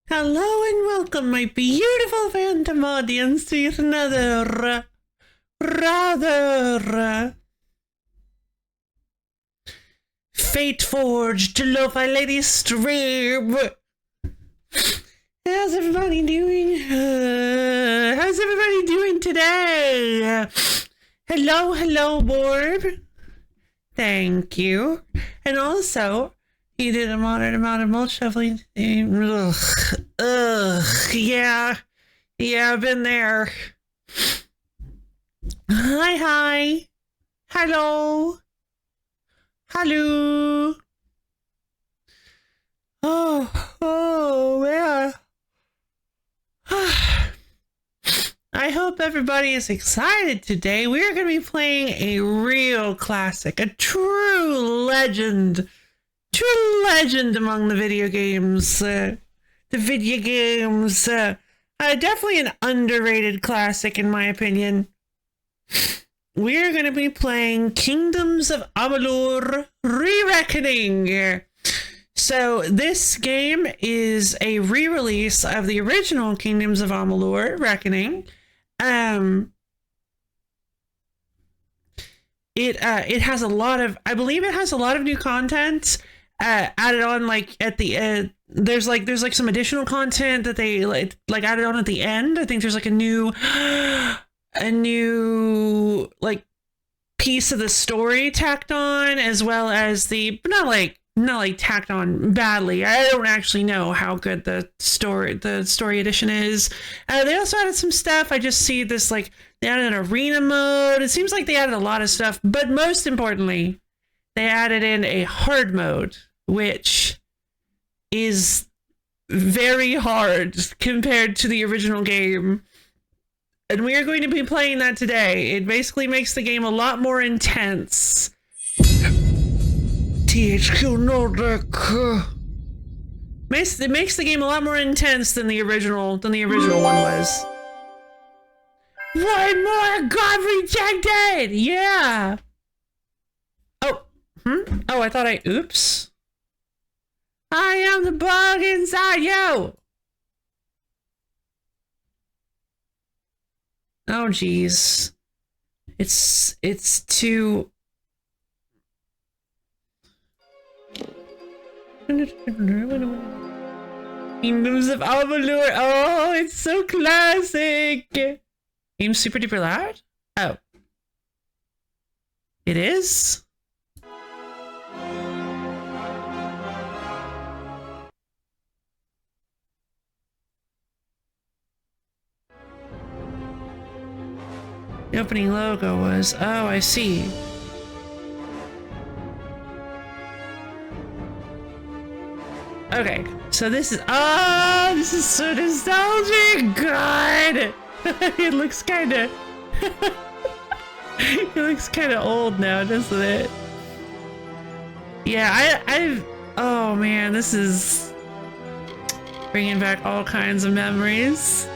Hello and welcome, my beautiful phantom audience, to yet another, rather, fate-forged LoFi lady stream. How's everybody doing? How's everybody doing today? Hello, Borb. Thank you. And also, he did a moderate amount of mulch shoveling. Yeah, I've been there. Hi. Hello. Oh, yeah. I hope everybody is excited today. We're going to be playing a real classic, a true legend among the video games. Definitely an underrated classic, in my opinion. We're going to be playing Kingdoms of Amalur Re-Reckoning. So this game is a re-release of the original Kingdoms of Amalur Reckoning. It has a lot of, I believe it has a lot of new content added on, like at the there's like some additional content that they like added on at the end. I think there's like a new like piece of the story tacked on, as well as the not like tacked on badly. I don't actually know how good the story edition is. They also added some stuff. I just see this, like, they added an arena mode. It seems like they added a lot of stuff, but most importantly, they added in a hard mode, which is very hard compared to the original game. And we are going to be playing that today. It basically makes the game a lot more intense. THQ Nordic. It makes the game a lot more intense than the original one was. One more God rejected! Yeah! Oh, Oh, I thought oops. I am the bug inside you! Oh, jeez. It's too... Kingdoms of Amalur. Oh, it's so classic. Game's super duper loud? Oh. It is? The opening logo was... Oh, I see. Okay, so this is... Oh, this is so nostalgic! God! It looks kinda... It looks kinda old now, doesn't it? Yeah, I've... Oh man, this is... bringing back all kinds of memories.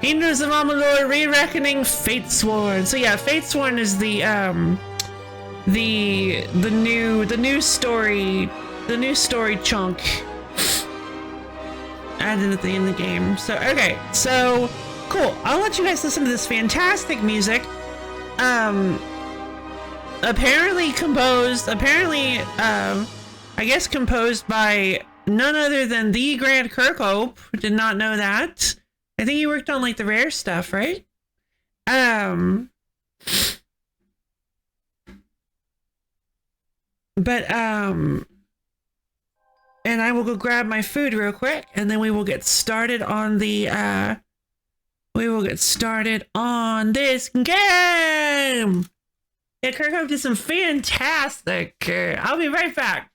Kingdoms of Amalur Re-Reckoning Fatesworn. So yeah, Fatesworn is the new story chunk added at the end of the game. So okay, so cool. I'll let you guys listen to this fantastic music. Apparently composed by none other than the Grant Kirkhope. Did not know that. I think he worked on like the rare stuff, right? And I will go grab my food real quick, and then we will get started on the this game. Yeah, Kirkhope did some fantastic. I'll be right back.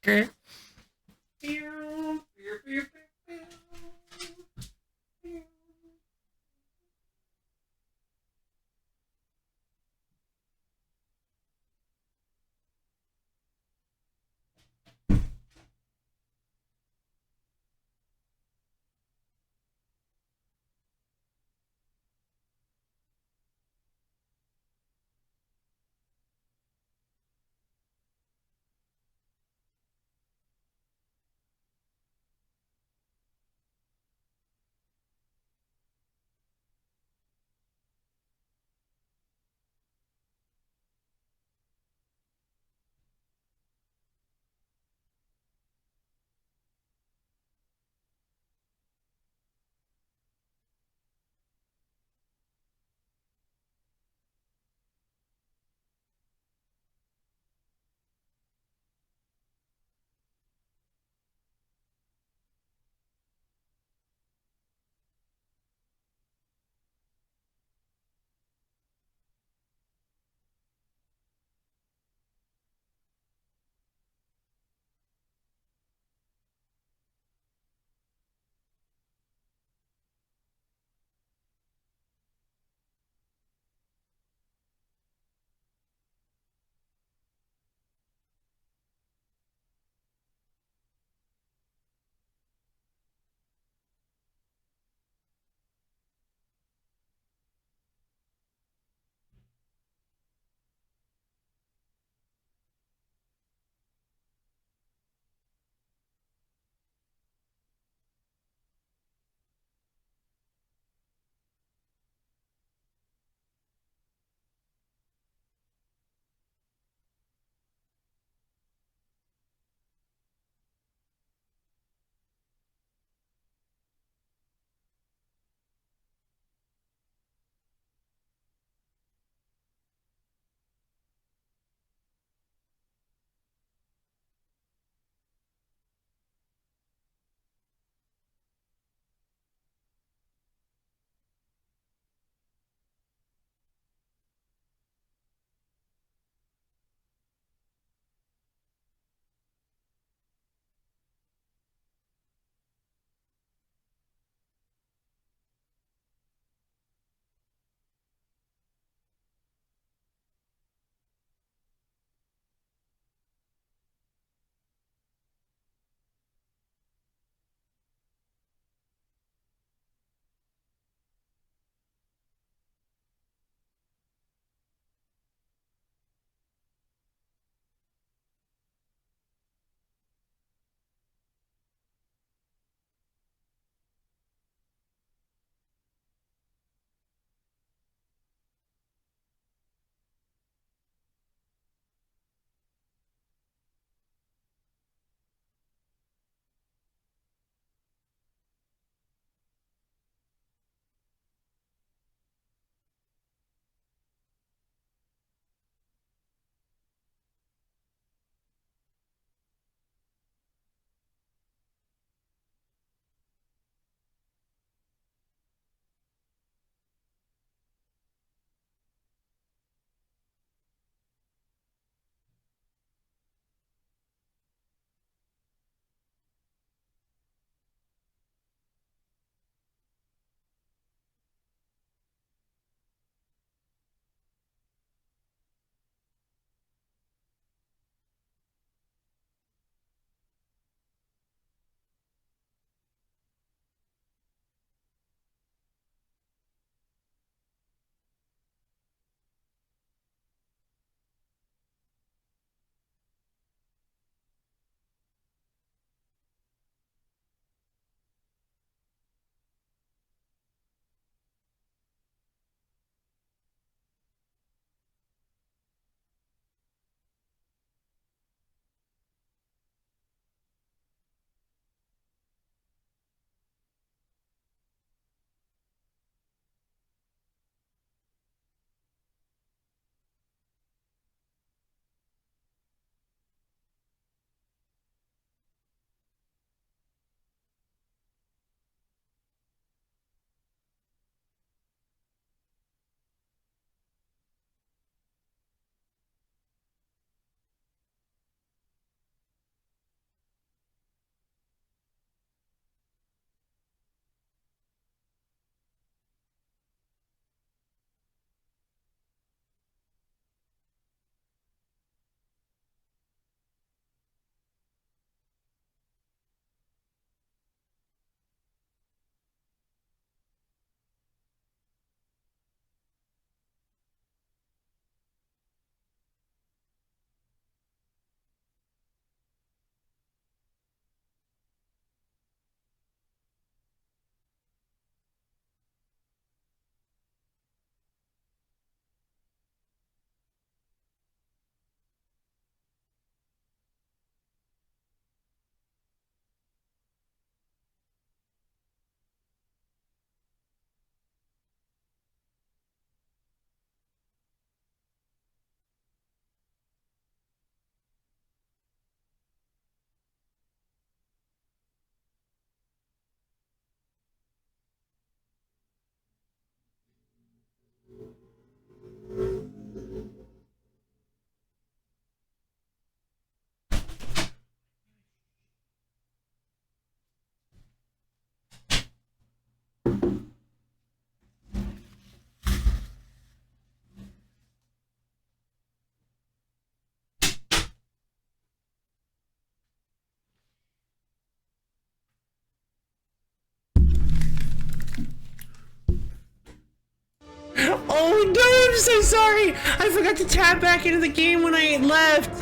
Oh no, I'm so sorry. I forgot to tab back into the game when I left.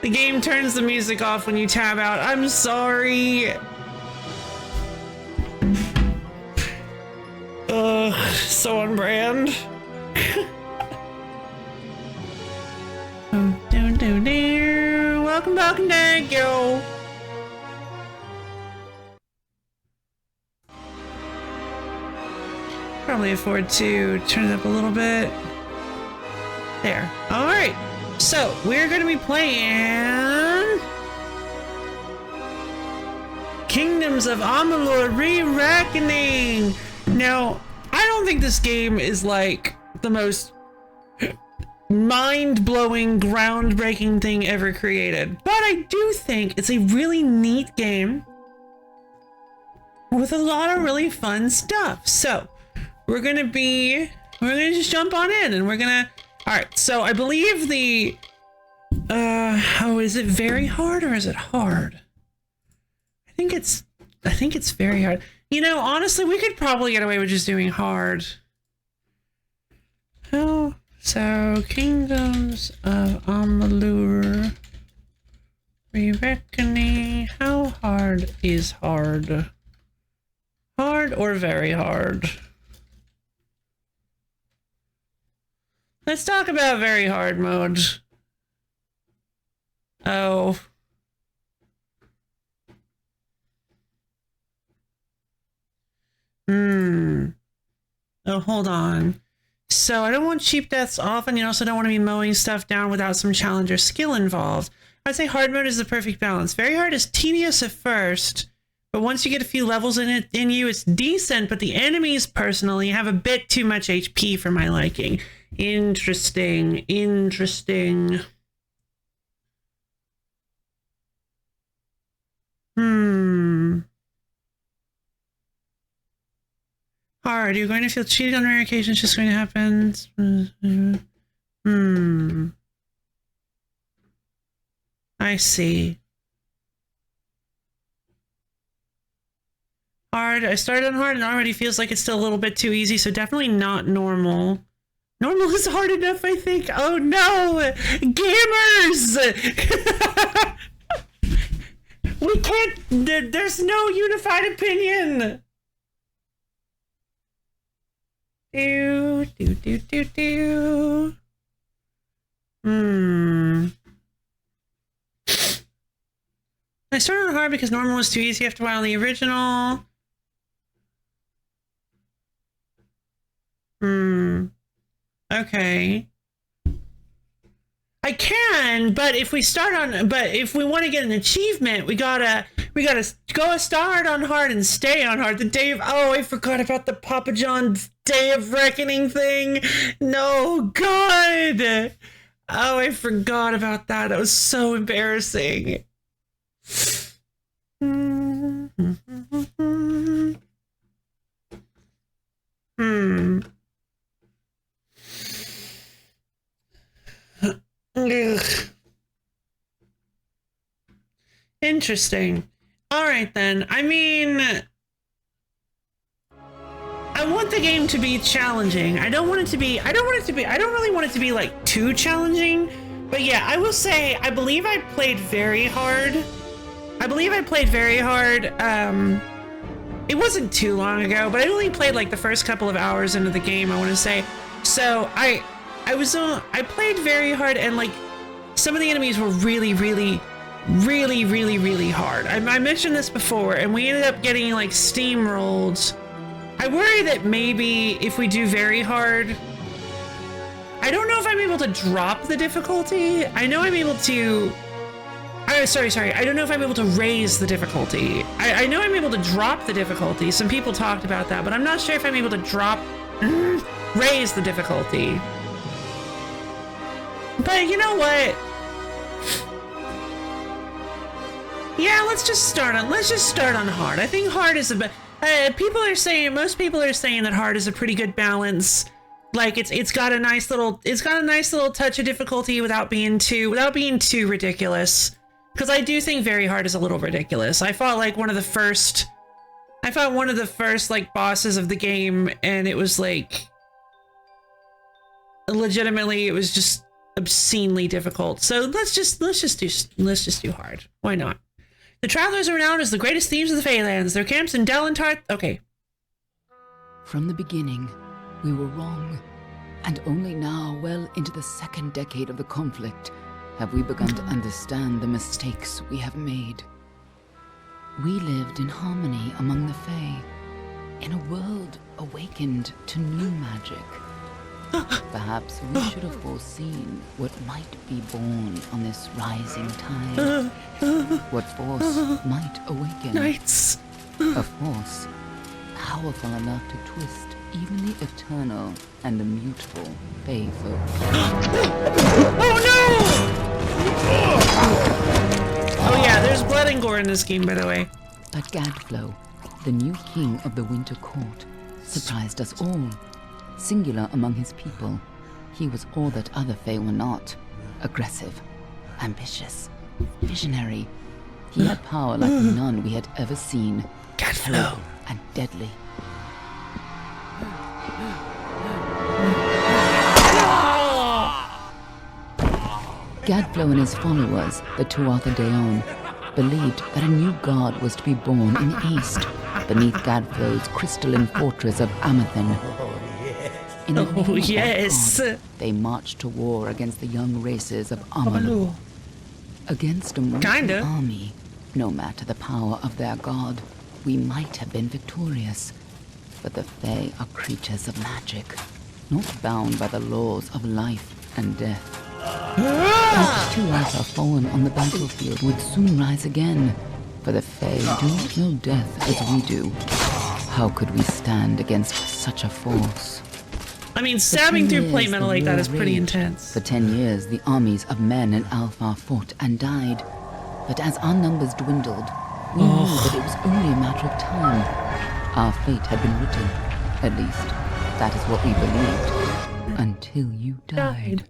The game turns the music off when you tab out. I'm sorry. Ugh, so on brand. Welcome back, and thank you. Probably afford to turn it up a little bit. There. All right. So we're going to be playing Kingdoms of Amalur Re-Reckoning. Now, I don't think this game is like the most mind-blowing, groundbreaking thing ever created, but I do think it's a really neat game with a lot of really fun stuff. So we're gonna just jump on in, and all right. So I believe the is it very hard or is it hard? I think it's very hard. You know, honestly, we could probably get away with just doing hard. Oh, so Kingdoms of Amalur Re-Reckoning. How hard is hard? Hard or very hard? Let's talk about very hard mode. Oh. Oh, hold on. So I don't want cheap deaths off, and you also don't want to be mowing stuff down without some challenge or skill involved. I'd say hard mode is the perfect balance. Very hard is tedious at first, but once you get a few levels in you, it's decent, but the enemies personally have a bit too much HP for my liking. Interesting. Hard. You're going to feel cheated on rare occasions. Just going to happen. I see. Hard. I started on hard and already feels like it's still a little bit too easy, so definitely not normal. Normal is hard enough, I think. Oh no! Gamers! We can't... There's no unified opinion! I started on hard because normal was too easy after a while in the original. Okay. I can, but if we want to get an achievement, we gotta go start on hard and stay on hard. Oh, I forgot about the Papa John's Day of Reckoning thing. No, God. Oh, I forgot about that. That was so embarrassing. Interesting. All right then. I mean, I want the game to be challenging. I don't really want it to be like too challenging. But yeah, I will say I believe I played very hard. It wasn't too long ago, but I only played like the first couple of hours into the game, I want to say. So I played very hard, and like some of the enemies were really hard. I mentioned this before, and we ended up getting like steamrolled. I worry that maybe if we do very hard, I don't know if I'm able to drop the difficulty. I know I'm able to... sorry. I don't know if I'm able to raise the difficulty. I know I'm able to drop the difficulty. Some people talked about that, but I'm not sure if I'm able to raise the difficulty. But you know what? Yeah, let's just start on hard. I think hard is most people are saying that hard is a pretty good balance. Like it's got a nice little touch of difficulty without being too ridiculous. Because I do think very hard is a little ridiculous. I fought like one of the first I fought one of the first like bosses of the game, and it was like legitimately, it was just obscenely difficult. So let's just do hard. Why not? The travelers are renowned as the greatest thieves of the Feylands. Their camps in Dalentart. Okay. From the beginning, we were wrong, and only now, well into the second decade of the conflict, have we begun to understand the mistakes we have made. We lived in harmony among the Fey, in a world awakened to new magic. Perhaps we should have foreseen what might be born on this rising tide. What force might awaken. Knights. A force powerful enough to twist even the eternal and the mutable Fey folk. Oh no! Oh yeah, there's blood and gore in this game, by the way. But Gadflow, the new king of the Winter Court, surprised us all. Singular among his people, he was all that other Fey were not. Aggressive, ambitious, visionary. He had power like none we had ever seen. Terrible and deadly. Gadflow and his followers, the Tuatha Deon, believed that a new god was to be born in the east, beneath Gadflow's crystalline fortress of Amathen. In the name of that god, they marched to war against the young races of Amalur. Against a mortal army, no matter the power of their god, we might have been victorious. But the Fae are creatures of magic, not bound by the laws of life and death. Those Tuatha fallen on the battlefield would soon rise again, for the Fae do not know death as we do. How could we stand against such a force? I mean, stabbing through plate metal like that is pretty intense. For 10 years, the armies of men and Alpha fought and died. But as our numbers dwindled, we knew that it was only a matter of time. Our fate had been written. At least, that is what we believed. Until you died.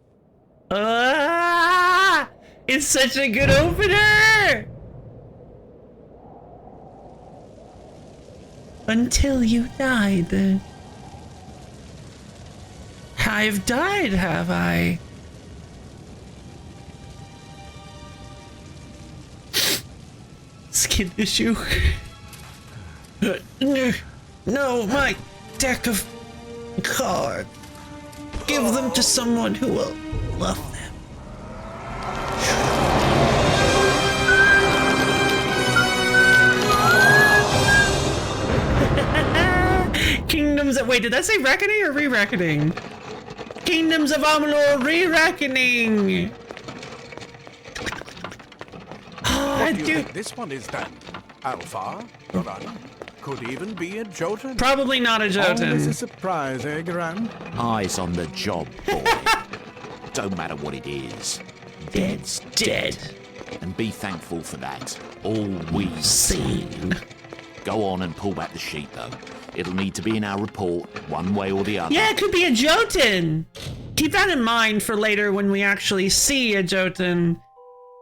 It's such a good opener! Until you died. I've died, have I? Skin issue. No, my deck of cards. Give them to someone who will love them. Kingdoms of... Wait, did that say Reckoning or Re-Reckoning? Kingdoms of Amalur Re-Reckoning! What do you think this one is then? Alpha? Gorani? Could even be a Jotun? Probably not a Jotun. Always a surprise, eh, Garan? Eyes on the job, boy. Don't matter what it is. Dead's dead. And be thankful for that. All we've seen. Go on and pull back the sheet, though. It'll need to be in our report, one way or the other. Yeah, it could be a Jotun. Keep that in mind for later when we actually see a Jotun.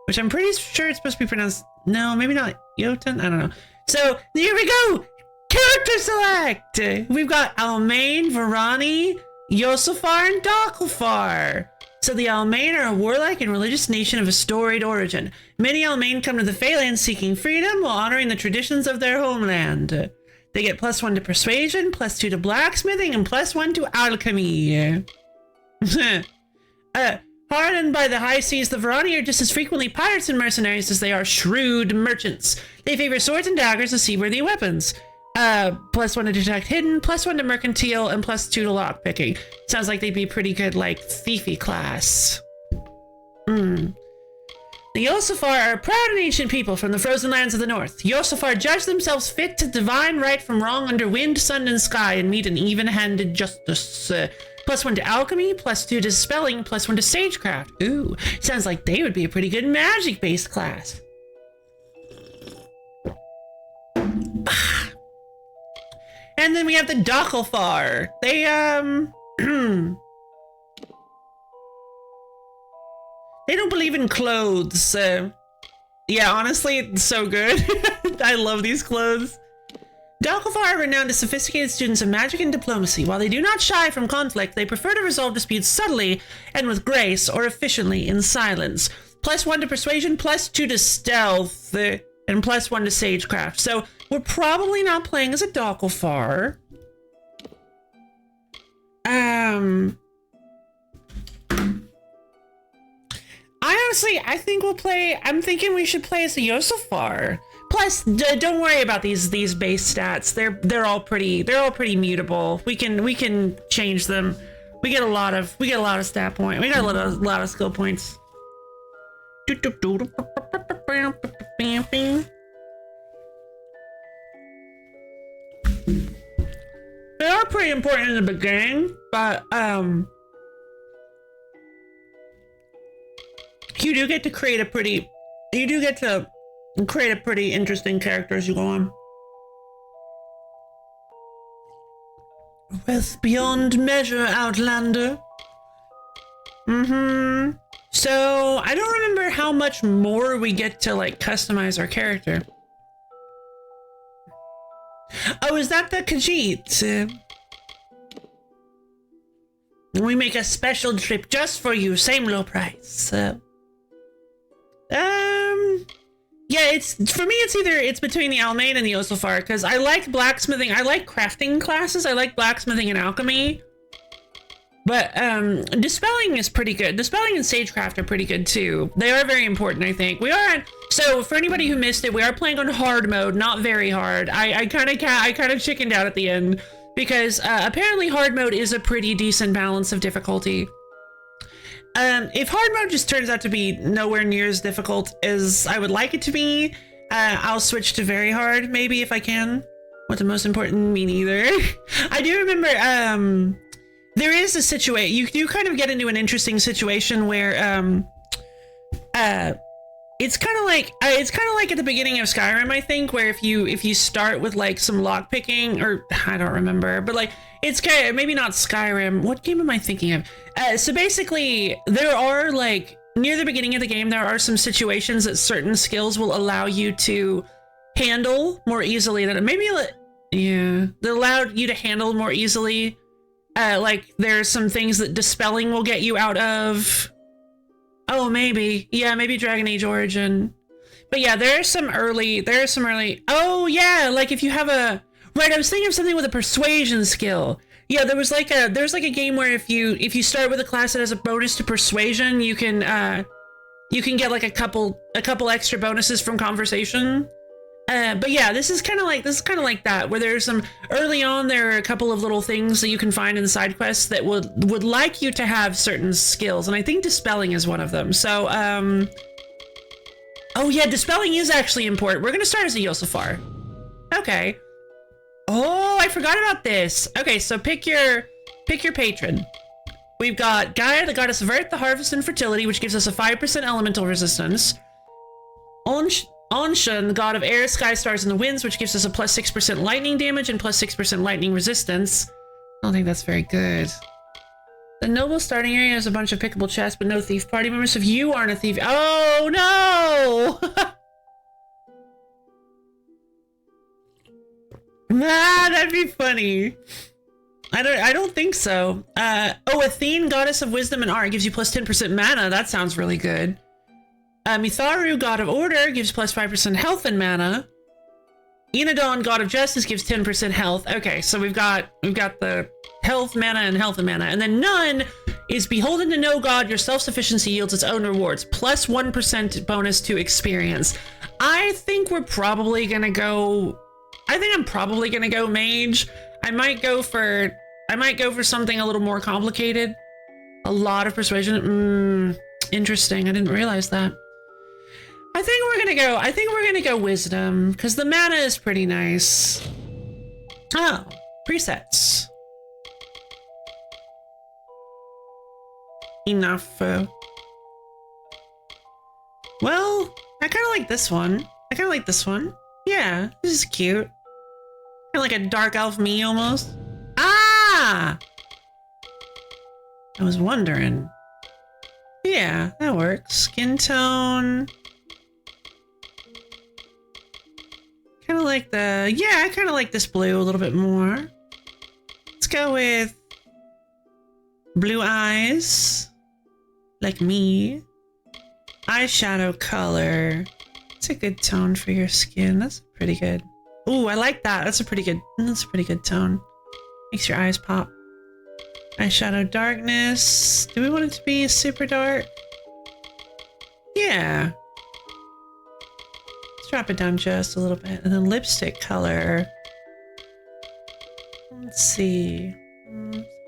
Which I'm pretty sure it's supposed to be pronounced... No, maybe not Jotun? I don't know. So, here we go! Character select! We've got Almain, Varani, Yosafar, and Docklefar. So the Almain are a warlike and religious nation of a storied origin. Many Almain come to the Feylands seeking freedom while honoring the traditions of their homeland. They get +1 to persuasion, +2 to blacksmithing, and +1 to alchemy. Hardened by the high seas, the Varani are just as frequently pirates and mercenaries as they are shrewd merchants. They favor swords and daggers as seaworthy weapons. +1 to detect hidden, +1 to mercantile, and +2 to lockpicking. Sounds like they'd be pretty good, like, thiefy class. The Yosafar are a proud and ancient people from the frozen lands of the north. Yosafar judge themselves fit to divine right from wrong under wind, sun, and sky and meet an even-handed justice. +1 to alchemy, +2 to spelling, +1 to sagecraft. Ooh, sounds like they would be a pretty good magic-based class. And then we have the Docklefar. They, they don't believe in clothes. Yeah, honestly, it's so good. I love these clothes. Dalkafar are renowned as sophisticated students of magic and diplomacy. While they do not shy from conflict, they prefer to resolve disputes subtly and with grace, or efficiently in silence. +1 to persuasion, +2 to stealth, and +1 to sagecraft. So we're probably not playing as a Dalkafar. I think I'm thinking we should play as a Yosafar. Plus, don't worry about these base stats. They're all pretty mutable. We can change them. We get a lot of stat points. We got a lot of skill points. They are pretty important in the beginning, but you do get to create a pretty interesting character as you go on. Wealth beyond measure, Outlander. So I don't remember how much more we get to like customize our character. Oh, is that the Khajiit? We make a special trip just for you, same low price. Yeah, it's between the Almain and the Yosafar, because I like blacksmithing. I like crafting classes. I like blacksmithing and alchemy. But dispelling is pretty good. Dispelling and sagecraft are pretty good too. They are very important, I think. So for anybody who missed it, we are playing on hard mode, not very hard. I kind of chickened out at the end because apparently hard mode is a pretty decent balance of difficulty. If hard mode just turns out to be nowhere near as difficult as I would like it to be, I'll switch to very hard, maybe, if I can. What's the most important? Me neither. I do remember, there is a situation, you kind of get into an interesting situation where, it's kind of like at the beginning of Skyrim, I think, where if you start with like some lock picking, or I don't remember, but like it's kind of, maybe not Skyrim. What game am I thinking of? So basically, there are like near the beginning of the game, there are some situations that certain skills will allow you to handle more easily. That that allow you to handle more easily. Like there's some things that dispelling will get you out of. Oh, maybe. Yeah, maybe Dragon Age Origin. But yeah, there are some early. Oh yeah, like if you have a right. I was thinking of something with a persuasion skill. Yeah, there's like a game where if you start with a class that has a bonus to persuasion, you can get like a couple extra bonuses from conversation. But yeah, this is kind of like that, where there's some early on. There are a couple of little things that you can find in the side quests that would like you to have certain skills, and I think dispelling is one of them. So oh yeah, dispelling is actually important. We're gonna start as a Yosafar. Okay. Oh, I forgot about this. Okay, so pick your patron. We've got Gaia, the goddess of earth, the harvest, and fertility, which gives us a 5% elemental resistance. Anshan, the god of air, sky, stars, and the winds, which gives us a +6% lightning damage and +6% lightning resistance. I don't think that's very good. The noble starting area has a bunch of pickable chests, but no thief party members. If you aren't a thief, oh no! Nah, that'd be funny. I don't think so. Oh, Athene, goddess of wisdom and art, gives you +10% mana. That sounds really good. Mitharu, god of order, gives +5% health and mana. Enadon, god of justice, gives 10% health. Okay, so we've got the health, mana, and health and mana. And then None is beholden to no god. Your self-sufficiency yields its own rewards. +1% bonus to experience. I think I'm probably gonna go mage. I might go for something a little more complicated. A lot of persuasion. Interesting. I didn't realize that. I think we're gonna go wisdom, because the mana is pretty nice. Oh, presets. Enough. Well, I kind of like this one. Yeah, this is cute. Kind of like a dark elf me almost. Ah! I was wondering. Yeah, that works. Skin tone. Kind of like I kind of like this blue a little bit more. Let's go with blue eyes, like me. Eyeshadow color. It's a good tone for your skin. That's pretty good. Ooh, I like that. That's a pretty good tone. Makes your eyes pop. Eyeshadow darkness. Do we want it to be super dark? Yeah. Let's drop it down just a little bit. And then lipstick color. Let's see.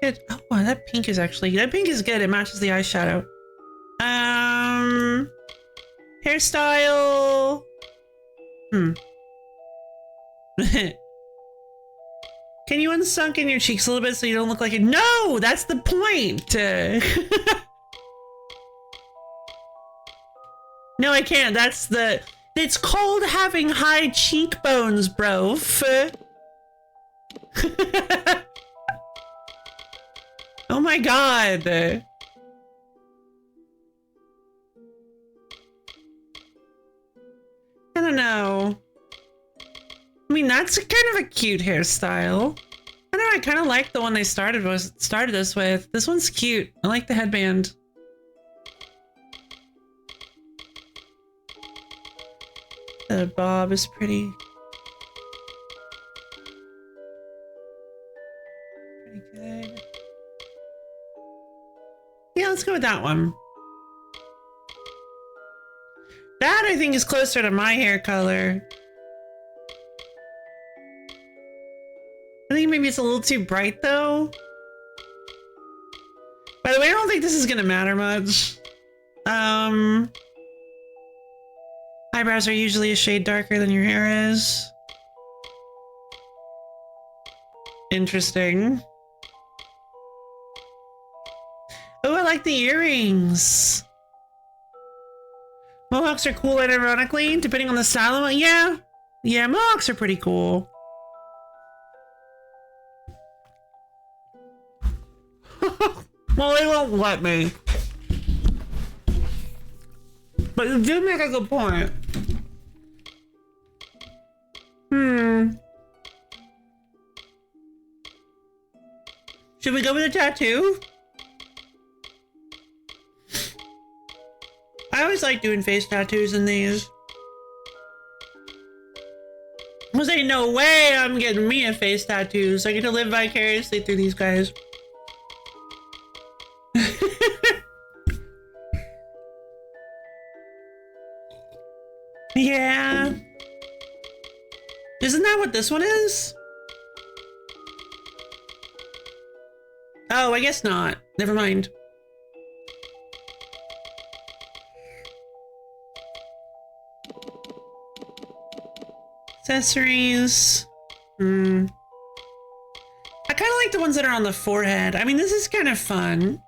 Good. Oh, wow, that pink is good. It matches the eyeshadow. Hairstyle. Can you unsunken your cheeks a little bit so you don't look like it? No, that's the point. No, I can't. It's called having high cheekbones, bro. Oh my god. I don't know. I mean, that's kind of a cute hairstyle. I don't know, I kind of like the one they started this with. This one's cute. I like the headband. The bob is pretty. Pretty good. Yeah, let's go with that one. That, I think, is closer to my hair color. I think maybe it's a little too bright, though. By the way, I don't think this is gonna matter much. Eyebrows are usually a shade darker than your hair is. Interesting. Oh, I like the earrings. Mohawks are cool and ironically, depending on the style of it. Yeah. Yeah, mohawks are pretty cool. Well, they won't let me. But you do make a good point. Should we go with a tattoo? I always like doing face tattoos in these. Cause ain't no way I'm getting me a face tattoo, so I get to live vicariously through these guys. Yeah. Isn't that what this one is? Oh, I guess not. Never mind. Accessories. I kind of like the ones that are on the forehead. I mean, this is kind of fun.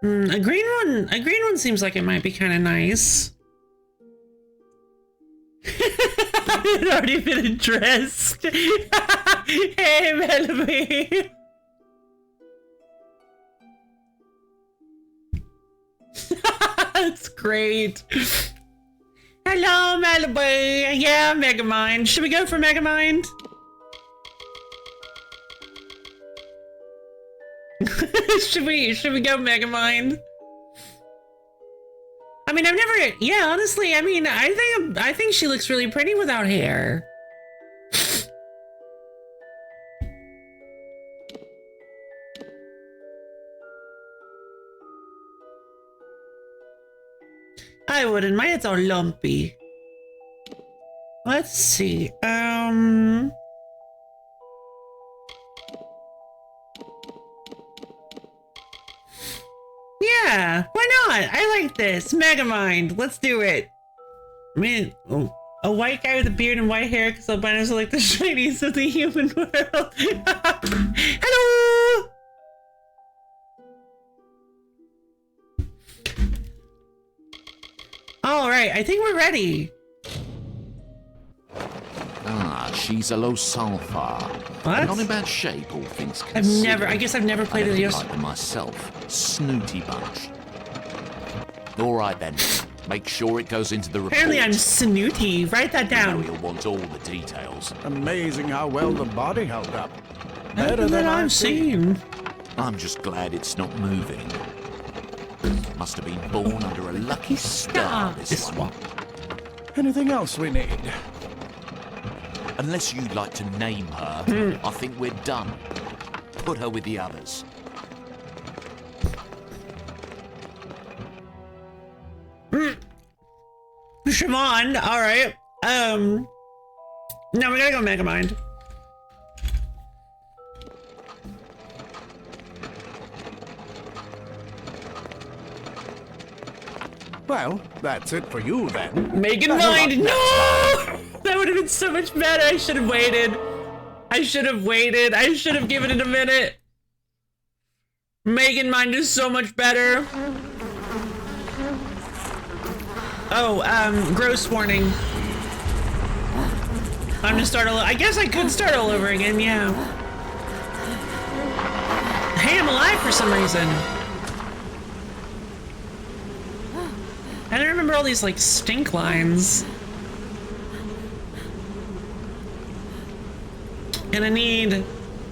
A green one seems like it might be kind of nice. I'd already been addressed. Hey, Melody. That's great. Hello, Malibu. Yeah, Megamind. Should we go for Megamind? should we go Megamind? I mean, honestly, I mean, I think she looks really pretty without hair. I wouldn't. My head's all lumpy. Let's see. Yeah, why not? I like this. Megamind. Let's do it. I mean, a white guy with a beard and white hair because albinos are like the shinies of the human world. Hello! All right, I think we're ready. Ah, species of Losulfar. What? Not in bad shape, all things considered. I guess I've never played I it. don't like them myself. Snooty bunch. All right then. Make sure it goes into the report. Apparently I'm snooty. Write that Now down. you'll want all the details. Amazing how well the body held up. Better than I've seen. I'm just glad it's not moving. Must have been born under a lucky star, this one. Anything else we need? Unless you'd like to name her, I think we're done. Put her with the others. Shimon, alright. No, we gotta go Megamind. Well, that's it for you then. Megamind, no! That would have been so much better. I should have waited. I should have waited. I should have given it a minute. Megamind is so much better. Oh, gross warning. I'm gonna start all. I guess I could start all over again, yeah. Hey, I'm alive for some reason. I don't remember all these, like, stink lines. And I need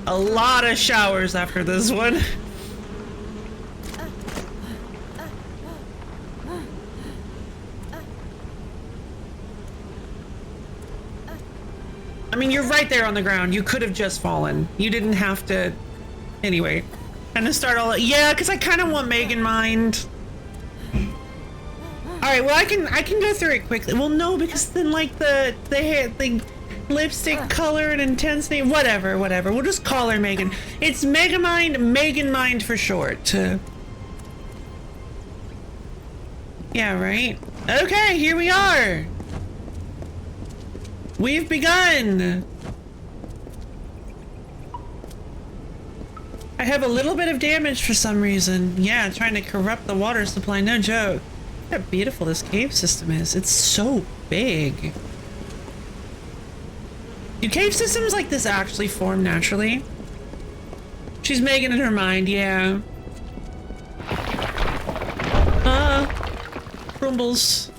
a lot of showers after this one. I mean, you're right there on the ground. You could have just fallen. You didn't have to. Anyway, I'm gonna start all. Yeah, because I kind of want Megamind. All right. Well, I can go through it quickly. Well, no, because then like the lipstick color and intensity, whatever. We'll just call her Megan. It's Megamind for short. Yeah. Right. Okay. Here we are. We've begun! I have a little bit of damage for some reason. Yeah, trying to corrupt the water supply, no joke. Look how beautiful this cave system is. It's so big. Do cave systems like this actually form naturally? She's Megan in her mind, yeah. Rumbles.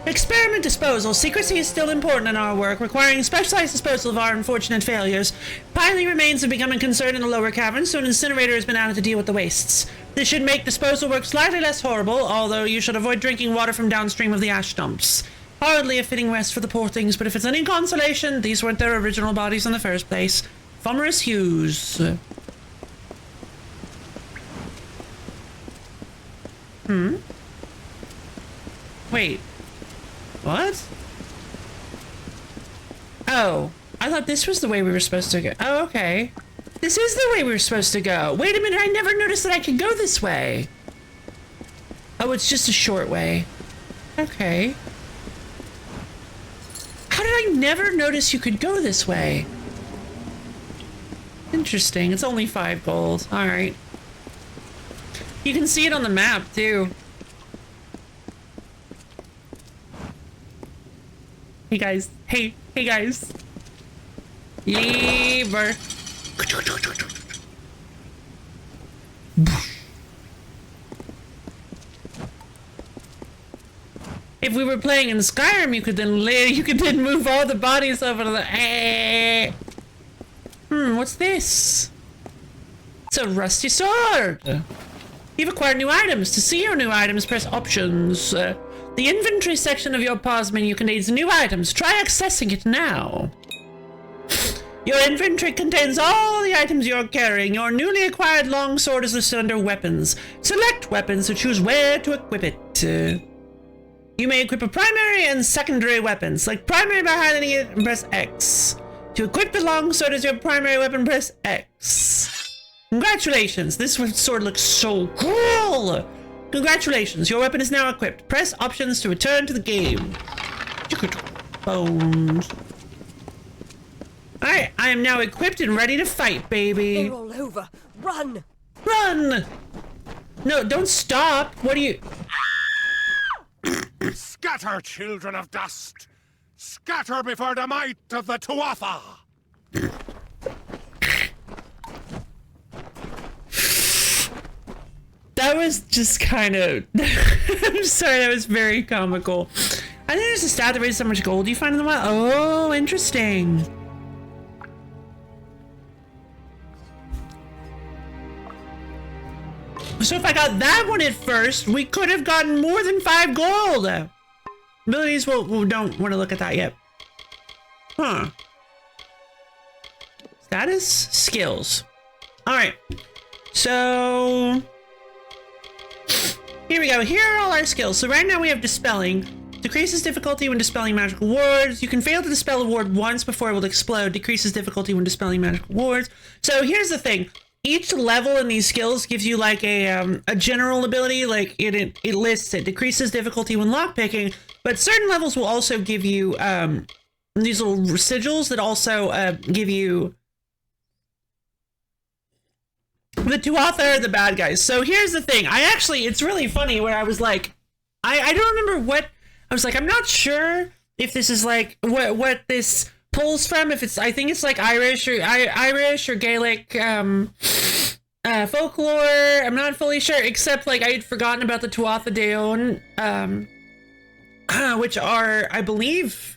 Experiment disposal. Secrecy is still important in our work, requiring specialized disposal of our unfortunate failures. Piling remains have become a concern in the lower caverns, so an incinerator has been added to deal with the wastes. This should make disposal work slightly less horrible, although you should avoid drinking water from downstream of the ash dumps. Hardly a fitting rest for the poor things, but if it's any consolation, these weren't their original bodies in the first place. Fummerus Hughes. Wait. What? Oh, I thought this was the way we were supposed to go. Oh, okay. This is the way we were supposed to go. Wait a minute, I never noticed that I could go this way. Oh, it's just a short way. Okay. How did I never notice you could go this way? Interesting. It's only 5 gold. All right. You can see it on the map, too. Hey guys. Hey guys. Lever. If we were playing in Skyrim, you could then move all the bodies over to the. What's this? It's a rusty sword. You've acquired new items. To see your new items, press options. The inventory section of your pause menu contains new items. Try accessing it now. Your inventory contains all the items you're carrying. Your newly acquired longsword is listed under weapons. Select weapons to choose where to equip it. You may equip a primary and secondary weapon. Select primary by highlighting it and press X. To equip the longsword as your primary weapon, press X. Congratulations, this sword looks so cool! Congratulations, your weapon is now equipped. Press options to return to the game. Bones. Alright, I am now equipped and ready to fight, baby. They're all over. Run! Run! No, don't stop. What are you... Scatter, children of dust! Scatter before the might of the Tuatha! That was just kind of... I'm sorry, that was very comical. I think there's a stat that raises how much gold you find in the wild. Oh, interesting. So if I got that one at first, we could have gotten more than 5 gold. Abilities, we don't want to look at that yet. Huh. Status, skills. All right. So here we go. Here are all our skills. So right now we have dispelling. Decreases difficulty when dispelling magical wards. You can fail to dispel a ward once before it will explode. Decreases difficulty when dispelling magical wards. So here's the thing. Each level in these skills gives you like a general ability, like it lists it. Decreases difficulty when lockpicking, but certain levels will also give you these little sigils that also give you the Tuatha are the bad guys. So here's the thing. It's really funny when I was like, I don't remember what, I was like, I'm not sure if this is like what this pulls from, if it's, I think it's like Irish or Gaelic folklore. I'm not fully sure, except like I had forgotten about the Tuatha Deon, which are, I believe,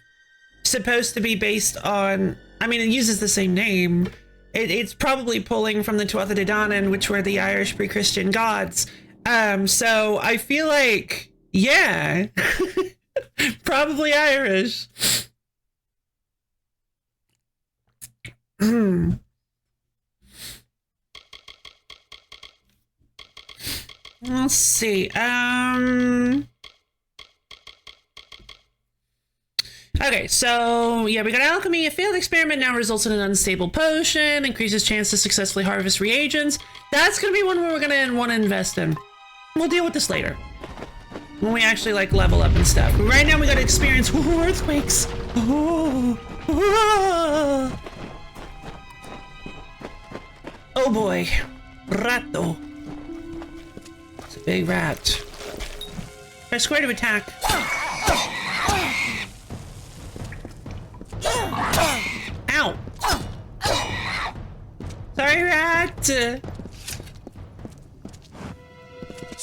supposed to be based on, I mean, it uses the same name. It's probably pulling from the Tuatha De Danann, which were the Irish pre-Christian gods. So I feel like, yeah, probably Irish. Let's see. Okay, so yeah, we got alchemy. A failed experiment now results in an unstable potion, increases chance to successfully harvest reagents. That's gonna be one where we're gonna want to invest in. We'll deal with this later when we actually like level up and stuff. But right now we gotta experience earthquakes. Oh boy, ratto. It's a big rat. Press square to attack. Ow! Sorry, rat. Stay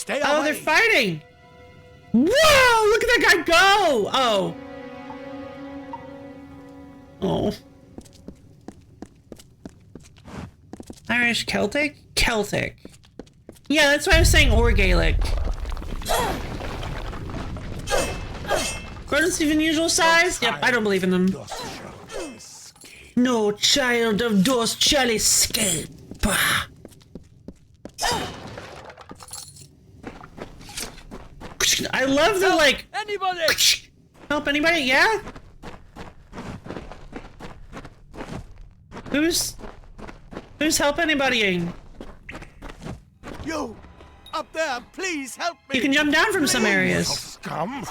away. Oh, they're fighting. Whoa! Look at that guy go! Oh. Oh. Irish, Celtic? Celtic. Yeah, that's why I was saying or Gaelic. Rodents even usual size? Yep, I don't believe in them. No child of dust shall escape. I love the like. Anybody? Help anybody? Yeah. Who's help anybodying? You! Up there, please help me! You can jump down from some areas. Scum!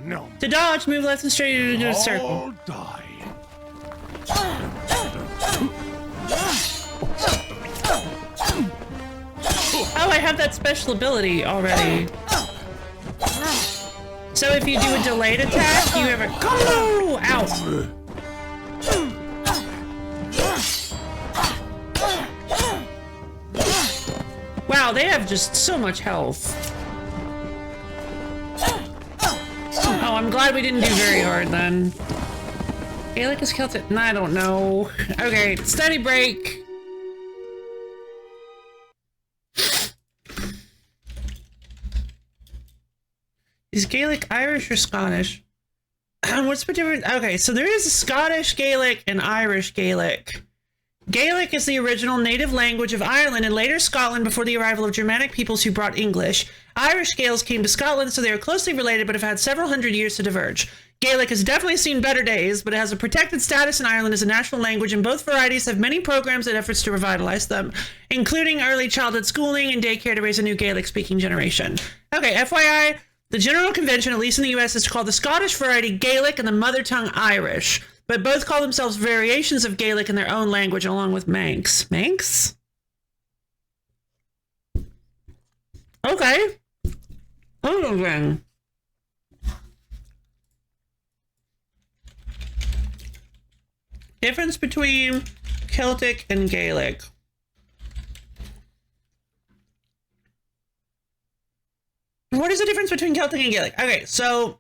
No. To dodge, move left and straight to do a circle. All die. Oh, I have that special ability already. So if you do a delayed attack, you have a combo! Ow! Wow, they have just so much health. Oh, I'm glad we didn't do very hard then. Gaelic is Celtic? I don't know. Okay, study break. Is Gaelic Irish or Scottish? What's the difference? Okay, so there is a Scottish Gaelic and Irish Gaelic. Gaelic is the original native language of Ireland and later Scotland before the arrival of Germanic peoples who brought English. Irish Gaels came to Scotland, so they are closely related but have had several hundred years to diverge. Gaelic has definitely seen better days, but it has a protected status in Ireland as a national language, and both varieties have many programs and efforts to revitalize them, including early childhood schooling and daycare to raise a new Gaelic-speaking generation. Okay, FYI, the general convention, at least in the US, is to call the Scottish variety Gaelic and the mother tongue Irish, but both call themselves variations of Gaelic in their own language along with Manx. Manx? Okay. Oh, then. Difference between Celtic and Gaelic. What is the difference between Celtic and Gaelic? Okay, so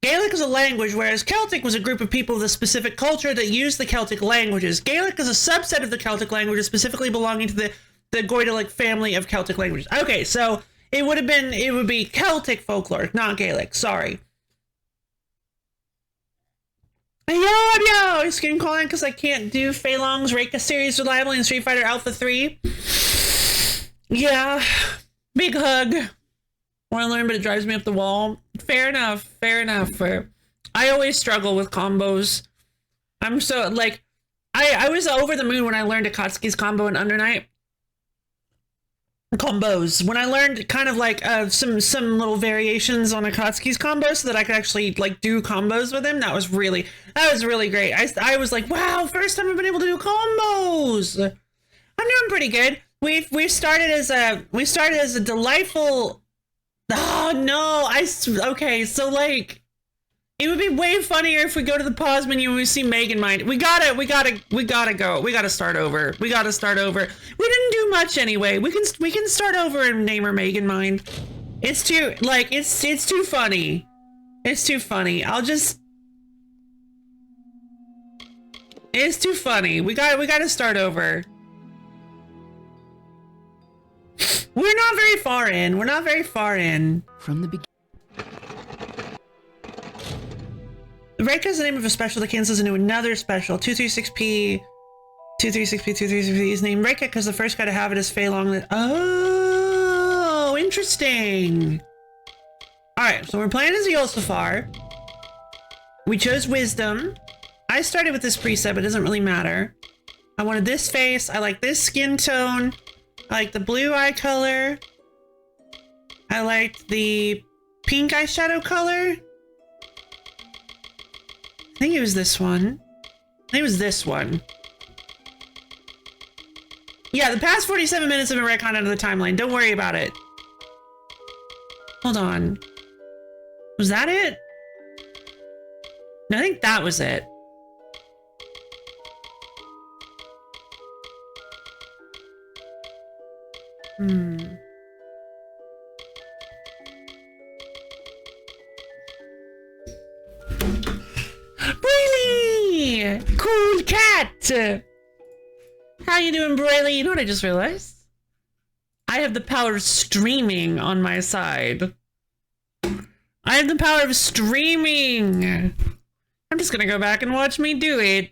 Gaelic is a language, whereas Celtic was a group of people with a specific culture that used the Celtic languages. Gaelic is a subset of the Celtic languages, specifically belonging to the Goidelic family of Celtic languages. Okay, so it would be Celtic folklore, not Gaelic. Sorry. Yo, skin calling because I can't do Fei Long's Reika series reliably in Street Fighter Alpha 3. Yeah, big hug. Want to learn, but it drives me up the wall. Fair enough. I always struggle with combos. I'm so, like, I was over the moon when I learned Akatsuki's combo in Under Night. Combos. When I learned kind of like some little variations on Akatsuki's combo so that I could actually like do combos with him, that was really great. I was like, wow, first time I've been able to do combos. I'm doing pretty good. We started as a delightful. Oh no, okay, so like it would be way funnier if we go to the pause menu and we see Megan Mind. We gotta go. We gotta start over. We didn't do much anyway. We can start over and name her Megan Mind. It's too it's too funny. It's too funny. It's too funny. We gotta start over. We're not very far in. From the beginning. Reika is the name of a special that cancels into another special. 236p. 236p is named Reika because the first guy to have it is Fei Long. Oh, interesting. Alright, so we're playing as Yosafar. We chose Wisdom. I started with this preset, but it doesn't really matter. I wanted this face. I like this skin tone. I like the blue eye color. I liked the pink eyeshadow color. I think it was this one. Yeah, the past 47 minutes have been retconned out of the timeline. Don't worry about it. Hold on. Was that it? No, I think that was it. Brayley! Cool cat! How you doing, Brayley? You know what I just realized? I have the power of streaming on my side. I have the power of streaming! I'm just gonna go back and watch me do it.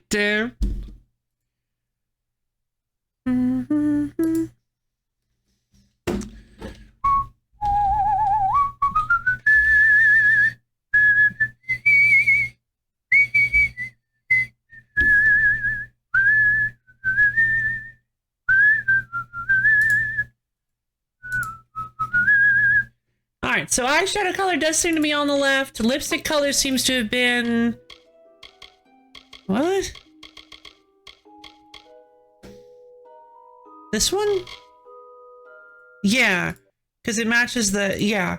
Alright, so eyeshadow color does seem to be on the left. Lipstick color seems to have been... What? This one? Yeah, because it matches the... Yeah.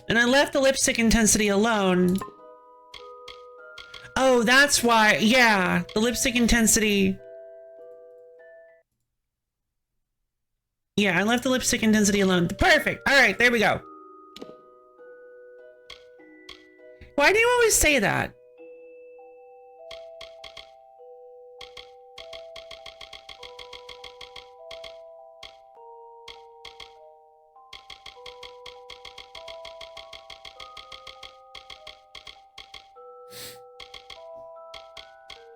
And I left the lipstick intensity alone. Oh, that's why. Yeah, the lipstick intensity... Yeah, I left the lipstick intensity alone. Perfect. All right, there we go. Why do you always say that?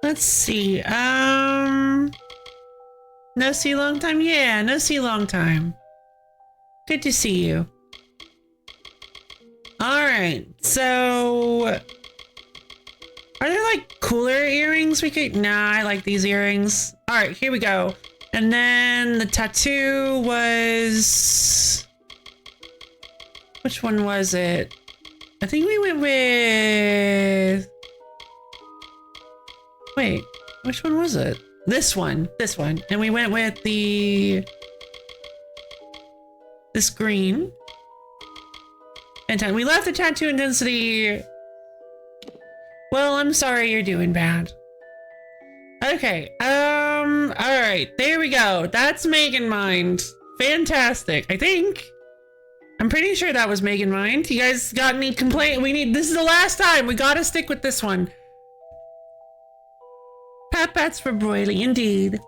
Let's see. No see long time? Yeah, no see long time. Good to see you. Alright, so... Are there like cooler earrings we could... Nah, I like these earrings. Alright, here we go. And then the tattoo was... Which one was it? I think we went with... Wait, which one was it? This one. And we went with this green. And we left the tattoo intensity Well, I'm sorry you're doing bad. Okay, alright, there we go. That's Megan Mind. Fantastic, I think. I'm pretty sure that was Megan Mind. You guys got any complaint? This is the last time. We gotta stick with this one. Pat-pats for Broily, indeed.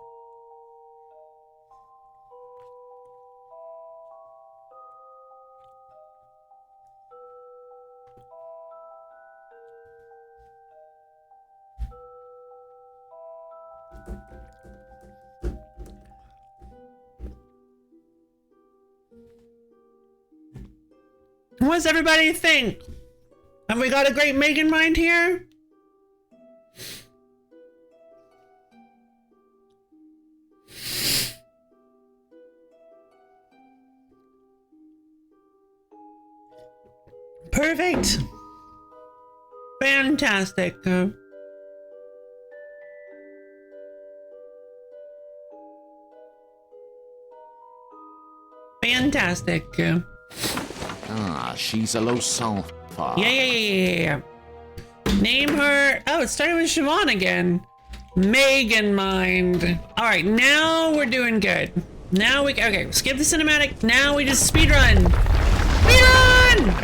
What does everybody think? Have we got a great Megan Mind here? Perfect. Fantastic. Fantastic. Ah, she's a LoFi. Yeah. Name her. Oh, it started with Siobhan again. Megan Mind. All right, now we're doing good. Now we okay. Skip the cinematic. Now we just speed run. Speed run.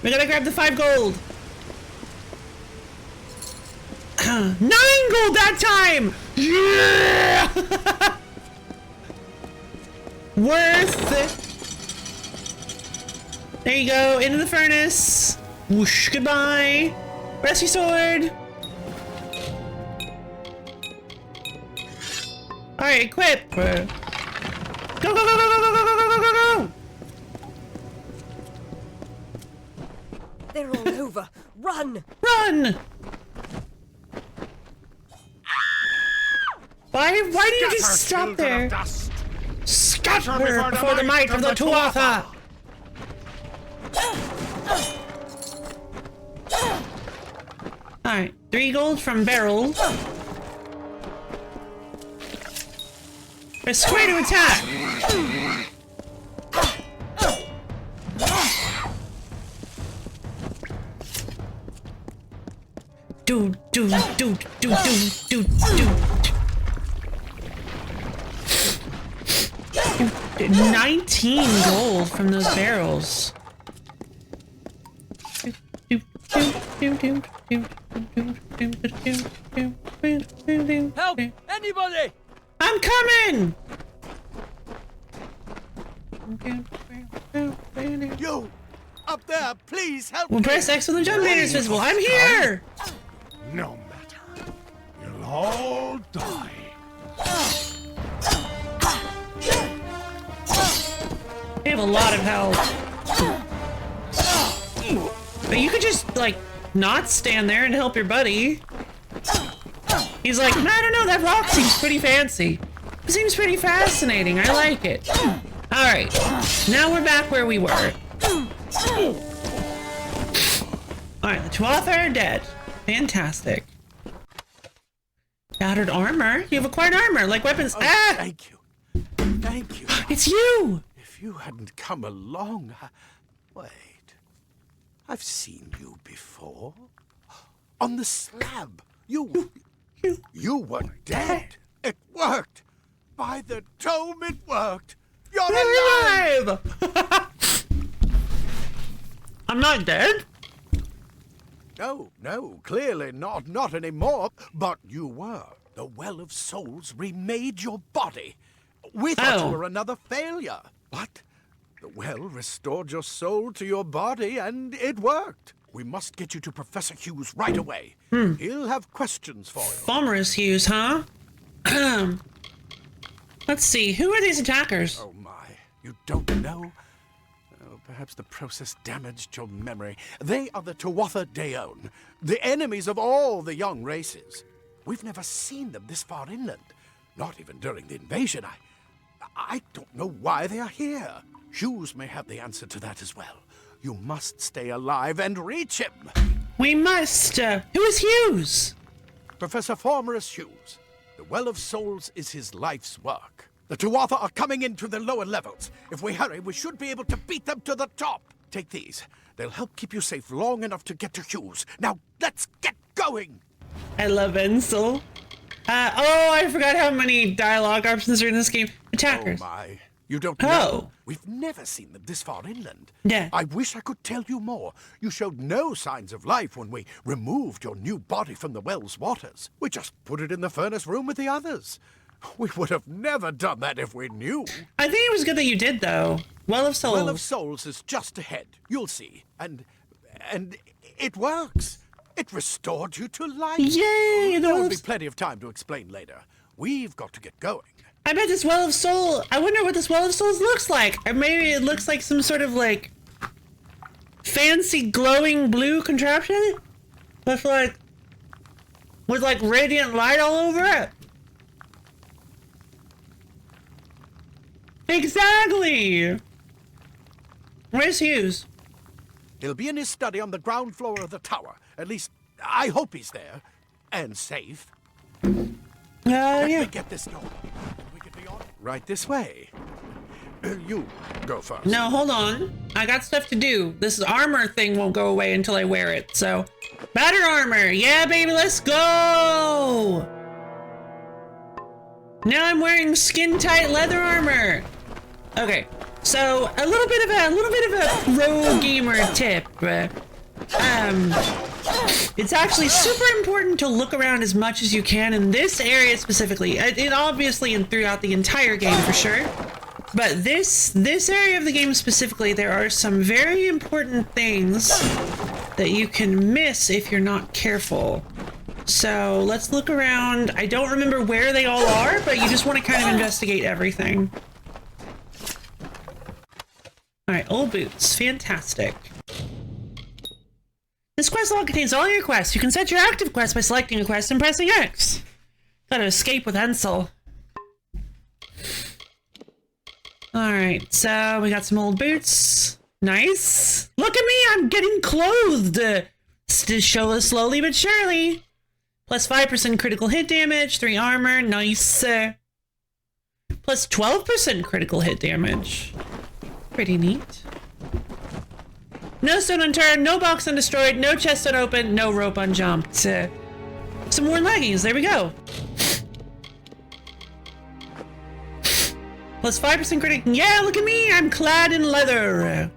We gotta grab the 5 gold. 9 gold that time. Yeah. Worth it. There you go, into the furnace. Whoosh, goodbye. Rescue sword. Alright, equip. Go, go, go, go, go, go, go, go, go, go, go. They're all over. Run! Run! Why do you just stop there? Scatter before the might of the Tuatha! Alright, 3 gold from Beryl. Press square to attack! Do. 19 gold from those barrels. Help! Anybody! I'm coming! You! Up there, please help Well, me! press X when the jump meter is visible. I'm here! No matter. You'll all die. They have a lot of health. But you could just, like, not stand there and help your buddy. He's like, I don't know, that rock seems pretty fancy. It seems pretty fascinating. I like it. Alright, now we're back where we were. Alright, the Tuatha are dead. Fantastic. Battered armor? You have acquired armor, like weapons. Oh, Ah! thank you. Thank you. It's you! If you hadn't come along, wait. I've seen you before. On the slab. You were dead. It worked. By the tome, it worked. You're alive. I'm not dead. No, clearly not anymore. But you were. The Well of Souls remade your body. We thought you were another failure. But the well restored your soul to your body, and it worked. We must get you to Professor Hughes right away. He'll have questions for you. Fomorous Hughes, huh? Let's see, who are these attackers? Oh my, you don't know? Oh, perhaps the process damaged your memory. They are the Tuatha Deon, the enemies of all the young races. We've never seen them this far inland, not even during the invasion. I don't know why they are here. Hughes may have the answer to that as well. You must stay alive and reach him. We must, who is Hughes? Professor Fomorous Hughes. The Well of Souls is his life's work. The Tuatha are coming into the lower levels. If we hurry, we should be able to beat them to the top. Take these. They'll help keep you safe long enough to get to Hughes. Now, let's get going! I love Ansel. Oh, I forgot how many dialogue options are in this game. Attackers. Oh my. You don't Oh. know? We've never seen them this far inland. Yeah. I wish I could tell you more. You showed no signs of life when we removed your new body from the well's waters. We just put it in the furnace room with the others. We would have never done that if we knew. I think it was good that you did, though. Well of Souls. Well of Souls is just ahead. You'll see. And it works. It restored you to life. Yay! There will be plenty of time to explain later. We've got to get going. I bet this Well of Soul, I wonder what this Well of Souls looks like. Or maybe it looks like some sort of like fancy glowing blue contraption with like radiant light all over it. Exactly. Where's Hughes? He'll be in his study on the ground floor of the tower. At least, I hope he's there. And safe. Let Yeah. me get this going. We could be on right this way. You go first. No, hold on. I got stuff to do. This armor thing won't go away until I wear it, so. Better armor! Yeah, baby, let's go! Now I'm wearing skin-tight leather armor! Okay, so a little bit of a pro gamer tip. It's actually super important to look around as much as you can in this area specifically. It obviously and throughout the entire game for sure. But this area of the game specifically, there are some very important things that you can miss if you're not careful. So let's look around. I don't remember where they all are, but you just want to kind of investigate everything. All right, old boots, fantastic. This quest log contains all your quests. You can set your active quest by selecting a quest and pressing X. Gotta escape with Ansel. Alright, so we got some old boots. Nice. Look at me, I'm getting clothed. Show us slowly but surely. Plus 5% critical hit damage, 3 armor, nice. Plus 12% critical hit damage. Pretty neat. No stone unturned, no box undestroyed, no chest unopened, no rope unjumped. Some more leggings, there we go. Plus 5% critical. Yeah, look at me, I'm clad in leather.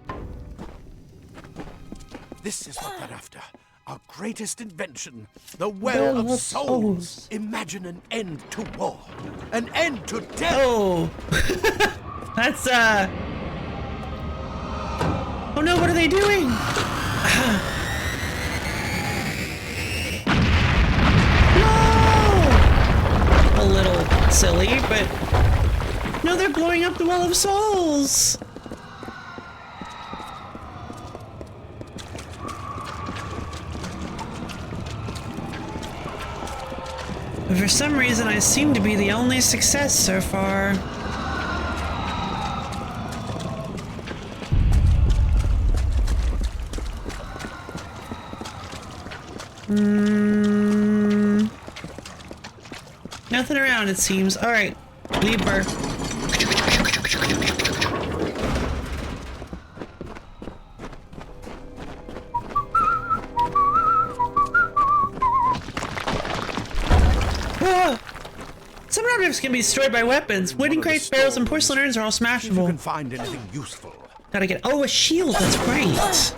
This is what they're after. Our greatest invention, the Well of Souls. Imagine an end to war, an end to death. Oh, that's oh no, what are they doing? No! A little silly, but no, they're blowing up the Well of Souls. But for some reason, I seem to be the only success so far. Nothing around, it seems. Alright, leave her. Some objects can be destroyed by weapons. Wooden crates, barrels, and porcelain urns are all If you smashable. can find anything useful. Gotta get. Oh, a shield, that's right.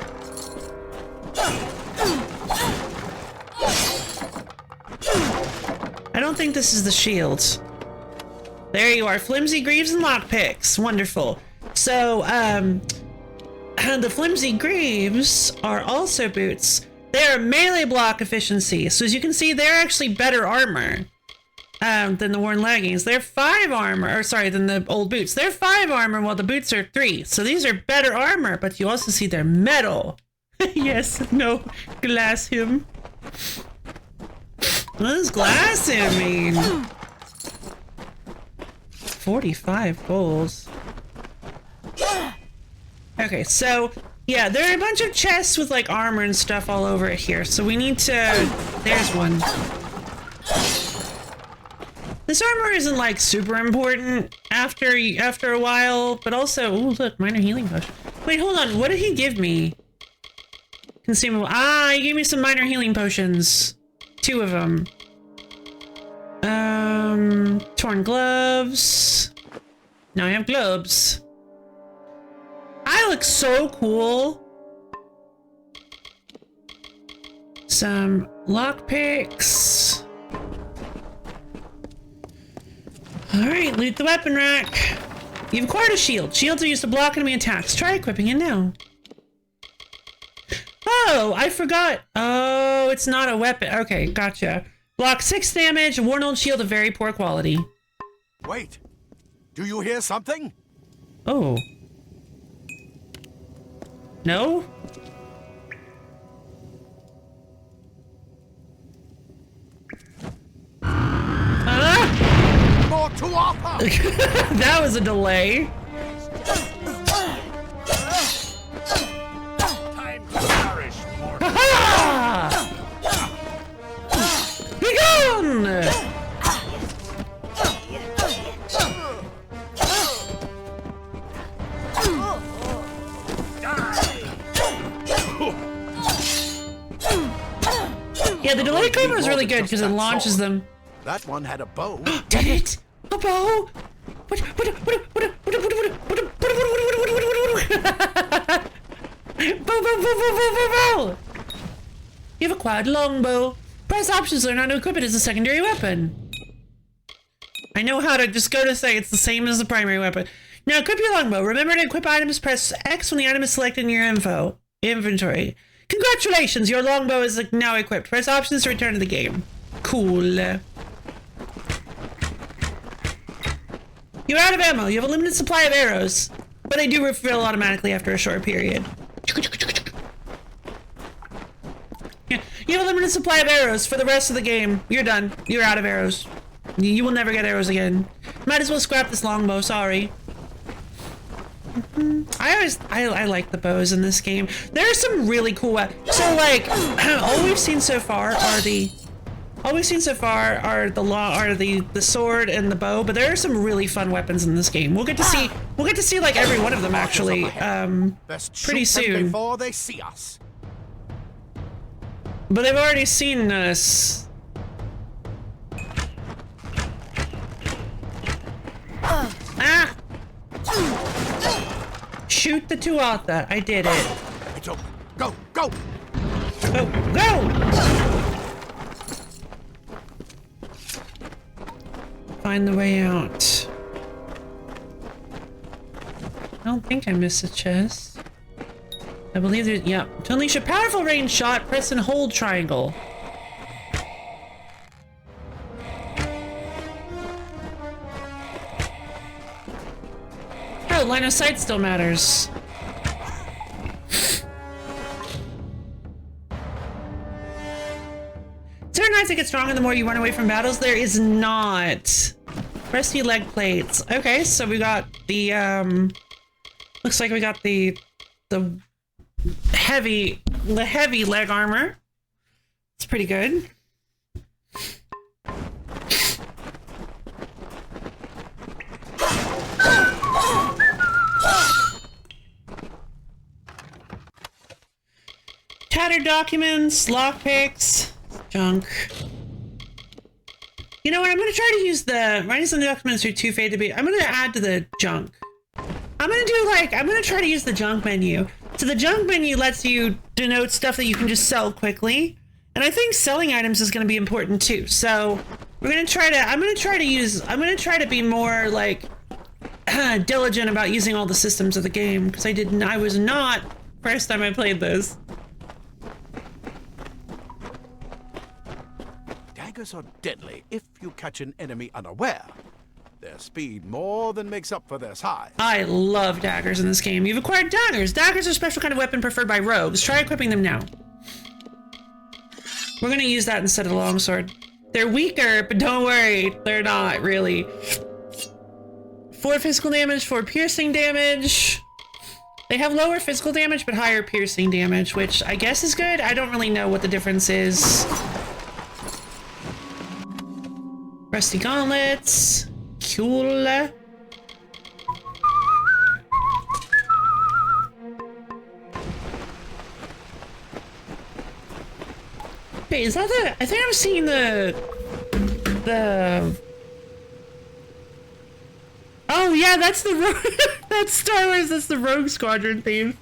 I don't think this is the shield. There you are, flimsy greaves and lockpicks. Wonderful. So, the flimsy greaves are also boots. They are melee block efficiency. So as you can see, they're actually better armor than the worn leggings. They're 5 armor, or sorry, than the old boots. They're 5 armor while the boots are 3. So these are better armor, but you also see they're metal. Yes, no, glass him. What does glass him mean? 45 goals. Okay, so yeah, there are a bunch of chests with like armor and stuff all over it here. So we need to. There's one. This armor isn't like super important after a while, but also, ooh, look, minor healing potion. Wait, hold on. What did he give me? Consumable. Ah, he gave me some minor healing potions. 2 of them. Torn gloves. Now I have gloves. I look so cool. Some lockpicks. Alright, loot the weapon rack. You've acquired a shield. Shields are used to block enemy attacks. Try equipping it now. Oh, I forgot. Oh, it's not a weapon. Okay, gotcha. Block 6 damage, worn old shield of very poor quality. Wait. Do you hear something? Oh. No? More Tuatha! That was a delay. Time to perish, mortal. Ha! Be gone! Yeah, the delay cover is really good because it launches them. That one had a bow. Did it? A bow? Bow. You've acquired longbow. Press options learn how to equip it as a secondary weapon. I know how to just go to say it's the same as the primary weapon. Now equip your longbow. Remember to equip items, press X when the item is selected in your inventory. Congratulations, your longbow is now equipped. Press options to return to the game. Cool. You're out of ammo. You have a limited supply of arrows, but they do refill automatically after a short period. Yeah, you have a limited supply of arrows for the rest of the game. You're done. You're out of arrows. You will never get arrows again. Might as well scrap this longbow. Sorry. I like the bows in this game. There are some really cool weapons. So like, all we've seen so far are the sword and the bow, but there are some really fun weapons in this game. We'll get to see like every one of them actually pretty soon. Before they see us. But they've already seen us. Ah! Shoot the Tuatha. I did it. It's over. Go, go! Go, go! Find the way out. I don't think I missed a chest. I believe there's, yeah. To unleash a powerful range shot, press and hold triangle. Oh, line of sight still matters. Is there a knife that gets stronger the more you run away from battles? There is not. Rusty leg plates. Okay, so we got the looks like we got the heavy leg armor. It's pretty good. Tattered documents, lockpicks, junk. You know what? I'm gonna try to use the writing some documents are too fade to be. I'm gonna add to the junk. I'm gonna try to use the junk menu. So the junk menu lets you denote stuff that you can just sell quickly. And I think selling items is gonna be important too. So I'm gonna try to be more like diligent about using all the systems of the game, because I was not first time I played this. Daggers are deadly if you catch an enemy unaware. Their speed more than makes up for their size. I love daggers in this game. You've acquired daggers. Daggers are a special kind of weapon preferred by rogues. Try equipping them now. We're gonna use that instead of the longsword. They're weaker, but don't worry, they're not really. 4 physical damage, 4 piercing damage. They have lower physical damage, but higher piercing damage, which I guess is good. I don't really know what the difference is. Rusty gauntlets. Cool. Wait, is that the... I think I'm seeing the... Oh yeah, that's the... that's Star Wars, that's the Rogue Squadron theme.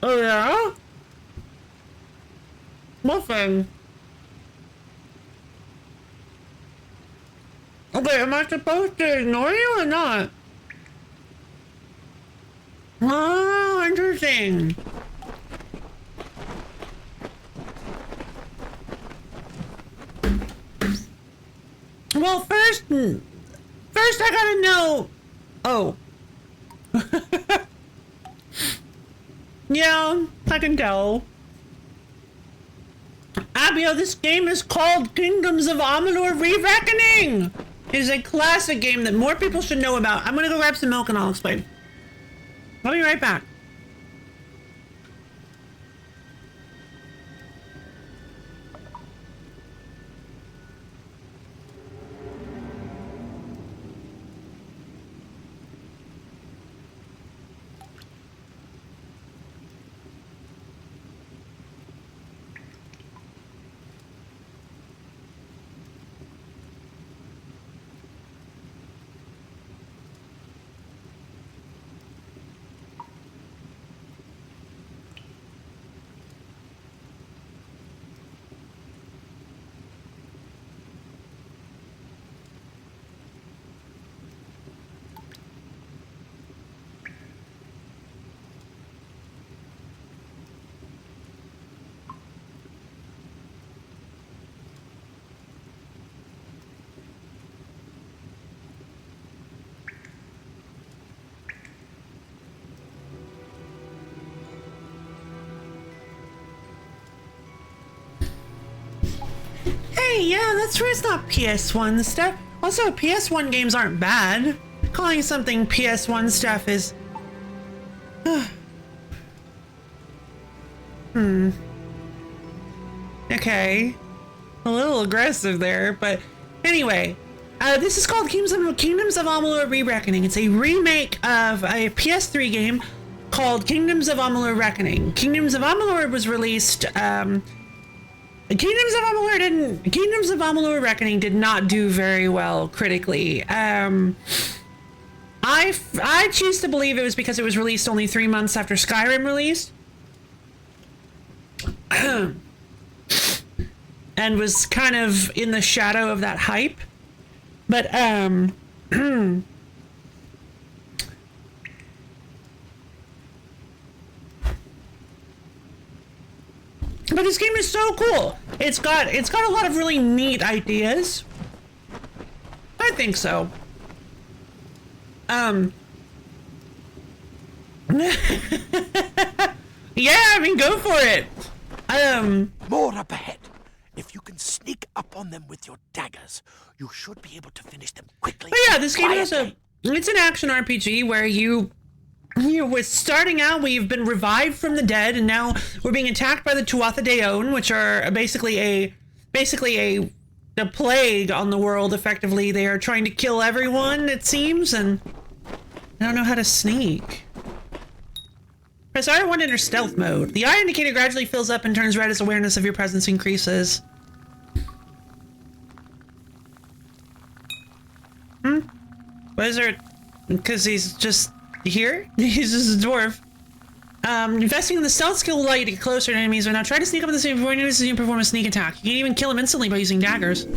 Oh yeah? Muffin. Okay, am I supposed to ignore you or not? Oh, interesting. Well, first I gotta know. Oh. Yeah, I can tell. Abio, this game is called Kingdoms of Amalur Re-Reckoning. It is a classic game that more people should know about. I'm gonna go grab some milk and I'll explain. I'll be right back. Hey, yeah, that's true. It's not PS1 stuff. Also, PS1 games aren't bad. Calling something PS1 stuff is... Okay. A little aggressive there, but anyway. This is called Kingdoms of Amalur Re-Reckoning. It's a remake of a PS3 game called Kingdoms of Amalur Reckoning. Kingdoms of Amalur was released... Kingdoms of Amalur Reckoning did not do very well critically. I choose to believe it was because it was released only 3 months after Skyrim released. And was kind of in the shadow of that hype. But but this game is so cool. It's got a lot of really neat ideas. I think so. Yeah, I mean, go for it. More up ahead. If you can sneak up on them with your daggers, you should be able to finish them quickly. But yeah, this game is it's an action RPG where you were starting out, we've been revived from the dead, and now we're being attacked by the Tuatha Deon, which are basically a plague on the world. Effectively, they are trying to kill everyone, it seems, and I don't know how to sneak. Press R1 to enter stealth mode. The eye indicator gradually fills up and turns red as awareness of your presence increases. What is there? Because he's just here? He's just a dwarf. Investing in the stealth skill will allow you to get closer to enemies, but now try to sneak up on the same before you notice you perform a sneak attack. You can even kill him instantly by using daggers.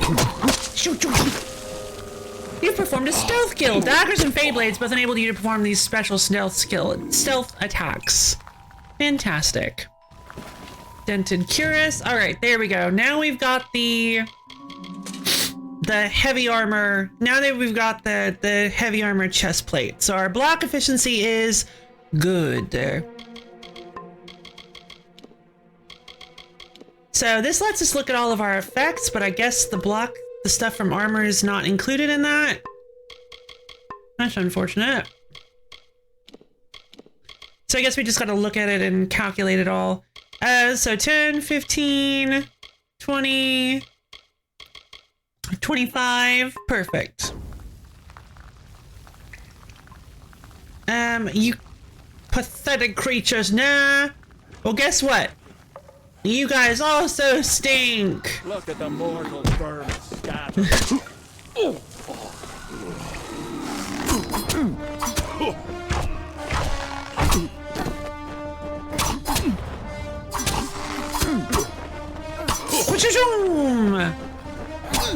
Shoot, shoot, shoot. You've performed a stealth skill. Daggers and Fade Blades both enable you to perform these special stealth attacks. Fantastic. Dented Cuirass. Alright, there we go. Now we've got the heavy armor. Now that we've got the heavy armor chest plate. So our block efficiency is good. So this lets us look at all of our effects, but I guess the stuff from armor is not included in that. That's unfortunate. So I guess we just gotta look at it and calculate it all. So 10, 15, 20, 25. Perfect. You pathetic creatures. Nah. Well, guess what? You guys also stink. Look at the mortal vermin scattered.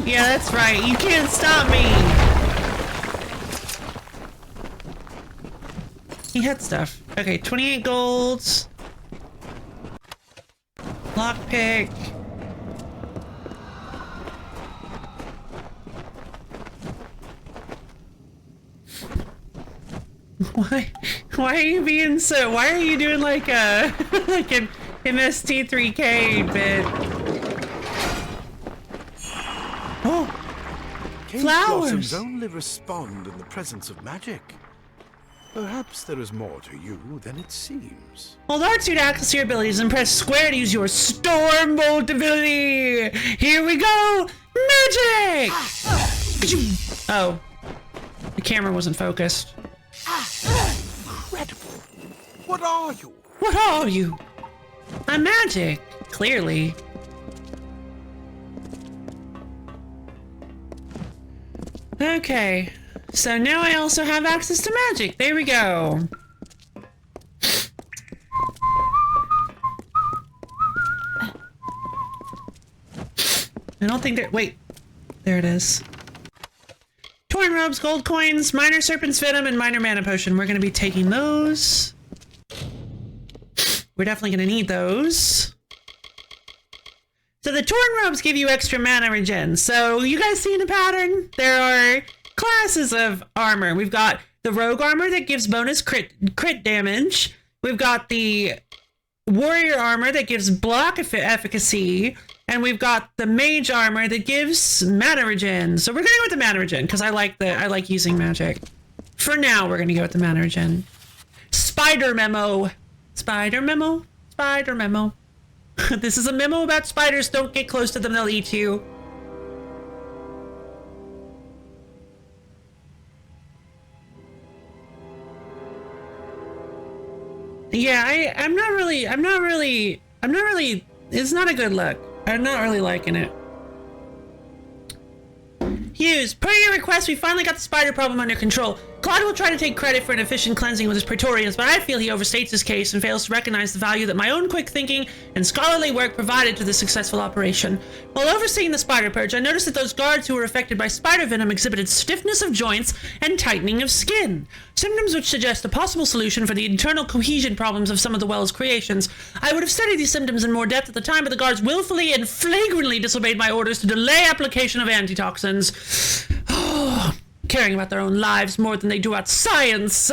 Yeah, that's right. You can't stop me. He had stuff. Okay, 28 golds. Lockpick. Why are you being so? Why are you doing like a like an MST3K bit? Oh, Cave flowers! blossoms only respond in the presence of magic. Perhaps there is more to you than it seems. Hold R2 to access your abilities and press square to use your Stormbolt ability. Here we go, magic! Oh, the camera wasn't focused. Incredible! What are you? What are you? I'm magic, clearly. Okay, so now I also have access to magic. There we go. I don't think that. Wait, there it is. Torn robes, gold coins, minor serpent's venom, and minor mana potion. We're going to be taking those. We're definitely going to need those. So the torn robes give you extra mana regen. So you guys seeing a pattern? There are classes of armor. We've got the rogue armor that gives bonus crit damage. We've got the warrior armor that gives block efficacy. And we've got the mage armor that gives mana regen. So we're gonna go with the mana regen because I like using magic. For now, we're gonna go with the mana regen. Spider memo. Spider memo. Spider memo. This is a memo about spiders. Don't get close to them, they'll eat you. Yeah, I'm not really, it's not a good look. I'm not really liking it. Hughes, per your request, we finally got the spider problem under control. Claude will try to take credit for an efficient cleansing with his Praetorians, but I feel he overstates his case and fails to recognize the value that my own quick thinking and scholarly work provided to the successful operation. While overseeing the spider purge, I noticed that those guards who were affected by spider venom exhibited stiffness of joints and tightening of skin, symptoms which suggest a possible solution for the internal cohesion problems of some of the Well's creations. I would have studied these symptoms in more depth at the time, but the guards willfully and flagrantly disobeyed my orders to delay application of antitoxins. Caring about their own lives more than they do about science.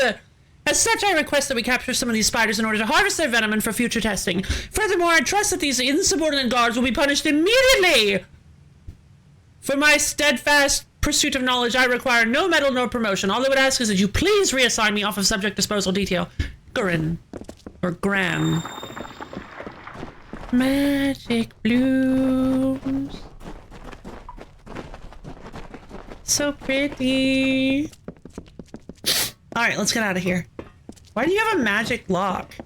As such, I request that we capture some of these spiders in order to harvest their venom and for future testing. Furthermore, I trust that these insubordinate guards will be punished immediately. For my steadfast pursuit of knowledge, I require no medal nor promotion. All I would ask is that you please reassign me off of subject disposal detail. Gurin. Or Graham. Magic blooms. So pretty. All right, let's get out of here. Why do you have a magic lock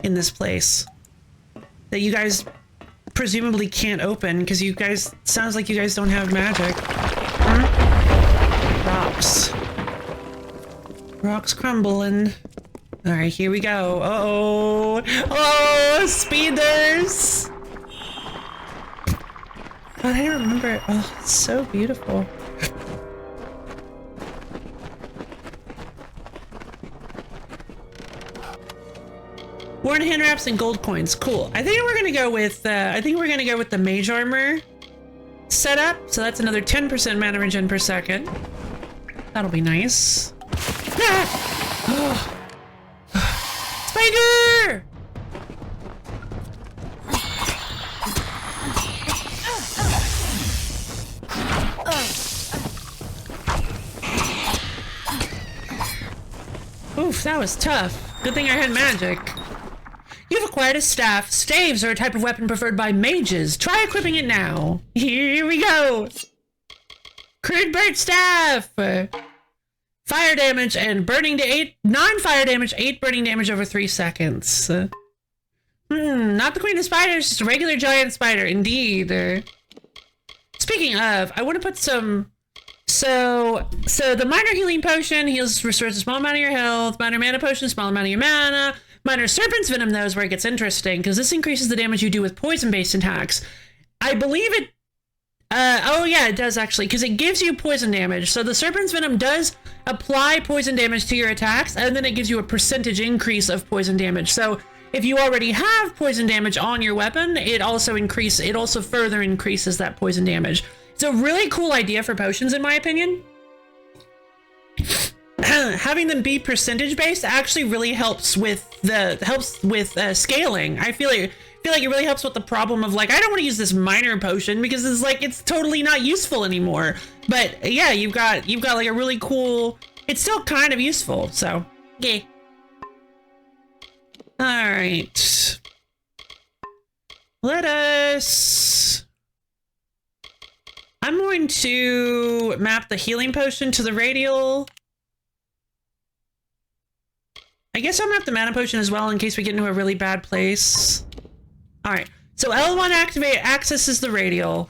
in this place that you guys presumably can't open because you guys, sounds like you guys don't have magic? Rocks. Rocks crumbling. All right, here we go. Uh-oh. Oh, speeders. God, I don't remember. Oh, it's so beautiful. Worn hand wraps and gold coins. Cool. I think we're gonna go with the mage armor setup. So that's another 10% mana regen per second. That'll be nice. Ah! Spider! Oof, that was tough. Good thing I had magic. You've acquired a staff. Staves are a type of weapon preferred by mages. Try equipping it now. Here we go. Crude burnt staff. Fire damage and burning to 8, non-fire damage, 8 burning damage over 3 seconds. Not the queen of spiders, just a regular giant spider, indeed. Speaking of, I want to put some... So the minor healing potion restores a small amount of your health. Minor mana potion, small amount of your mana. Minor serpent's venom, though, is where it gets interesting, because this increases the damage you do with poison-based attacks. I believe it... oh yeah, it does actually, because it gives you poison damage. So the serpent's venom does apply poison damage to your attacks, and then it gives you a percentage increase of poison damage. So if you already have poison damage on your weapon, it also further increases that poison damage. It's a really cool idea for potions, in my opinion. Having them be percentage based actually really helps with scaling. I feel like it really helps with the problem of like, I don't want to use this minor potion because it's totally not useful anymore. But yeah, you've got like a really cool, it's still kind of useful. So yeah. All right. I'm going to map the healing potion to the radial. I guess I'll map the mana potion as well in case we get into a really bad place. All right, so L1 accesses the radial.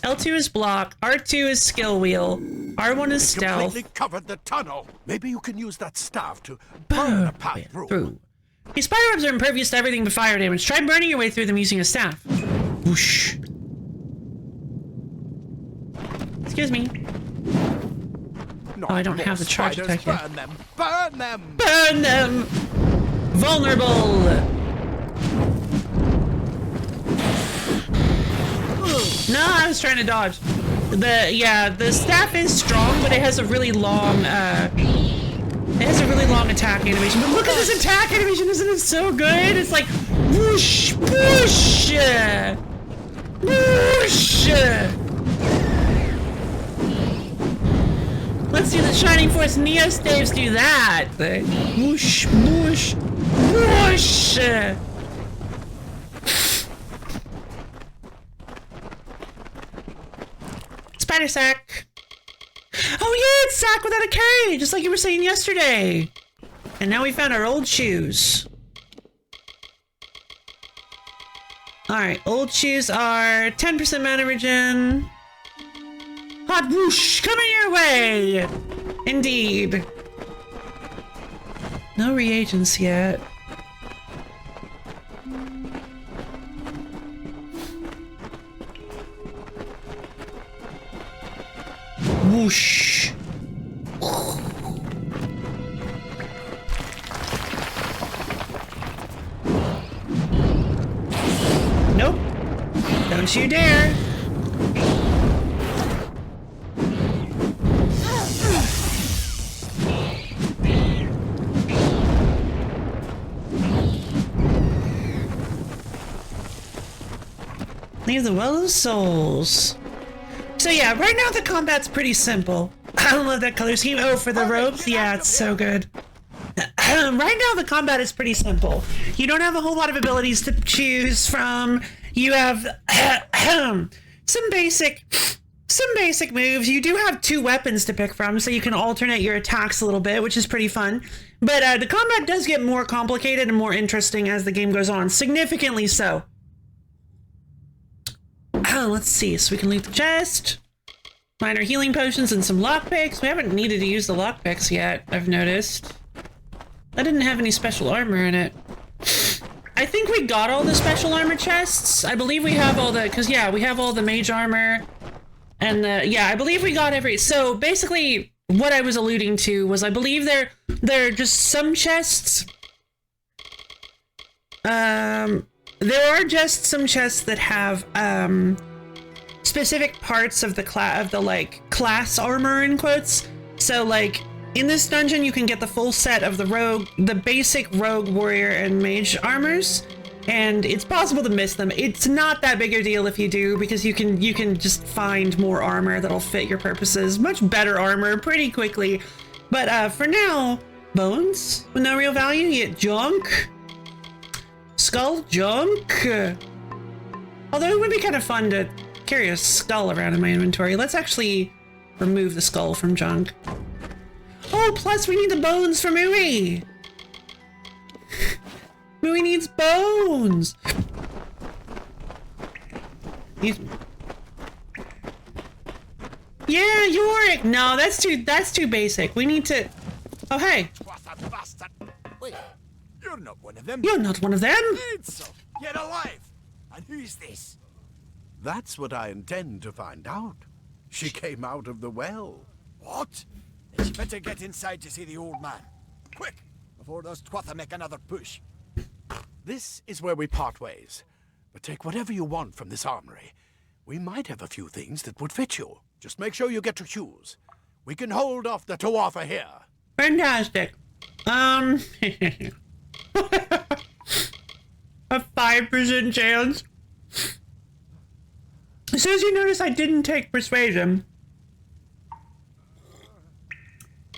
L2 is block. R2 is skill wheel. R1 is stealth. Completely covered the tunnel. Maybe you can use that staff to burn a path through. These spider webs are impervious to everything but fire damage. Try burning your way through them using a staff. Whoosh. Excuse me. Oh, I don't have the charge attack yet. Burn them! Burn them! Burn them! Vulnerable! No, I was trying to dodge. The staff is strong, but it has a really long attack animation. But look at this attack animation, isn't it so good? It's like whoosh, whoosh, whoosh. Let's see the Shining Force Neo staves do that. Whoosh, whoosh, whoosh. Spider sack. Oh yeah, it's sack without a K, just like you were saying yesterday. And now we found our old shoes. Alright, old shoes are 10% mana regen. Hot whoosh, coming your way! Indeed. No reagents yet. Whoosh. Nope. Don't you dare. Leave the Well of Souls. So yeah, right now the combat's pretty simple. I love that color scheme. Oh, for the robes? Yeah, it's so good. Right now the combat is pretty simple. You don't have a whole lot of abilities to choose from. You have some basic moves. You do have 2 weapons to pick from, so you can alternate your attacks a little bit, which is pretty fun. But the combat does get more complicated and more interesting as the game goes on. Significantly so. Let's see, so we can loot the chest. Minor healing potions and some lockpicks. We haven't needed to use the lockpicks yet, I've noticed. That didn't have any special armor in it. I think we got all the special armor chests. I believe we have all the, because yeah, we have all the mage armor. And yeah, I believe we got every, so basically what I was alluding to was I believe there are just some chests. There are just some chests that have specific parts of the class armor in quotes. So like in this dungeon you can get the full set of the basic rogue, warrior, and mage armors, and it's possible to miss them. It's not that big a deal if you do, because you can just find more armor that'll fit your purposes. Much better armor pretty quickly. But for now, bones with no real value, you get junk. Skull junk. Although it would be kind of fun to carry a skull around in my inventory. Let's actually remove the skull from junk. Oh, plus we need the bones for Mui. Mui needs bones. Yeah, Yorick. No, that's too basic. We need to. Oh, hey. Wait, you're not one of them. You're not one of them. So, get alive. And who's this? That's what I intend to find out. She came out of the well. What? Then she better get inside to see the old man. Quick, before those twatha make another push. This is where we part ways. But take whatever you want from this armory. We might have a few things that would fit you. Just make sure you get to choose. We can hold off the Tuatha here. Fantastic. A 5% chance. As soon as you notice I didn't take persuasion.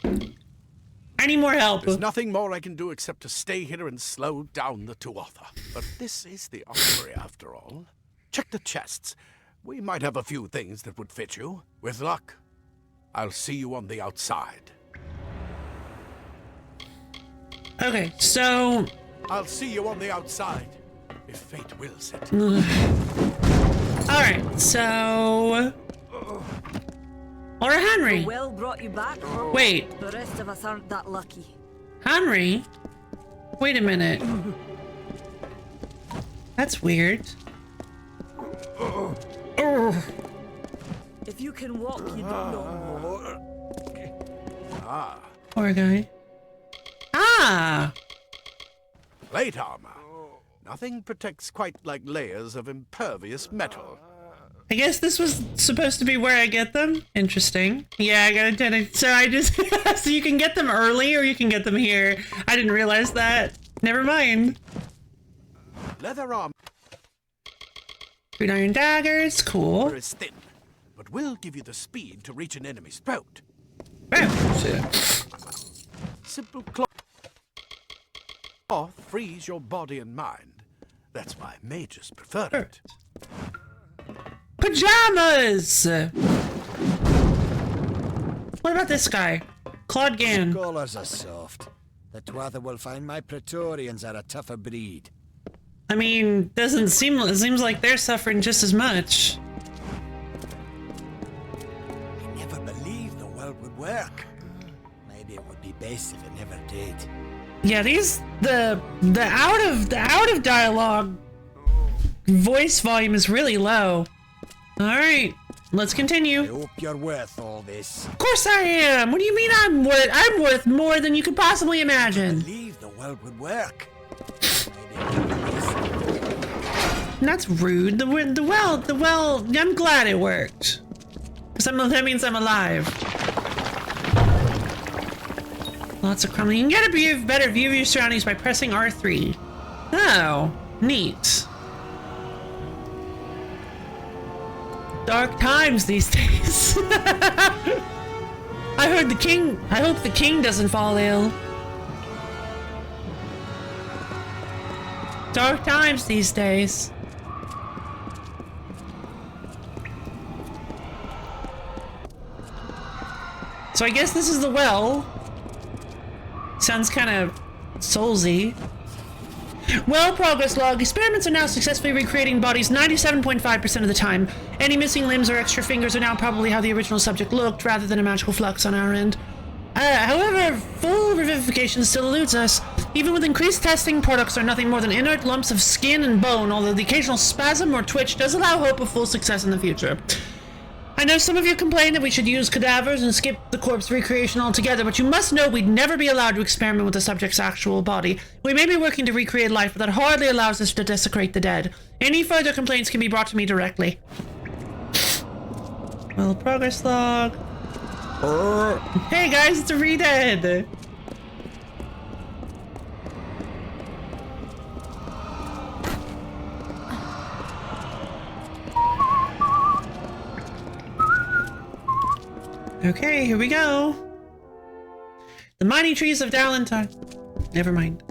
I need more help. There's nothing more I can do except to stay here and slow down the Tuatha. But this is the armory after all. Check the chests. We might have a few things that would fit you. With luck, I'll see you on the outside. Okay, so... I'll see you on the outside, if fate wills it. Alright, so... Or Henry. The well brought you back. Wait, The rest of us aren't that lucky. Henry? Wait a minute. That's weird. Oh, If you can walk, you don't know. poor guy. Ah! Plate armor. Nothing protects quite like layers of impervious metal. I guess this was supposed to be where I get them. Interesting. Yeah, I gotta. So I just. So you can get them early or you can get them here. I didn't realize that. Never mind. Leather armor 3 iron daggers. Cool. is thin, but will give you the speed to reach an enemy's throat. Oh, Simple cloth frees your body and mind. That's why mages prefer it. pajamas! What about this guy? Claude Gann. Scholars are soft. The Tuatha will find my Praetorians are a tougher breed. I mean, it seems like they're suffering just as much. I never believed the world would work. Maybe it would be best if it never did. Yeah, the out of dialogue voice volume is really low. All right, let's I continue. hope you're worth all this. Of course I am. What do you mean I'm worth? I'm worth more than you could possibly imagine. Believe the world would work. Maybe it would be best. And that's rude. The well. I'm glad it worked. Cause that means I'm alive. Lots of crumbling. You can get a better view of your surroundings by pressing R3. Oh, neat. Dark times these days. I hope the king doesn't fall ill. Dark times these days. So I guess this is the well. Sounds kind of soulsy. Well, progress log. Experiments are now successfully recreating bodies 97.5% of the time. Any missing limbs or extra fingers are now probably how the original subject looked, rather than a magical flux on our end. However, full revivification still eludes us. Even with increased testing, products are nothing more than inert lumps of skin and bone, although the occasional spasm or twitch does allow hope of full success in the future. I know some of you complain that we should use cadavers and skip the corpse recreation altogether, but you must know we'd never be allowed to experiment with the subject's actual body. We may be working to recreate life, but that hardly allows us to desecrate the dead. Any further complaints can be brought to me directly. Well, progress log. Hey guys, it's a Redead! Okay, here we go. The mighty trees of Dalentine. Never mind.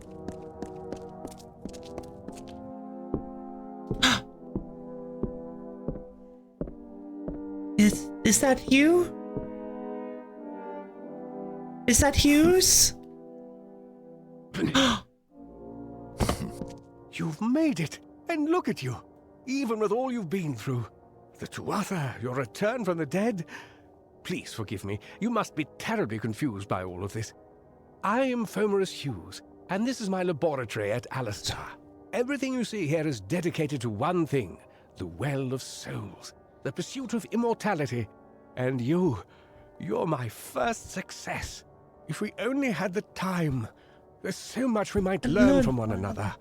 Is that you? Is that Hughes? You've made it, and look at you. Even with all you've been through. The Tuatha, your return from the dead. Please forgive me. You must be terribly confused by all of this. I am Fomerus Hughes, and this is my laboratory at Alistar. Everything you see here is dedicated to one thing, the Well of Souls, the pursuit of immortality. And you're my first success. If we only had the time, there's so much we might learn from one another.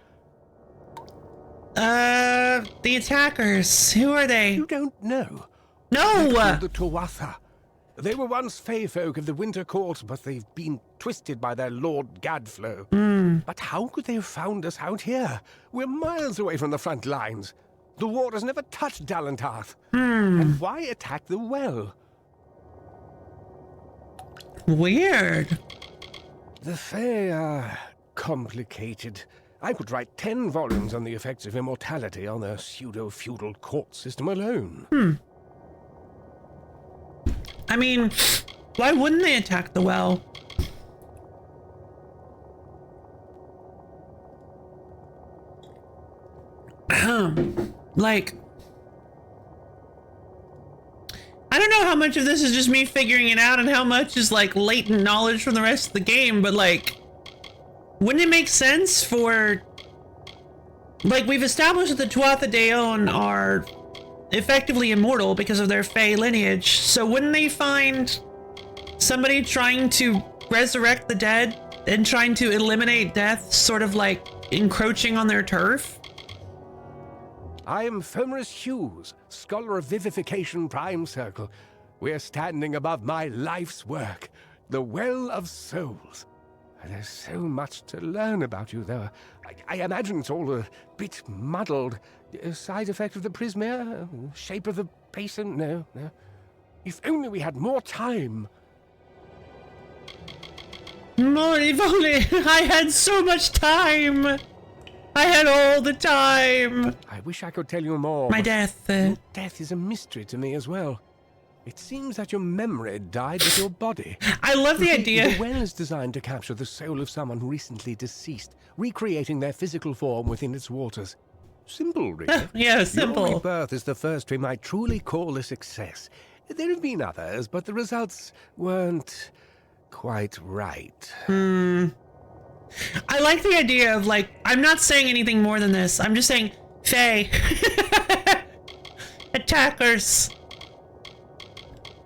The attackers. Who are they? You don't know. No! They're called the Tuatha. They were once Fey folk of the Winter Court, but they've been twisted by their Lord Gadflow. But how could they have found us out here? We're miles away from the front lines. The war has never touched Dalantarth. And why attack the well? Weird. The Fey are complicated. I could write 10 volumes on the effects of immortality on their pseudo-feudal court system alone. I mean, why wouldn't they attack the well? Like, I don't know how much of this is just me figuring it out and how much is like latent knowledge from the rest of the game, but like, wouldn't it make sense for, like, we've established that the Tuatha Deon are effectively immortal because of their Fey lineage, so wouldn't they find somebody trying to resurrect the dead and trying to eliminate death sort of like encroaching on their turf? I am Fomerus Hughes, Scholar of Vivification Prime Circle. We're standing above my life's work, the Well of Souls. There's so much to learn about you, though. I imagine it's all a bit muddled. A side effect of the prismere? Shape of the basin? No. If only we had more time. More, if only I had so much time. I had all the time. I wish I could tell you more. My death. Your death is a mystery to me as well. It seems that your memory died with your body. I love the idea. The well is designed to capture the soul of someone recently deceased, recreating their physical form within its waters. Simple, really. Yeah, simple. Your rebirth is the first we might truly call a success. There have been others, but the results weren't quite right. I like the idea of, like, I'm not saying anything more than this. I'm just saying, Fae. Attackers.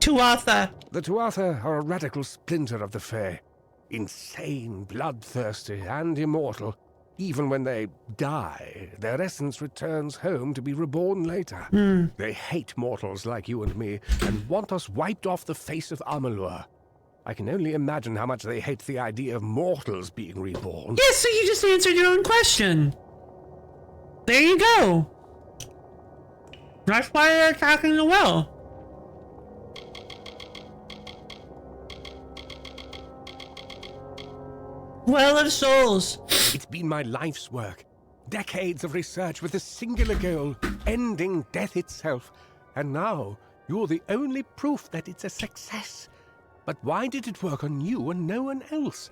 Tuatha. The Tuatha are a radical splinter of the Fae. Insane, bloodthirsty, and immortal. Even when they die, their essence returns home to be reborn later. They hate mortals like you and me, and want us wiped off the face of Amalur. I can only imagine how much they hate the idea of mortals being reborn. Yes, so you just answered your own question. There you go. That's why they're attacking the well. Well of Souls. It's been my life's work. Decades of research with a singular goal, ending death itself. And now, you're the only proof that it's a success. But why did it work on you and no one else?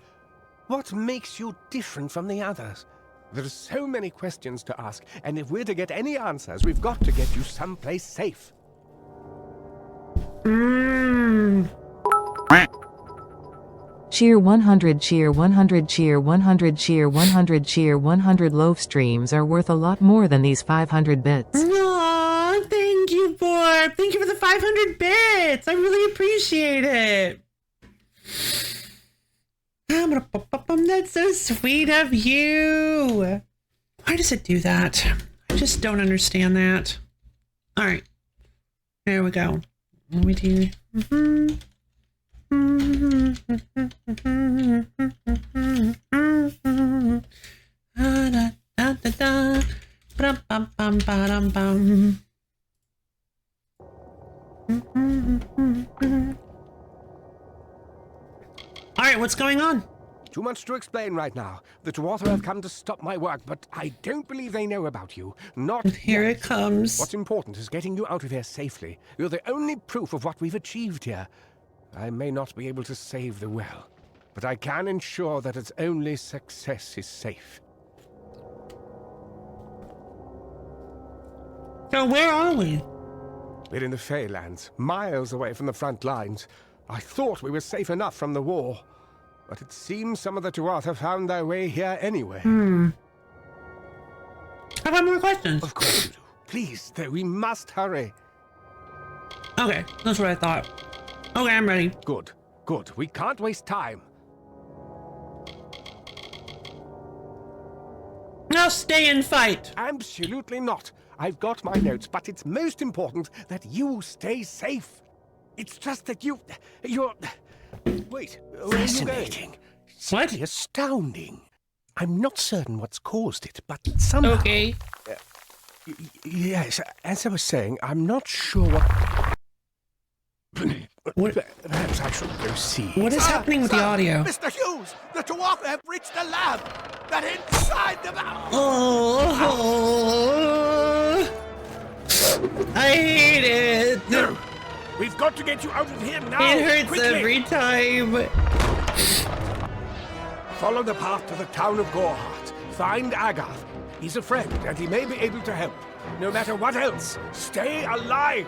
What makes you different from the others? There are so many questions to ask, and if we're to get any answers, we've got to get you someplace safe. Cheer 100, cheer 100, cheer 100, cheer 100, cheer 100 loaf streams are worth a lot more than these 500 bits. Aw, thank you, Borb. Thank you for the 500 bits. I really appreciate it. That's so sweet of you. Why does it do that? I just don't understand that. All right. There we go. Let me do... All right, what's going on? Too much to explain right now. The Tuatha have come to stop my work, but I don't believe they know about you. Not Here yet. it comes. What's important is getting you out of here safely. You're the only proof of what we've achieved here. I may not be able to save the well, but I can ensure that its only success is safe. So where are we? We're in the Feylands, miles away from the front lines. I thought we were safe enough from the war, but it seems some of the Tuatha found their way here anyway. I have more questions. Of course you do. Please, though, we must hurry. Okay, that's what I thought. Okay, I'm ready. Good, good. We can't waste time. Now stay and fight. Absolutely not. I've got my notes, but it's most important that you stay safe. It's just that you're... Wait, where are you going? Simply astounding. I'm not certain what's caused it, but somehow... Okay. Yes, as I was saying, I'm not sure what... Perhaps I should go see. What is happening with the audio? Mr. Hughes, the Tuatha have reached the lab. They're inside the lab. Oh, I hate it. No, we've got to get you out of here now. It hurts quickly. every time. Follow the path to the town of Gorhart. Find Agath. He's a friend, and he may be able to help. No matter what else, stay alive.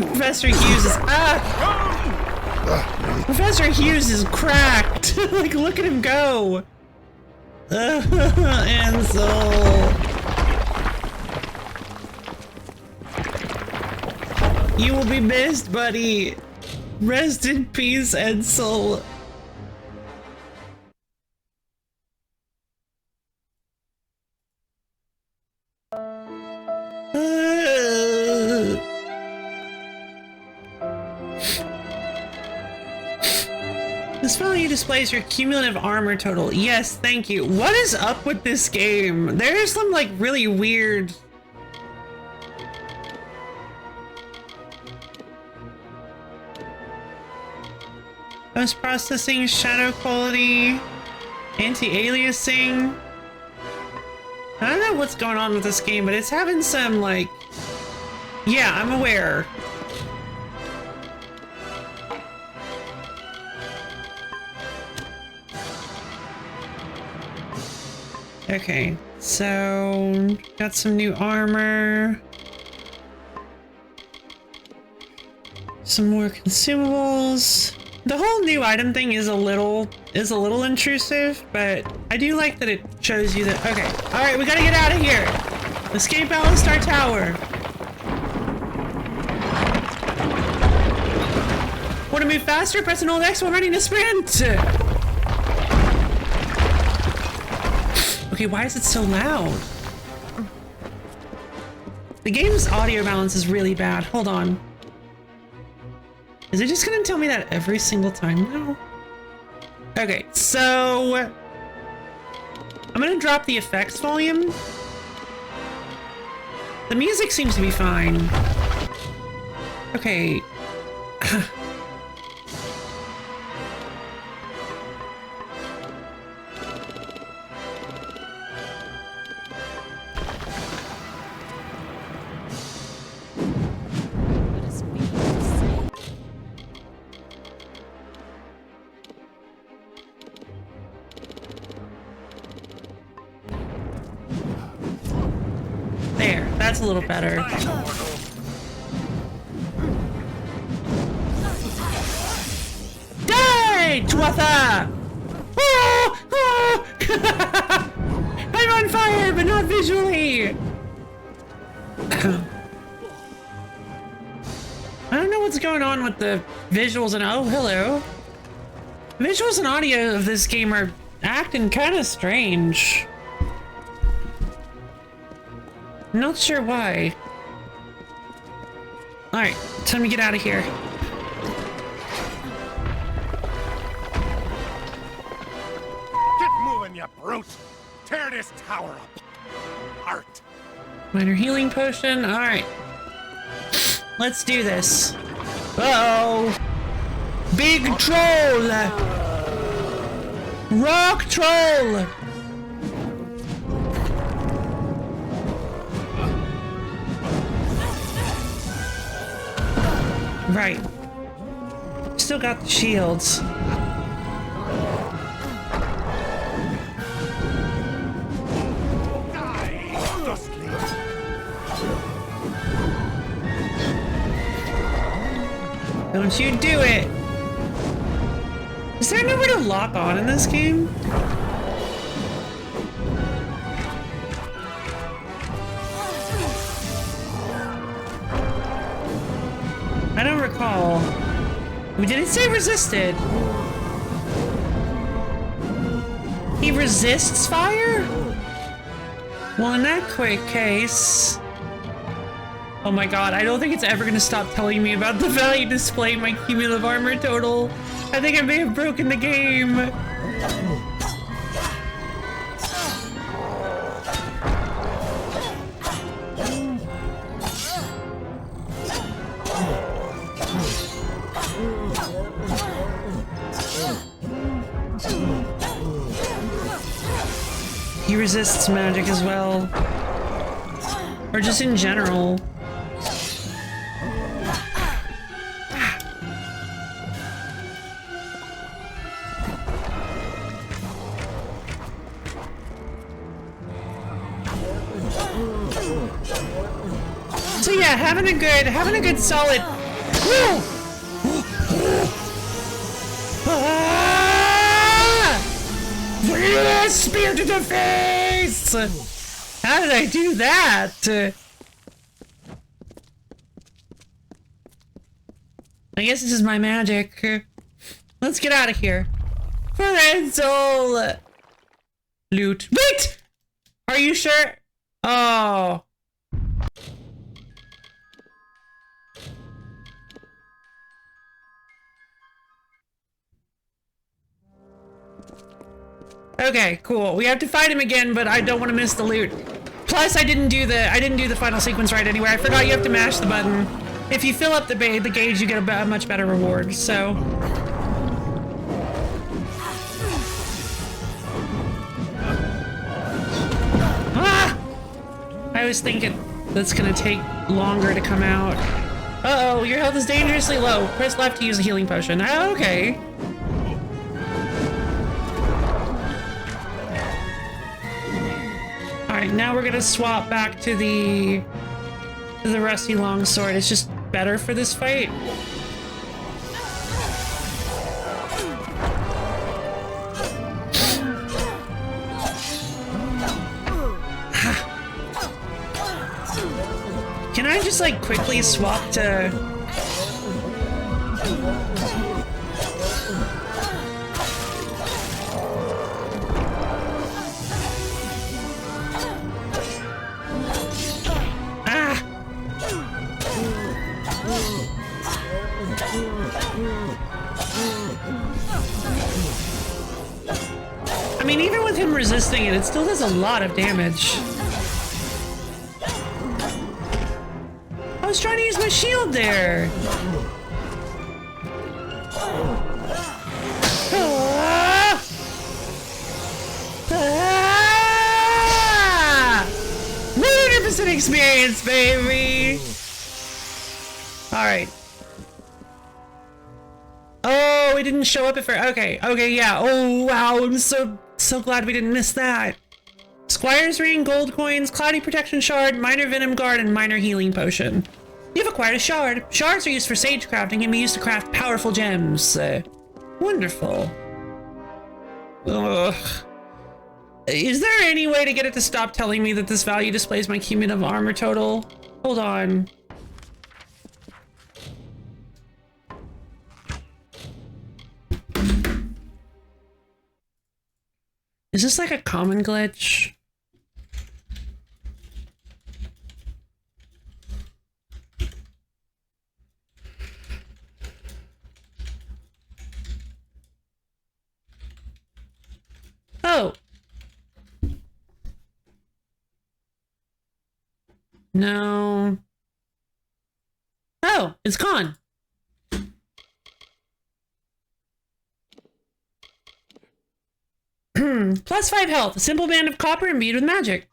Professor Hughes is Professor Hughes is cracked. Like, look at him go. Ansel. You will be missed, buddy. Rest in peace, Ansel. This value displays your cumulative armor total. Yes, thank you. What is up with this game? There's some like really weird... Post-processing, shadow quality, anti-aliasing. I don't know what's going on with this game, but it's having some like... Yeah, I'm aware. Okay, so got some new armor. Some more consumables. The whole new item thing is a little intrusive, but I do like that it shows you that. Okay, all right, we gotta get out of here. Escape Alistar Tower. Want to move faster? Press an old X while running to sprint. Okay, why is it so loud? The game's audio balance is really bad. Hold on. Is it just gonna tell me that every single time now? Okay, so I'm gonna drop the effects volume. The music seems to be fine. Okay. There, that's a little better. Die, Tuatha! Oh, oh! I'm on fire, but not visually! I don't know what's going on with the visuals and... Oh, hello. Visuals and audio of this game are acting kind of strange. I'm not sure why. Alright, time to get out of here. Get moving, you brute! Tear this tower up! Heart! Minor healing potion. Alright. Let's do this. Uh-oh! Big troll! Rock troll! Right. Still got the shields. Don't you do it! Is there nowhere to lock on in this game? I don't recall. Did it say resisted? He resists fire? Well, in that quick case... Oh my god, I don't think it's ever gonna stop telling me about the value display my cumulative armor total. I think I may have broken the game. He resists magic as well. Or just in general. So yeah, having a good solid. Spear to the face! How did I do that? I guess this is my magic. Let's get out of here. Parental loot. Wait! Are you sure? Oh. Okay, cool. We have to fight him again, but I don't want to miss the loot. Plus, I didn't do the final sequence right anyway. I forgot you have to mash the button. If you fill up the gauge, you get a much better reward. So. Ah! I was thinking that's gonna take longer to come out. Uh-oh, your health is dangerously low. Press left to use a healing potion. Oh, okay. Alright, now we're gonna swap back to the rusty longsword. It's just better for this fight. Can I just like quickly swap to... I mean, even with him resisting it, it still does a lot of damage. I was trying to use my shield there. Ah! Ah! 100% experience, baby. All right. Oh, it didn't show up at first. Okay, yeah. Oh, wow. I'm so glad we didn't miss that. Squire's Ring, gold coins, cloudy protection shard, minor venom guard, and minor healing potion. You've acquired a shard. Shards are used for sage crafting and can be used to craft powerful gems. Wonderful. Ugh. Is there any way to get it to stop telling me that this value displays my cumulative armor total? Hold on. Is this like a common glitch? Oh. No. Oh, it's gone. +5 health, a simple band of copper imbued with magic.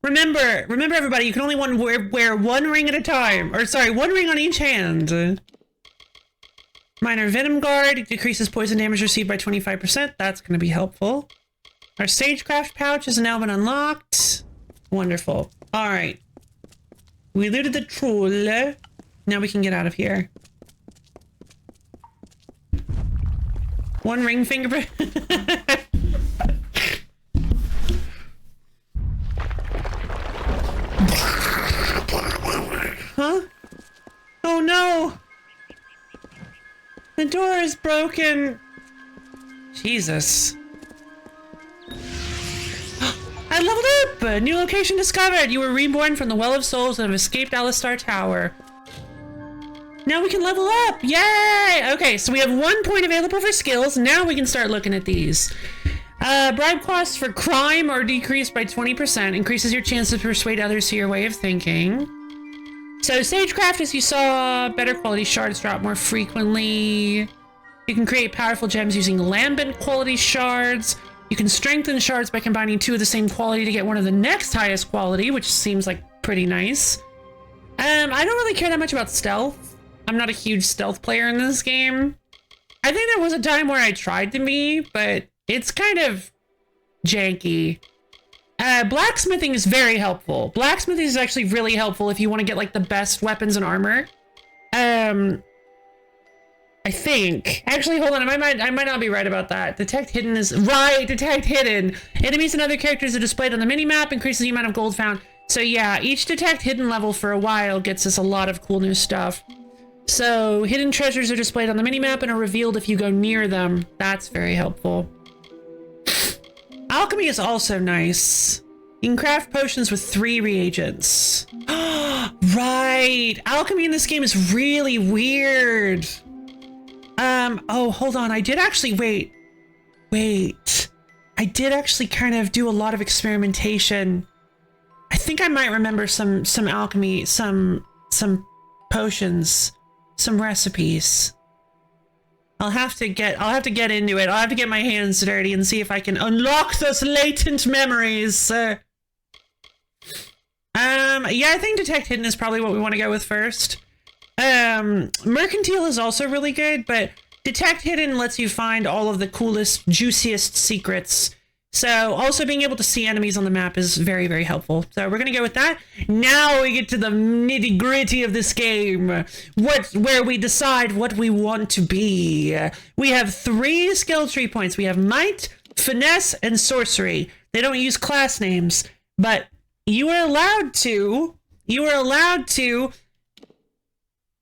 Remember everybody, you can only wear one ring at a time. Or sorry, one ring on each hand. Minor Venom Guard decreases poison damage received by 25%. That's going to be helpful. Our Sagecraft pouch has now been unlocked. Wonderful. Alright. We looted the troll. Now we can get out of here. One ring fingerprint. Huh? Oh no! The door is broken! Jesus. I leveled up! A new location discovered! You were reborn from the Well of Souls and have escaped Alistar Tower. Now we can level up! Yay! Okay, so we have 1 point available for skills. Now we can start looking at these. Bribe costs for crime are decreased by 20%. Increases your chance to persuade others to your way of thinking. So Sagecraft, as you saw, better quality shards drop more frequently. You can create powerful gems using lambent quality shards. You can strengthen shards by combining 2 of the same quality to get one of the next highest quality, which seems like pretty nice. I don't really care that much about stealth. I'm not a huge stealth player in this game. I think there was a time where I tried to be, but it's kind of janky. Blacksmithing is very helpful. Blacksmithing is actually really helpful if you want to get like the best weapons and armor. I think. Actually, hold on. I might not be right about that. Detect hidden is right. Detect hidden. Enemies and other characters are displayed on the minimap, increases the amount of gold found. So yeah, each detect hidden level for a while gets us a lot of cool new stuff. So hidden treasures are displayed on the minimap and are revealed if you go near them. That's very helpful. Alchemy is also nice. You can craft potions with 3 reagents. Right. Alchemy in this game is really weird. Oh, hold on. I did actually, wait. I did actually kind of do a lot of experimentation. I think I might remember some alchemy, some potions, some recipes. I'll have to get into it. I'll have to get my hands dirty and see if I can unlock those latent memories. Yeah, I think Detect Hidden is probably what we want to go with first. Mercantile is also really good, but Detect Hidden lets you find all of the coolest, juiciest secrets. So also being able to see enemies on the map is very, very helpful. So we're going to go with that. Now we get to the nitty gritty of this game. Where we decide what we want to be. We have 3 skill tree points. We have Might, Finesse, and Sorcery. They don't use class names, but you are allowed to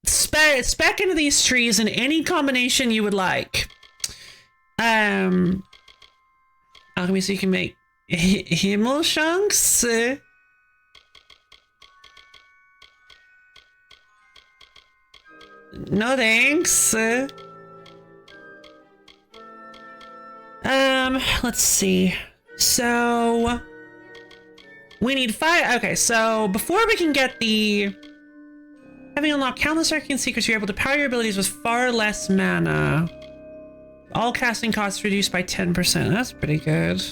spec into these trees in any combination you would like. Alchemy, so you can make Himmelshanks. No thanks. Let's see. So we need 5. Okay, so before we can get the having unlocked countless arcane secrets, you're able to power your abilities with far less mana. All casting costs reduced by 10%. That's pretty good.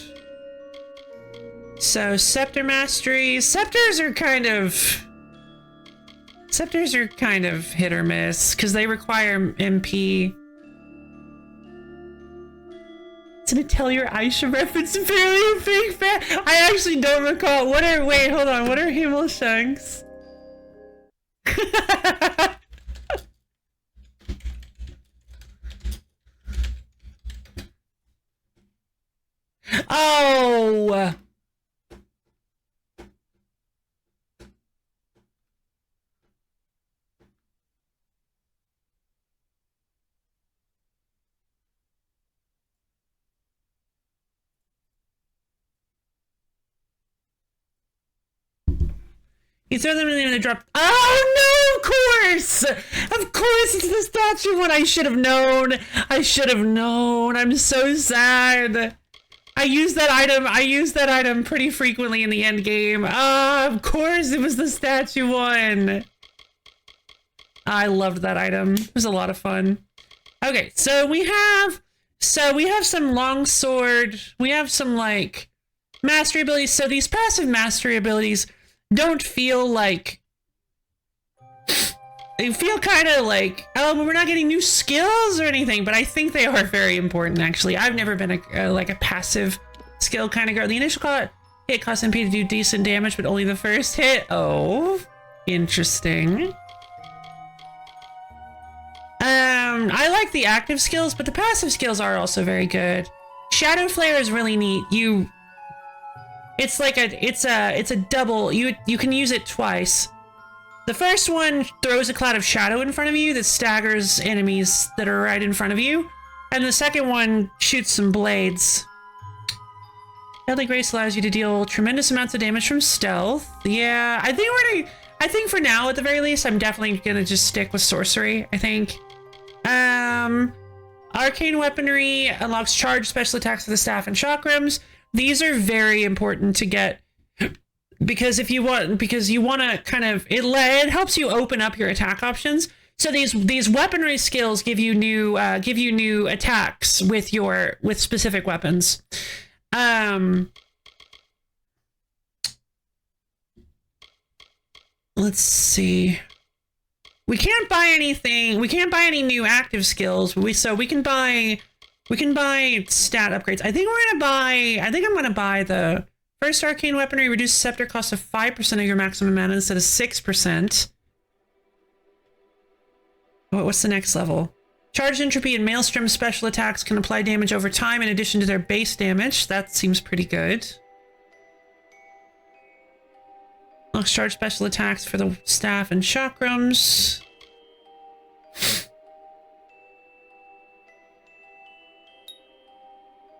So Scepter Mastery. Scepters are kind of hit or miss because they require MP. It's an Atelier Aisha reference. Very big fan. I actually don't recall. Wait, hold on. What are Himmelshanks? Oh! You throw them in the drop. Oh no, of course! Of course, it's the statue one. I should have known. I'm so sad. I use that item pretty frequently in the end game. Of course it was the statue one. I loved that item. It was a lot of fun. Okay, so we have some longsword. We have some like mastery abilities. So these passive mastery abilities don't feel like... They feel kind of like, oh, but we're not getting new skills or anything, but I think they are very important, actually. I've never been like a passive skill kind of girl. The initial hit costs MP to do decent damage, but only the first hit. Oh, interesting. I like the active skills, but the passive skills are also very good. Shadow Flare is really neat. It's like it's a double. You can use it twice. The first one throws a cloud of shadow in front of you that staggers enemies that are right in front of you. And the second one shoots some blades. Deadly Grace allows you to deal tremendous amounts of damage from stealth. Yeah, I think for now, at the very least, I'm definitely gonna just stick with sorcery, I think. Arcane weaponry unlocks charged special attacks for the staff and chakrams. These are very important to get. Because you want to kind of it helps you open up your attack options. So these weaponry skills give you new attacks with specific weapons. Let's see. We can't buy anything. We can't buy any new active skills. But we can buy stat upgrades. I think I'm gonna buy the first arcane weaponry. Reduces scepter cost of 5% of your maximum mana instead of 6%. What's the next level? Charged entropy and maelstrom special attacks can apply damage over time in addition to their base damage. That seems pretty good. Unlocks charged special attacks for the staff and chakrams.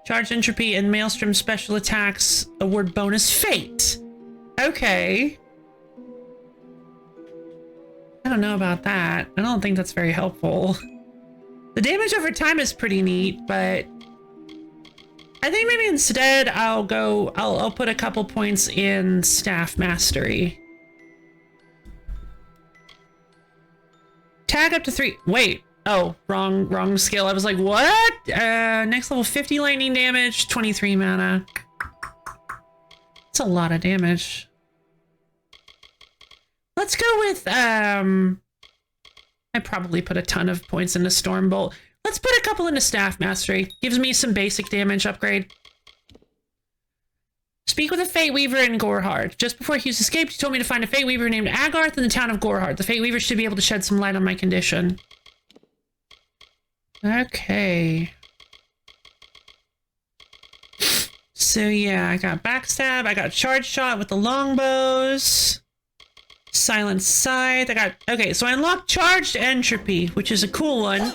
Charged entropy and maelstrom special attacks award bonus fate. Okay. I don't know about that. I don't think that's very helpful. The damage over time is pretty neat, but I think maybe instead I'll put a couple points in staff mastery. Tag up to 3. Wait. Oh, wrong skill. I was like, what? Next level 50 lightning damage, 23 mana. That's a lot of damage. Let's go with, I probably put a ton of points into Stormbolt. Let's put a couple into Staff Mastery. Gives me some basic damage upgrade. Speak with a Fate Weaver in Gorehard. Just before Hughes escaped, he told me to find a Fate Weaver named Agarth in the town of Gorehard. The Fate Weaver should be able to shed some light on my condition. Okay. So yeah, I got backstab, I got charge shot with the longbows, silent scythe, okay, so I unlocked charged entropy, which is a cool one.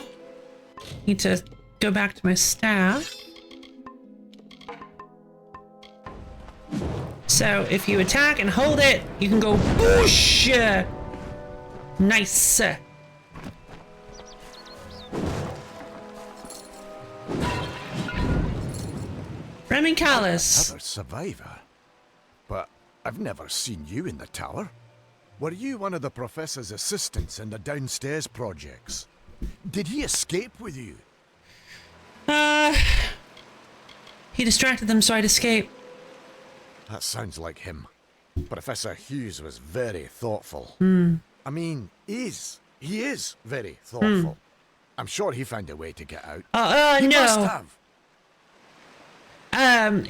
Need to go back to my staff. So if you attack and hold it, you can go boosh! Nice. Remingcalis. Another survivor? But I've never seen you in the tower. Were you one of the professor's assistants in the downstairs projects? Did he escape with you? He distracted them, so I'd escape. That sounds like him. Professor Hughes was very thoughtful. I mean, he is very thoughtful. I'm sure he found a way to get out. He must have.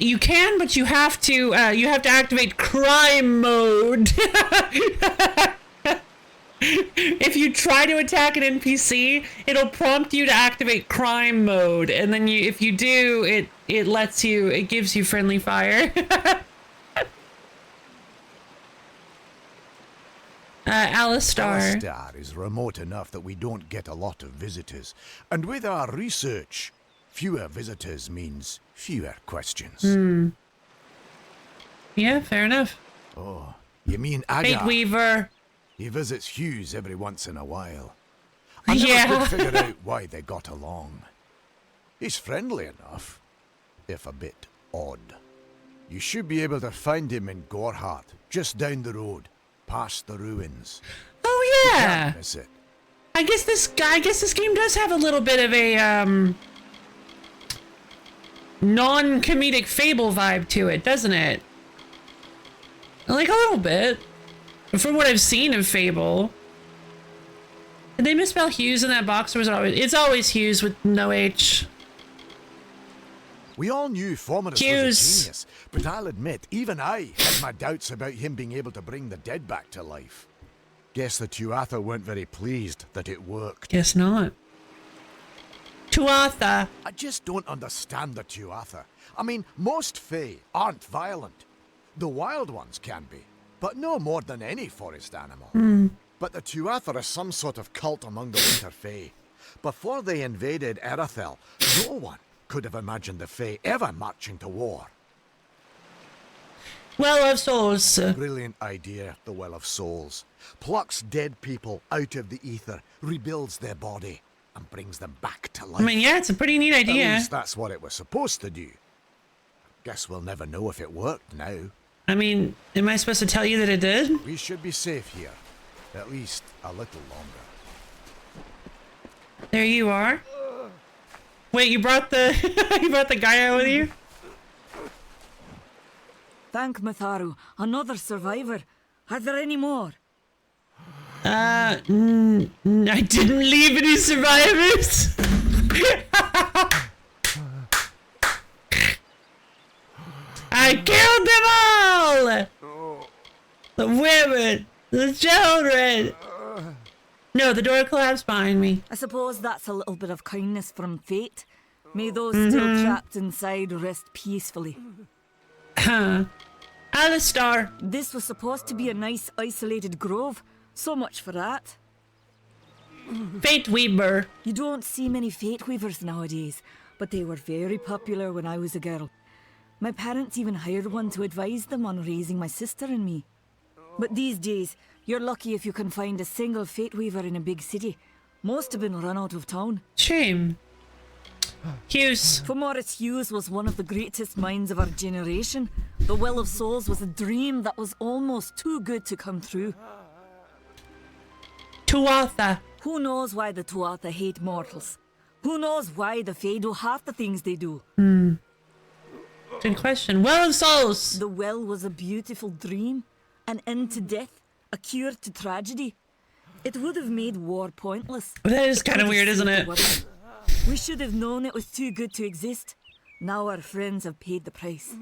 You can, but you have to activate crime mode. If you try to attack an NPC, it'll prompt you to activate crime mode, and then if you do, it gives you friendly fire. Alistar. Alistar is remote enough that we don't get a lot of visitors, and with our research, fewer visitors means fewer questions. Yeah, fair enough. Oh, you mean Agar? Fate Weaver. He visits Hughes every once in a while. I never could figure out why they got along. He's friendly enough, if a bit odd. You should be able to find him in Gorehart, just down the road, past the ruins. Oh yeah. You can't miss it. I guess this game does have a little bit of a non-comedic Fable vibe to it, doesn't it? Like a little bit. From what I've seen of Fable. Did they misspell Hughes in that box, or was it always... It's always Hughes with no H. We all knew Fomerus was a genius, but I'll admit, even I had my doubts about him being able to bring the dead back to life. Guess the Tuatha weren't very pleased that it worked. Guess not. Tuatha. I just don't understand the Tuatha. I mean, most Fae aren't violent. The wild ones can be, but no more than any forest animal. But the Tuatha are some sort of cult among the Winter Fae. Before they invaded Erethel, no one could have imagined the Fae ever marching to war. Well of Souls. Brilliant idea, the Well of Souls. Plucks dead people out of the ether, rebuilds their body, and brings them back to life. I mean, yeah, it's a pretty neat idea. At least that's what it was supposed to do. Guess we'll never know if it worked now. I mean, am I supposed to tell you that it did? We should be safe here. At least a little longer. There you are. Wait, you brought the you brought the guy out with you? Thank Matharu. Another survivor. Are there any more? I didn't leave any survivors. I killed them all! The women, the children. No, the door collapsed behind me. I suppose that's a little bit of kindness from fate. May those still trapped inside rest peacefully. Alistar. This was supposed to be a nice isolated grove. So much for that. Fate Weaver. You don't see many fate weavers nowadays, but they were very popular when I was a girl. My parents even hired one to advise them on raising my sister and me. But these days, you're lucky if you can find a single fate weaver in a big city. Most have been run out of town. Shame. Hughes. Fomerus Hughes was one of the greatest minds of our generation. The Well of Souls was a dream that was almost too good to come true. Tuatha. Who knows why the Tuatha hate mortals? Who knows why the Fae do half the things they do? Good question. Well of Souls. The well was a beautiful dream, an end to death, a cure to tragedy. It would have made war pointless. That is kind of weird, isn't it? We should have known it was too good to exist. Now our friends have paid the price.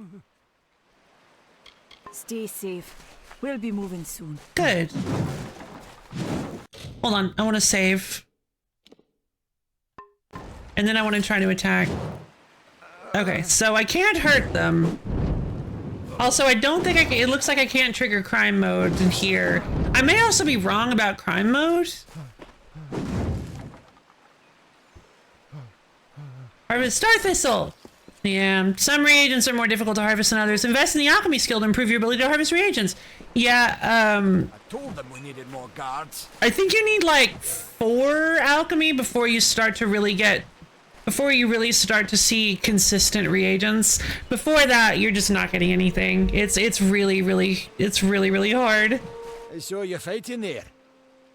Stay safe. We'll be moving soon. Good. Hold on, I want to save. And then I want to try to attack. Okay, so I can't hurt them. Also, I don't think I can, it looks like I can't trigger crime mode in here. I may also be wrong about crime mode. Harvest Star Thistle. Yeah, some reagents are more difficult to harvest than others. Invest in the alchemy skill to improve your ability to harvest reagents. Yeah, I told them we needed more guards. I think you need like 4 alchemy before you start to really get, before you really start to see consistent reagents. Before that, you're just not getting anything. It's really hard. I saw you fighting there.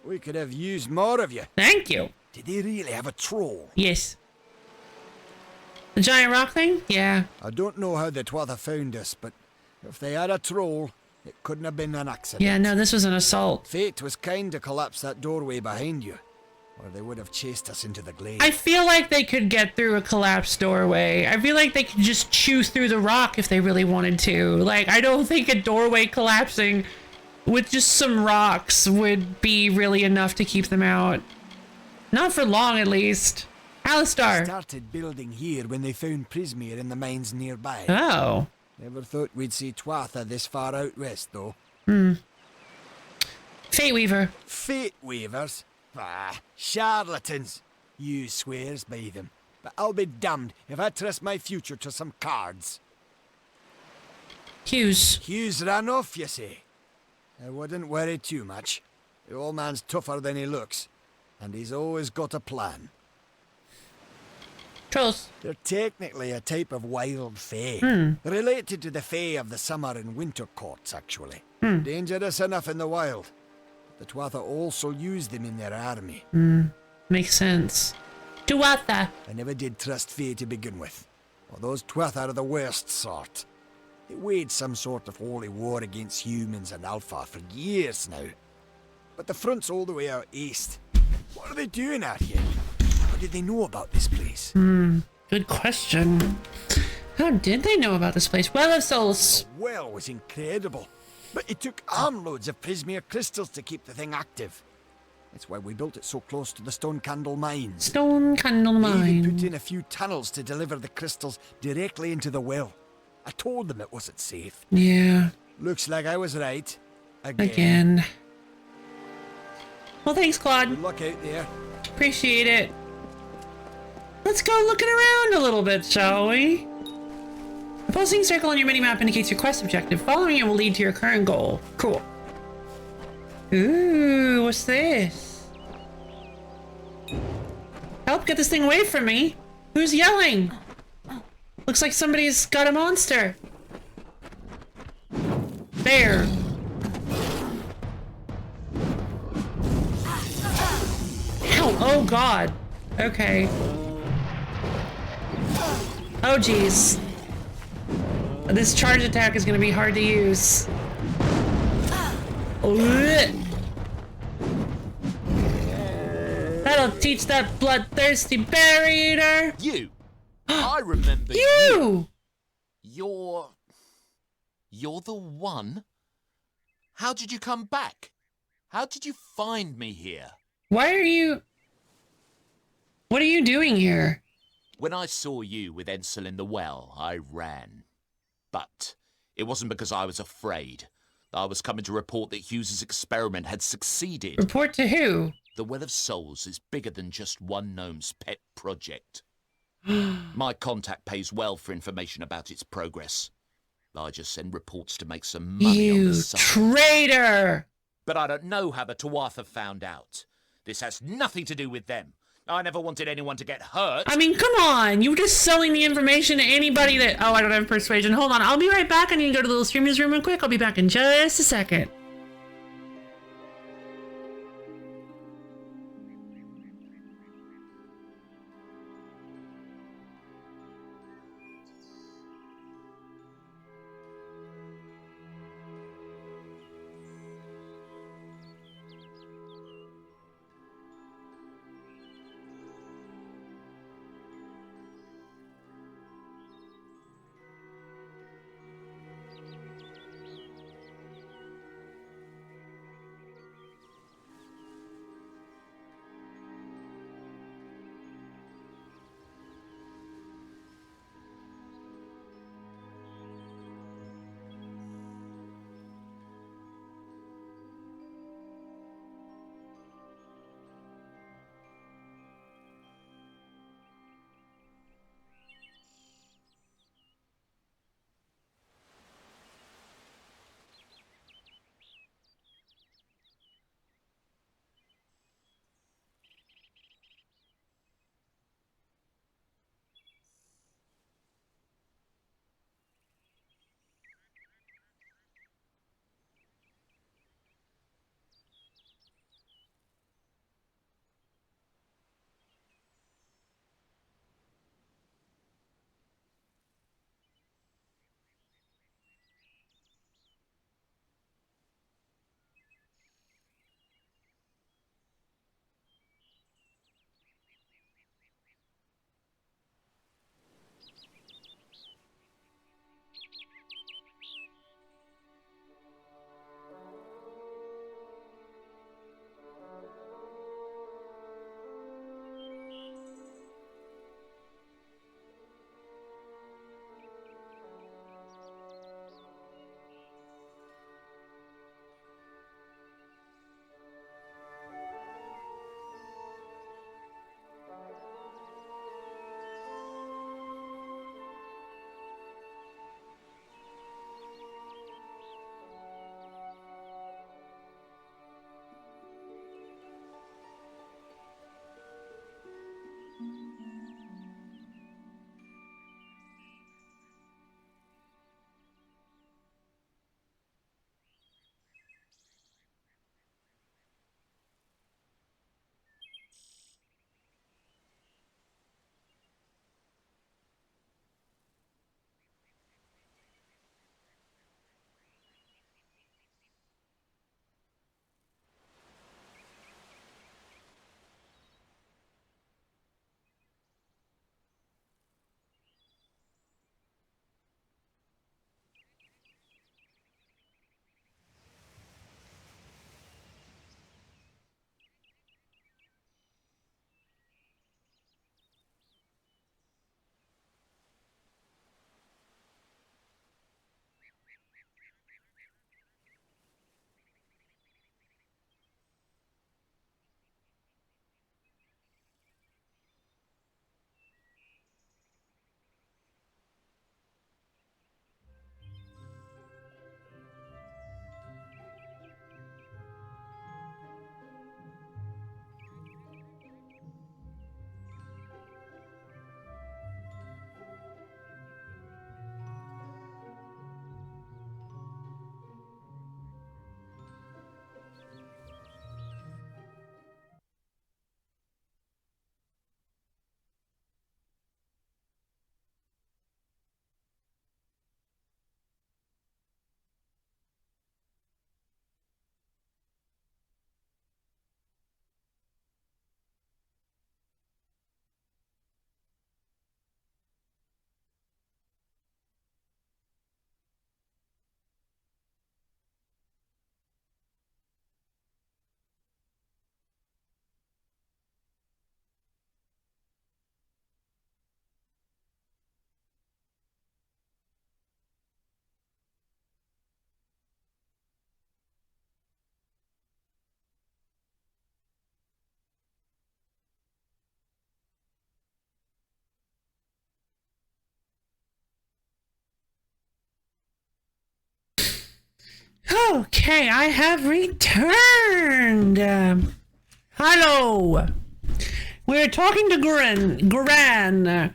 We could have used more of you. Thank you. Did they really have a troll? Yes. The giant rock thing? Yeah. I don't know how the Tuatha found us, but if they had a troll, it couldn't have been an accident. Yeah, no, this was an assault. Fate was kind to collapse that doorway behind you, or they would have chased us into the glade. I feel like they could get through a collapsed doorway. I feel like they could just chew through the rock if they really wanted to. Like, I don't think a doorway collapsing with just some rocks would be really enough to keep them out. Not for long, at least. Alistar. Started building here when they found Prismere in the mines nearby. Oh. Never thought we'd see Tuatha this far out west, though. Fate Weaver. Fate weavers? Ah, charlatans. You swears by them. But I'll be damned if I trust my future to some cards. Hughes. Hughes ran off, you say? I wouldn't worry too much. The old man's tougher than he looks, and he's always got a plan. Trolls. They're technically a type of wild fae. Related to the fae of the summer and winter courts, actually. Dangerous enough in the wild. The Tuatha also use them in their army. Makes sense. Tuatha. I never did trust fae to begin with. Well, those Tuatha are the worst sort. They waged some sort of holy war against humans and Alpha for years now. But the front's all the way out east. What are they doing out here? How did they know about this place? Good question. How did they know about this place? Well of Souls. The well was incredible. But it took armloads of Prismere crystals to keep the thing active. That's why we built it so close to the Stone Candle mines. Stone Candle They even put Mine. in a few tunnels to deliver the crystals directly into the well. I told them it wasn't safe. Yeah, Looks like I was right. Again. again. Well, thanks, Claude. Good luck out there. Appreciate it. Let's go looking around a little bit, shall we? The pulsing circle on your minimap indicates your quest objective. Following it will lead to your current goal. Cool. Ooh, what's this? Help, get this thing away from me. Who's yelling? Looks like somebody's got a monster. There. Ow, oh god. Okay. Oh jeez. This charge attack is gonna be hard to use. That'll teach that bloodthirsty bear eater. You! I remember You! You're the one? How did you come back? How did you find me here? Why are you... What are you doing here? When I saw you with Ensel in the well, I ran. But it wasn't because I was afraid. I was coming to report that Hughes's experiment had succeeded. Report to who? The Well of Souls is bigger than just one gnome's pet project. My contact pays well for information about its progress. I just send reports to make some money on You the side. traitor! But I don't know how the Tuatha found out. This has nothing to do with them. I never wanted anyone to get hurt. I mean, come on. You were just selling the information to anybody that... Oh, I don't have persuasion. Hold on. I'll be right back. I need to go to the little streamer's room real quick. I'll be back in just a second. Okay, I have returned. Hello. We're talking to Garan.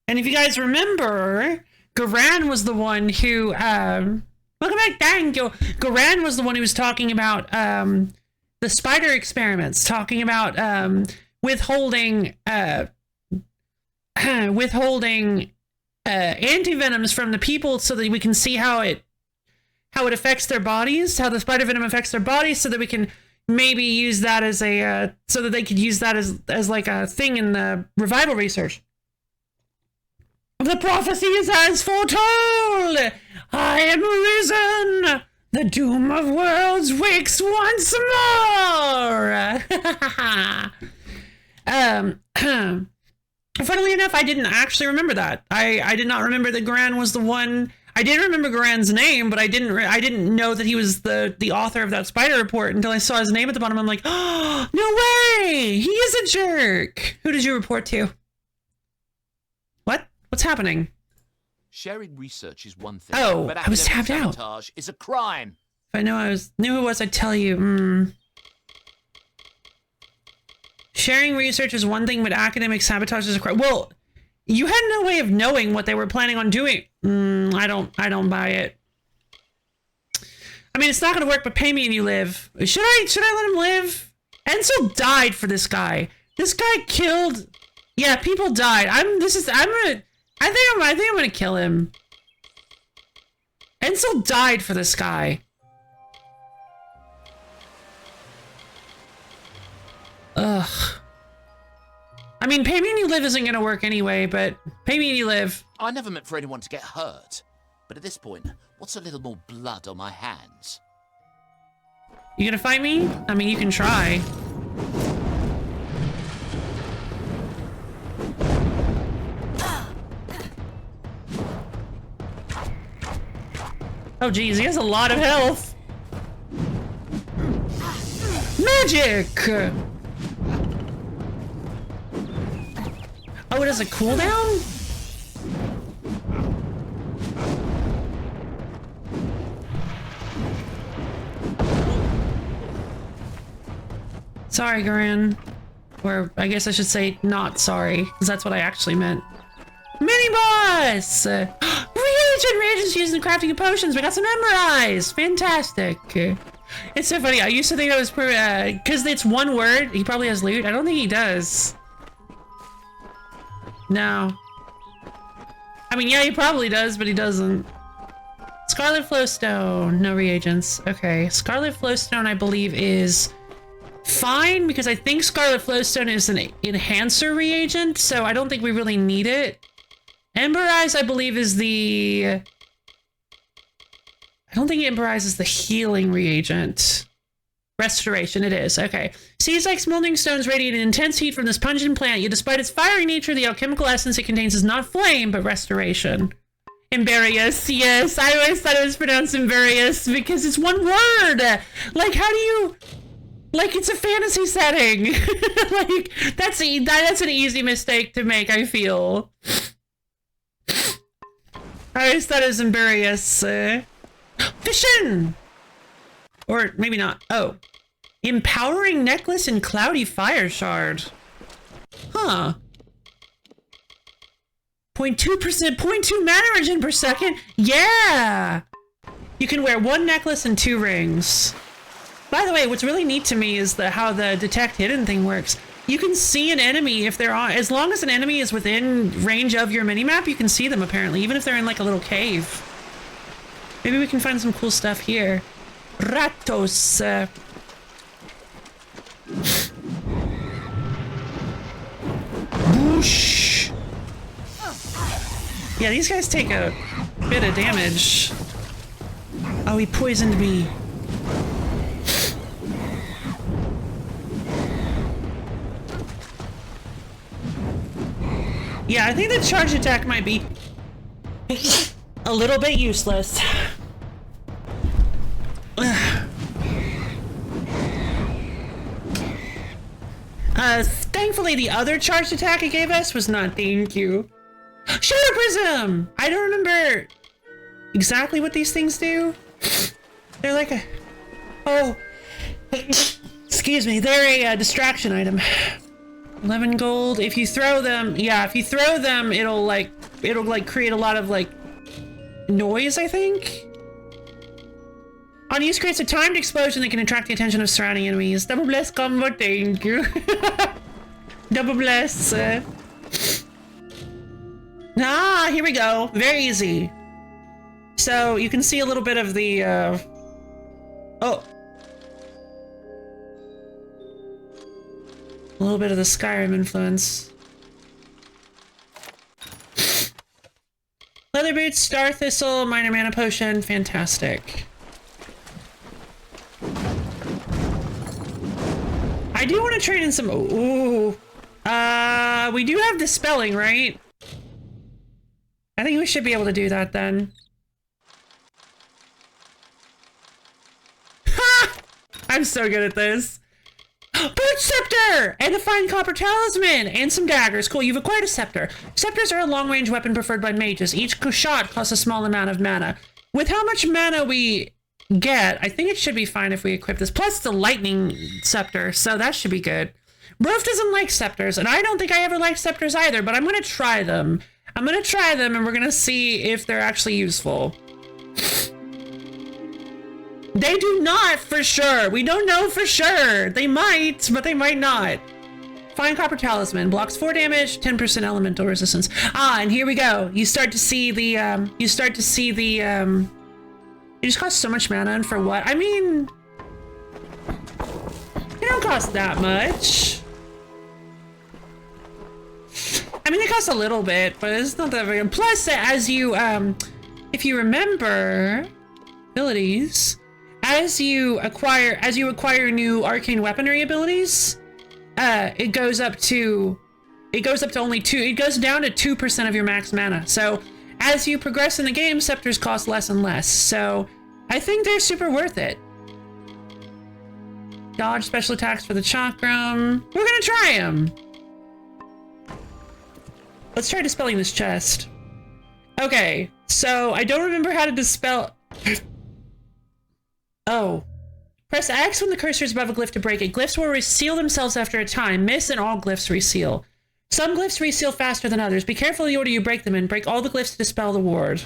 And if you guys remember, Garan was the one who, welcome back, thank you. Garan was the one who was talking about, the spider experiments, talking about, withholding antivenoms from the people so that we can see how it affects their bodies, how the spider venom affects their bodies, so that we can maybe use that as a so that they could use that as like a thing in the revival research. The prophecy is as foretold. I am risen. The doom of worlds wakes once more. Funnily enough, I didn't actually remember that. I did not remember that Garan was the one. I did remember Garan's name, but I didn't know that he was the author of that spider report until I saw his name at the bottom. I'm like, oh, no way! He is a jerk! Who did you report to? What? What's happening? Sharing research is one thing. Oh, but I was tapped out. sabotage is a crime. If I knew who it was, I'd tell you. Sharing research is one thing, but academic sabotage is a crime. Well, you had no way of knowing what they were planning on doing. I don't buy it. I mean, it's not going to work, but pay me and you live. Should I let him live? Enzo died for this guy. This guy killed. Yeah, people died. I think I'm gonna kill him. Enzo died for this guy. Ugh. I mean, pay me and you live isn't gonna work anyway, but pay me and you live. I never meant for anyone to get hurt. But at this point, what's a little more blood on my hands? You gonna fight me? I mean, you can try. Oh geez, he has a lot of health. Magic! Oh, it has a cooldown? Sorry, Garan. Or I guess I should say not sorry, because that's what I actually meant. Mini-boss! Reagents used in crafting of potions. We got some Ember Eyes! Fantastic. It's so funny. I used to think that was because it's one word. He probably has loot. I don't think he does. No. I mean, yeah, he probably does, but he doesn't. Scarlet Flowstone. No reagents. Okay. Scarlet Flowstone, I believe, is fine, because I think Scarlet Flowstone is an enhancer reagent, so I don't think we really need it. Ember Eyes, I believe, is the... I don't think Ember Eyes is the healing reagent. Restoration, it is. Okay. Seeds like smoldering stones radiate an intense heat from this pungent plant, yet despite its fiery nature, the alchemical essence it contains is not flame, but restoration. Emberius, yes. I always thought it was pronounced Emberius because it's one word. Like, how do you... Like, it's a fantasy setting. Like, that's an easy mistake to make, I feel. I always thought it was Emberius. Fission! Or maybe not. Oh. Empowering necklace and cloudy fire shard. Huh. 0.2%, 0.2 mana regen per second? Yeah! You can wear one necklace and 2 rings. By the way, what's really neat to me is how the detect hidden thing works. You can see an enemy if they're on, as long as an enemy is within range of your minimap, you can see them apparently, even if they're in like a little cave. Maybe we can find some cool stuff here. Ratos. Boosh. Yeah, these guys take a bit of damage. Oh, he poisoned me. Yeah, I think the charge attack might be a little bit useless. Thankfully, the other charged attack it gave us was not thank you. Shadow Prism! I don't remember exactly what these things do. They're like a... Oh. Excuse me. They're a distraction item. 11 gold. If you throw them... Yeah, if you throw them, it'll like create a lot of like noise, I think. On use creates a timed explosion that can attract the attention of surrounding enemies. Double bless combo, thank you. Double bless. Ah, here we go. Very easy. So you can see a little bit of the oh. A little bit of the Skyrim influence. Leather boots, star thistle, minor mana potion, fantastic. I do want to trade in some. Ooh, we do have the spelling, right? I think we should be able to do that then. Ha! I'm so good at this. Boot scepter and a fine copper talisman and some daggers. Cool, you've acquired a scepter. Scepters are a long-range weapon preferred by mages. Each shot costs a small amount of mana. With how much mana we get, I think it should be fine if we equip this. Plus the lightning scepter, so that should be good. Rolf doesn't like scepters, and I don't think I ever liked scepters either, but I'm gonna try them. I'm gonna try them, and we're gonna see if they're actually useful. They do not, for sure. We don't know for sure. They might, but they might not. Fine copper talisman blocks 4 damage, 10% elemental resistance. Ah, and here we go. You start to see the, it just costs so much mana, and for what? I mean, it don't cost that much. I mean, it costs a little bit, but it's not that very good. Plus, as you, if you remember, abilities, as you acquire new arcane weaponry abilities, it goes up to only 2. It goes down to 2% of your max mana. So as you progress in the game, scepters cost less and less. So I think they're super worth it. Dodge special attacks for the chakram. We're gonna try them. Let's try dispelling this chest. Okay, so I don't remember how to dispel. Oh. Press X when the cursor is above a glyph to break it. Glyphs will reseal themselves after a time. Miss and all glyphs reseal. Some glyphs reseal faster than others. Be careful of the order you break them in. Break all the glyphs to dispel the ward.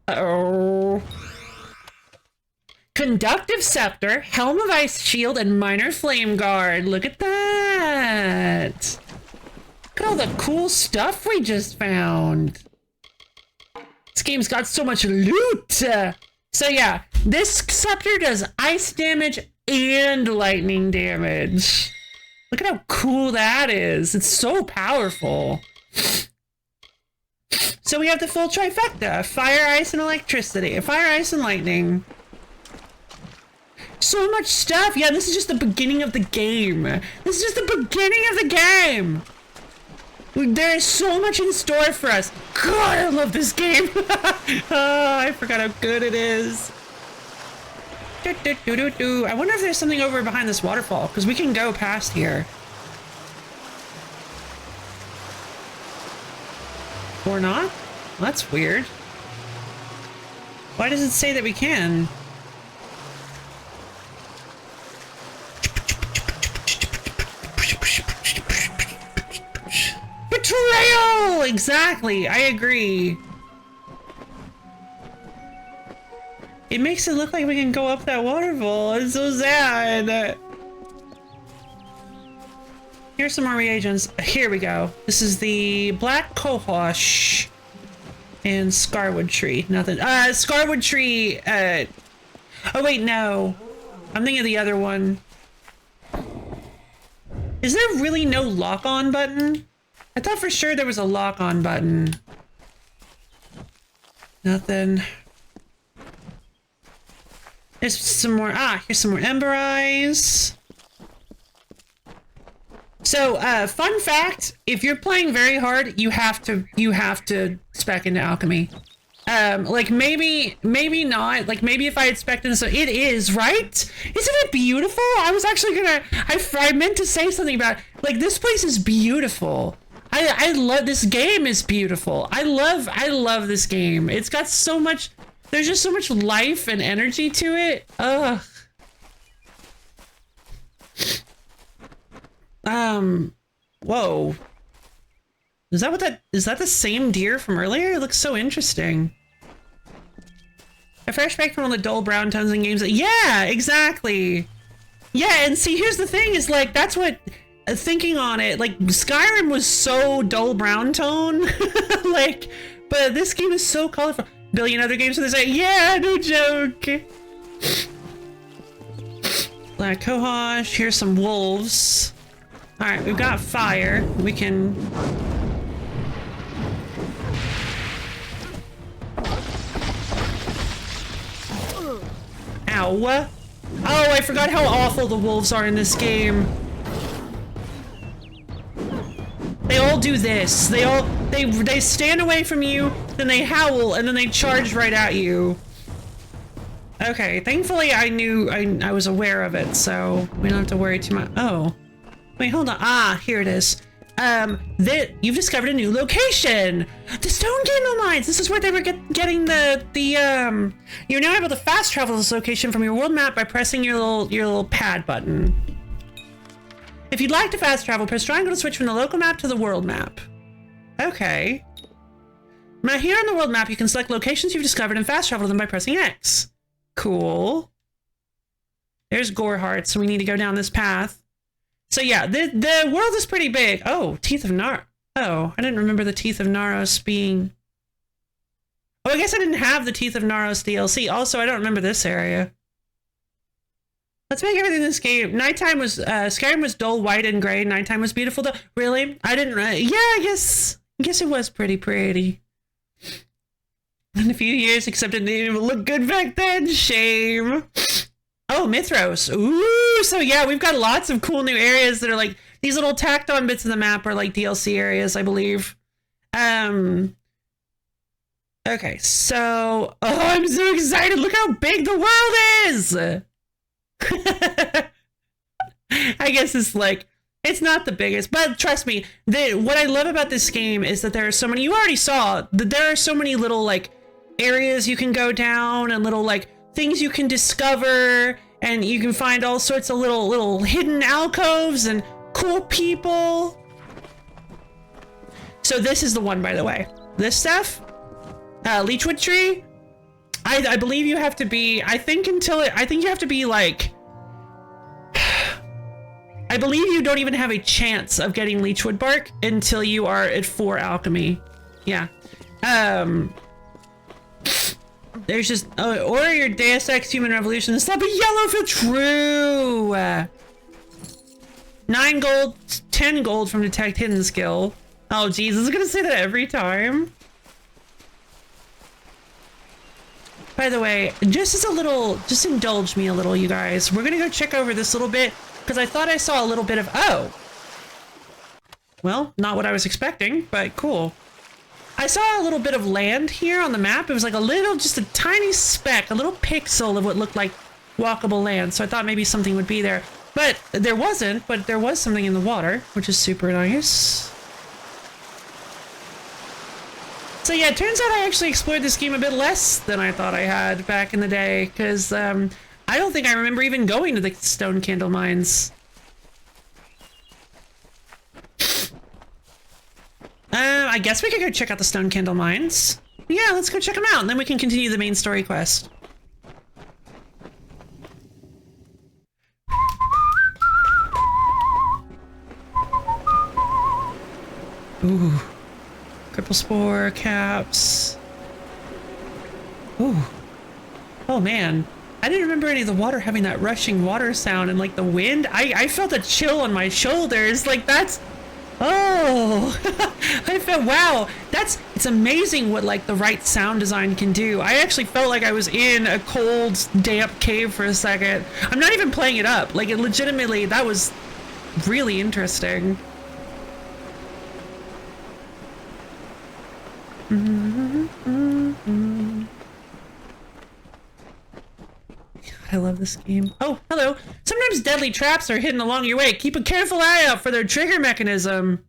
Uh-oh. Conductive Scepter, Helm of Ice Shield, and Minor Flame Guard. Look at that. Look at all the cool stuff we just found. This game's got so much loot. So yeah, this scepter does ice damage and lightning damage. Look at how cool that is. It's so powerful. So we have the full trifecta. Fire, ice, and electricity. Fire, ice, and lightning. So much stuff. Yeah, this is just the beginning of the game. This is just the beginning of the game. There is so much in store for us. God, I love this game. Oh, I forgot how good it is. I wonder if there's something over behind this waterfall, because we can go past here. Or not? Well, that's weird. Why does it say that we can? Betrayal! Exactly, I agree. It makes it look like we can go up that waterfall. It's so sad. Here's some more reagents. Here we go. This is the Black Cohosh and Scarwood Tree. Nothing. Scarwood Tree. Oh wait, no. I'm thinking of the other one. Is there really no lock-on button? I thought for sure there was a lock-on button. Nothing. There's some more. Here's some more Ember Eyes. So, fun fact: if you're playing very hard, you have to spec into alchemy. Like maybe not. Like maybe if I had spec'd into, it is right. Isn't it beautiful? I was actually gonna. I meant to say something about like this place is beautiful. I love this game. Is beautiful. I love this game. It's got so much There's just so much life and energy to it. Ugh. Whoa. Is that the same deer from earlier? It looks so interesting. A fresh bake from all the dull brown tones in games. Yeah, exactly. Yeah, and see, here's the thing is like, that's what, thinking on it, like Skyrim was so dull brown tone. Like, but this game is so colorful. Billion other games for this. Yeah, no joke. Black cohosh. Here's some wolves. All right, we've got fire. We can. Ow. Oh, I forgot how awful the wolves are in this game. They all do this. They stand away from you, then they howl, and then they charge right at you. Okay, thankfully I was aware of it, so we don't have to worry too much. Oh. Wait, hold on. Ah, here it is. You've discovered a new location! The Stone Candle Mines! This is where they were getting you're now able to fast travel this location from your world map by pressing your little pad button. If you'd like to fast travel, press triangle to switch from the local map to the world map. Okay. Now here on the world map, you can select locations you've discovered and fast travel them by pressing X. Cool. There's Gore Heart, so we need to go down this path. So yeah, the world is pretty big. Oh, Teeth of Nar. Oh, I didn't remember the Teeth of Naros being... Oh, I guess I didn't have the Teeth of Naros DLC. Also, I don't remember this area. Let's make everything in this game. Nighttime was, Skyrim was dull, white, and gray. Nighttime was beautiful. Really? I didn't, yeah, I guess it was pretty. In a few years, except it didn't even look good back then. Shame. Oh, Mithros. Ooh, so yeah, we've got lots of cool new areas that are like, these little tacked on bits of the map are like DLC areas, I believe. Okay, so, oh, I'm so excited. Look how big the world is. I guess it's like, it's not the biggest, but trust me, what I love about this game is that there are so many, you already saw that there are so many little like areas you can go down and little like things you can discover, and you can find all sorts of little hidden alcoves and cool people. So this is the one, by the way. This stuff, Leechwood Tree, I believe you have to be, I think you have to be like, I believe you don't even have a chance of getting Leechwood Bark until you are at 4 alchemy. Yeah. There's just, or your Deus Ex Human Revolution. Stop a yellow for true. 9 gold, 10 gold from Detect Hidden skill. Oh, Jesus, I'm gonna say that every time. By the way, just indulge me a little, you guys. We're gonna go check over this little bit, because I thought I saw a little bit of, oh. Well, not what I was expecting, but cool. I saw a little bit of land here on the map. It was like just a tiny speck, a little pixel of what looked like walkable land. So I thought maybe something would be there. But there wasn't, but there was something in the water, which is super nice. So yeah, it turns out I actually explored this game a bit less than I thought I had back in the day, because I don't think I remember even going to the Stone Candle Mines. I guess we could go check out the Stone Candle Mines. Yeah, let's go check them out, and then we can continue the main story quest. Ooh. Cripple Spore, caps. Ooh. Oh man. I didn't remember any of the water having that rushing water sound and like the wind. I felt a chill on my shoulders. Like that's... Oh, I felt, wow, it's amazing what like the right sound design can do. I actually felt like I was in a cold, damp cave for a second. I'm not even playing it up. Like it legitimately, that was really interesting. I love this game. Oh, hello. Sometimes deadly traps are hidden along your way. Keep a careful eye out for their trigger mechanism.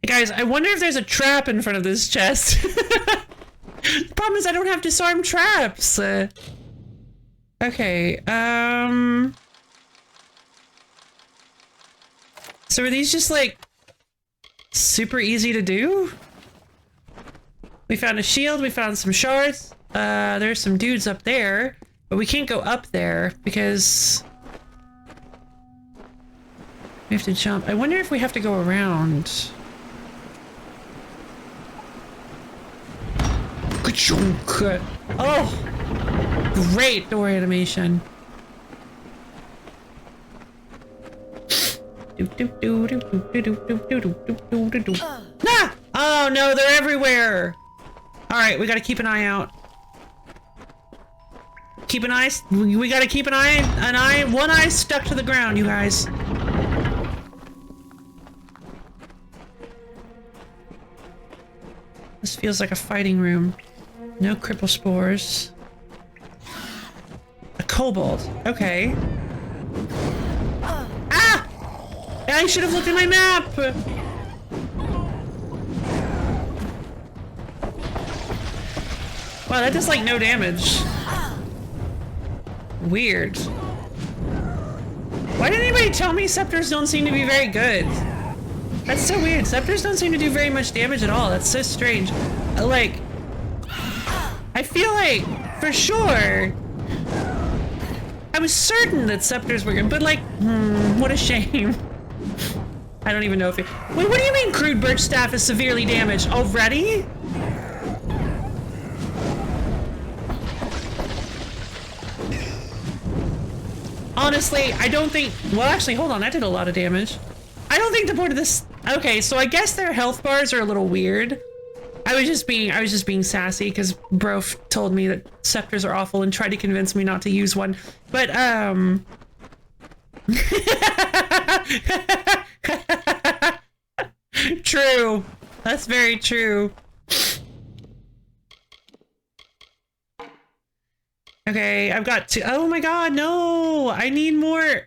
Hey guys, I wonder if there's a trap in front of this chest. The problem is I don't have disarm traps. Okay, so are these just like super easy to do? We found a shield, we found some shards. There's some dudes up there, but we can't go up there because we have to jump. I wonder if we have to go around. Oh, great door animation. Ah! Oh no, they're everywhere. All right, we gotta keep an eye out. Keep an eye. We gotta keep an eye. One eye stuck to the ground, you guys. This feels like a fighting room. No cripple spores. A kobold. Okay. Ah! I should have looked at my map! Wow, that does like no damage. Weird. Why didn't anybody tell me scepters don't seem to be very good? That's so weird. Scepters don't seem to do very much damage at all. That's so strange. Like, I feel like, for sure, I was certain that scepters were good, but like, what a shame. I don't even know if it... Wait, what do you mean crude birch staff is severely damaged? Already? Honestly, I don't think... Well, actually, hold on. That did a lot of damage. I don't think the point of this... Okay, so I guess their health bars are a little weird. I was just being sassy because bro told me that scepters are awful and tried to convince me not to use one. But, True. That's very true. Okay, I've got two. Oh my god, no! I need more.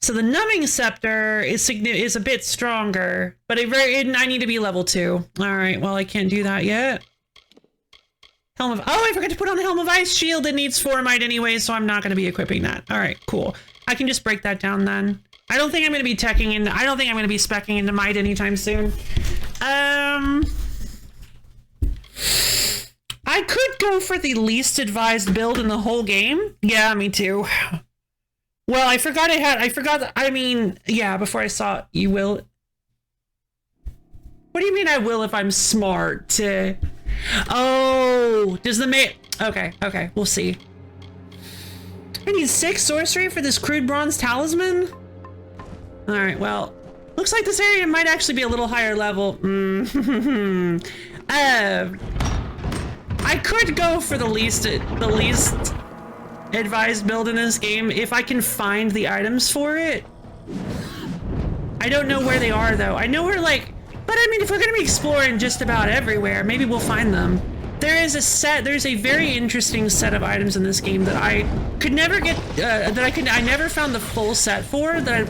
So the numbing scepter is a bit stronger, but I need to be level 2. All right, well I can't do that yet. Helm of... Oh, I forgot to put on the Helm of Ice shield. It needs 4 might anyway, so I'm not going to be equipping that. All right, cool. I can just break that down then. I don't think I'm going to be teching in. I don't think I'm going to be speccing into might anytime soon. I could go for the least advised build in the whole game. Yeah, me too. Well, I forgot I mean, yeah, before I saw it, you will. What do you mean I will if I'm smart? Oh, does the okay, we'll see. I need 6 sorcery for this crude bronze talisman? Alright, well, looks like this area might actually be a little higher level. I could go for the least advised build in this game if I can find the items for it. I don't know where they are though. I know we're like, but I mean, if we're gonna be exploring just about everywhere, maybe we'll find them. There's a very interesting set of items in this game that I could never get, I never found the full set for, that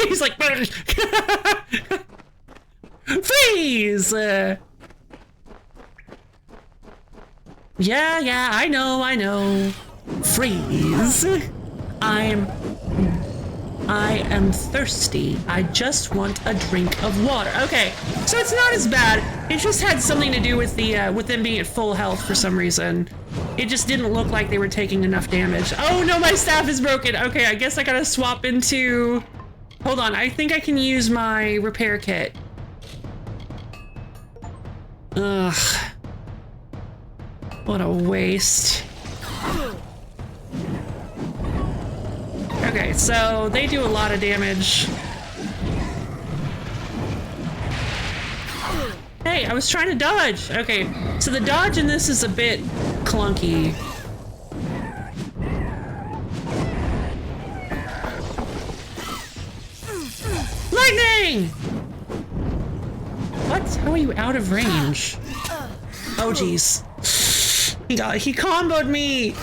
he's like, freeze! Yeah, I know. Freeze. I am thirsty. I just want a drink of water. Okay, so it's not as bad. It just had something to do with the with them being at full health for some reason. It just didn't look like they were taking enough damage. Oh no, my staff is broken. Okay, I guess I gotta swap into... Hold on, I think I can use my repair kit. Ugh. What a waste. Okay, so they do a lot of damage. Hey, I was trying to dodge. Okay, so the dodge in this is a bit clunky. Lightning! What? How are you out of range? Oh, jeez. He comboed me!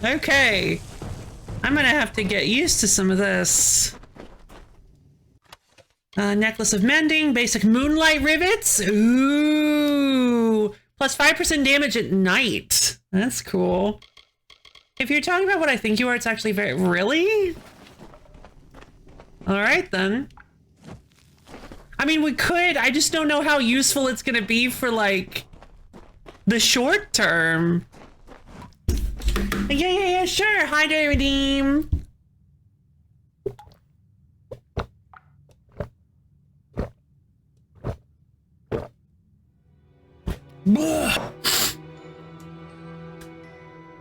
Okay. I'm gonna have to get used to some of this. Necklace of Mending, basic Moonlight Rivets. Ooh. Plus 5% damage at night. That's cool. If you're talking about what I think you are, it's actually very... Really? Alright then. I mean, we could. I just don't know how useful it's gonna be for, like, the short term. Yeah, sure. Hi, do I redeem?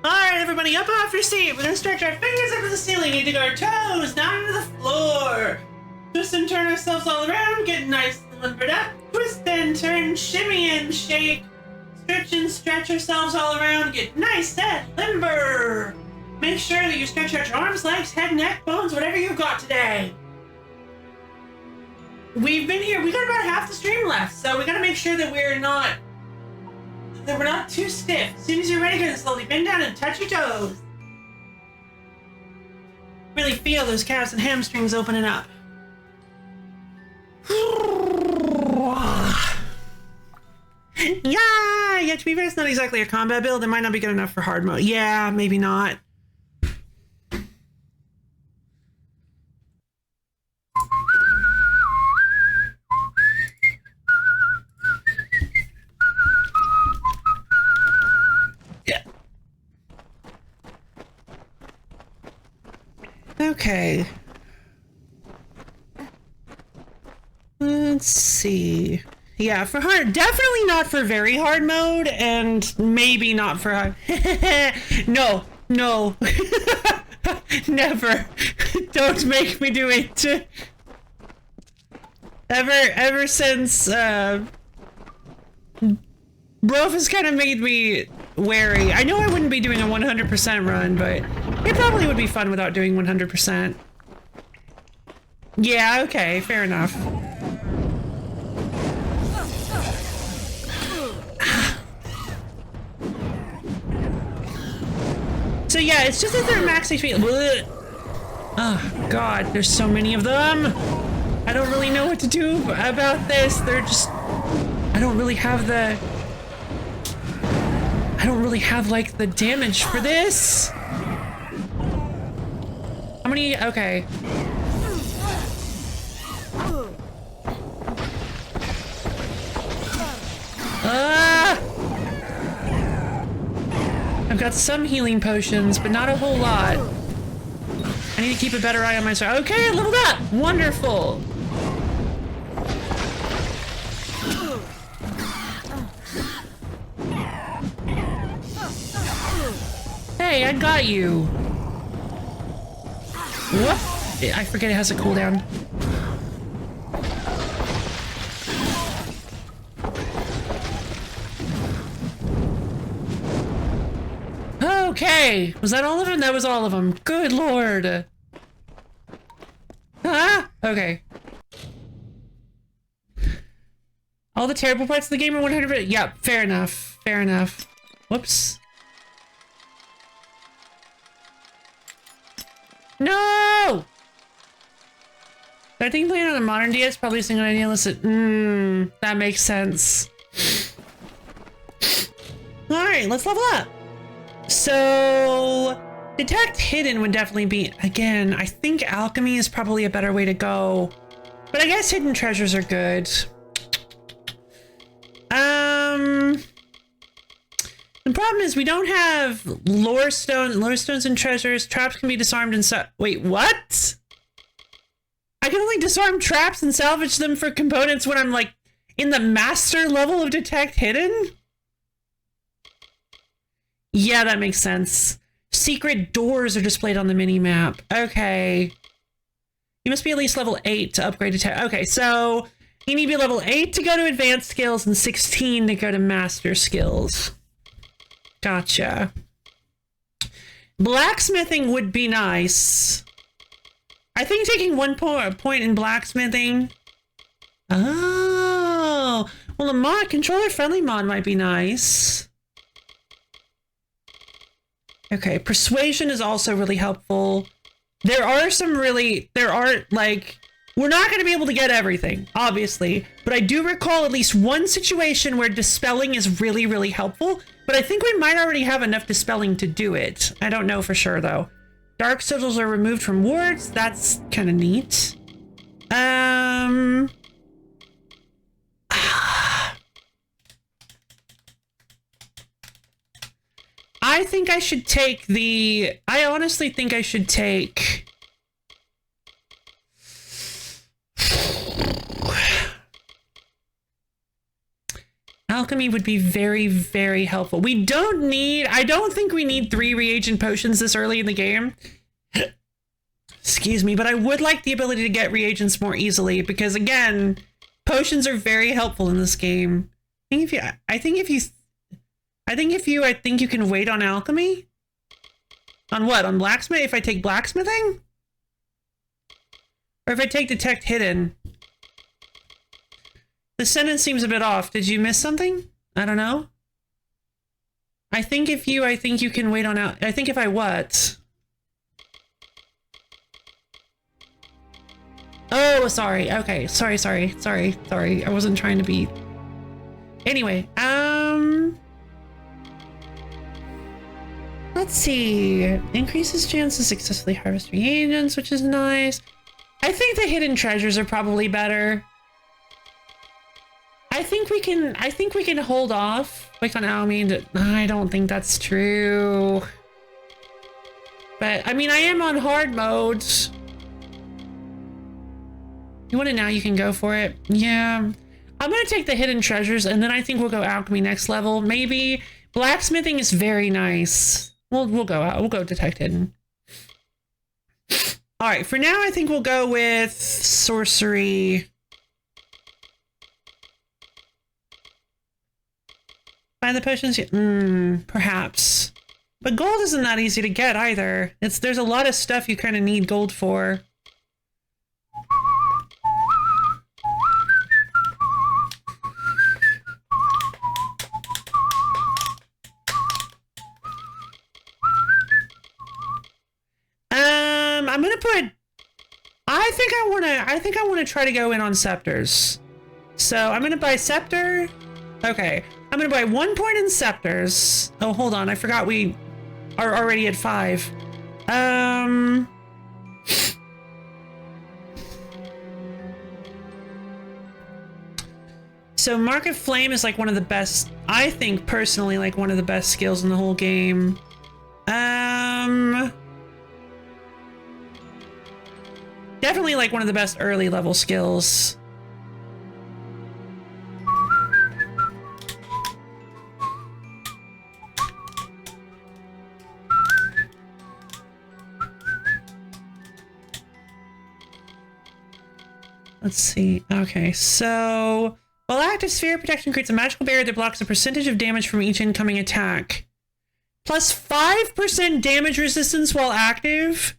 Alright, everybody, up off your seat. We're gonna stretch our fingers up to the ceiling and dig our toes down to the floor. Twist and turn ourselves all around, get nice and limbered up. Twist and turn, shimmy and shake. Stretch and stretch ourselves all around, get nice and limber. Make sure that you stretch out your arms, legs, head, neck, bones, whatever you've got today. We've been here, we got about half the stream left, so we gotta make sure that we're not too stiff. As soon as you're ready, go slowly bend down and touch your toes. Really feel those calves and hamstrings opening up. Yeah, to be fair, it's not exactly a combat build. It might not be good enough for hard mode. Yeah, maybe not. Yeah. Okay. Let's see. Yeah, for hard, definitely not for very hard mode, and maybe not for hard. No. Never. Don't make me do it. Ever since, Brof has kind of made me wary. I know I wouldn't be doing a 100% run, but it probably would be fun without doing 100%. Yeah, okay, fair enough. So yeah, it's just that they're max HP. Blech. Oh god, there's so many of them. I don't really know what to do about this. They're just... I don't really have like the damage for this. How many? Okay. I've got some healing potions, but not a whole lot. I need to keep a better eye on my sword. Okay, I leveled up! Wonderful! Hey, I got you! Whoop! I forget it has a cooldown. Okay, was that all of them? That was all of them. Good lord. Ah, okay. All the terrible parts of the game are 100%. Yep, fair enough. Fair enough. Whoops. No! I think playing on a modern DS probably isn't a good idea unless it... that makes sense. Alright, let's level up. So, detect hidden would definitely be, again, I think alchemy is probably a better way to go. But I guess hidden treasures are good. The problem is we don't have lore stones and treasures. Traps can be disarmed and wait, what? I can only disarm traps and salvage them for components when I'm like in the master level of detect hidden? Yeah, that makes sense. Secret doors are displayed on the mini-map. Okay. You must be at least level 8 to upgrade to... Okay, so you need to be level 8 to go to advanced skills and 16 to go to master skills. Gotcha. Blacksmithing would be nice. I think taking 1 point in blacksmithing... Oh! Well, a mod, controller-friendly mod might be nice. Okay, persuasion is also really helpful. There are like, we're not going to be able to get everything, obviously, but I do recall at least one situation where dispelling is really, really helpful, but I think we might already have enough dispelling to do it. I don't know for sure, though. Dark sigils are removed from wards. That's kind of neat. I think I should take I honestly think I should take... Alchemy would be very, very helpful. I don't think we need 3 reagent potions this early in the game. Excuse me, but I would like the ability to get reagents more easily because, again, potions are very helpful in this game. I think you can wait on alchemy? On what? On blacksmith? If I take blacksmithing? Or if I take detect hidden? The sentence seems a bit off. Did you miss something? I don't know. I think you can wait on I think if I what? Oh, sorry. Okay. Sorry. I wasn't trying to be... Anyway, let's see. Increases chance to successfully harvest reagents, which is nice. I think the hidden treasures are probably better. I think we can hold off. Like on Almine. I don't think that's true. But I mean, I am on hard mode. You want it now? You can go for it. Yeah. I'm gonna take the hidden treasures, and then I think we'll go alchemy next level. Maybe blacksmithing is very nice. We'll go detect hidden. All right. For now, I think we'll go with sorcery. Find the potions? Perhaps. But gold isn't that easy to get either. There's a lot of stuff you kind of need gold for. I'm gonna put... I think I wanna try to go in on scepters. So I'm gonna buy scepter. Okay. I'm gonna buy 1 point in scepters. Oh, hold on. I forgot we are already at 5. So Mark of Flame is like one of the best, I think personally, like one of the best skills in the whole game. Definitely like one of the best early level skills. Let's see. Okay, so while active, sphere protection creates a magical barrier that blocks a percentage of damage from each incoming attack. Plus 5% damage resistance while active?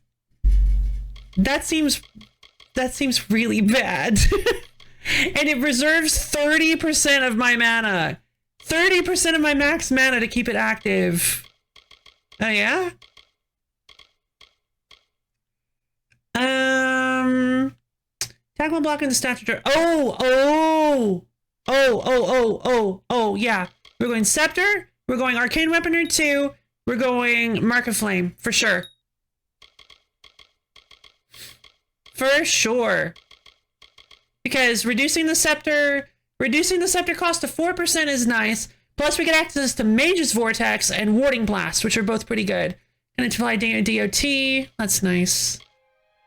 That seems really bad. And it reserves 30% of my mana. 30% of my max mana to keep it active. Oh, yeah? Attack while blocking the statue. Oh, yeah. We're going Scepter. We're going Arcane Weaponry 2. We're going Mark of Flame, for sure. For sure. Because reducing the scepter cost to 4% is nice. Plus we get access to Mage's Vortex and Warding Blast, which are both pretty good. And it's apply DOT. That's nice.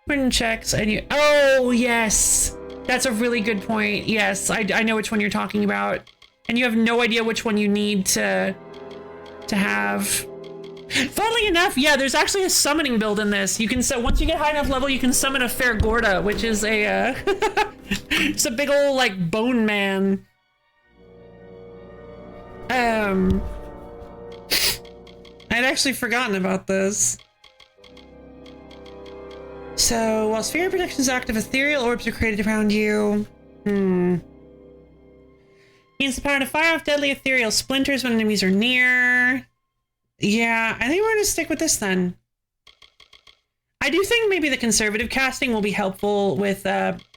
Print checks and you... Oh, yes. That's a really good point. Yes, I know which one you're talking about. And you have no idea which one you need to have. Funnily enough, yeah, there's actually a summoning build in this. You can once you get high enough level, you can summon a Fair Gorda, which is a it's a big old like bone man. I'd actually forgotten about this. So while sphere protection is active, ethereal orbs are created around you. Means the power to fire off deadly ethereal splinters when enemies are near. Yeah, I think we're gonna stick with this then. I do think maybe the conservative casting will be helpful with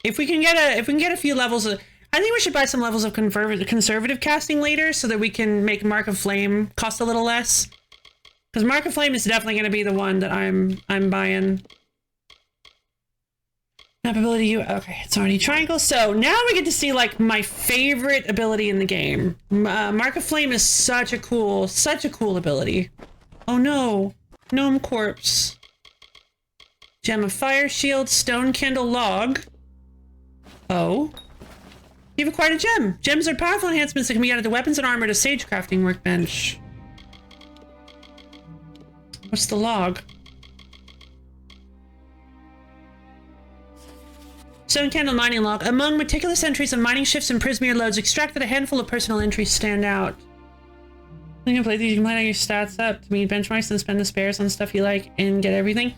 if we can get a few levels of. I think we should buy some levels of conservative casting later so that we can make Mark of Flame cost a little less. Because Mark of Flame is definitely going to be the one that I'm buying. Map ability, okay, it's already triangle. So now we get to see like my favorite ability in the game. Mark of Flame is such a cool ability. Oh no, gnome corpse. Gem of Fire Shield, Stone Candle Log. Oh. You've acquired a gem. Gems are powerful enhancements that can be added to weapons and armor to Sage Crafting Workbench. What's the log? Stone Candle Mining Log. Among meticulous entries of mining shifts and Prismeer loads extracted, a handful of personal entries stand out. You can play these, you can plan your stats up to meet benchmarks and spend the spares on stuff you like and get everything.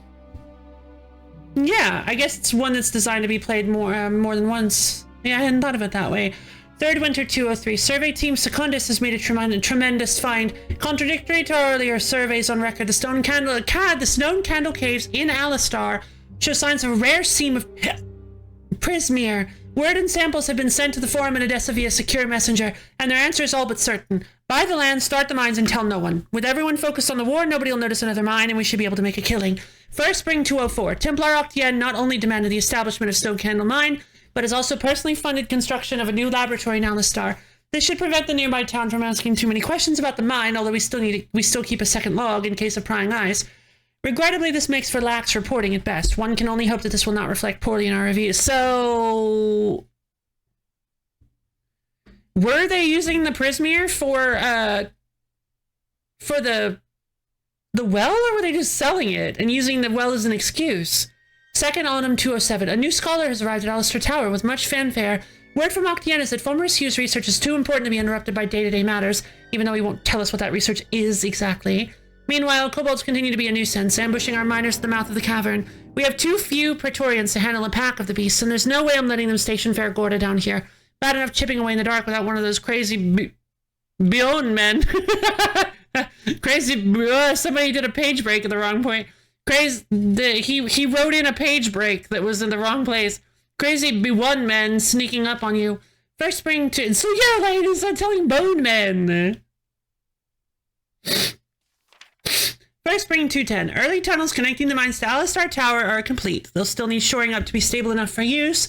Yeah, I guess it's one that's designed to be played more than once. Yeah, I hadn't thought of it that way. Third Winter 203. Survey Team Secundus has made a tremendous find. Contradictory to our earlier surveys on record, the Stone Candle Caves in Alistar show signs of a rare seam of Prismeer. Word and samples have been sent to the forum in Odessa via secure messenger, and their answer is all but certain. Buy the land, start the mines, and tell no one. With everyone focused on the war, nobody will notice another mine, and we should be able to make a killing. First Spring 204. Templar Octian not only demanded the establishment of Stone Candle Mine, but has also personally funded construction of a new laboratory in Alistar. This should prevent the nearby town from asking too many questions about the mine, although we still keep a second log in case of prying eyes. Regrettably, this makes for lax reporting at best. One can only hope that this will not reflect poorly in our reviews. So, were they using the Prismeer for the well, or were they just selling it and using the well as an excuse? Second Autumn 207. A new scholar has arrived at Alistair Tower with much fanfare. Word from Octian is that Fulmerus Hugh's research is too important to be interrupted by day-to-day matters, even though he won't tell us what that research is exactly. Meanwhile, kobolds continue to be a nuisance, ambushing our miners at the mouth of the cavern. We have too few Praetorians to handle a pack of the beasts, and there's no way I'm letting them station Faragorda down here. Bad enough chipping away in the dark without one of those crazy Bjorn men. Somebody did a page break at the wrong point. He wrote in a page break that was in the wrong place. Crazy B1 men sneaking up on you. First Spring to... So yeah, ladies, I'm telling bone men. First Spring 210. Early tunnels connecting the mines to Alistar Tower are complete. They'll still need shoring up to be stable enough for use.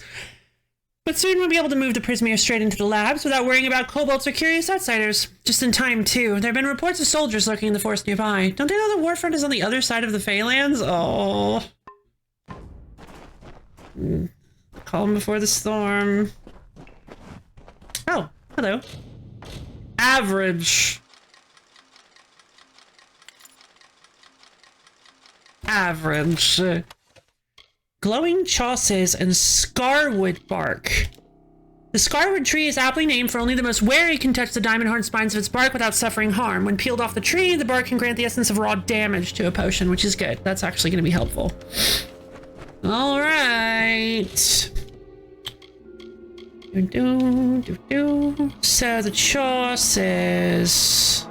But soon we'll be able to move the Prismeer straight into the labs without worrying about kobolds or curious outsiders. Just in time, too. There have been reports of soldiers lurking in the forest nearby. Don't they know the warfront is on the other side of the Feylands? Oh. Calm before the storm. Oh, hello. Average. Glowing chosses and scarwood bark. The scarwood tree is aptly named for only the most wary can touch the diamond horn spines of its bark without suffering harm. When peeled off the tree, the bark can grant the essence of raw damage to a potion, which is good. That's actually going to be helpful. All right. So the chosses.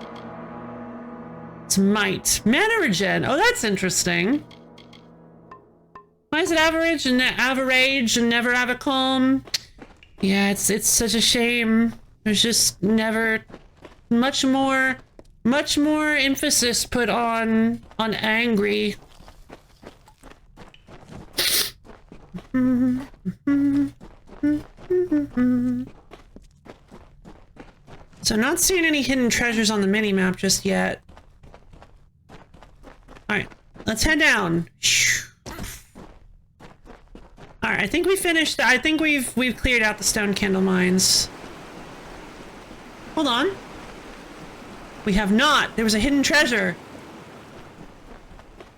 It's might. Mana regen. Oh, that's interesting. Why is it average and never have a calm? Yeah, it's such a shame. There's just never much more emphasis put on angry. So not seeing any hidden treasures on the mini-map just yet. Alright, let's head down. Alright, I think we finished. I think we've cleared out the stone candle mines. Hold on. We have not. There was a hidden treasure.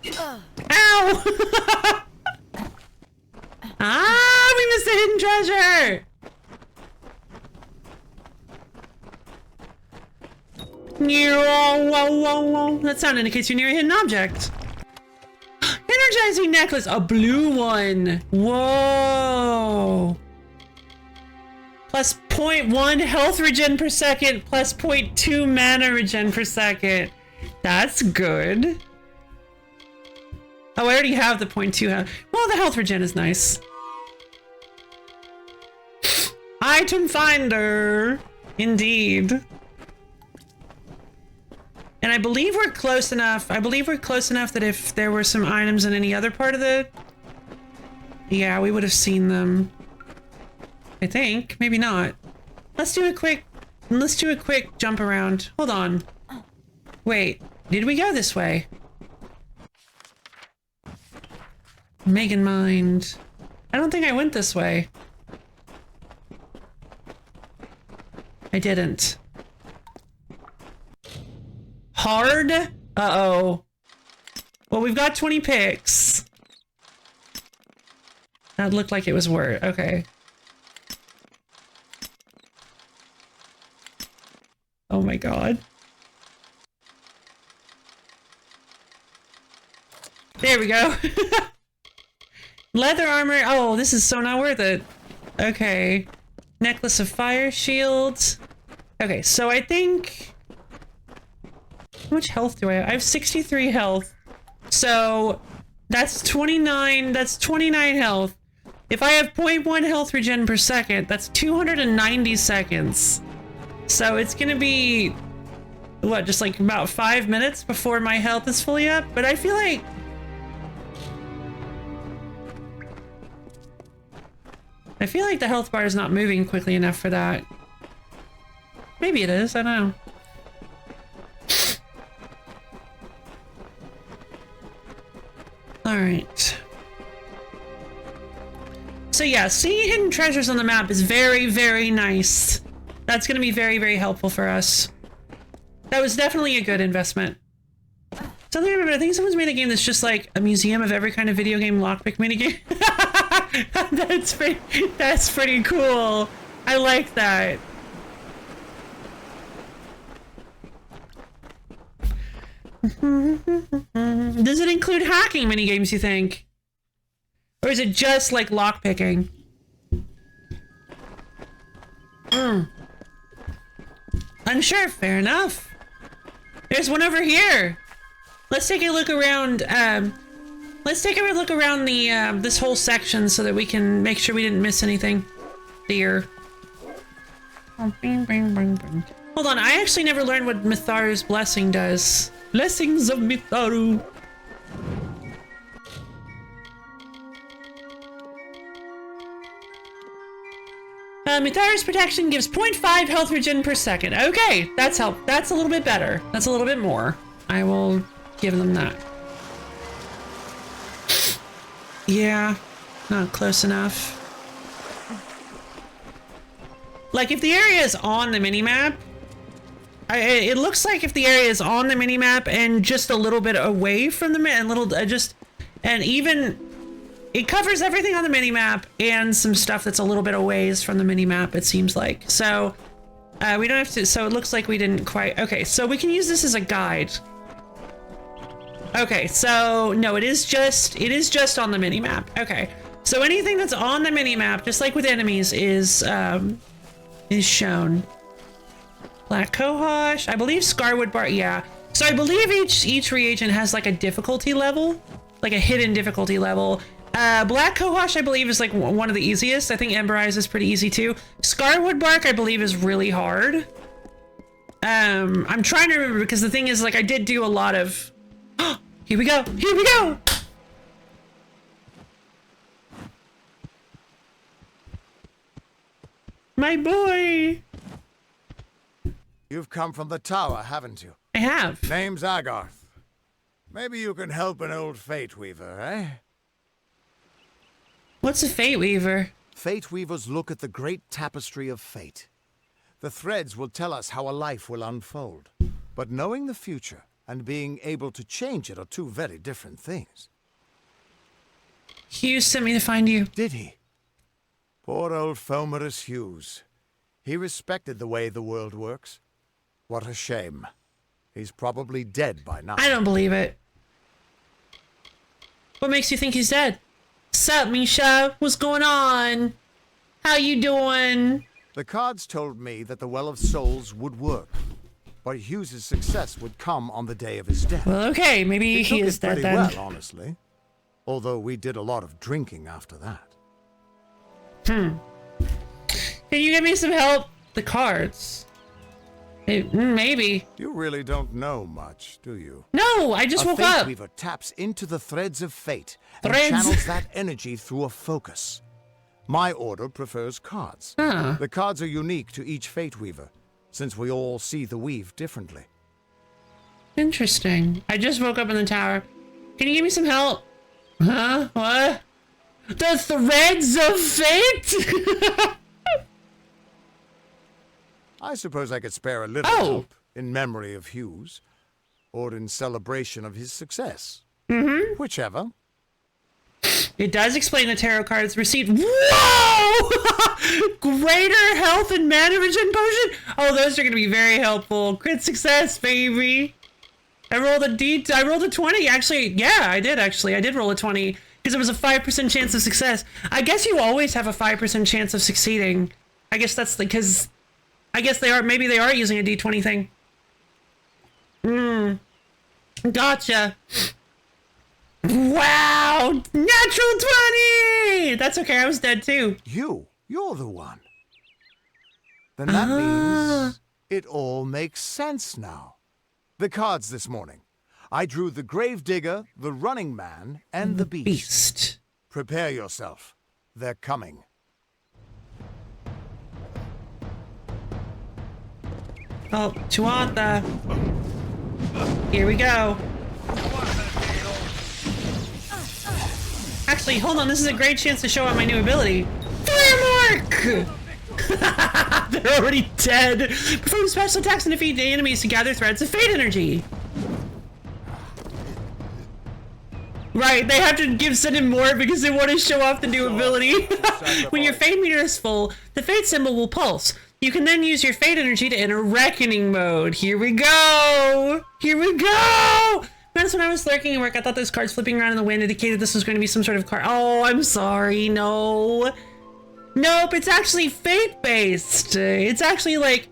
Ow! Ah, we missed the hidden treasure! That sound indicates you're near a hidden object. Energizing necklace, a blue one. Whoa. Plus 0.1 health regen per second, plus 0.2 mana regen per second. That's good. Oh, I already have the 0.2 health. Well, the health regen is nice. Item finder. Indeed. And I believe we're close enough. I believe we're close enough that if there were some items in any other part of the... Yeah, we would have seen them. I think. Maybe not. Let's do a quick jump around. Hold on. Wait, did we go this way? Megan mind. I don't think I went this way. I didn't. Hard? Uh-oh. Well, we've got 20 picks. That looked like it was worth. Okay. Oh my god. There we go. Leather armor. Oh, this is so not worth it. Okay. Necklace of fire shields. Okay, so I think... How much health do I have? I have 63 health. So that's 29. That's 29 health. If I have 0.1 health regen per second, that's 290 seconds. So it's gonna be... What, just like about 5 minutes before my health is fully up? But I feel like... the health bar is not moving quickly enough for that. Maybe it is, I don't know. Alright. So yeah, seeing hidden treasures on the map is very, very nice. That's gonna be very, very helpful for us. That was definitely a good investment. Something I remember, I think someone's made a game that's just like a museum of every kind of video game lockpick minigame. That's pretty cool. I like that. Does it include hacking minigames, you think? Or is it just like lockpicking? Unsure, fair enough. There's one over here. Let's take a look around, let's take a look around the, this whole section so that we can make sure we didn't miss anything. Dear. Hold on, I actually never learned what Mitharu's blessing does. Blessings of Mitharu. Mitharu's protection gives 0.5 health regen per second. Okay, that's that's a little bit better. That's a little bit more. I will give them that. Yeah, not close enough. Like if the area is on the minimap, it looks like if the area is on the minimap and just a little bit away from the and even it covers everything on the minimap and some stuff that's a little bit away from the minimap, it seems like. So we don't have to, so it looks like we didn't quite, okay, so we can use this as a guide. Okay, so no, it is just on the minimap. Okay, so anything that's on the minimap, just like with enemies, is shown. Black cohosh, I believe Scarwood bar, yeah. So I believe each reagent has like a difficulty level, like a hidden difficulty level. Black cohosh, I believe, is like one of the easiest. I think Ember Eyes is pretty easy too. Scarwood bark, I believe, is really hard. I'm trying to remember because the thing is, like, I did do a lot of. Here we go! Here we go! My boy! You've come from the tower, haven't you? I have. Name's Agarth. Maybe you can help an old Fate Weaver, eh? What's a Fate Weaver? Fate Weavers look at the great tapestry of fate. The threads will tell us how a life will unfold. But knowing the future and being able to change it are two very different things. Hughes sent me to find you. Did he? Poor old Fomerus Hughes. He respected the way the world works. What a shame. He's probably dead by now. I don't believe it. What makes you think he's dead? Sup, Misha? What's going on? How you doing? The cards told me that the Well of Souls would work. but Hughes's success would come on the day of his death. Well, okay, maybe he took is it dead pretty then. well, honestly. Although we did a lot of drinking after that. Can you give me some help? The cards. Maybe. You really don't know much, do you? No, I just woke Fate up. Weaver taps into the threads of fate and Threads. channels that energy through a focus. My order prefers cards. Huh. The cards are unique to each Fate Weaver, since we all see the weave differently. Interesting. I just woke up in the tower. Can you give me some help? Huh? What? The threads of fate? I suppose I could spare a little help in memory of Hughes, or in celebration of his success. Whichever. It does explain the tarot cards received. Whoa! Greater health and mana regen potion? Oh, those are going to be very helpful. Crit success, baby. I rolled a 20. Actually, yeah, I did actually. I did roll a 20 because it was a 5% chance of success. I guess you always have a 5% chance of succeeding. I guess that's because I guess maybe they are using a D20 thing. Gotcha. Wow! Natural 20! That's okay, I was dead too. You're the one. Then that means it all makes sense now. The cards this morning. I drew the Gravedigger, the Running Man, and the Beast. Prepare yourself. They're coming. Oh, Tuatha. Here we go. Actually, hold on, this is a great chance to show out my new ability. Flare Mark! They're already dead. Perform special attacks and defeat the enemies to gather threads of fate energy. Right, they have to send in more because they want to show off the new ability. When your fate meter is full, the fate symbol will pulse. You can then use your fate energy to enter reckoning mode. Here we go! Here we go! Notice when I was lurking at work, I thought those cards flipping around in the wind indicated this was going to be some sort of card. Oh, I'm sorry, no. Nope, it's actually fate-based. It's actually like,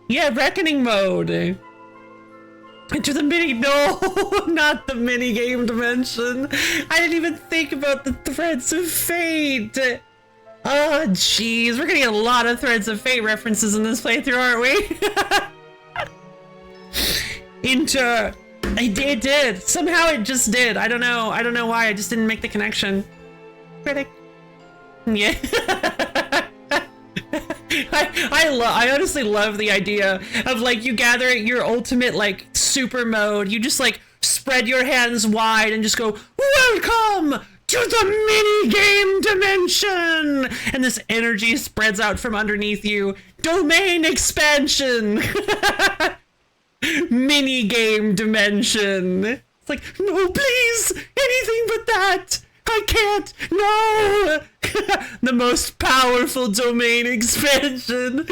yeah, reckoning mode. Enter the no, not the mini game dimension. I didn't even think about the threads of fate. Oh, jeez, we're getting a lot of threads of fate references in this playthrough, aren't we? Enter. It did. Somehow it just did. I don't know why. I just didn't make the connection. Critic. Yeah. I honestly love the idea of like you gather your ultimate like super mode. You just like spread your hands wide and just go, welcome to the mini game dimension, and this energy spreads out from underneath you. Domain expansion. Mini game dimension. It's like, no, please, anything but that. I can't. No. The most powerful domain expansion.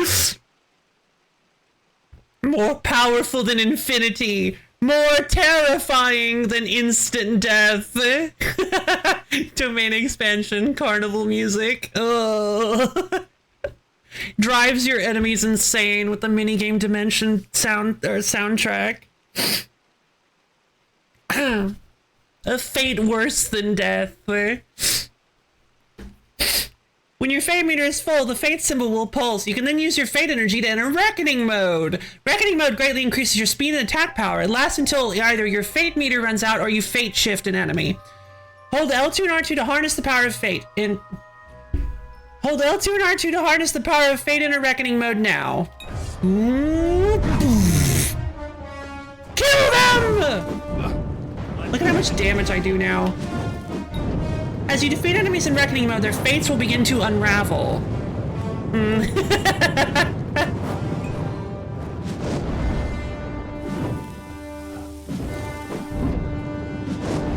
More powerful than infinity. More terrifying than instant death. Domain expansion, carnival music. Ugh. Drives your enemies insane with the minigame dimension soundtrack. A fate worse than death. When your fate meter is full, the fate symbol will pulse. You can then use your fate energy to enter reckoning mode. Reckoning mode greatly increases your speed and attack power. It lasts until either your fate meter runs out or you fate shift an enemy. Hold L2 and R2 to harness the power of fate. Hold L2 and R2 to harness the power of fate in a reckoning mode now. Kill them! Look at how much damage I do now. As you defeat enemies in reckoning mode, their fates will begin to unravel.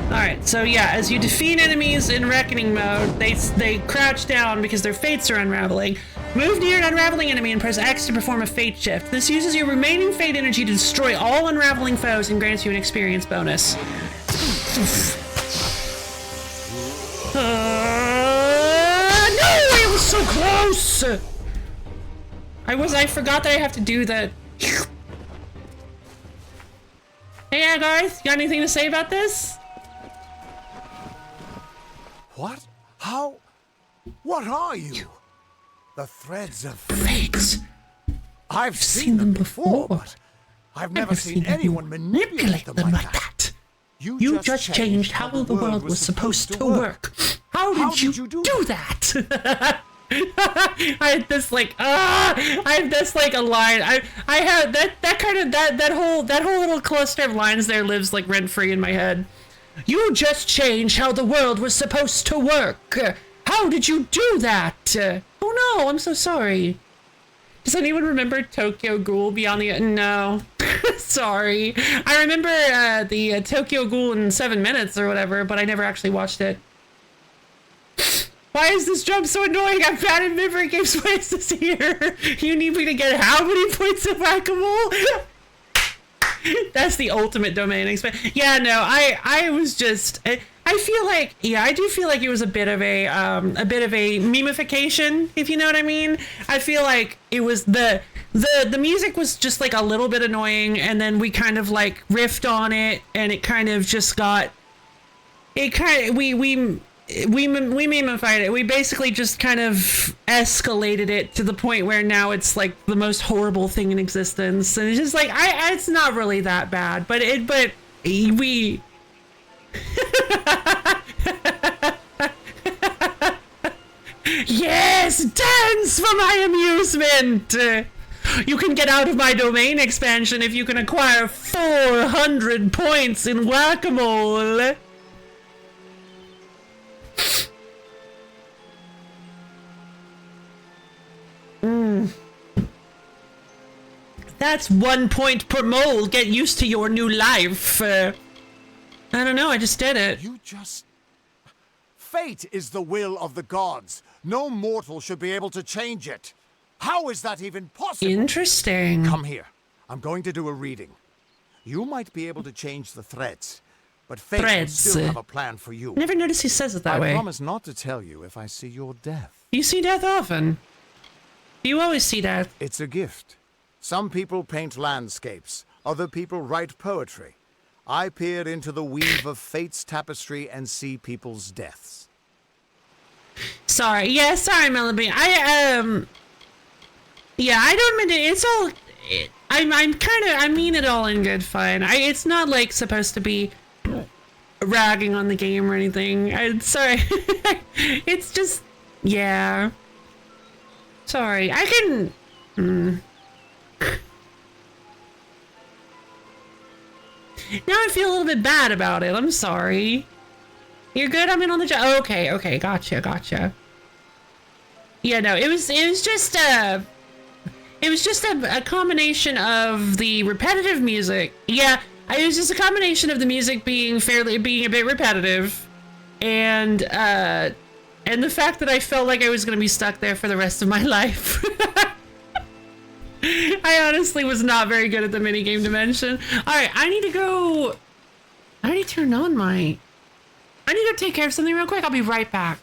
Alright, so yeah, as you defeat enemies in reckoning mode, they crouch down because their fates are unraveling. Move near an unraveling enemy and press X to perform a fate shift. This uses your remaining fate energy to destroy all unraveling foes and grants you an experience bonus. No, it was so close! I forgot that I have to do that. Yeah, Garth, you got anything to say about this? What? How? What are you? The threads of Fates. I've seen them before, but I've never seen anyone manipulate them like that. You just changed how the world was supposed to work. How did you do that? I had this like a line. I had that whole little cluster of lines there lives like rent free in my head. You just changed how the world was supposed to work. How did you do that? Oh no, I'm so sorry. Does anyone remember Tokyo Ghoul Beyond the... No. Sorry. I remember the Tokyo Ghoul in 7 minutes or whatever, but I never actually watched it. Why is this jump so annoying? I'm bad at memory games. Why is this here? You need me to get how many points of whack-a-mole? That's the ultimate domain expansion. Yeah, no, I was just... I feel like, yeah, I do feel like it was a bit of a memification, if you know what I mean. I feel like it was the music was just like a little bit annoying, and then we kind of like riffed on it, and it kind of just got, it kind of, we memified it. We basically just kind of escalated it to the point where now it's like the most horrible thing in existence, and it's just like it's not really that bad, but we. Yes, dance for my amusement. You can get out of my domain expansion if you can acquire 400 points in whack-a-mole. That's 1 point per mole. Get used to your new life. I don't know, I just did it. Fate is the will of the gods. No mortal should be able to change it. How is that even possible? Interesting. Come here. I'm going to do a reading. You might be able to change the threads, but fate will still have a plan for you. Never noticed he says it that way. I promise not to tell you if I see your death. You see death often. You always see death. It's a gift. Some people paint landscapes. Other people write poetry. I peer into the weave of fate's tapestry and see people's deaths. Sorry. Yeah, sorry, Melody. Yeah, I don't mean it. It's all... I mean it all in good fun. It's not, like, supposed to be ragging on the game or anything. I'm sorry. It's just... Yeah. Sorry. I can... Now I feel a little bit bad about it. I'm sorry. You're good? I'm in on the job. Okay. Gotcha. Yeah, no, it was just a combination of the repetitive music. Yeah, it was just a combination of the music being a bit repetitive, and the fact that I felt like I was gonna be stuck there for the rest of my life. I honestly was not very good at the minigame dimension. Alright, I need to go take care of something real quick. I'll be right back.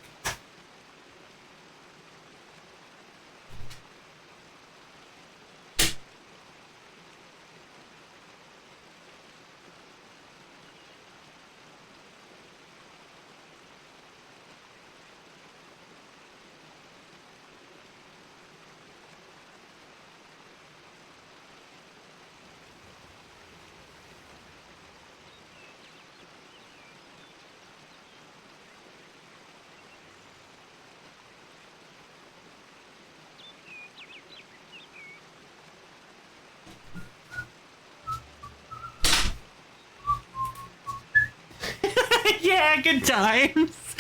Yeah, good times.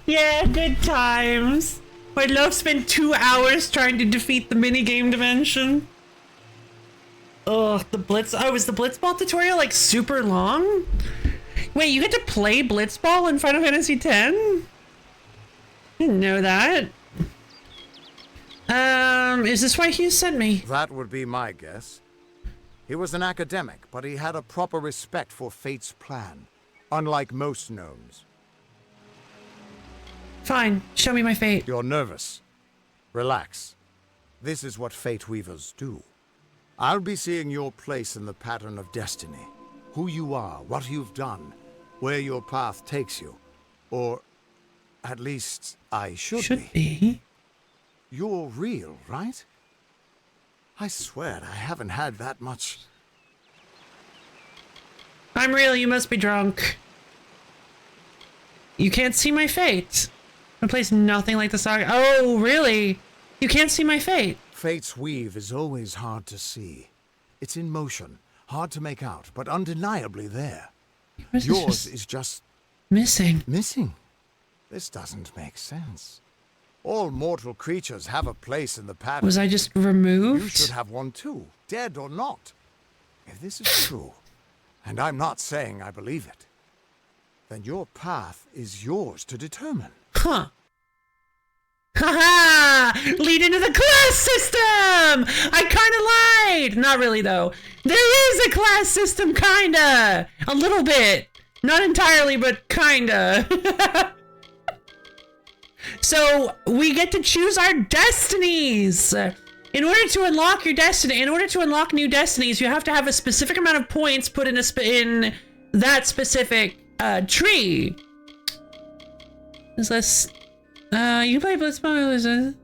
Yeah, good times. My love spent 2 hours trying to defeat the minigame dimension. Ugh, the Blitz... Oh, was the Blitzball tutorial, like, super long? Wait, you get to play Blitzball in Final Fantasy X? Didn't know that. Is this why Hugh sent me? That would be my guess. He was an academic, but he had a proper respect for Fate's plan, unlike most gnomes. Fine, show me my fate. You're nervous. Relax. This is what Fate Weavers do. I'll be seeing your place in the pattern of destiny. Who you are, what you've done, where your path takes you. Or, at least, I should be. You're real, right? I swear I haven't had that much. I'm real, you must be drunk. You can't see my fate. A place nothing like the saga. Oh, really? You can't see my fate. Fate's weave is always hard to see. It's in motion, hard to make out, but undeniably there. Yours is just... missing. Missing? This doesn't make sense. All mortal creatures have a place in the pattern. Was I just removed? You should have one too, dead or not. If this is true, and I'm not saying I believe it, then your path is yours to determine. Huh. Haha! Lead into the class system! I kinda lied! Not really, though. There is a class system, kinda! A little bit. Not entirely, but kinda. So, we get to choose our destinies! In order to unlock your destiny, in order to unlock new destinies, you have to have a specific amount of points put in in that specific tree. Is this... you play Blitzball.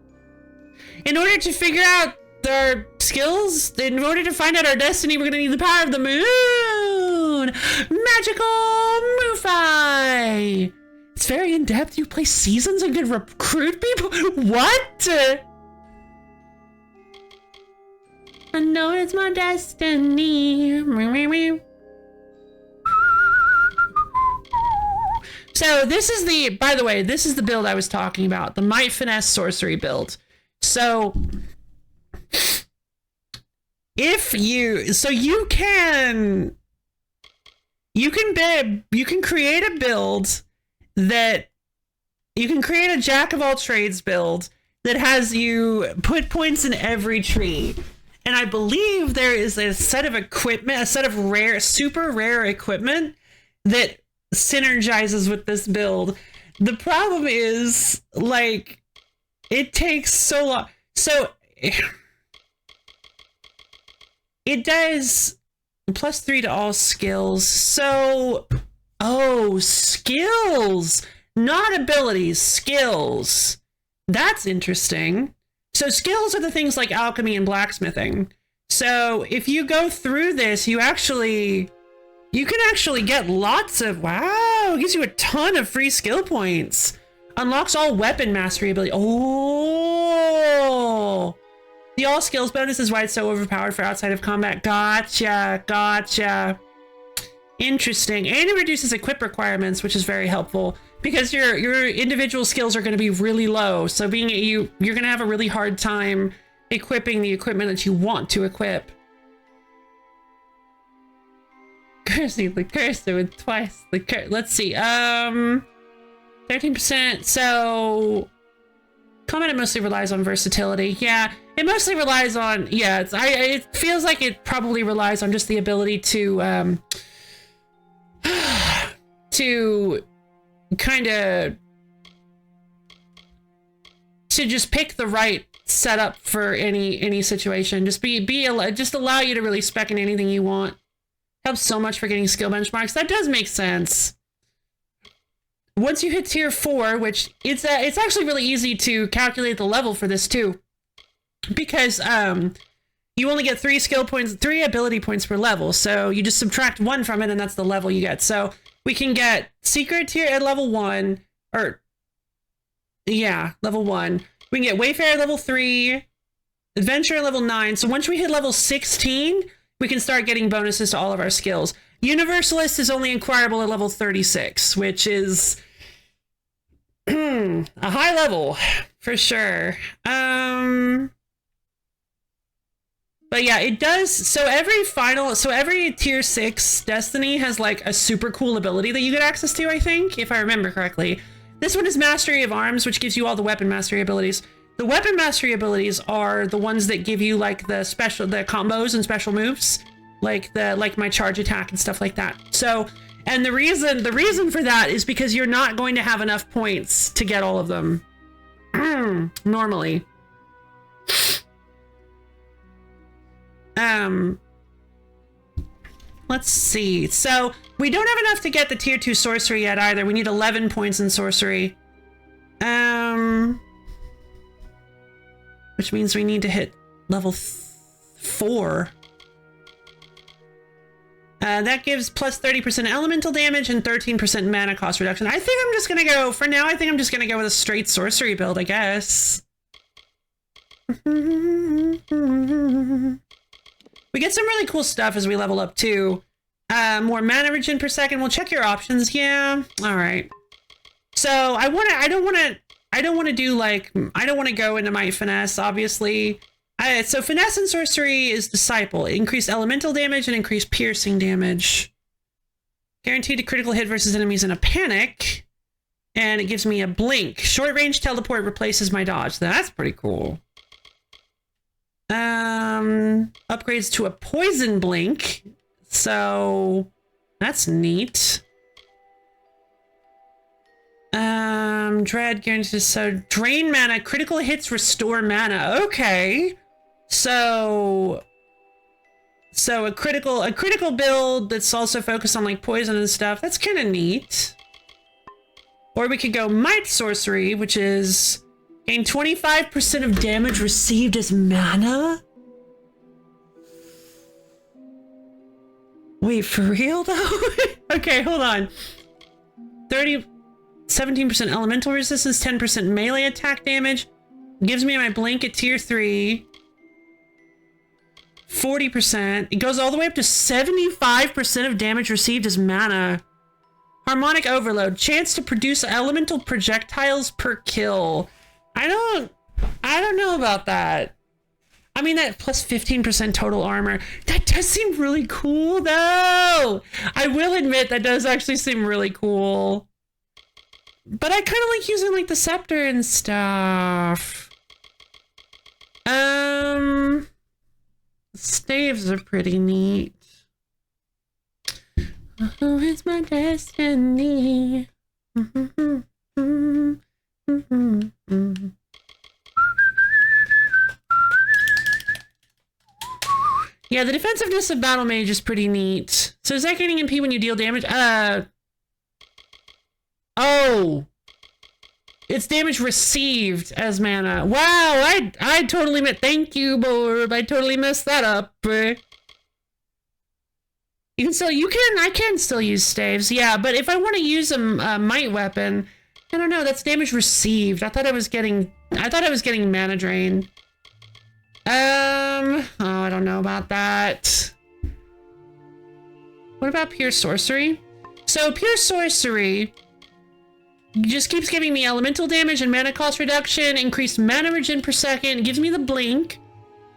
In order to figure out our skills, in order to find out our destiny, we're gonna need the power of the moon! Magical MoveFi! It's very in-depth. You play seasons and can recruit people? What? I know it's my destiny. So this is the, by the way, this is the build I was talking about, the Might Finesse Sorcery build. So if you, so you can create a build that, you can create a Jack of all trades build that has you put points in every tree. And I believe there is a set of equipment, a set of rare, super rare equipment that synergizes with this build. The problem is, like, it takes so long. So it does +3 to all skills. So, oh, skills, not abilities, skills. That's interesting. So skills are the things like alchemy and blacksmithing. So if you go through this, you can actually get lots of, wow, it gives you a ton of free skill points. Unlocks all weapon mastery ability. Oh, the all skills bonus is why it's so overpowered for outside of combat. Gotcha. Interesting. And it reduces equip requirements, which is very helpful because your individual skills are going to be really low. So you're going to have a really hard time equipping the equipment that you want to equip. Cursing the cursor with twice the cursor. Let's see. 13%. So combat mostly relies on versatility. Yeah, it mostly relies on, yeah, it feels like it probably relies on just the ability to kind of to just pick the right setup for any situation. Just just allow you to really spec in anything you want. Helps so much for getting skill benchmarks. That does make sense. Once you hit tier 4, which it's actually really easy to calculate the level for this too, because you only get 3 skill points, 3 ability points per level. So you just subtract 1 from it, and that's the level you get. So we can get secret tier at level 1, or yeah, level 1. We can get Wayfarer level 3, Adventurer level 9. So once we hit level 16, we can start getting bonuses to all of our skills. Universalist is only acquirable at level 36, which is a high level for sure. But yeah, it does. So every tier 6 Destiny has like a super cool ability that you get access to, I think, if I remember correctly. This one is Mastery of Arms, which gives you all the weapon mastery abilities. The weapon mastery abilities are the ones that give you like the combos and special moves, like my charge attack and stuff like that. So, and the reason for that is because you're not going to have enough points to get all of them normally. Let's see. So we don't have enough to get the tier 2 sorcery yet either. We need 11 points in sorcery. Which means we need to hit level 4. That gives plus 30% elemental damage and 13% mana cost reduction. I think I'm just gonna go, for now, I think I'm just gonna go with a straight sorcery build, I guess. We get some really cool stuff as we level up too. More mana regen per second. We'll check your options. Yeah. All right. So I don't want to go into my finesse, obviously. So finesse and sorcery is disciple. Increased elemental damage and increased piercing damage. Guaranteed to critical hit versus enemies in a panic. And it gives me a blink. Short range teleport replaces my dodge. That's pretty cool. Upgrades to a poison blink. So that's neat. Dread guarantees, so drain mana, critical hits restore mana. Okay. So a critical build that's also focused on like poison and stuff. That's kind of neat. Or we could go might sorcery, which is gain 25% of damage received as mana. Wait, for real though? Okay, hold on. 17% elemental resistance, 10% melee attack damage. Gives me my blink at tier 3. 40%. It goes all the way up to 75% of damage received as mana. Harmonic overload. Chance to produce elemental projectiles per kill. I don't know about that. I mean, that plus 15% total armor. That does seem really cool, though. I will admit that does actually seem really cool. But I kind of like using, like, the scepter and stuff. Staves are pretty neat. Oh, it's my destiny. Yeah, the defensiveness of Battle Mage is pretty neat. So is that gaining MP when you deal damage? Oh! It's damage received as mana. Wow, I totally meant, thank you, Borb. I totally messed that up. I can still use staves, yeah, but if I want to use a might weapon, I don't know, that's damage received. I thought I was getting mana drain. Oh, I don't know about that. What about pure sorcery? So pure sorcery just keeps giving me elemental damage and mana cost reduction, increased mana regen per second, gives me the blink,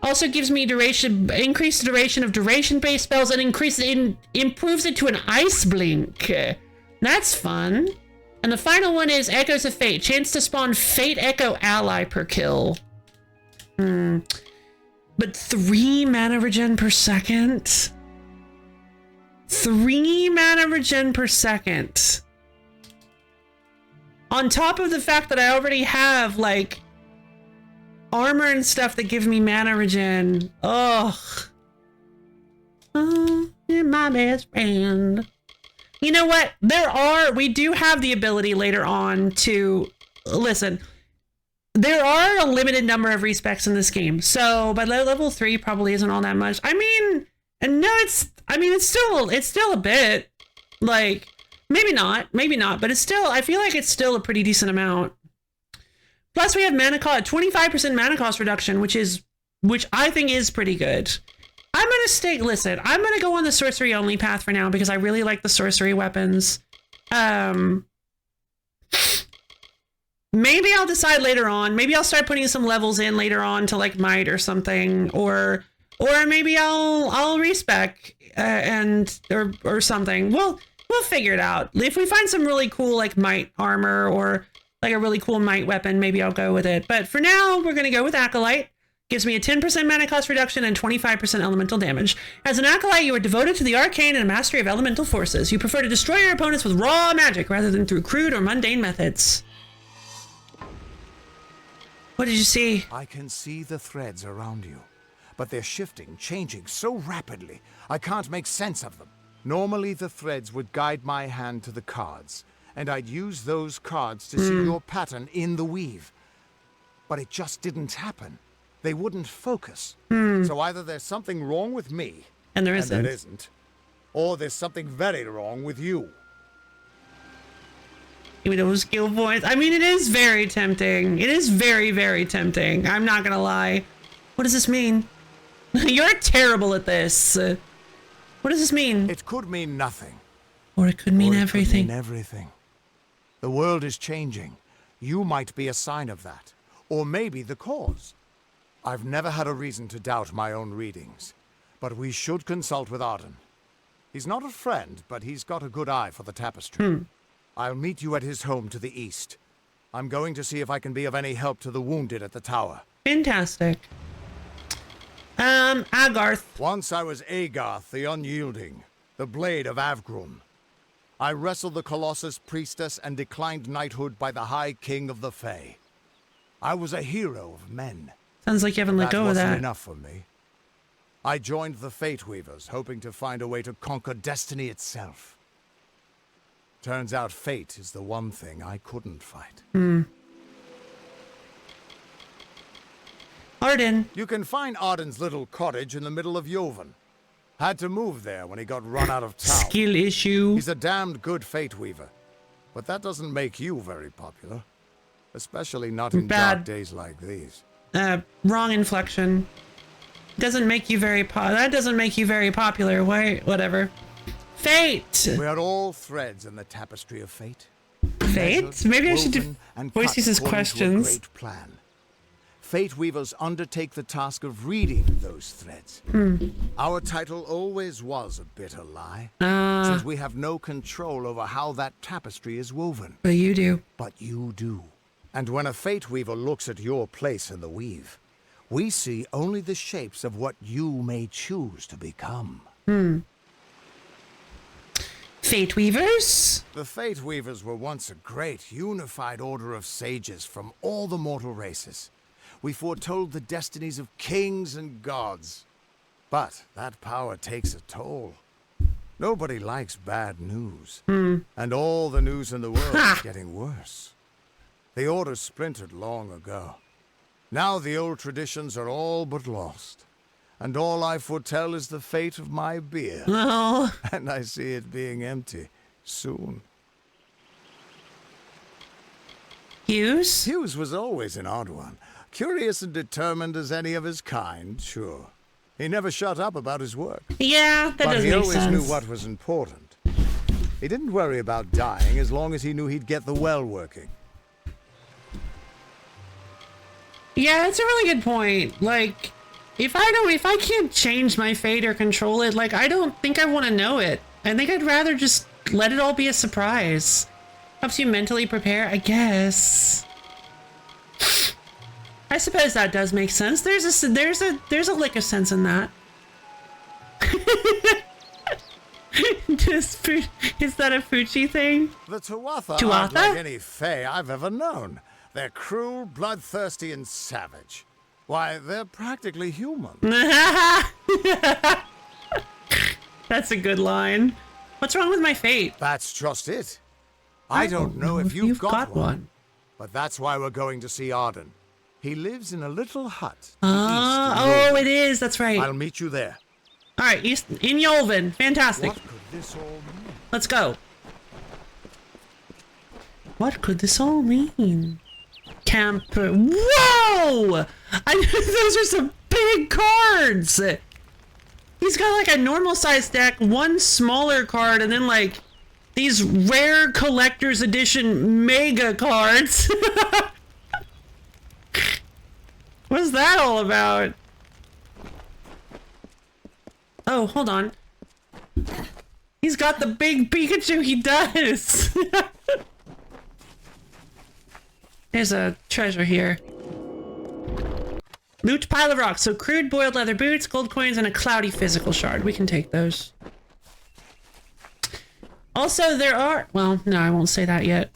also gives me increased duration of duration-based spells, and improves it to an ice blink. That's fun. And the final one is Echoes of Fate. Chance to spawn Fate Echo ally per kill. But 3 mana regen per second? 3 mana regen per second. On top of the fact that I already have, like, armor and stuff that give me mana regen. Ugh. Oh, you're my best friend. You know what? We do have the ability later on to, listen, there are a limited number of respecs in this game. So by level 3 probably isn't all that much. I mean, no, it's still a bit, like, maybe not, but it's still, I feel like it's still a pretty decent amount. Plus we have 25% mana cost reduction, which I think is pretty good. I'm gonna go on the sorcery only path for now because I really like the sorcery weapons. Maybe I'll decide later on. Maybe I'll start putting some levels in later on to like might or something, or maybe I'll respec or something. We'll figure it out. If we find some really cool like might armor or like a really cool might weapon, maybe I'll go with it. But for now, we're gonna go with Acolyte. Gives me a 10% mana cost reduction and 25% elemental damage. As an Acolyte, you are devoted to the arcane and mastery of elemental forces. You prefer to destroy your opponents with raw magic rather than through crude or mundane methods. What did you see? I can see the threads around you, but they're shifting, changing so rapidly, I can't make sense of them. Normally the threads would guide my hand to the cards, and I'd use those cards to see your pattern in the weave. But it just didn't happen. They wouldn't focus. So either there's something wrong with me, And there isn't. and there isn't, or there's something very wrong with you. Give me those skill points. I mean, it is very tempting. It is very, very tempting. I'm not gonna lie. What does this mean? You're terrible at this. What does this mean? It could mean nothing. Or it could mean Or it everything. Could mean everything. The world is changing. You might be a sign of that. Or maybe the cause. I've never had a reason to doubt my own readings. But we should consult with Arden. He's not a friend, but he's got a good eye for the tapestry. I'll meet you at his home to the east. I'm going to see if I can be of any help to the wounded at the tower. Fantastic. Agarth. Once I was Agarth the Unyielding, the Blade of Avgrun. I wrestled the Colossus priestess and declined knighthood by the High King of the Fae. I was a hero of men. Sounds like you haven't let That go of wasn't that. enough for me. I joined the Fate Weavers, hoping to find a way to conquer destiny itself. Turns out fate is the one thing I couldn't fight. Arden. You can find Arden's little cottage in the middle of Joven. Had to move there when he got run out of town. Skill issue. He's a damned good Fate Weaver. But that doesn't make you very popular. Especially not in Bad. dark days like these. Wrong inflection. Doesn't make you very that doesn't make you very popular. Why? Whatever. Fate. We are all threads in the tapestry of fate. Fate? Measured, Maybe I should woven, and voice cut these as according to a questions. great plan. Fate Weavers undertake the task of reading those threads. Our title always was a bitter lie, since we have no control over how that tapestry is woven. But you do. But you do. And when a Fate Weaver looks at your place in the weave, we see only the shapes of what you may choose to become. Fate Weavers? The Fate Weavers were once a great, unified order of sages from all the mortal races. We foretold the destinies of kings and gods. But that power takes a toll. Nobody likes bad news. And all the news in the world is getting worse. The order splintered long ago. Now the old traditions are all but lost. And all I foretell is the fate of my beer. Oh. And I see it being empty soon. Hughes? Hughes was always an odd one. Curious and determined as any of his kind, sure. He never shut up about his work. Yeah, that But does he make always sense. knew what was important. He didn't worry about dying as long as he knew he'd get the well working. Yeah, it's a really good point. Like, if I can't change my fate or control it, like, I don't think I want to know it. I think I'd rather just let it all be a surprise. Helps you mentally prepare, I guess. I suppose that does make sense. There's a lick of sense in that. Is that a Fuchi thing? The Tuatha Tuatha? aren't like any Fae I've ever known. They're cruel, bloodthirsty, and savage. Why, they're practically human. That's a good line. What's wrong with my fate? That's just it. I don't know if you've got one. one. But that's why we're going to see Arden. He lives in a little hut. Oh, it is. That's right. I'll meet you there. All right, East in Yolvin. Fantastic. What could this all mean? Let's go. What could this all mean? Camp. Whoa! Those are some big cards. He's got like a normal size deck, one smaller card, and then like these rare collector's edition mega cards. What's that all about? Oh, hold on. He's got the big Pikachu, he does! There's a treasure here. Loot pile of rocks. So crude boiled leather boots, gold coins, and a cloudy physical shard. We can take those. Also, there are... Well, no, I won't say that yet.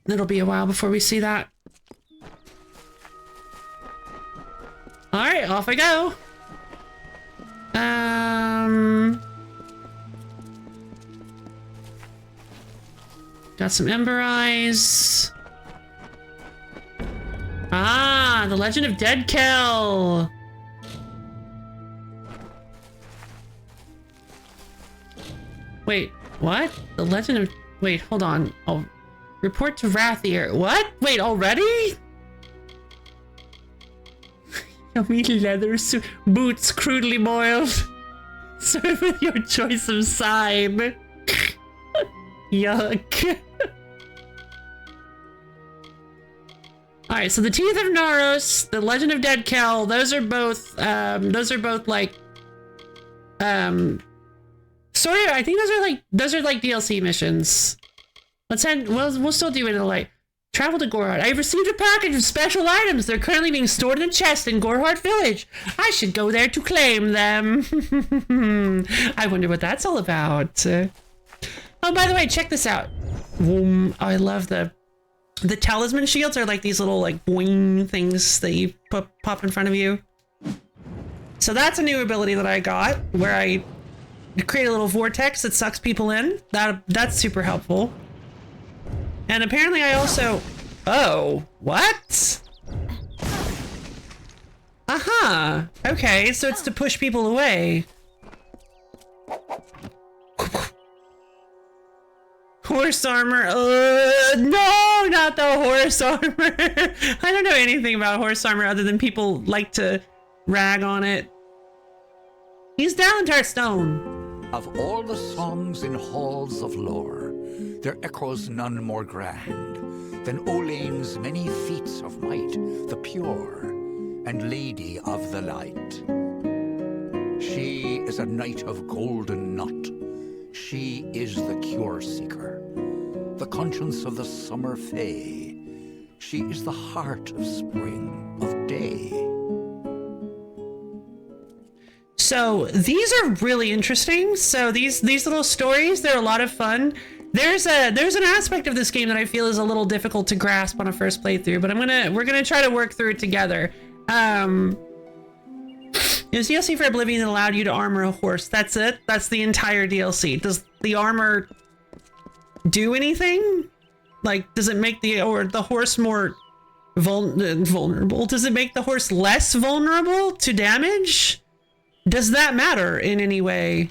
It'll be a while before we see that. Alright, off I go. Got some ember eyes. Ah, the Legend of Deadkel. Wait, what? The Legend of... Wait, hold on. I'll report to Rathier. What? Wait, already? Yummy leather boots crudely boiled. Serve with your choice of side. Yuck. Alright, so the Teeth of Naros, the Legend of Deadkel, those are both like story. I think those are like DLC missions. Let's head. We'll still do it in the light. Travel to Gorhart. I've received a package of special items. They're currently being stored in a chest in Gorhart Village. I should go there to claim them. I wonder what that's all about. Oh, by the way, check this out. Oh, I love the talisman shields are like these little like boing things that you pop in front of you. So that's a new ability that I got where I create a little vortex that sucks people in. That's super helpful. And apparently I also... Oh, what? Aha. Okay, so it's to push people away. Horse armor. No, not the horse armor. I don't know anything about horse armor other than people like to rag on it. He's Dalentart Stone. Of all the songs in halls of lore, there echoes none more grand than Olane's many feats of might, the pure and lady of the light. She is a knight of golden knot. She is the cure seeker, the conscience of the summer fae. She is the heart of spring, of day. So these are really interesting. So these little stories, they're a lot of fun. There's an aspect of this game that I feel is a little difficult to grasp on a first playthrough, but we're gonna try to work through it together. It was DLC for Oblivion that allowed you to armor a horse. That's it. That's the entire DLC. Does the armor do anything? Like, does it make the horse more vulnerable? Does it make the horse less vulnerable to damage? Does that matter in any way?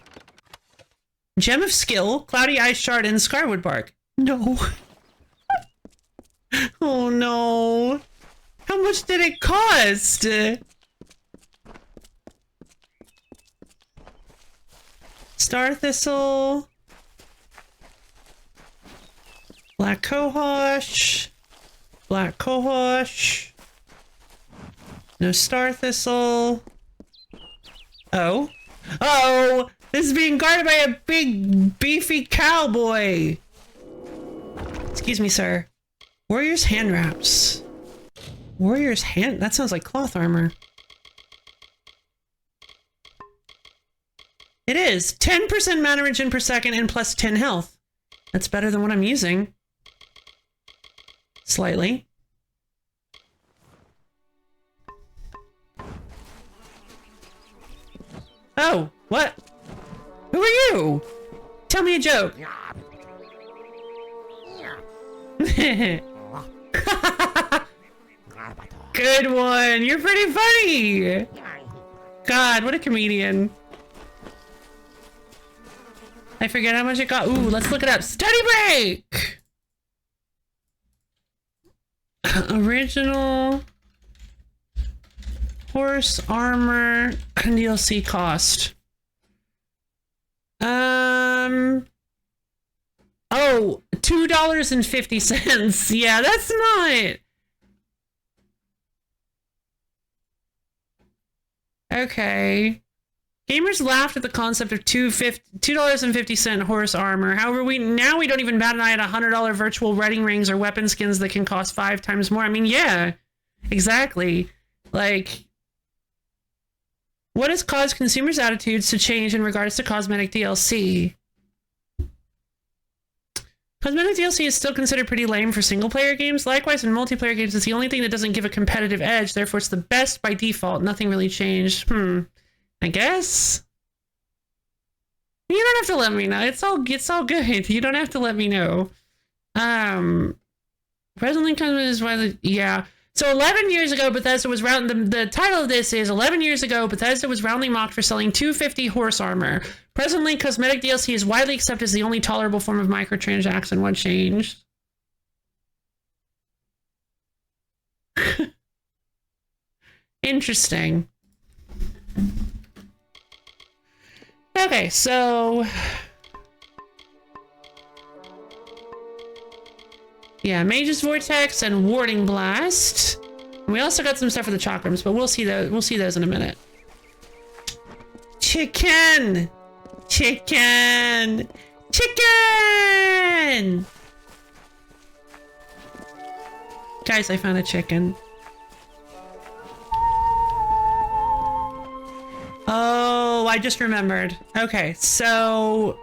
Gem of Skill, Cloudy Ice Shard, and Scarwood Bark. No. Oh no. How much did it cost? Star Thistle. Black Cohosh. Black Cohosh. No Star Thistle. Oh. Oh! This is being guarded by a big, beefy cowboy! Excuse me, sir. Warrior's hand wraps. Warrior's hand... That sounds like cloth armor. It is! 10% mana regen per second and plus 10 health. That's better than what I'm using. Slightly. Oh, what? Who are you? Tell me a joke. Good one. You're pretty funny. God, what a comedian. I forget how much it got. Ooh, let's look it up. Study break! Original horse armor DLC cost. Oh, $2.50. Yeah, that's not. Okay. Gamers laughed at the concept of $2.50 horse armor. However, we don't even bat an eye at $100 virtual wedding rings or weapon skins that can cost 5 times more. I mean, yeah, exactly. Like, what has caused consumers' attitudes to change in regards to cosmetic DLC? Cosmetic DLC is still considered pretty lame for single-player games. Likewise, in multiplayer games, it's the only thing that doesn't give a competitive edge. Therefore, it's the best by default. Nothing really changed. I guess. You don't have to let me know. It's all good. You don't have to let me know. Presently comes is why yeah. So 11 years ago, Bethesda was the title of this is 11 years ago, Bethesda was roundly mocked for selling 250 horse armor. Presently, cosmetic DLC is widely accepted as the only tolerable form of microtransaction. What changed? Interesting. Okay, so yeah, Mage's Vortex and Warding Blast. And we also got some stuff for the chakrams, but we'll see those in a minute. Chicken! Chicken! Chicken! Guys, I found a chicken. Oh, I just remembered. Okay, so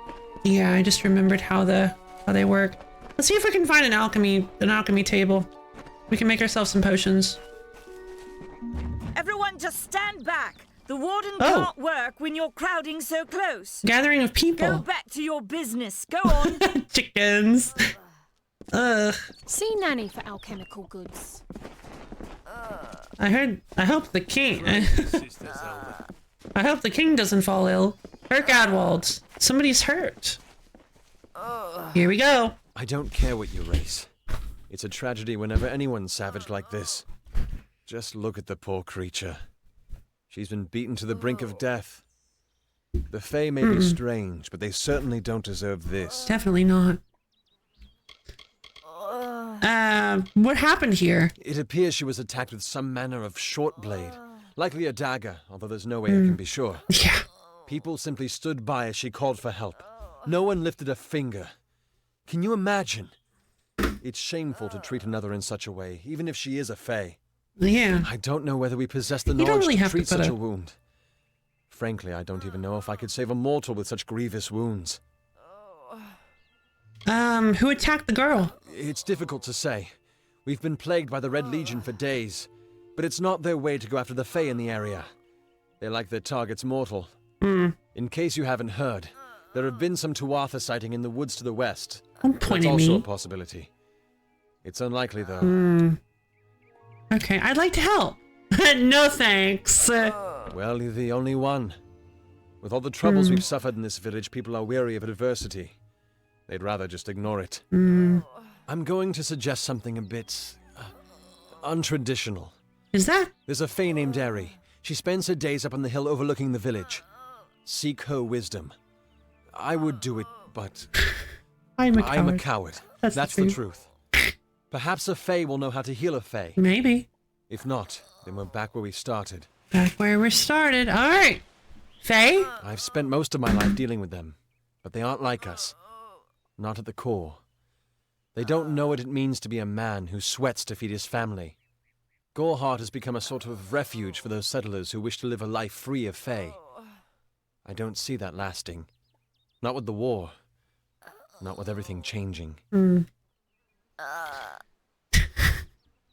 yeah, I just remembered how they work. Let's see if we can find an alchemy table. We can make ourselves some potions. Everyone just stand back. The warden can't work when you're crowding so close. Gathering of people. Go back to your business. Go on. Chickens. Ugh. See Nanny for alchemical goods. I hope the king... I hope the king doesn't fall ill. Herc Adwald. Somebody's hurt. Here we go. I don't care what you race. It's a tragedy whenever anyone's savage like this. Just look at the poor creature. She's been beaten to the brink of death. The Fae may be strange, but they certainly don't deserve this. Definitely not. What happened here? It appears she was attacked with some manner of short blade. Likely a dagger, although there's no way I can be sure. Yeah. People simply stood by as she called for help. No one lifted a finger. Can you imagine? It's shameful to treat another in such a way, even if she is a Fae. Yeah. I don't know whether we possess the knowledge to treat such a wound. Frankly, I don't even know if I could save a mortal with such grievous wounds. Who attacked the girl? It's difficult to say. We've been plagued by the Red Legion for days, but it's not their way to go after the Fae in the area. They like their targets mortal. In case you haven't heard, there have been some Tuatha sighting in the woods to the west. That's also a possibility. It's unlikely, though. Okay, I'd like to help. No thanks. Well, you're the only one. With all the troubles we've suffered in this village, people are weary of adversity. They'd rather just ignore it. I'm going to suggest something a bit untraditional. Is that? There's a Fae named Eri. She spends her days up on the hill overlooking the village. Seek her wisdom. I would do it, but I'm a coward. That's the truth. Perhaps a Fae will know how to heal a Fae. Maybe. If not, then we're back where we started. Back where we started. All right. Fae? I've spent most of my life dealing with them, but they aren't like us. Not at the core. They don't know what it means to be a man who sweats to feed his family. Goreheart has become a sort of refuge for those settlers who wish to live a life free of Fae. I don't see that lasting. Not with the war. Not with everything changing.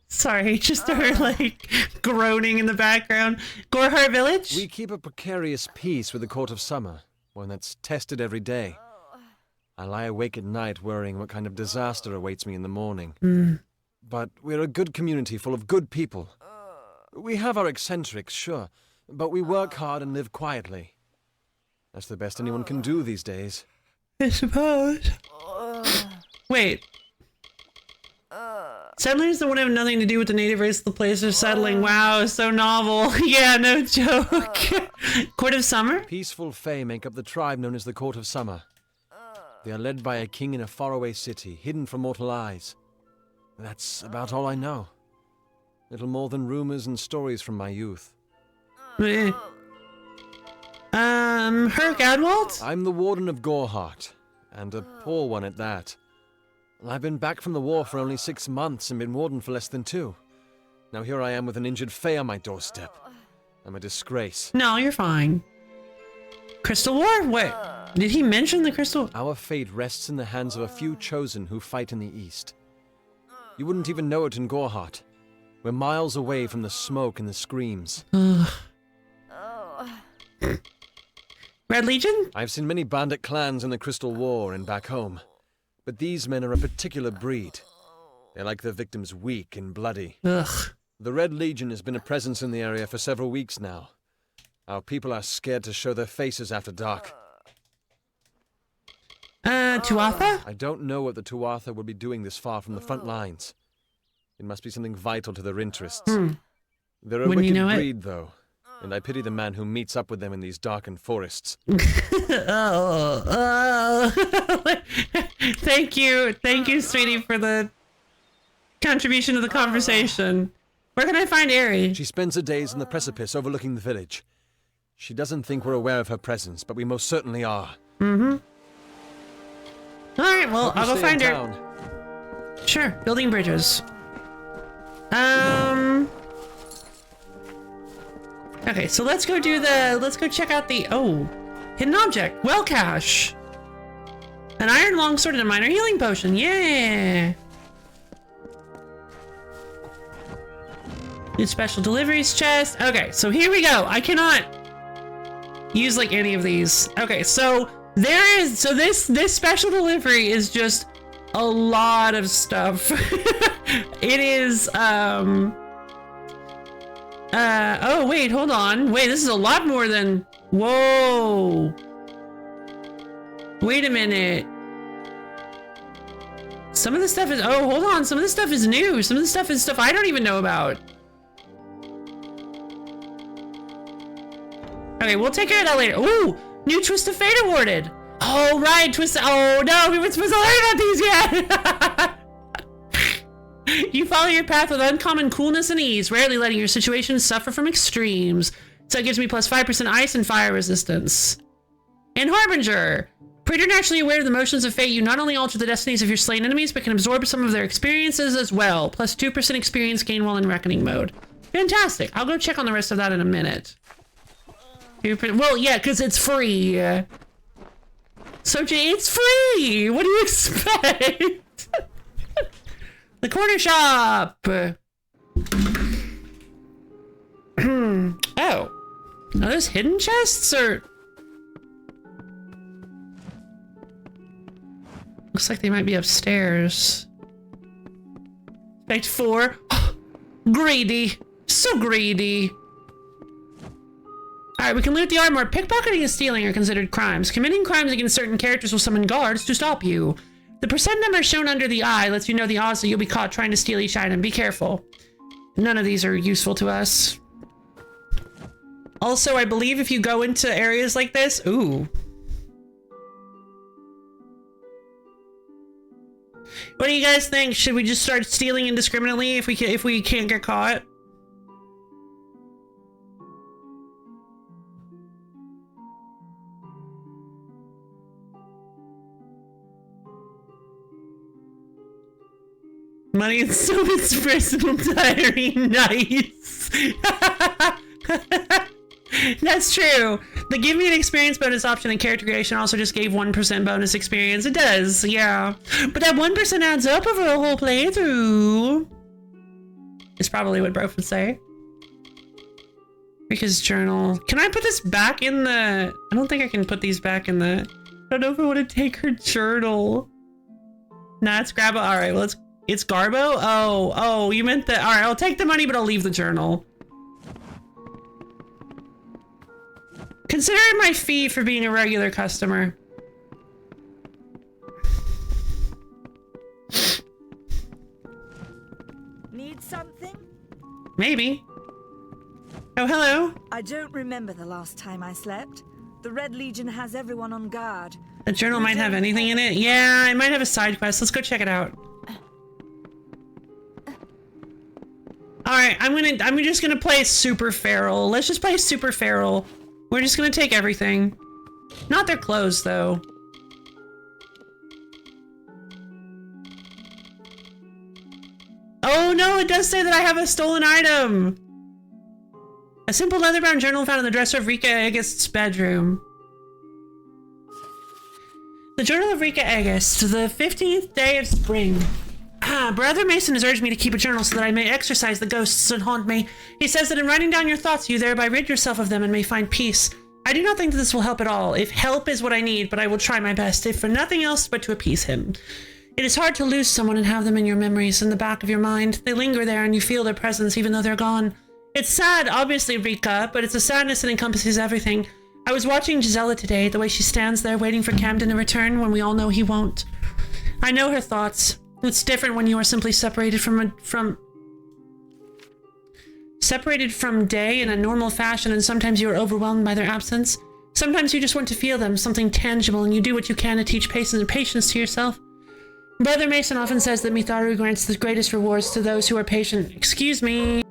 Sorry, just her, like, groaning in the background. Goreheart Village? We keep a precarious peace with the Court of Summer, one that's tested every day. I lie awake at night worrying what kind of disaster awaits me in the morning. But we're a good community full of good people. We have our eccentrics, sure, but we work hard and live quietly. That's the best anyone can do these days. I suppose. Wait. Settlers that would have nothing to do with the native race of the place are settling. Wow, so novel. Yeah, no joke. Court of Summer? Peaceful Fae make up the tribe known as the Court of Summer. They are led by a king in a faraway city, hidden from mortal eyes. That's about all I know. Little more than rumors and stories from my youth. Herc Adwald? I'm the Warden of Goreheart, and a poor one at that. I've been back from the war for only 6 months and been Warden for less than 2. Now here I am with an injured Fae on my doorstep. I'm a disgrace. No, you're fine. Crystal War? Wait, did he mention the Crystal? Our fate rests in the hands of a few chosen who fight in the east. You wouldn't even know it in Goreheart. We're miles away from the smoke and the screams. Red Legion? I've seen many bandit clans in the Crystal War and back home, but these men are a particular breed. They like their victims weak and bloody. Ugh. The Red Legion has been a presence in the area for several weeks now. Our people are scared to show their faces after dark. Tuatha? I don't know what the Tuatha would be doing this far from the front lines. It must be something vital to their interests. They're a Wouldn't you wicked know it? breed, though, and I pity the man who meets up with them in these darkened forests. Thank you, sweetie, for the contribution to the conversation. Where can I find Ari? She spends her days on the precipice overlooking the village. She doesn't think we're aware of her presence, but we most certainly are. Mm-hmm. All right, well, I'll go find her. Town. Sure, building bridges. Okay, so let's go check out the, hidden object, well cache. An iron longsword and a minor healing potion, yeah. New special deliveries chest. Okay, so here we go. I cannot use like any of these. Okay, so this special delivery is just a lot of stuff. It is, oh wait, hold on. Wait, this is a lot more than, whoa. Wait a minute. Some of the stuff is, oh, hold on. Some of the stuff is new. Some of the stuff is stuff I don't even know about. Okay, we'll take care of that later. Ooh, new Twist of Fate awarded. Oh, right, Twist. Oh, no, we weren't supposed to learn about these yet. You follow your path with uncommon coolness and ease, rarely letting your situations suffer from extremes. So it gives me plus 5% ice and fire resistance. And Harbinger. Preternaturally aware of the motions of fate, you not only alter the destinies of your slain enemies, but can absorb some of their experiences as well. Plus 2% experience gain while in reckoning mode. Fantastic. I'll go check on the rest of that in a minute. Well, yeah, because it's free. So, Jay, it's free! What do you expect? The corner shop! Oh. Are those hidden chests, or...? Looks like they might be upstairs. Expect 4. Greedy. So greedy. Alright, we can loot the armor. Pickpocketing and stealing are considered crimes. Committing crimes against certain characters will summon guards to stop you. The percent number shown under the eye lets you know the odds that you'll be caught trying to steal each item. Be careful. None of these are useful to us. Also, I believe if you go into areas like this... Ooh. What do you guys think? Should we just start stealing indiscriminately if we can't get caught? Money and Soviet's personal diary. Nice. That's true. The give me an experience bonus option in character creation also just gave 1% bonus experience. It does, yeah. But that 1% adds up over a whole playthrough. Is probably what Brof would say. Rika's journal. Can I put this back in the... I don't think I can put these back in the... I don't know if I want to take her journal. Nah, it's Grabo. Alright, well, it's Garbo? Oh, you meant that. Alright, I'll take the money, but I'll leave the journal. Consider it my fee for being a regular customer. Need something? Maybe. Oh, hello. I don't remember the last time I slept. The Red Legion has everyone on guard. The journal might have anything in it. Yeah, it might have a side quest. Let's go check it out. Alright, I'm just gonna play Super Feral. Let's just play Super Feral. We're just gonna take everything. Not their clothes, though. Oh no, it does say that I have a stolen item! A simple leather-bound journal found in the dresser of Rika Egist's bedroom. The Journal of Rika Egist, the 15th day of spring. Brother Mason has urged me to keep a journal so that I may exorcise the ghosts that haunt me. He says that in writing down your thoughts, you thereby rid yourself of them and may find peace. I I do not think that this will help at all. If help is what I need, but I will try my best, if for nothing else but to appease him. It is hard to lose someone and have them in your memories, in the back of your mind. They linger there and you feel their presence even though they're gone. It's sad, obviously, Rika, but it's a sadness that encompasses everything. I was watching Gisela today, the way she stands there waiting for Camden to return when we all know he won't. I know her thoughts. It's different when you are simply separated from day in a normal fashion, and sometimes you are overwhelmed by their absence. Sometimes you just want to feel them, something tangible, and you do what you can to teach patience to yourself. Brother Mason often says that Mitharu grants the greatest rewards to those who are patient. Excuse me.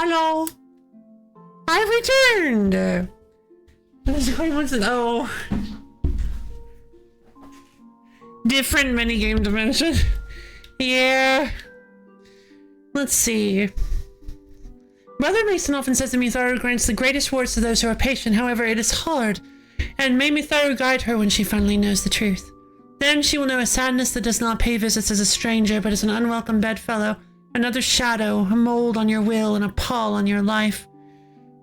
Hello. I've returned. Oh. Different minigame dimension. Yeah. Let's see. Brother Mason often says that Mitharu grants the greatest rewards to those who are patient. However, it is hard. And may Mitharu guide her when she finally knows the truth. Then she will know a sadness that does not pay visits as a stranger, but as an unwelcome bedfellow. Another shadow, a mold on your will, and a pall on your life.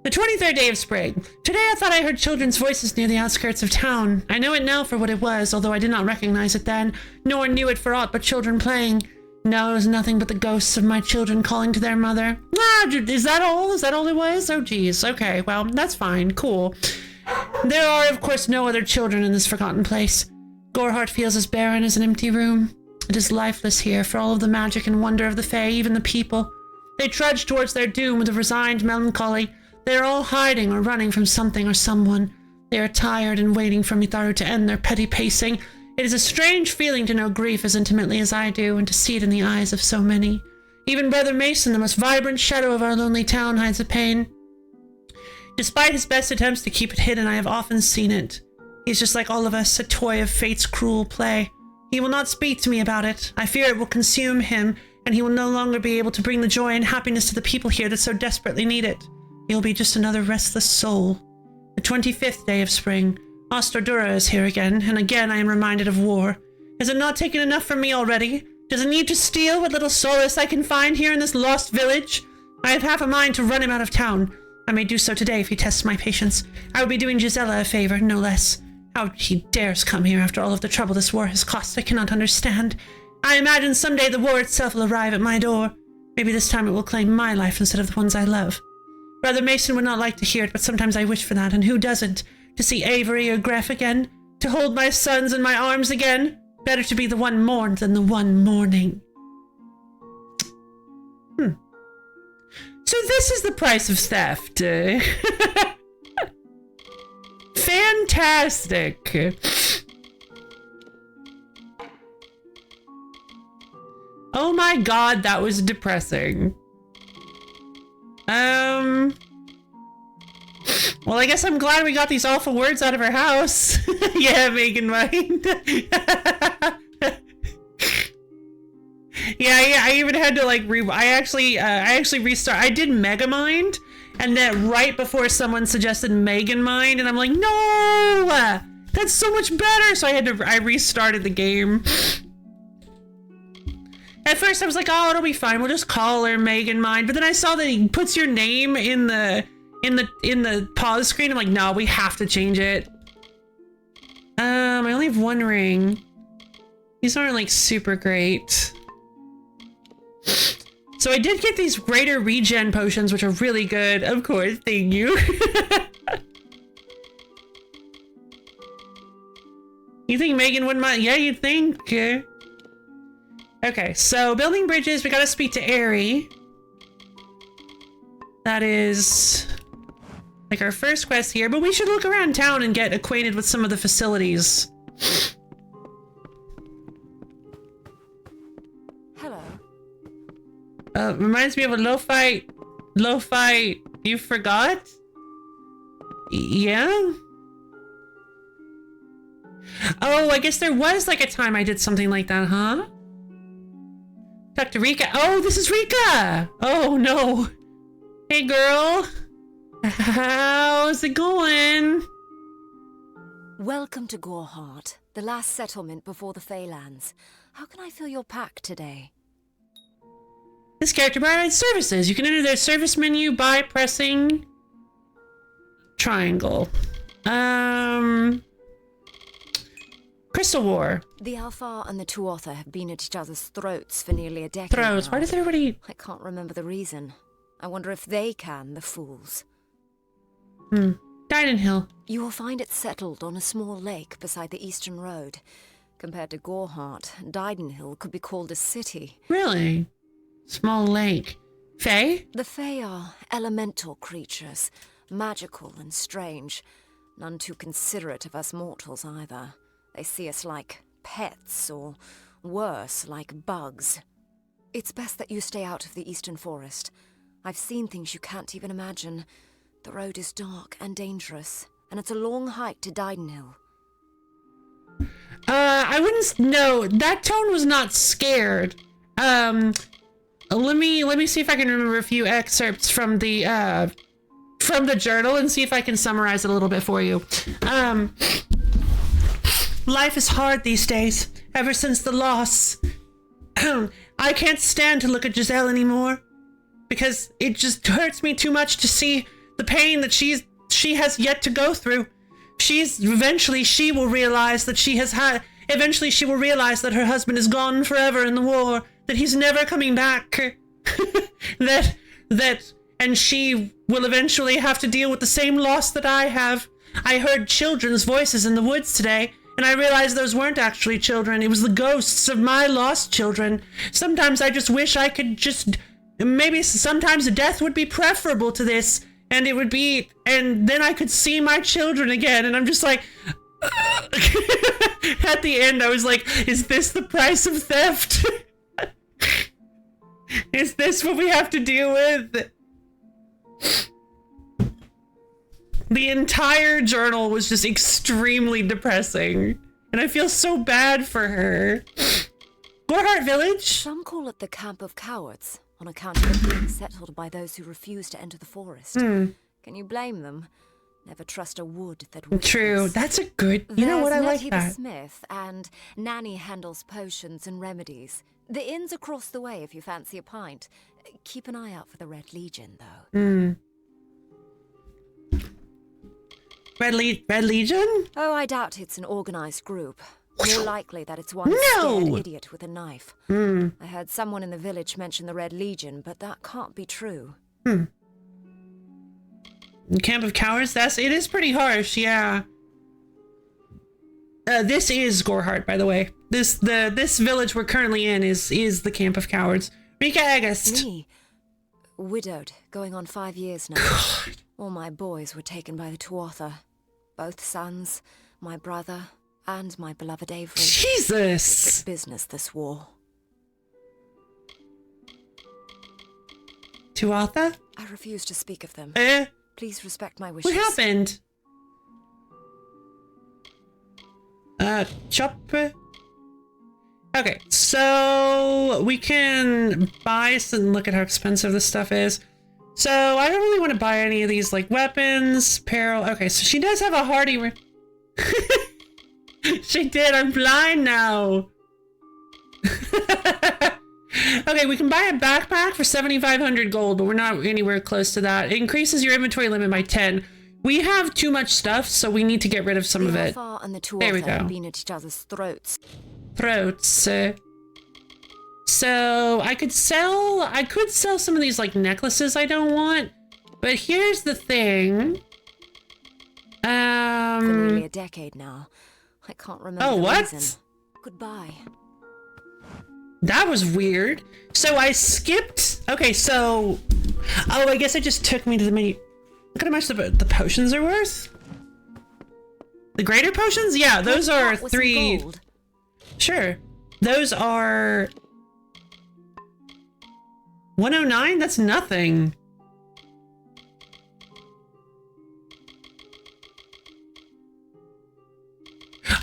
The 23rd day of spring. Today I thought I heard children's voices near the outskirts of town. I know it now for what it was, although I did not recognize it then, nor knew it for aught but children playing. No, it was nothing but the ghosts of my children calling to their mother. Ah, is that all? Is that all it was? Oh, geez. Okay, well, that's fine. Cool. There are, of course, no other children in this forgotten place. Goreheart feels as barren as an empty room. It is lifeless here, for all of the magic and wonder of the Fae, even the people. They trudge towards their doom with a resigned melancholy. They are all hiding or running from something or someone. They are tired and waiting for Mitharu to end their petty pacing. It is a strange feeling to know grief as intimately as I do, and to see it in the eyes of so many. Even Brother Mason, the most vibrant shadow of our lonely town, hides the pain. Despite his best attempts to keep it hidden, I have often seen it. He's just like all of us, a toy of fate's cruel play. He will not speak to me about it. I fear it will consume him, and he will no longer be able to bring the joy and happiness to the people here that so desperately need it. He will be just another restless soul. The 25th day of spring. Ostradura is here again, and again I am reminded of war. Has it not taken enough from me already? Does it need to steal what little solace I can find here in this lost village? I have half a mind to run him out of town. I may do so today if he tests my patience. I would be doing Gisela a favor, no less. How he dares come here after all of the trouble this war has cost, I cannot understand. I imagine someday the war itself will arrive at my door. Maybe this time it will claim my life instead of the ones I love. Brother Mason would not like to hear it, but sometimes I wish for that, and who doesn't? To see Avery or Gref again? To hold my sons in my arms again? Better to be the one mourned than the one mourning. So this is the price of theft. Fantastic. Oh my god, that was depressing. Well, I guess I'm glad we got these awful words out of her house. Yeah, Megan Mind. Yeah, I even had to like I actually restart. I did Megamind, and then right before someone suggested Megan Mind, and I'm like, no, that's so much better. So I restarted the game. At first I was like, oh, it'll be fine. We'll just call her Megan Mind. But then I saw that he puts your name in the pause screen. I'm like, no, we have to change it. I only have one ring. These aren't like super great. So I did get these greater regen potions, which are really good. Of course, thank you. You think Megan wouldn't mind? Yeah, you'd think. Okay, so building bridges, we gotta speak to Aerie. That is like our first quest here, but we should look around town and get acquainted with some of the facilities. Hello. Reminds me of a LoFi. LoFi, you forgot? Yeah? Oh, I guess there was like a time I did something like that, huh? Talk to Rika. Oh, this is Rika! Oh, no. Hey, girl. How's it going? Welcome to Goreheart, the last settlement before the Feylands. How can I fill your pack today? This character provides services. You can enter their service menu by pressing triangle. Crystal War. The Alpha and the Tuatha have been at each other's throats for nearly a decade. Throats? Why does everybody... I can't remember the reason. I wonder if they can, the fools. Didenhill. You will find it settled on a small lake beside the eastern road. Compared to Goreheart, Didenhill could be called a city. Really? Small lake. Fae? The Fae are elemental creatures, magical and strange. None too considerate of us mortals either. They see us like pets, or worse, like bugs. It's best that you stay out of the eastern forest. I've seen things you can't even imagine. The road is dark and dangerous, and it's a long hike to Didenhill. I wouldn't... No, that tone was not scared. Let me see if I can remember a few excerpts from the journal and see if I can summarize it a little bit for you. Life is hard these days, ever since the loss. I can't stand to look at Giselle anymore, because it just hurts me too much to see the pain that she has yet to go through. Eventually she will realize that her husband is gone forever in the war, that he's never coming back. And she will eventually have to deal with the same loss that I have. I heard children's voices in the woods today, and I realized those weren't actually children. It was the ghosts of my lost children. Sometimes I just wish I could maybe sometimes death would be preferable to this. And it would be, and then I could see my children again, and I'm just like, at the end, I was like, is this the price of theft? Is this what we have to deal with? The entire journal was just extremely depressing, and I feel so bad for her. Gorhart Village? Some call it the Camp of Cowards, on account of it being settled by those who refuse to enter the forest. Can you blame them? Never trust a wood that whispers. True, that's a good... You know what, I like Nettie that. the Smith, and Nanny handles potions and remedies. The inn's across the way if you fancy a pint. Keep an eye out for the Red Legion, though. Red Legion? Oh, I doubt it's an organized group. More likely that it's one scared idiot with a knife. I heard someone in the village mention the Red Legion, but that can't be true. Camp of Cowards? It is pretty harsh, yeah. This is Gorhart, by the way. This village we're currently in is the Camp of Cowards. Rika Agast. Me, widowed, going on 5 years now. God. All my boys were taken by the Tuatha. Both sons, my brother, and my beloved Avery. Jesus! It's business, this war. Tuatha? I refuse to speak of them. Please respect my wishes. What happened? Chopper? Okay, so we can buy some. Look at how expensive this stuff is. So I don't really want to buy any of these, like weapons, apparel. Okay, so she does have a hardy. She did. I'm blind now. Okay, we can buy a backpack for 7,500 gold, but we're not anywhere close to that. It increases your inventory limit by 10. We have too much stuff, so we need to get rid of some of it. And the There we go. have been at each other's throats. So I could sell some of these like necklaces I don't want, but here's the thing. For nearly a decade now. I can't remember Oh, the what? reason. Goodbye. That was weird. So I skipped. Okay, so I guess it just took me to the menu. Look at how much the potions are worth. The greater potions? Yeah, those are 3. Sure. Those are 109? That's nothing.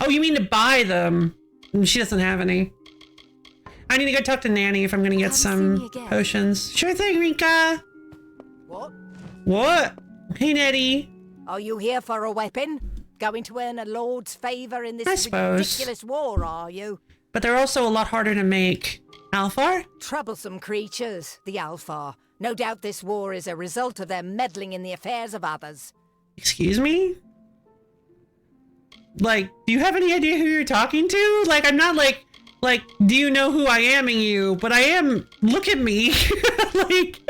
Oh, you mean to buy them? She doesn't have any. I need to go talk to Nanny if I'm gonna get some potions. Sure thing, Rika. What? Hey, Nettie. Are you here for a weapon? Going to earn a lord's favour in I this suppose. ridiculous war, are you? But they're also a lot harder to make. Alfar? Troublesome creatures, the Alfar. No doubt this war is a result of their meddling in the affairs of others. Excuse me? Like, do you have any idea who you're talking to? Like, I'm not like, do you know who I am-ing you? But I am, look at me. Like,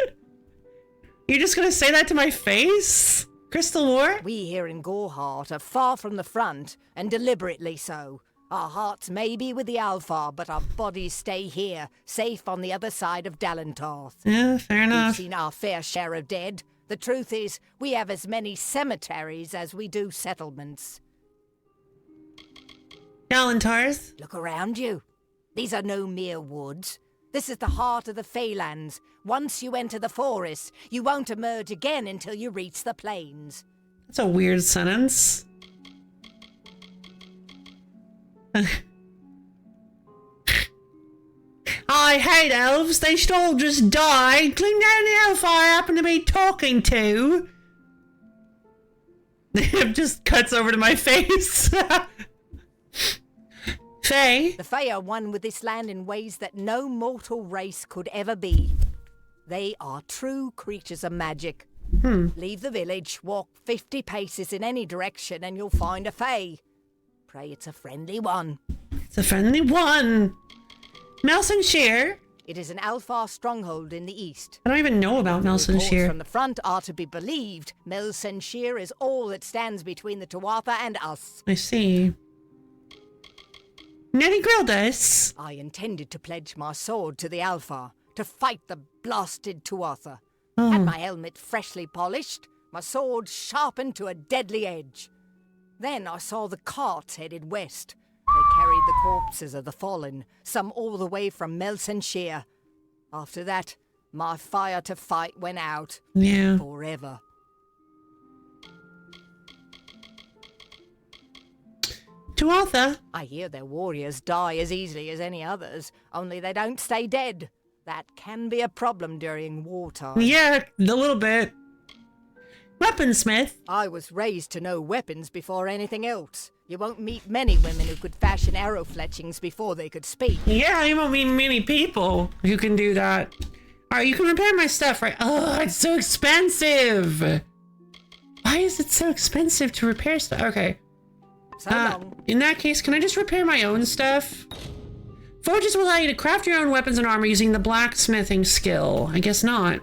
you're just gonna say that to my face? Crystal War? We here in Gorhart are far from the front, and deliberately so. Our hearts may be with the Alfar, but our bodies stay here, safe on the other side of Dalentarth. Yeah, fair enough. We've seen our fair share of dead. The truth is, we have as many cemeteries as we do settlements. Dalentarth? Look around you. These are no mere woods. This is the heart of the Feylands. Once you enter the forest, you won't emerge again until you reach the plains. That's a weird sentence. I hate elves. They should all just die, including the elf I happen to be talking to. It just cuts over to my face. Faye? The Fey are one with this land in ways that no mortal race could ever be. They are true creatures of magic. Leave the village, walk 50 paces in any direction, and you'll find a Fey. Pray it's a friendly one. It's a friendly one. Melson Shear? It is an Alfar stronghold in the east. I don't even know about Melson Reports Shear. from the front are to be believed. Melson Shear is all that stands between the Tuatha and us. I see. Nettie grilled us. I intended to pledge my sword to the Alfar, to fight the blasted Tuatha. Had my helmet freshly polished, my sword sharpened to a deadly edge. Then I saw the carts headed west. They carried the corpses of the fallen, some all the way from Melsenshire. After that, my fire to fight went out. Yeah. Forever. Tuatha. I hear their warriors die as easily as any others, only they don't stay dead. That can be a problem during wartime. Yeah, a little bit. Weaponsmith. I was raised to know weapons before anything else. You won't meet many women who could fashion arrow fletchings before they could speak. Yeah, you won't meet many people who can do that. Alright, you can repair my stuff, right? Oh, it's so expensive! Why is it so expensive to repair stuff? Okay. So long. In that case, can I just repair my own stuff? Forges will allow you to craft your own weapons and armor using the blacksmithing skill. I guess not.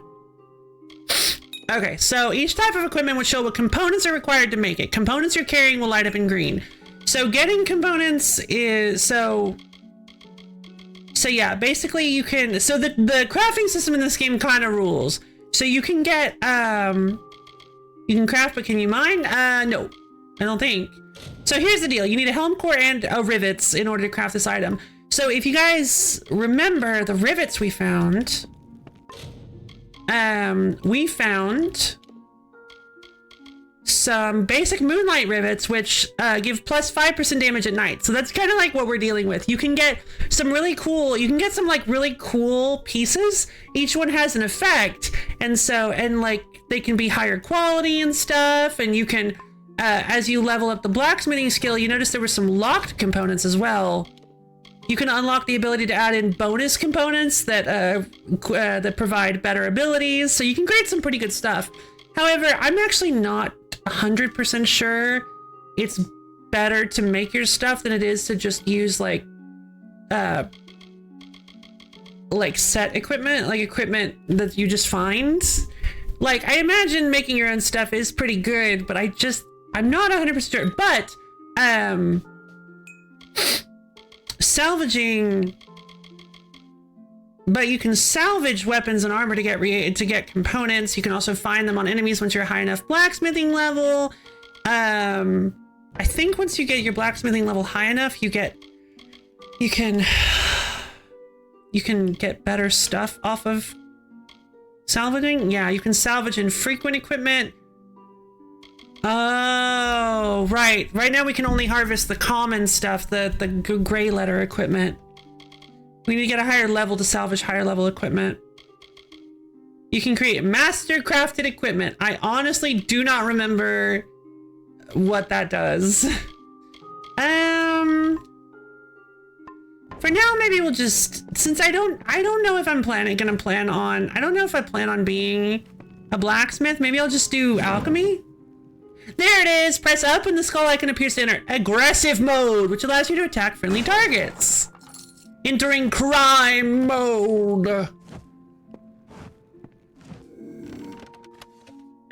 Okay, so each type of equipment will show what components are required to make it. Components you're carrying will light up in green. So getting components is... So yeah, basically you can... So the crafting system in this game kind of rules. So you can get... You can craft, but can you mine? No, I don't think. So here's the deal. You need a helm core and rivets in order to craft this item. So if you guys remember the rivets we found... we found some basic moonlight rivets, which give plus 5% damage at night. So that's kind of like what we're dealing with. You can get some really cool, like really cool pieces. Each one has an effect. And like they can be higher quality and stuff. And you can, as you level up the blacksmithing skill, you notice there were some locked components as well. You can unlock the ability to add in bonus components that that provide better abilities. So you can create some pretty good stuff. However, I'm actually not 100% sure it's better to make your stuff than it is to just use like set equipment, like equipment that you just find. Like, I imagine making your own stuff is pretty good, but I'm not 100% sure. But, salvaging, but you can salvage weapons and armor to get components. You can also find them on enemies once you're high enough blacksmithing level. I think once you get your blacksmithing level high enough, you can get better stuff off of salvaging. Yeah, you can salvage infrequent equipment. Oh, right. Right now we can only harvest the common stuff, the gray letter equipment. We need to get a higher level to salvage higher level equipment. You can create master crafted equipment. I honestly do not remember what that does. For now, maybe we'll just, since I don't know if I'm I don't know if I plan on being a blacksmith. Maybe I'll just do alchemy. There it is! Press up and the skull icon appears to enter aggressive mode, which allows you to attack friendly targets. Entering crime mode.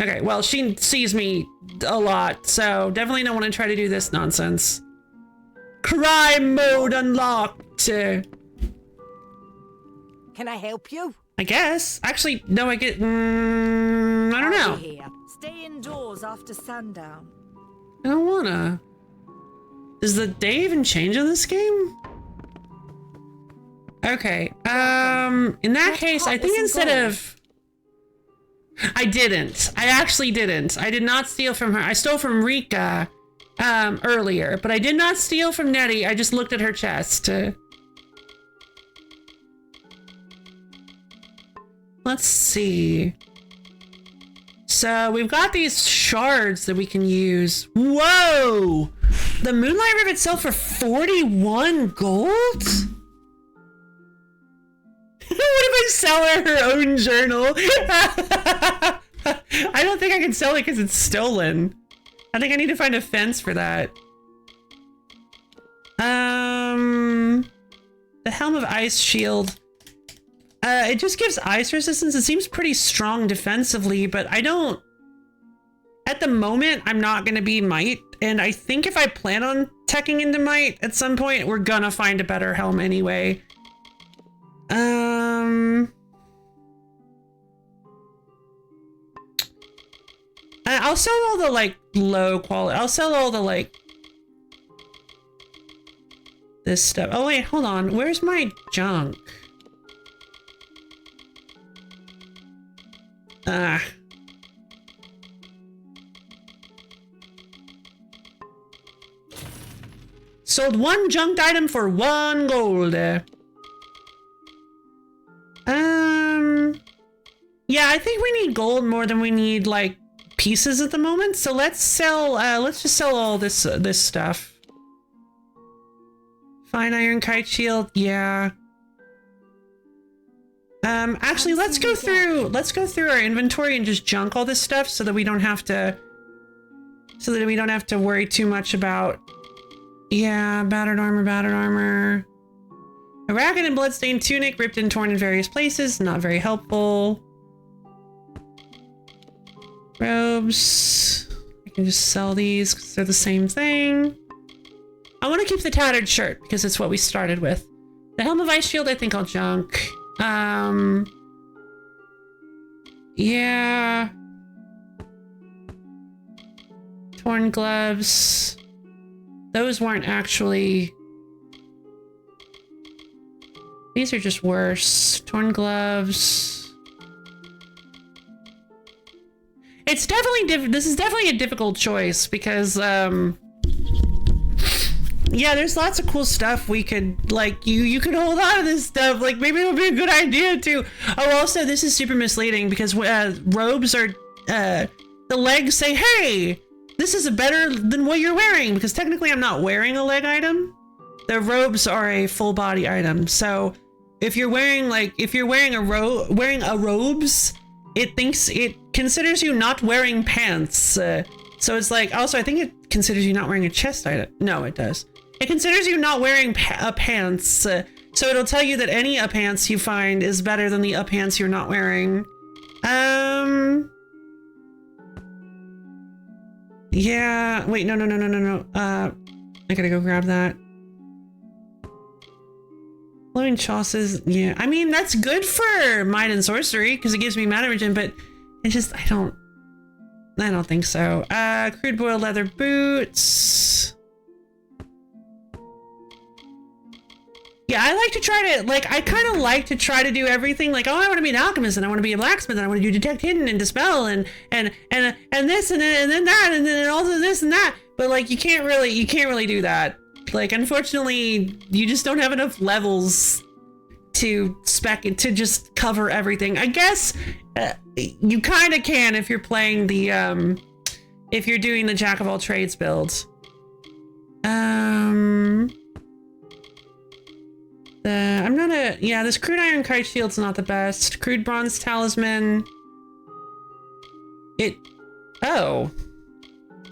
Okay, well, she sees me a lot, so definitely don't want to try to do this nonsense. Crime mode unlocked. Can I help you? I guess. Actually, no, I don't know. Here. Stay indoors after sundown. I don't wanna. Does the day even change in this game? Okay, in that case, I think instead of... I didn't. I actually didn't. I did not steal from her. I stole from Rika, earlier, but I did not steal from Nettie. I just looked at her chest. Let's see. So we've got these shards that we can use. Whoa! The Moonlight Rivet itself for 41 gold? What if I sell her own journal? I don't think I can sell it because it's stolen. I think I need to find a fence for that. The Helm of Ice Shield. It just gives ice resistance. It seems pretty strong defensively, but I don't... At the moment, I'm not going to be Might, and I think if I plan on teching into Might at some point, we're gonna find a better helm anyway. I'll sell all the like low quality. I'll sell all the like this stuff. Oh wait, hold on. Where's my junk? Ah. Sold one junked item for 1 gold. Yeah, I think we need gold more than we need like pieces at the moment. So let's sell. Let's just sell all this stuff. Fine iron kite shield. Yeah. Actually, let's go through our inventory and just junk all this stuff so that we don't have to. So that we don't have to worry too much about. Yeah, battered armor. A ragged and bloodstained tunic, ripped and torn in various places. Not very helpful. Robes. I can just sell these because they're the same thing. I want to keep the tattered shirt because it's what we started with. The helm of ice shield, I think I'll junk. Yeah. Torn gloves. Those weren't actually... These are just worse. Torn gloves. It's definitely this is definitely a difficult choice because yeah, there's lots of cool stuff we could like you could hold on to this stuff. Like maybe it'll be a good idea to. Oh, also this is super misleading because robes are the legs say, "Hey, this is better than what you're wearing," because technically I'm not wearing a leg item. The robes are a full body item. So if you're wearing a robes, it considers you not wearing pants. So it's like, also I think it considers you not wearing a chest item. No, it does. It considers you not wearing pants. So it'll tell you that any pants you find is better than the pants you're not wearing. Yeah, wait, no. I gotta go grab that. Glowing chassis, yeah. I mean, that's good for might and sorcery because it gives me mana regen, but it just, I don't think so. Crude boiled leather boots. Yeah, I like to try to, like, I kind of like to try to do everything. Like, oh, I want to be an alchemist, and I want to be a blacksmith, and I want to do detect hidden and dispel, and this, and then that, and then also this and that. But like, you can't really do that. Like, unfortunately, you just don't have enough levels to just cover everything. I guess you kind of can if you're playing the if you're doing the jack of all trades build. This crude iron kite shield's not the best. Crude bronze talisman. Oh,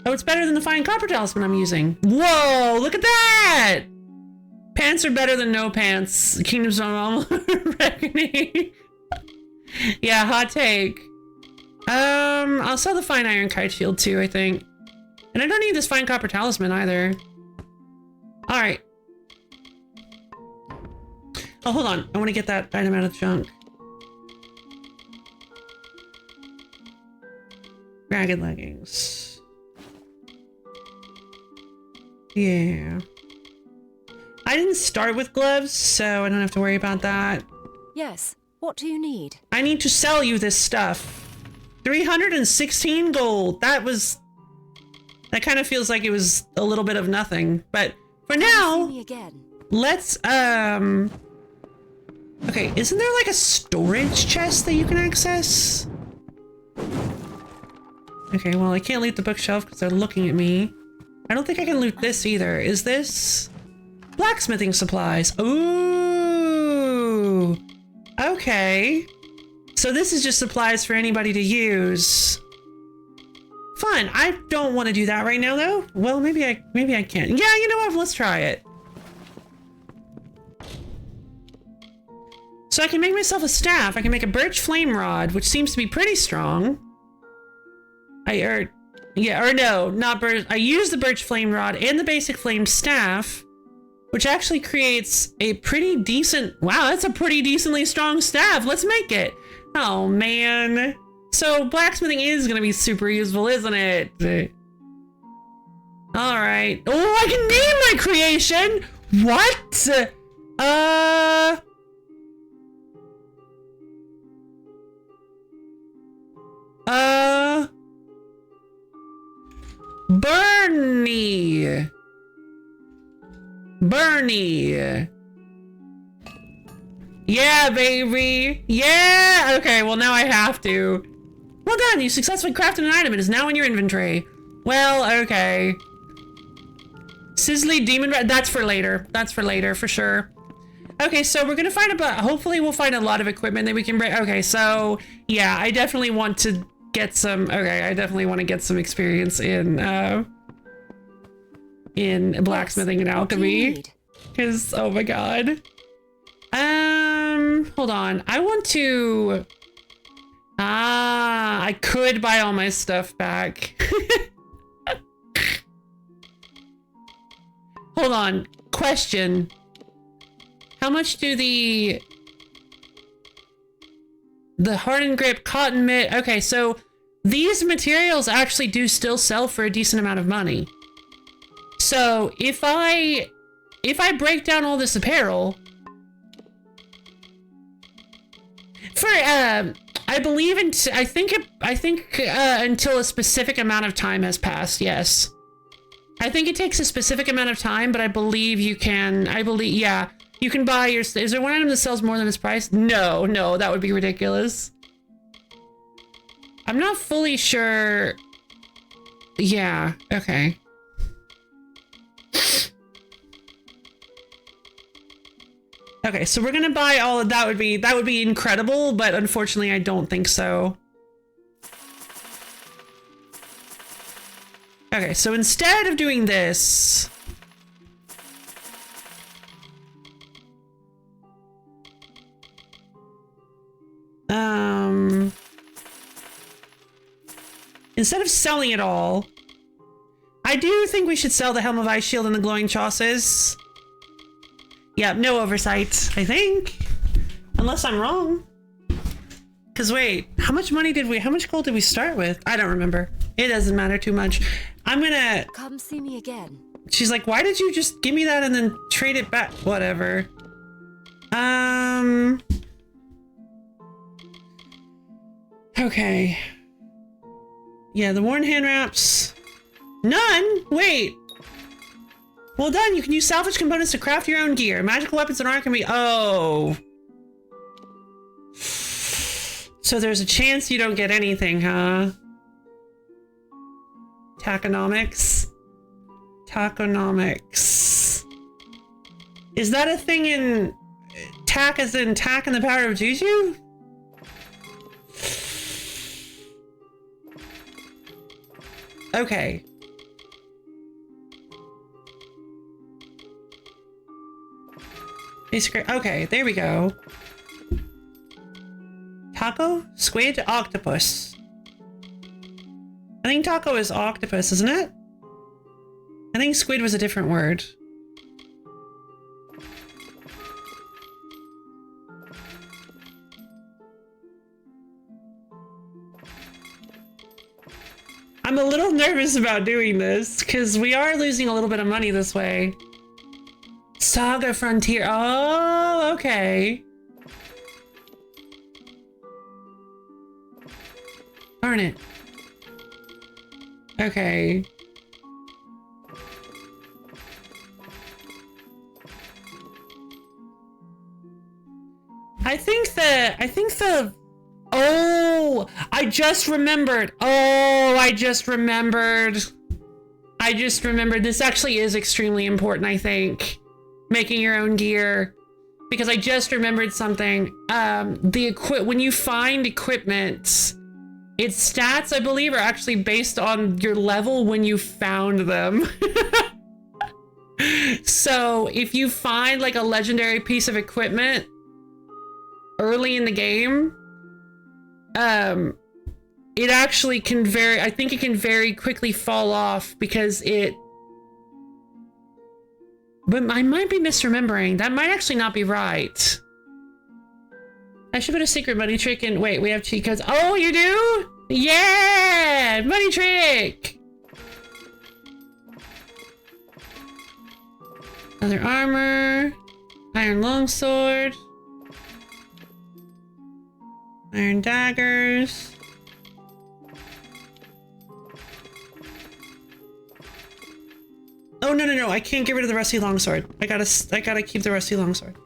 it's better than the fine copper talisman I'm using. Whoa, look at that! Pants are better than no pants. Kingdoms of Amalur Reckoning. Yeah, hot take. I'll sell the fine iron kite shield too, I think. And I don't need this fine copper talisman either. Alright. Oh, hold on. I want to get that item out of the junk. Ragged leggings. Yeah. I didn't start with gloves, so I don't have to worry about that. Yes. What do you need? I need to sell you this stuff. 316 gold. That kind of feels like it was a little bit of nothing. But for now, let's, okay, isn't there like a storage chest that you can access? Okay, well, I can't loot the bookshelf because they're looking at me. I don't think I can loot this either. Is this blacksmithing supplies? Ooh. Okay. So this is just supplies for anybody to use. Fun. I don't want to do that right now though. Well, maybe I can. Yeah, you know what? Let's try it. So I can make myself a staff. I can make a birch flame rod, which seems to be pretty strong. I use the birch flame rod and the basic flame staff, which actually creates a pretty decent, wow, that's a pretty decently strong staff. Let's make it. Oh man. So blacksmithing is gonna be super useful, isn't it? Alright. Oh, I can name my creation! What? Bernie. Yeah, baby. Yeah. Okay, well now I have to. Well done, you successfully crafted an item. It is now in your inventory. Well, okay. Sizzly demon rat. That's for later. That's for later, for sure. Okay, so we're gonna find hopefully we'll find a lot of equipment that we can bring. Okay, so yeah, I definitely want to get some. Okay, I definitely want to get some experience in blacksmithing and alchemy. Because oh my god. Hold on. I want to. I could buy all my stuff back. Hold on. Question. How much do the hardened grip, cotton mitt? Okay, so these materials actually do still sell for a decent amount of money. So if I break down all this apparel for I believe I think until a specific amount of time has passed. Yes, I think it takes a specific amount of time, but I believe you can. Yeah. You can buy your... Is there one item that sells more than its price? No, that would be ridiculous. I'm not fully sure. Yeah, okay. Okay, so we're gonna buy all of that. Would be incredible, but unfortunately I don't think so. Okay, so instead of doing this... Instead of selling it all, I do think we should sell the Helm of Ice Shield and the glowing chausses. Yeah, no oversight, I think. Unless I'm wrong. Cause wait, how much gold did we start with? I don't remember. It doesn't matter too much. I'm gonna... Come see me again. She's like, why did you just give me that and then trade it back? Whatever. Okay. Yeah, the worn hand wraps. None? Wait. Well done. You can use salvage components to craft your own gear. Magical weapons and armor can be... Oh. So there's a chance you don't get anything, huh? Taconomics. Is that a thing in... Tack as in tack and the power of Juju? Okay. Okay, there we go. Taco? Squid? Octopus. I think taco is octopus, isn't it? I think squid was a different word. I'm a little nervous about doing this because we are losing a little bit of money this way. Saga Frontier. Oh, okay. Darn it. Okay. I think the oh, I just remembered. Oh, I just remembered. This actually is extremely important, I think. Making your own gear. Because I just remembered something. When you find equipment, its stats, I believe, are actually based on your level when you found them. So if you find like a legendary piece of equipment early in the game, it actually can I think it can very quickly fall off because but I might be misremembering. That might actually not be right. I should put a secret money trick in. Wait, we have cheat codes. Oh, you do? Yeah! Money trick! Other armor. Iron longsword. Iron daggers. Oh, no. I can't get rid of the rusty longsword. I gotta keep the rusty longsword.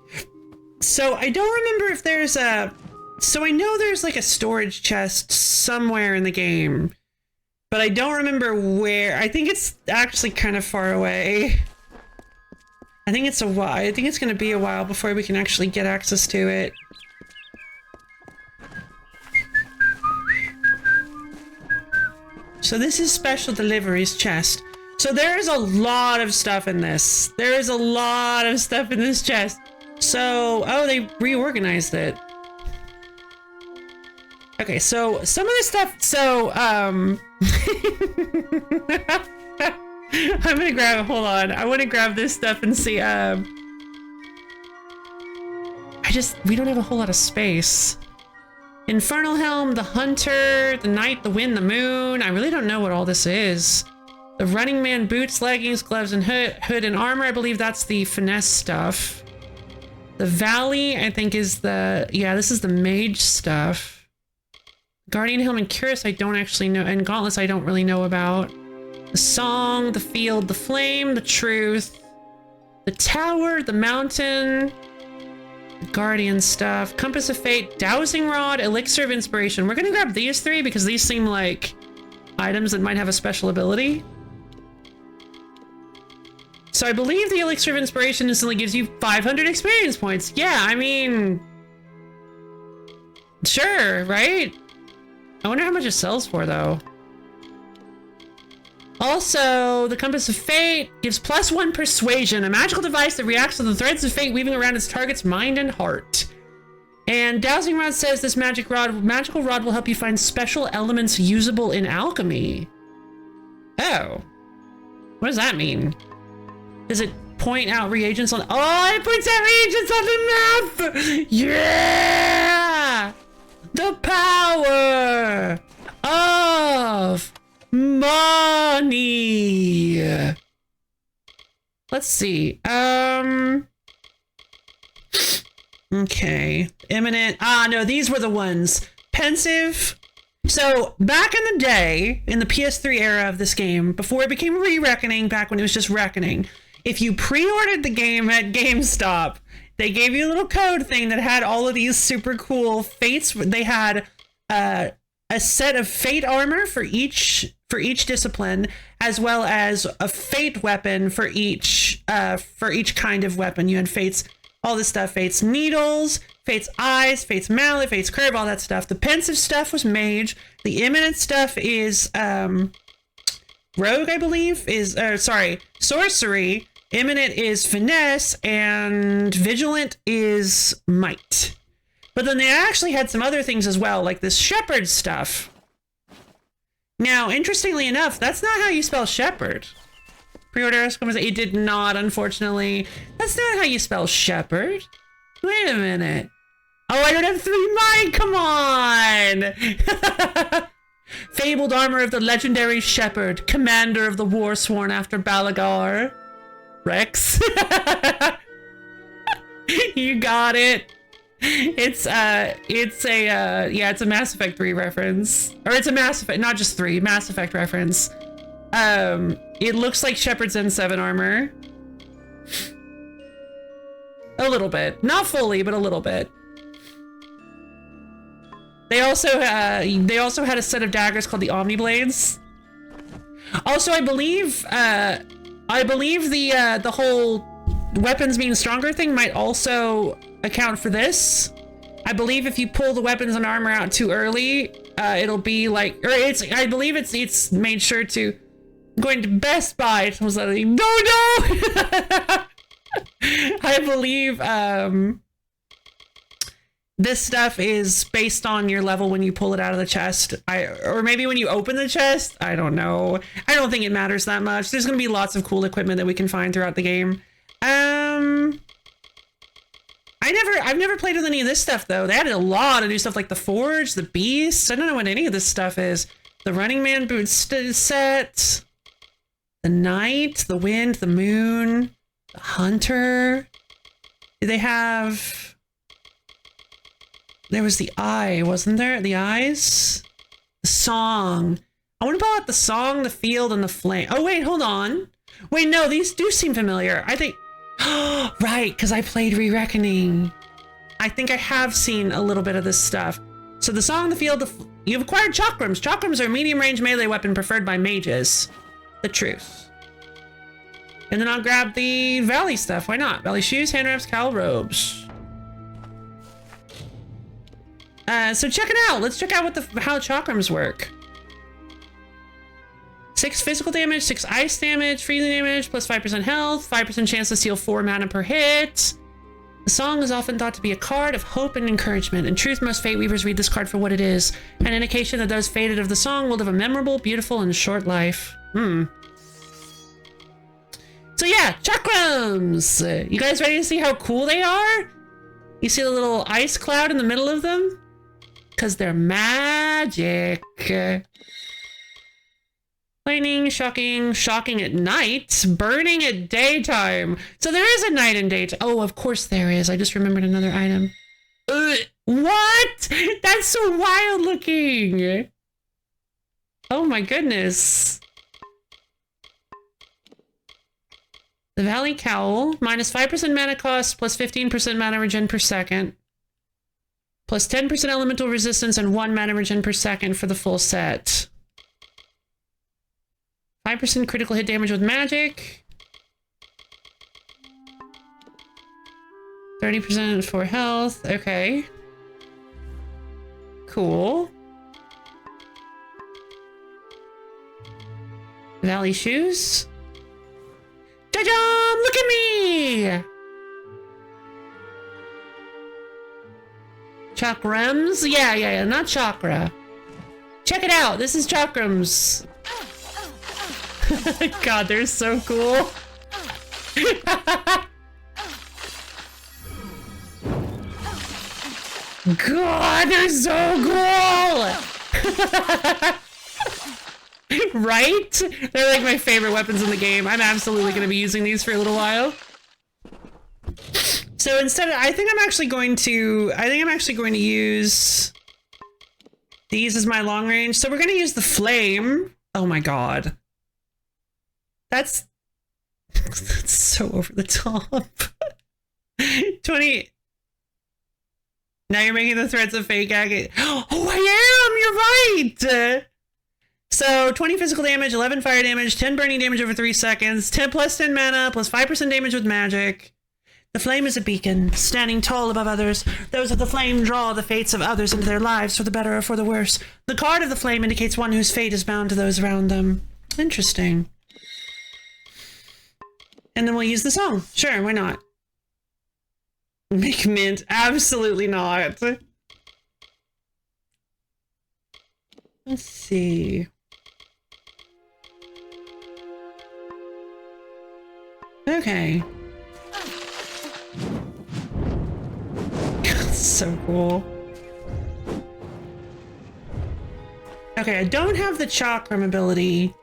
So I don't remember if there's a... So I know there's like a storage chest somewhere in the game, but I don't remember where. I think it's actually kind of far away. I think it's a while. I think it's going to be a while before we can actually get access to it. So this is special deliveries chest. So there is a lot of stuff in this. There is a lot of stuff in this chest. So, oh, they reorganized it. Okay, so some of the stuff, so, I'm gonna grab, hold on, I want to grab this stuff and see, we don't have a whole lot of space. Infernal Helm, the Hunter, the Night, the Wind, the Moon, I really don't know what all this is. The Running Man boots, leggings, gloves, and hood and armor, I believe that's the finesse stuff. The Valley, I think, is the... Yeah, this is the mage stuff. Guardian Helm and Cuirass, I don't actually know. And Gauntlets, I don't really know about. The Song, the Field, the Flame, the Truth. The Tower, the Mountain. The Guardian stuff. Compass of Fate, Dowsing Rod, Elixir of Inspiration. We're gonna grab these three because these seem like items that might have a special ability. So I believe the Elixir of Inspiration instantly gives you 500 experience points. Yeah, I mean... Sure, right? I wonder how much it sells for, though. Also, the Compass of Fate gives +1 Persuasion, a magical device that reacts to the threads of fate weaving around its target's mind and heart. And Dowsing Rod says this magical rod will help you find special elements usable in alchemy. Oh. What does that mean? Does it point out reagents on... Oh, it points out reagents on the map! Yeah! The power of money! Let's see. Okay. Imminent. Ah, no, these were the ones. Pensive. So, back in the day, in the PS3 era of this game, before it became Re-Reckoning, back when it was just Reckoning, if you pre-ordered the game at GameStop, they gave you a little code thing that had all of these super cool fates. They had a set of fate armor for each discipline, as well as a fate weapon for each kind of weapon. You had fates, all this stuff, fates needles, fates eyes, fates mallet, fates curve, all that stuff. The pensive stuff was mage. The imminent stuff is rogue, I believe, is sorcery. Imminent is finesse, and vigilant is might. But then they actually had some other things as well, like this shepherd stuff. Now, interestingly enough, that's not how you spell shepherd. Pre-order, it did not, unfortunately. That's not how you spell shepherd. Wait a minute. Oh, I don't have 3 mind, come on! Fabled armor of the legendary shepherd, commander of the war sworn after Balagar. Rex. You got it. It's a Mass Effect 3 reference. Or it's a Mass Effect, not just 3, Mass Effect reference. It looks like Shepard's N7 armor. A little bit. Not fully, but a little bit. They also had a set of daggers called the Omni Blades. Also, I believe the whole weapons being stronger thing might also account for this. I believe if you pull the weapons and armor out too early, it'll be like, I believe it's made sure to. I'm going to Best Buy. It was like, no. I believe this stuff is based on your level when you pull it out of the chest. Or maybe when you open the chest. I don't know. I don't think it matters that much. There's going to be lots of cool equipment that we can find throughout the game. I I've never played with any of this stuff though. They added a lot of new stuff like the Forge, the Beast. I don't know what any of this stuff is. The Running Man boot set, the Night, the Wind, the Moon, the Hunter. Did they have? There was the Eye, wasn't there? The Eyes, the Song. I want to pull out the Song, the Field, and the Flame. Oh wait, hold on. Wait, no, these do seem familiar. I think. Right, because I played Re-Reckoning. I think I have seen a little bit of this stuff. So the Song, the Field, you've acquired Chakrams. Chakrams are a medium-range melee weapon preferred by mages. The truth. And then I'll grab the Valley stuff. Why not? Valley shoes, hand wraps, cowl robes. So check it out. Let's check out what how Chakrams work. 6 physical damage, 6 ice damage, freezing damage, plus 5% health, 5% chance to steal 4 mana per hit. The Song is often thought to be a card of hope and encouragement. In truth, most Fate Weavers read this card for what it is, an indication that those fated of the Song will live a memorable, beautiful, and short life. So yeah, Chakrams! You guys ready to see how cool they are? You see the little ice cloud in the middle of them? Because they're magic. Lightning, shocking at night, burning at daytime. So there is a night and daytime. Oh, of course there is. I just remembered another item. What? That's so wild looking. Oh my goodness. The Valley Cowl, minus 5% mana cost, plus 15% mana regen per second. Plus 10% elemental resistance and 1 mana regen per second for the full set. 5% critical hit damage with magic. 30% for health. Okay. Cool. Valley shoes. Ta-da! Look at me! Chakrams? Yeah, not chakra. Check it out. This is Chakrams. God, they're so cool. God, they're so cool. Right? They're like my favorite weapons in the game. I'm absolutely going to be using these for a little while. So instead of, I think I'm actually going to use these as my long range. So we're going to use the flame. Oh my God. That's so over the top. 20. Now you're making the threats of fake agate. Oh, I am! You're right! So 20 physical damage, 11 fire damage, 10 burning damage over 3 seconds, 10 plus 10 mana, plus 5% damage with magic. The flame is a beacon, standing tall above others. Those of the flame draw the fates of others into their lives, for the better or for the worse. The card of the flame indicates one whose fate is bound to those around them. Interesting. And then we'll use the song. Sure, why not? Make mint. Absolutely not. Let's see. Okay. So cool. Okay, I don't have the chakram ability.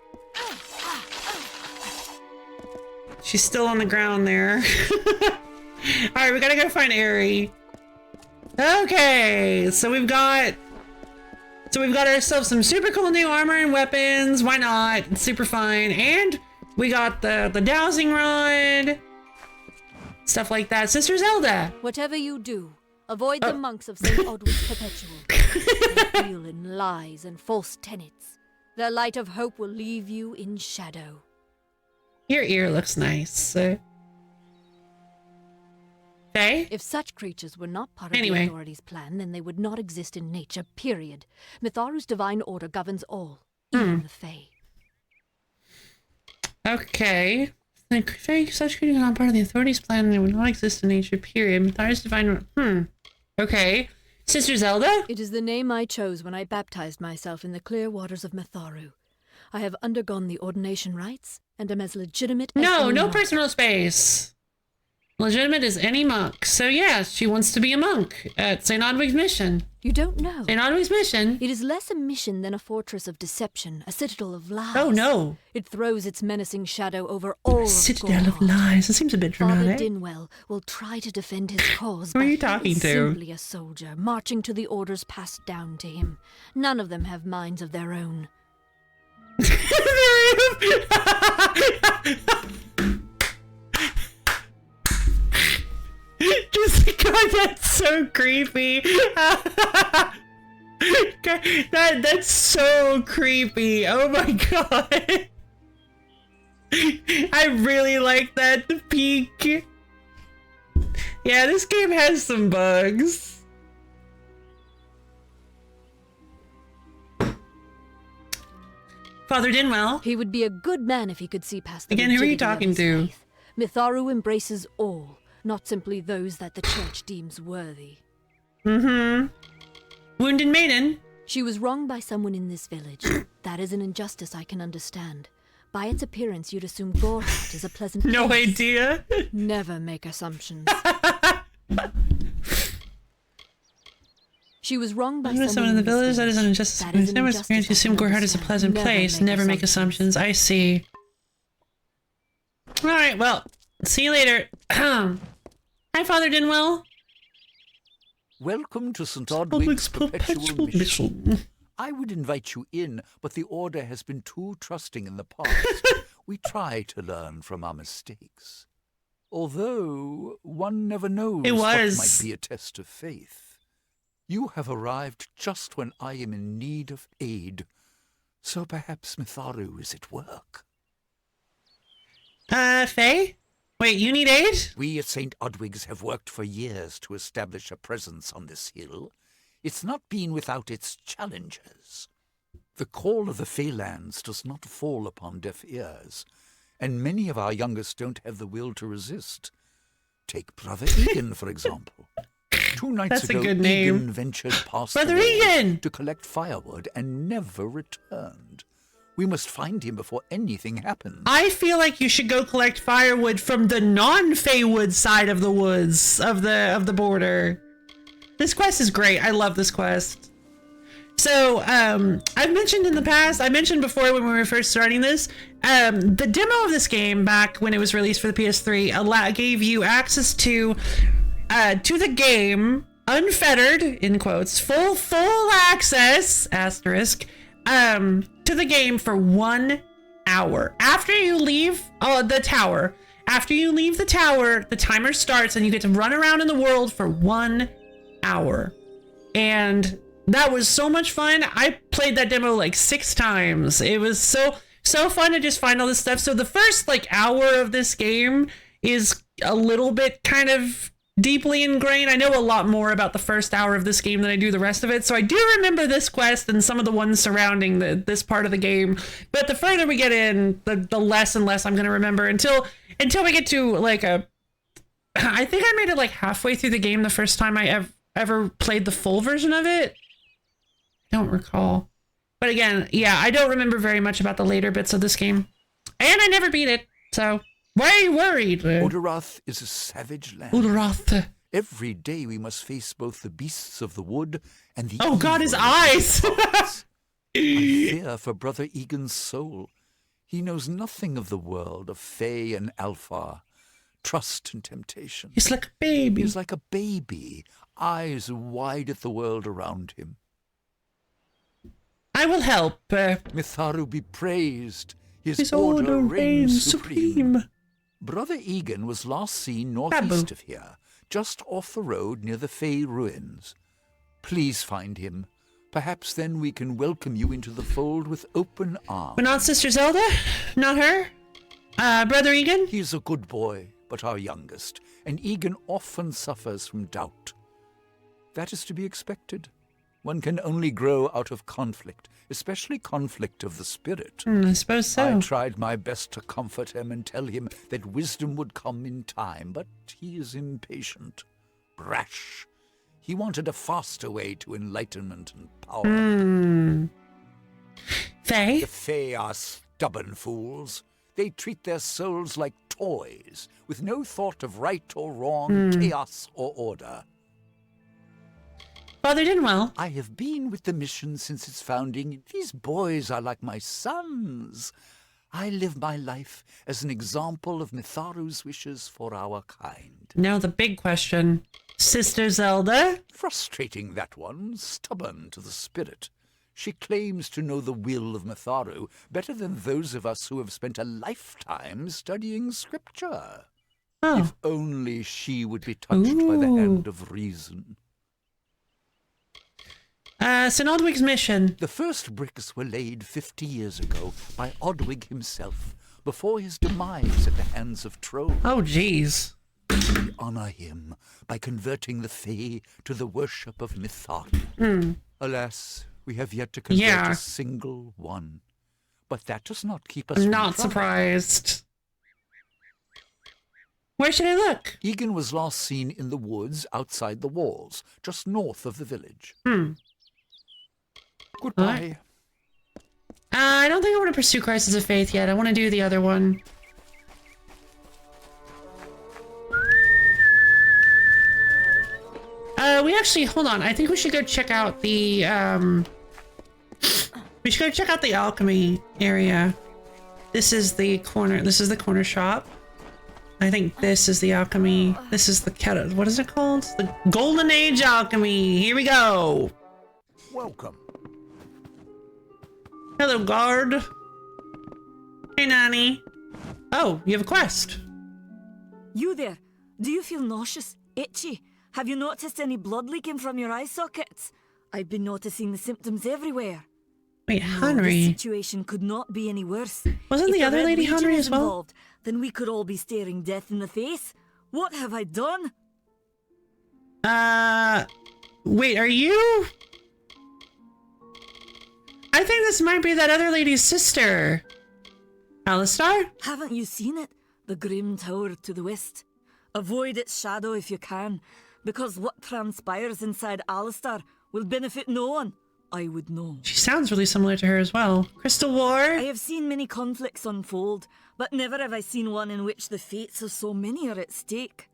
She's still on the ground there. Alright, we gotta go find Aerie. Okay, so we've got ourselves some super cool new armor and weapons. Why not? It's super fun. And we got the dowsing rod. Stuff like that. Sister Zelda. Whatever you do, avoid the monks of St. Odwin's Perpetual. They deal in lies and false tenets. Their light of hope will leave you in shadow. Your ear looks nice. Okay. If such creatures were not part of the authorities' plan, then they would not exist in nature, period. Mitharu's divine order governs all, even the Fae. Okay. If such creatures are not part of the authorities' plan, then they would not exist in nature, period. Mitharu's divine order. Okay. Sister Zelda? It is the name I chose when I baptized myself in the clear waters of Mitharu. I have undergone the ordination rites and am as legitimate as No personal space. Legitimate as any monk. So yeah, she wants to be a monk at St. Odwig's Mission. You don't know. St. Odwig's Mission? It is less a mission than a fortress of deception, a citadel of lies. Oh no. It throws its menacing shadow over all Citadel of lies. That seems a bit Father dramatic. Dinwell will try to defend his cause. Who are you but he talking is to? Simply a soldier, marching to the orders passed down to him. None of them have minds of their own. Just God, that's so creepy. That's so creepy. Oh my god. I really like that, the peak. Yeah, this game has some bugs. Father Dinwell. He would be a good man if he could see past the Again, who are you rigidity of talking his to? faith. Mitharu embraces all, not simply those that the church deems worthy. Mm-hmm. Wounded maiden. She was wronged by someone in this village. That is an injustice I can understand. By its appearance, you'd assume Gorhat is a pleasant No place. idea. Never make assumptions. She was wronged by someone in the village. That is an injustice. Never experience. You assume Gorhat is a pleasant place. Never make assumptions. I see. All right. Well, see you later. Hi, Father Dinwell. Welcome to St. Odwig's Perpetual Mission. I would invite you in, but the Order has been too trusting in the past. We try to learn from our mistakes. Although, one never knows what might be a test of faith. You have arrived just when I am in need of aid, so perhaps Mitharu is at work. Faye? Wait, you need aid? We at St. Odwig's have worked for years to establish a presence on this hill. It's not been without its challenges. The call of the Feylands does not fall upon deaf ears, and many of our youngest don't have the will to resist. Take Brother Egan, for example. 2 nights That's ago, a good name. Egan ventured past Brother the walls Egan! to collect firewood and never returned. We must find him before anything happens. I feel like you should go collect firewood from the non-Feywood side of the woods of the border. This quest is great. I love this quest. So, I've mentioned in the past, I mentioned before when we were first starting this, the demo of this game back when it was released for the PS3 gave you access to the game, unfettered, in quotes, full access, asterisk, to the game for 1 hour. After you leave the tower, the timer starts and you get to run around in the world for 1 hour. And that was so much fun. I played that demo like 6 times. It was so fun to just find all this stuff. So the first like hour of this game is a little bit kind of deeply ingrained. I know a lot more about the first hour of this game than I do the rest of it. So I do remember this quest and some of the ones surrounding this part of the game. But the further we get in, the less and less I'm going to remember until we get to like I think I made it like halfway through the game the first time I ever played the full version of it. I don't recall. But again, yeah, I don't remember very much about the later bits of this game. And I never beat it, so why are you worried? Odarath is a savage land. Odarath. Every day we must face both the beasts of the wood and the Oh God, his evil eyes! I fear for Brother Egan's soul. He knows nothing of the world of Fey and Alpha, trust and temptation. He's like a baby. He's like a baby, eyes wide at the world around him. I will help. Mitharu be praised. His order reigns supreme. supreme. Brother Egan was last seen northeast of here, just off the road near the Fey ruins. Please find him. Perhaps then we can welcome you into the fold with open arms. But not Sister Zelda? Not her? Brother Egan? He's a good boy, but our youngest, and Egan often suffers from doubt. That is to be expected. One can only grow out of conflict, especially conflict of the spirit. I suppose so. I tried my best to comfort him and tell him that wisdom would come in time, but he is impatient, brash. He wanted a faster way to enlightenment and power. Faye? The Fae are stubborn fools. They treat their souls like toys, with no thought of right or wrong, chaos or order. Father Dinwell. I have been with the mission since its founding. These boys are like my sons. I live my life as an example of Mitharu's wishes for our kind. Now the big question. Sister Zelda? Frustrating, that one. Stubborn to the spirit. She claims to know the will of Mitharu better than those of us who have spent a lifetime studying scripture. Oh. If only she would be touched by the hand of reason. St. Odwig's mission. The first bricks were laid 50 years ago by Odwig himself, before his demise at the hands of trolls. Oh, jeez. We honor him by converting the Fae to the worship of Mitharu. Alas, we have yet to convert a single one. But that does not keep us I'm from not trying. surprised. Where should I look? Egan was last seen in the woods outside the walls, just north of the village. Goodbye. I don't think I want to pursue Crisis of Faith yet. I want to do the other one. We actually, hold on. I think we should go check out the, we should go check out the alchemy area. This is the corner shop. I think this is the alchemy. This is the what is it called? The Golden Age alchemy. Here we go. Welcome. Hello, guard. Hey, Nanny. Oh, you have a quest. You there? Do you feel nauseous? Itchy? Have you noticed any blood leaking from your eye sockets? I've been noticing the symptoms everywhere. Wait, No, Henry. the situation could not be any worse. Wasn't If the other Red lady Legion Henry is as well? involved, then we could all be staring death in the face. What have I done? Wait, are you? I think this might be that other lady's sister. Alistar? Haven't you seen it? The grim tower to the west. Avoid its shadow if you can, because what transpires inside Alistar will benefit no one. I would know. She sounds really similar to her as well. Crystal War? I have seen many conflicts unfold, but never have I seen one in which the fates of so many are at stake.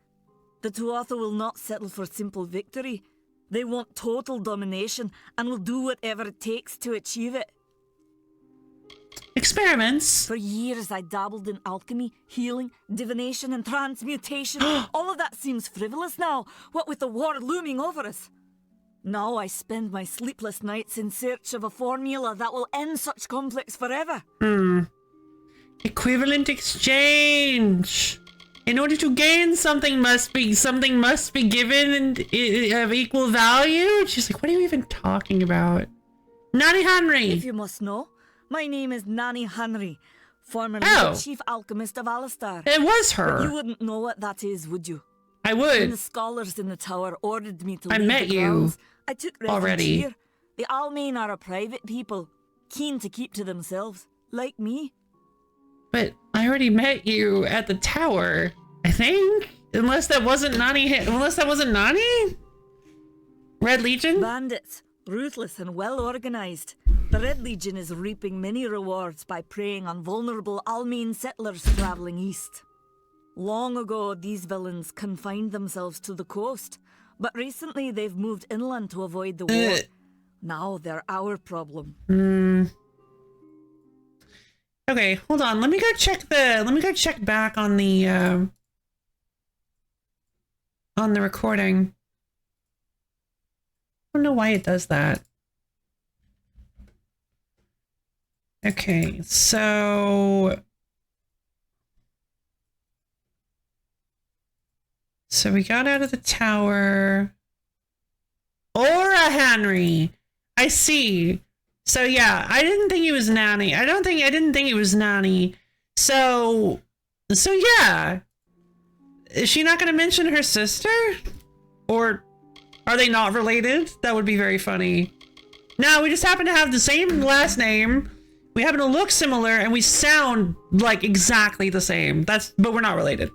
The Tuatha will not settle for simple victory. They want total domination and will do whatever it takes to achieve it. Experiments? For years I dabbled in alchemy, healing, divination and transmutation. All of that seems frivolous now, what with the war looming over us. Now I spend my sleepless nights in search of a formula that will end such conflicts forever. Equivalent exchange. In order to gain something must be given and of equal value. She's like, what are you even talking about? Nanny Henry. If you must know, my name is Nanny Henry, formerly Oh. the chief alchemist of Alistar. It was her. But you wouldn't know what that is, would you? I When the would. scholars in the tower ordered me to I leave met the you grounds, I took refuge already. here. The Almain are a private people, keen to keep to themselves, like me. But I already met you at the tower, I think. Unless that wasn't Nani. Red Legion? Bandits, ruthless and well organized. The Red Legion is reaping many rewards by preying on vulnerable Almain settlers traveling east. Long ago, these villains confined themselves to the coast, but recently they've moved inland to avoid the war. Now they're our problem. Okay, hold on. Let me go check back on the recording. I don't know why it does that. Okay, so we got out of the tower. Aura Henry. I see. So yeah, I didn't think it was Nanny. I didn't think it was Nanny. So yeah. Is she not going to mention her sister? Or are they not related? That would be very funny. No, we just happen to have the same last name. We happen to look similar and we sound like exactly the same. But we're not related.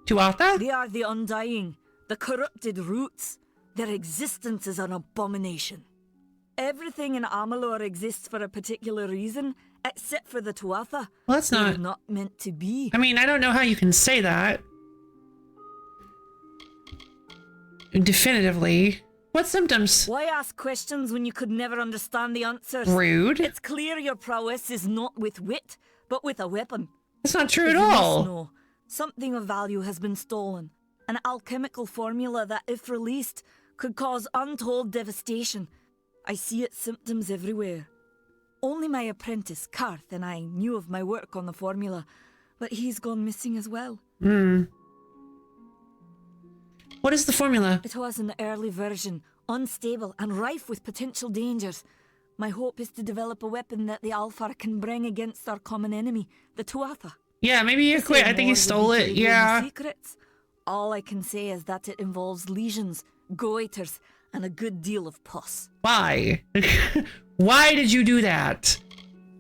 Tuatha? They are the undying, the corrupted roots. Their existence is an abomination. Everything in Amalur exists for a particular reason, except for the Tuatha. Well, that's They're not... not meant to be. I mean, I don't know how you can say that. Definitively. What symptoms? Why ask questions when you could never understand the answers? Rude. It's clear your prowess is not with wit, but with a weapon. That's not true But at you must all. know, something of value has been stolen. An alchemical formula that, if released, could cause untold devastation. I see its symptoms everywhere. Only my apprentice, Karth, and I knew of my work on the formula, but he's gone missing as well. Hmm. What is the formula? It was an early version, unstable and rife with potential dangers. My hope is to develop a weapon that the Alfar can bring against our common enemy, the Tuatha. Yeah, maybe you quit. I think he stole it. Yeah. Secrets. All I can say is that it involves lesions, goiters, and a good deal of pus. Why? Why did you do that?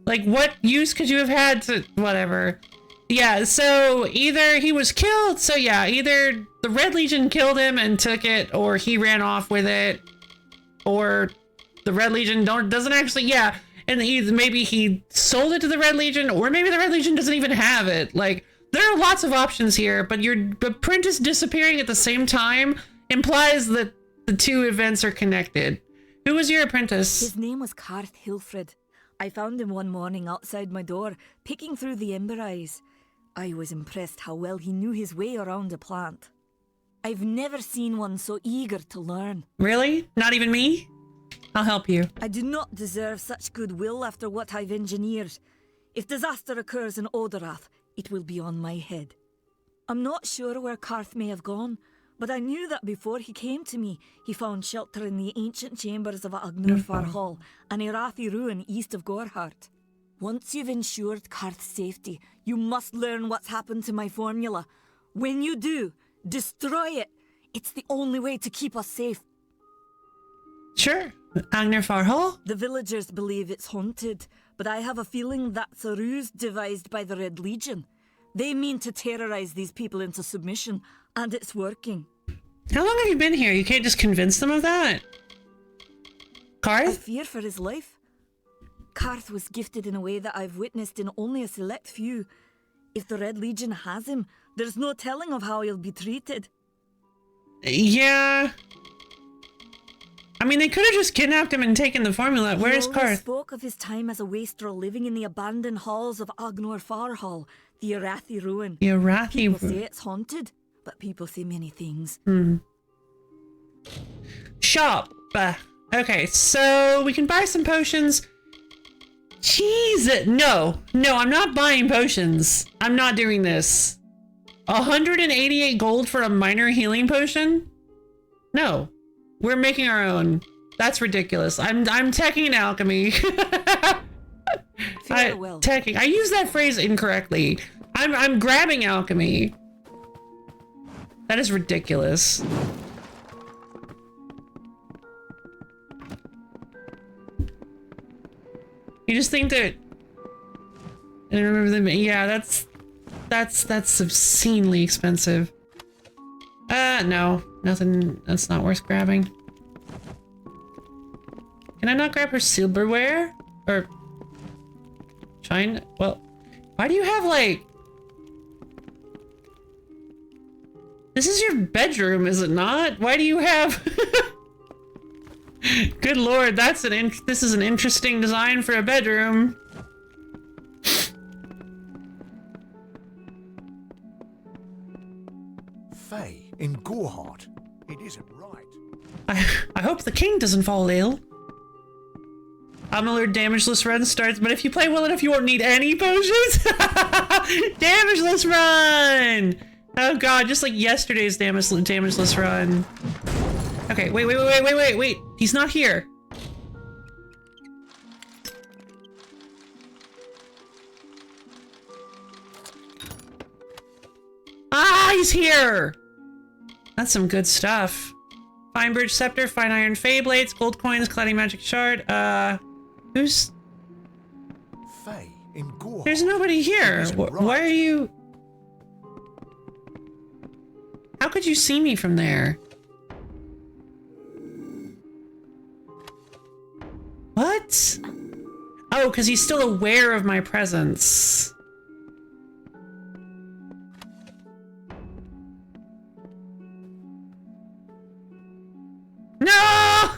Like, what use could you have had to... Whatever. Yeah, so either he was killed, so yeah, either the Red Legion killed him and took it, or he ran off with it, or the Red Legion doesn't actually... Yeah, and maybe he sold it to the Red Legion, or maybe the Red Legion doesn't even have it. Like, there are lots of options here, but your apprentice disappearing at the same time implies that the two events are connected. Who was your apprentice? His name was Karth Hilfred. I found him one morning outside my door, picking through the ember eyes. I was impressed how well he knew his way around a plant. I've never seen one so eager to learn. Really? Not even me? I'll help you. I do not deserve such goodwill after what I've engineered. If disaster occurs in Odorath, it will be on my head. I'm not sure where Karth may have gone, but I knew that before he came to me, he found shelter in the ancient chambers of Agnurfar Hall, an Irathi ruin east of Gorhart. Once you've ensured Karth's safety, you must learn what's happened to my formula. When you do, destroy it. It's the only way to keep us safe. Sure. Agnurfar Hall? The villagers believe it's haunted, but I have a feeling that's a ruse devised by the Red Legion. They mean to terrorize these people into submission, and it's working. How long have you been here? You can't just convince them of that? Karth? I fear for his life. Karth was gifted in a way that I've witnessed in only a select few. If the Red Legion has him, there's no telling of how he'll be treated. Yeah. I mean, they could have just kidnapped him and taken the formula. Where is He Karth? spoke of his time as a wastrel living in the abandoned halls of Agnurfar Hall, the Irathi ruin. The Irathi People ruin. say it's haunted, but people say many things. Shop. Okay, so we can buy some potions. Jeez, no, I'm not buying potions. I'm not doing this. 188 gold for a minor healing potion? No, we're making our own. That's ridiculous. I'm teching in alchemy. Teching. I use that phrase incorrectly. I'm grabbing alchemy. That is ridiculous. You just think that... I remember them. Yeah, that's obscenely expensive. No, nothing. That's not worth grabbing. Can I not grab her silverware? Or China? Well, why do you have like... This is your bedroom, is it not? Why do you have... Good lord, this is an interesting design for a bedroom. Faye, in Gorhart. It isn't right. I hope the king doesn't fall ill. Amalur damageless run starts, but if you play well enough, you won't need any potions. Damageless run! Oh god, just like yesterday's damageless run. Okay, wait. He's not here. Ah, he's here! That's some good stuff. Fine Bridge Scepter, Fine Iron Fey Blades, Gold Coins, Clouding Magic Shard. Who's... Faye, in Gorhart. There's nobody here. Why are you... How could you see me from there? What? Oh, because he's still aware of my presence. No!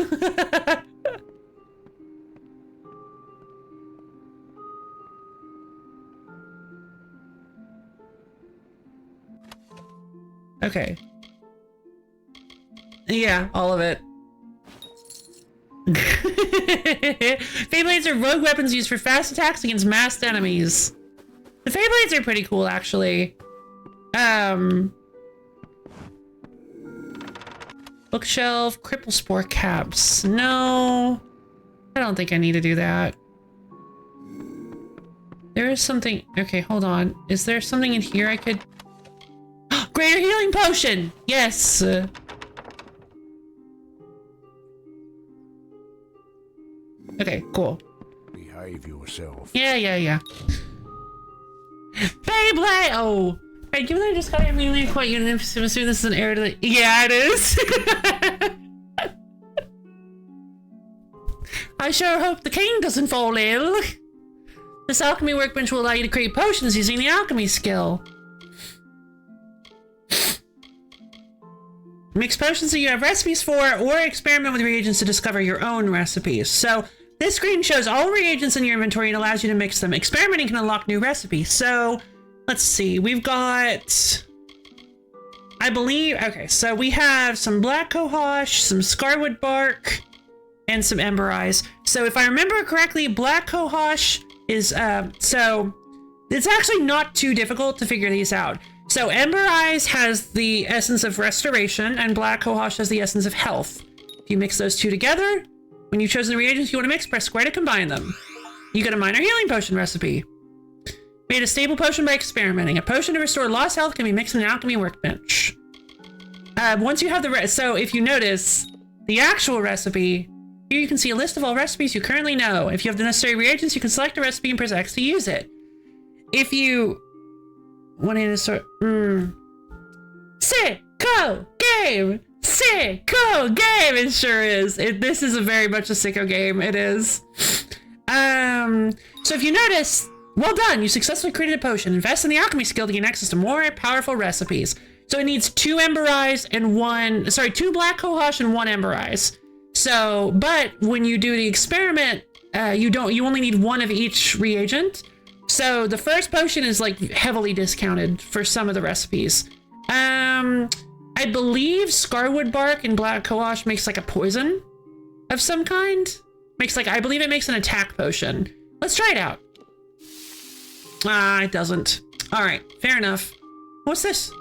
Okay. Yeah, all of it. Feyblades are rogue weapons used for fast attacks against masked enemies. The Feyblades are pretty cool, actually. Bookshelf, cripple spore caps. No, I don't think I need to do that. There is something. Okay, hold on. Is there something in here I could? Greater healing potion. Yes. Okay, cool. Behave yourself. Yeah. Beyblade! Oh. Right, given that I just got immediately quite unit, I'm assuming this is an heir to the... Yeah, it is. I sure hope the king doesn't fall ill. This alchemy workbench will allow you to create potions using the alchemy skill. Mix potions that you have recipes for, or experiment with reagents to discover your own recipes. So, this screen shows all reagents in your inventory and allows you to mix them. Experimenting can unlock new recipes. So, let's see. We've got... I believe... Okay, so we have some black cohosh, some scarwood bark, and some ember eyes. So, if I remember correctly, black cohosh is... So, it's actually not too difficult to figure these out. So, ember eyes has the essence of restoration, and black cohosh has the essence of health. If you mix those two together... When you've chosen the reagents you want to mix, press square to combine them. You get a minor healing potion recipe. Made a stable potion by experimenting. A potion to restore lost health can be mixed in an alchemy workbench. Once you have the so if you notice the actual recipe, here you can see a list of all recipes you currently know. If you have the necessary reagents, you can select a recipe and press X to use it. If you want to start, sicko game. Sicko game! It sure is. This is very much a sicko game. It is. So if you notice, well done. You successfully created a potion. Invest in the alchemy skill to gain access to more powerful recipes. So it needs 2 ember eyes and 2 black cohosh and 1 ember eyes. So, but when you do the experiment, you only need 1 of each reagent. So the first potion is like heavily discounted for some of the recipes. I believe scarwood bark and black cohosh makes like a poison of some kind. I believe it makes an attack potion. Let's try it out. It doesn't. All right, fair enough. What's this?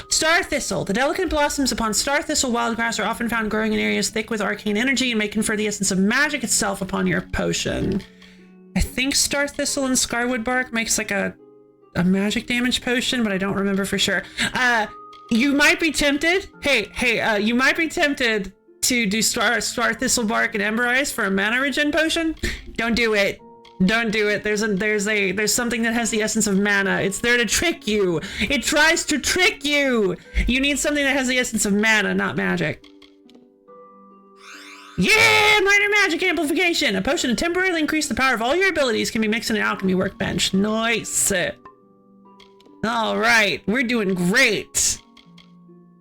Star thistle. The delicate blossoms upon star thistle wildgrass are often found growing in areas thick with arcane energy and may confer the essence of magic itself upon your potion. I think star thistle and scarwood bark makes like a magic damage potion, but I don't remember for sure. You might be tempted. Hey, you might be tempted to do star thistle bark and ember eyes for a mana regen potion. Don't do it. Don't do it. There's something that has the essence of mana. It's there to trick you. It tries to trick you. You need something that has the essence of mana, not magic. Yeah, minor magic amplification. A potion to temporarily increase the power of all your abilities can be mixed in an alchemy workbench. Nice. All right, we're doing great.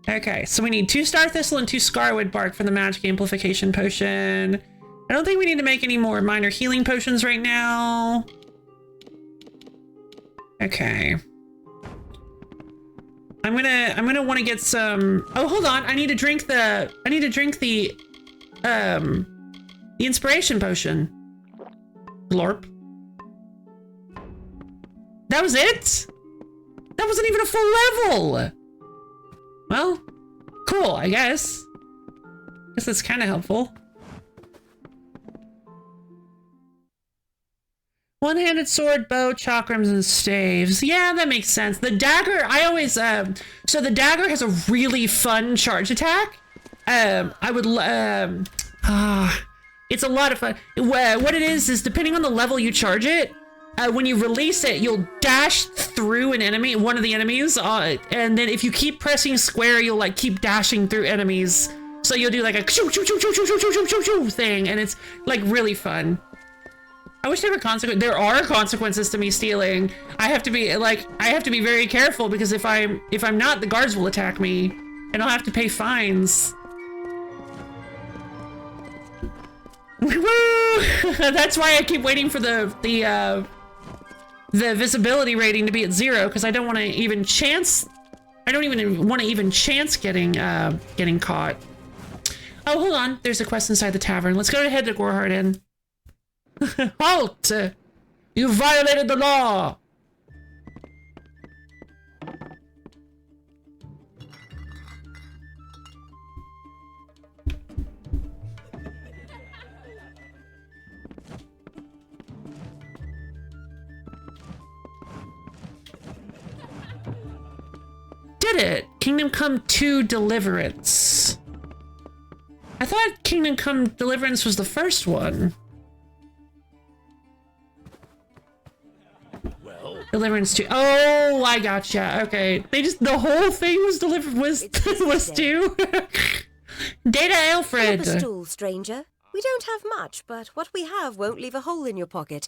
Okay, so we need 2 star thistle and 2 scarwood bark for the magic amplification potion. I don't think we need to make any more minor healing potions right now. Okay. I'm gonna want to get some. Oh, hold on. I need to drink the inspiration potion. Glorp. That was it? That wasn't even a full level. Well, cool, I guess. Guess that's kind of helpful. One-handed sword, bow, chakrams, and staves. Yeah, that makes sense. The dagger, I always, so the dagger has a really fun charge attack. It's a lot of fun. What it is depending on the level you charge it, when you release it, you'll dash through one of the enemies, and then if you keep pressing square, you'll like keep dashing through enemies. So you'll do like a shoo shoo shoo shoo shoo shoo shoo shoo shoo thing, and it's like really fun. I wish there were consequences. There are consequences to me stealing. I have to be very careful because if I'm not, the guards will attack me and I'll have to pay fines. Woo! That's why I keep waiting for the visibility rating to be at 0 because I don't want to even chance. I don't even want to even chance getting caught. Oh, hold on. There's a quest inside the tavern. Let's go ahead to Gorhard Inn. Halt! You violated the law! Did it! Kingdom Come 2 Deliverance. I thought Kingdom Come Deliverance was the first one. Deliverance 2. Oh, I gotcha. Okay. The whole thing was was 2. Data Alfred. Pull up a stool, stranger. We don't have much, but what we have won't leave a hole in your pocket.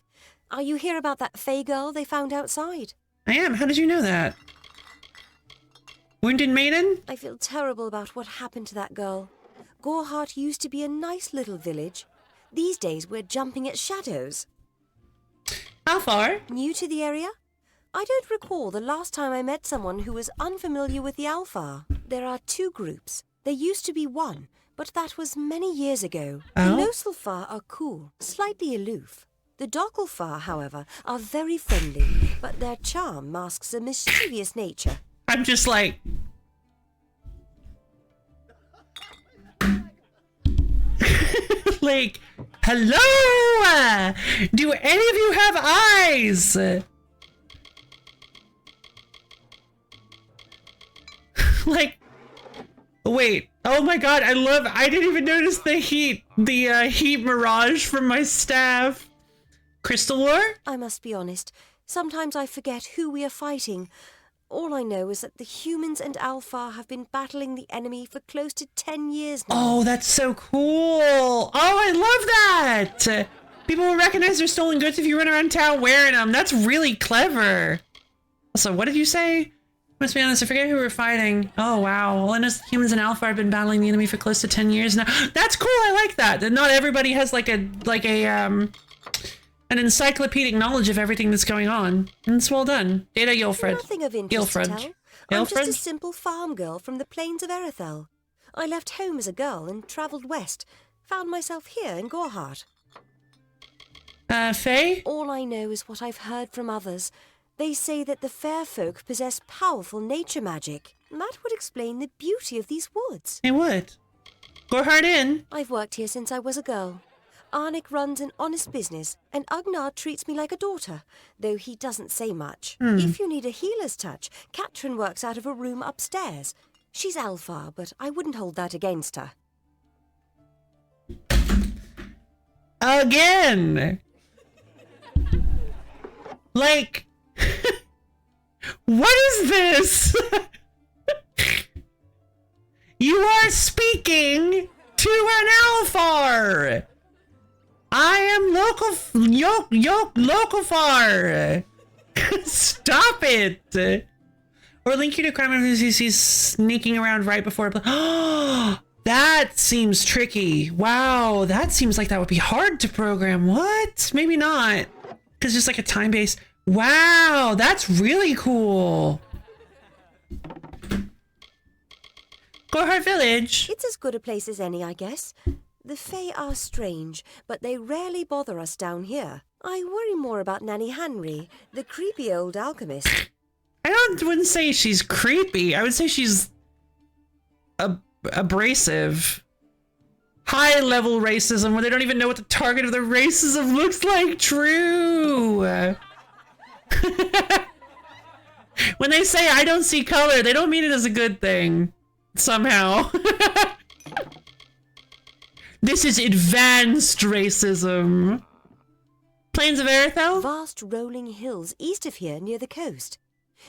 Are you here about that Fey girl they found outside? I am. How did you know that? Wounded Maiden? I feel terrible about what happened to that girl. Gorhart used to be a nice little village. These days we're jumping at shadows. How far? New to the area? I don't recall the last time I met someone who was unfamiliar with the Alpha. There are 2 groups. There used to be one, but that was many years ago. Oh? The Noselfar are cool, slightly aloof. The Dockelfar, however, are very friendly, but their charm masks a mischievous nature. I'm just like... like, hello! Do any of you have eyes? Like, wait, oh my god, I didn't even notice the heat mirage from my staff. Crystal War? I must be honest, sometimes I forget who we are fighting. All I know is that the humans and Alpha have been battling the enemy for close to 10 years now. Oh, that's so cool. Oh, I love that. People will recognize their stolen goods if you run around town wearing them. That's really clever. Also, what did you say? Must be honest, I forget who we're fighting. Oh, wow. Well, I know humans and Alpha have been battling the enemy for close to 10 years now. That's cool. I like that. That not everybody has an encyclopedic knowledge of everything that's going on. And it's well done. Data Yulfred. Nothing of interest to tell. I'm just a simple farm girl from the plains of Erethel. I left home as a girl and travelled west. Found myself here in Gorhart. Faye? All I know is what I've heard from others. They say that the fair folk possess powerful nature magic. That would explain the beauty of these woods. It would. Gorhard Inn? I've worked here since I was a girl. Arnik runs an honest business, and Ugnard treats me like a daughter, though he doesn't say much. If you need a healer's touch, Katrin works out of a room upstairs. She's Alpha, but I wouldn't hold that against her. Again! Like... what is this? You are speaking to an Alphar! I am Locofar! Stop it! Or link you to crime who he's sneaking around right before. Oh, that seems tricky. Wow, that seems like that would be hard to program. What? Maybe not. Because just like a time base. Wow, that's really cool. Gorhart Village. It's as good a place as any, I guess. The Fae are strange, but they rarely bother us down here. I worry more about Nanny Henry, the creepy old alchemist. Wouldn't say she's creepy. I would say she's abrasive. High-level racism where they don't even know what the target of their racism looks like. True. When they say I don't see color, they don't mean it as a good thing. Somehow. This is advanced racism. Plains of Erethel? Vast rolling hills east of here near the coast.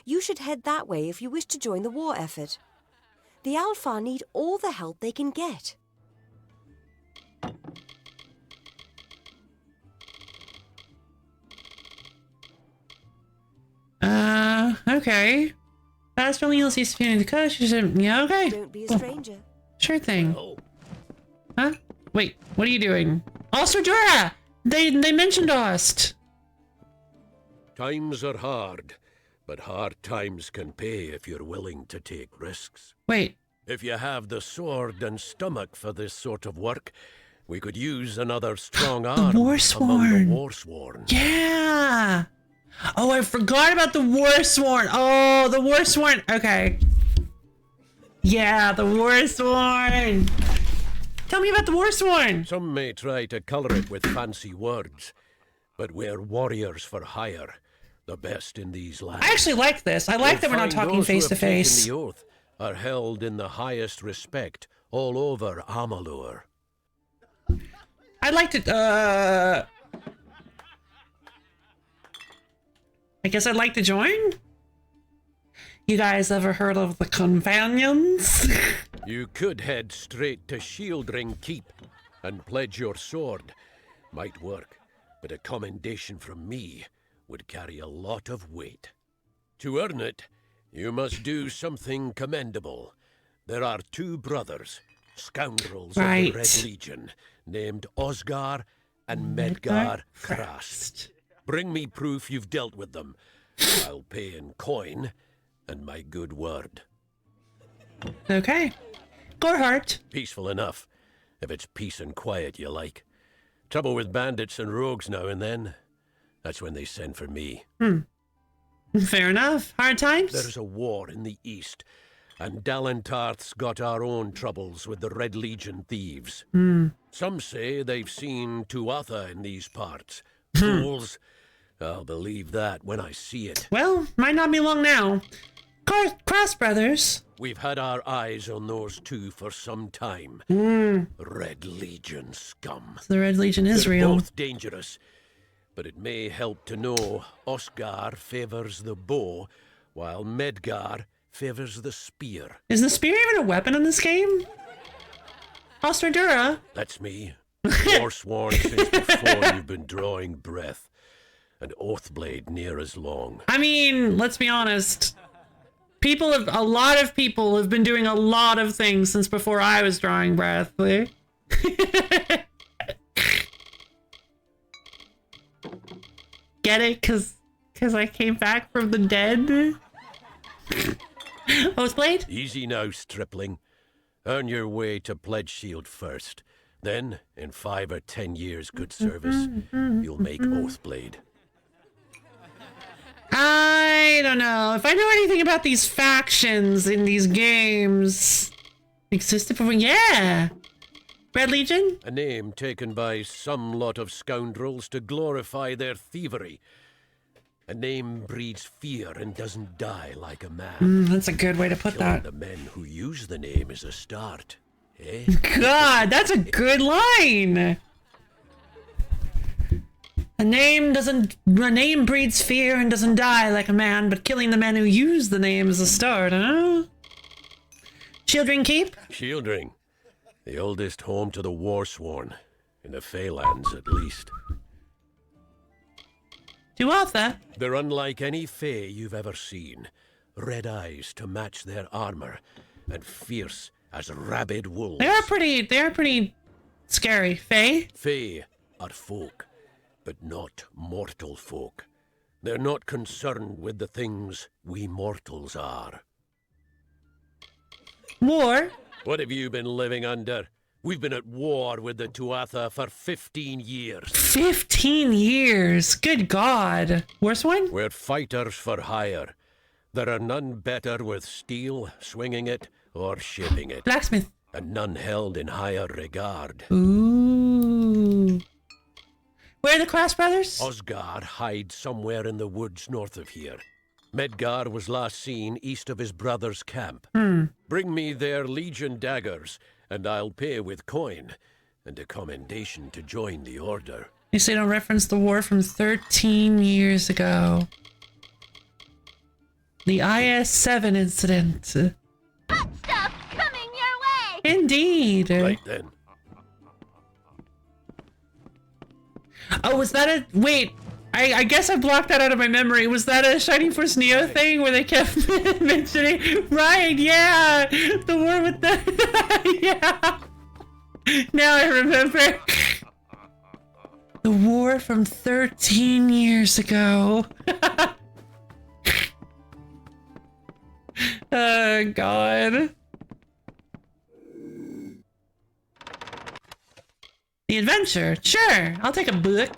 You should head that way if you wish to join the war effort. The Alpha need all the help they can get. Okay. Fast only you'll see Safina the coach. Yeah, okay. Don't be a stranger. Sure thing. Huh? Wait, what are you doing? Ostradura! They mentioned Ost. Times are hard, but hard times can pay if you're willing to take risks. Wait. If you have the sword and stomach for this sort of work, we could use another strong arm the Warsworn. among the Warsworn. Yeah! Oh, I forgot about the Warsworn. Oh, the Warsworn. Okay. Yeah, the Warsworn. Tell me about the Warsworn. Some may try to colour it with fancy words, but we're warriors for hire, the best in these lands. I actually like this. I like that we're not talking face to face. The oath are held in the highest respect all over Amalur. I'd like to, I guess I'd like to join? You guys ever heard of the Companions? You could head straight to Shieldring Keep and pledge your sword. Might work, but a commendation from me would carry a lot of weight. To earn it, you must do something commendable. There are two brothers, scoundrels of the Red Legion, named Osgar and Medgar Krast. Bring me proof you've dealt with them. I'll pay in coin and my good word. Okay. Gorhart. Peaceful enough, if it's peace and quiet you like. Trouble with bandits and rogues now and then. That's when they send for me. Fair enough. Hard times? There's a war in the east, and Dalentarth's got our own troubles with the Red Legion thieves. Some say they've seen Tuatha in these parts. Fools. I'll believe that when I see it. Well, might not be long now. Cross Brothers. We've had our eyes on those two for some time. Red Legion scum. So the Red Legion is They're real. both dangerous, but it may help to know Oscar favors the bow, while Medgar favors the spear. Is the spear even a weapon in this game? Ostradura. That's me. Forsworn since before you've been drawing breath, and Oathblade near as long. I mean, let's be honest. A lot of people have been doing a lot of things since before I was drawing breath. Get it? Cause I came back from the dead? Oathblade? Easy now, stripling. Earn your way to Pledge Shield first. Then, in 5 or 10 years' good service, you'll make Oathblade. I don't know. If I know anything about these factions in these games... Existed before... Yeah! Red Legion? A name taken by some lot of scoundrels to glorify their thievery. A name breeds fear and doesn't die like a man. That's a good way to put Killing that. the men who use the name is a start, eh? God, that's a good line! A name breeds fear and doesn't die like a man, but killing the men who use the name is a start, huh? Shieldring Keep? Shieldring. The oldest home to the Warsworn. In the Feylands, at least. Tuatha? They're unlike any Fey you've ever seen. Red eyes to match their armor, and fierce as rabid wolves. They are pretty scary. Fey? Fey are folk, but not mortal folk. They're not concerned with the things we mortals are. War? What have you been living under? We've been at war with the Tuatha for 15 years. 15 years? Good God. Worst one? We're fighters for hire. There are none better with steel, swinging it, or shaping it. Blacksmith. And none held in higher regard. Ooh. Where are the Cross Brothers? Osgar hides somewhere in the woods north of here. Medgar was last seen east of his brother's camp. Bring me their Legion daggers, and I'll pay with coin, and a commendation to join the order. You say don't reference the war from 13 years ago. The IS-7 incident. Hot stuff coming your way! Indeed. Right then. Oh, was that a... Wait. I guess I blocked that out of my memory. Was that a Shining Force Neo thing where they kept mentioning? Right, yeah. The war with the... yeah. Now I remember. The war from 13 years ago. Oh, God. The adventure. Sure, I'll take a book.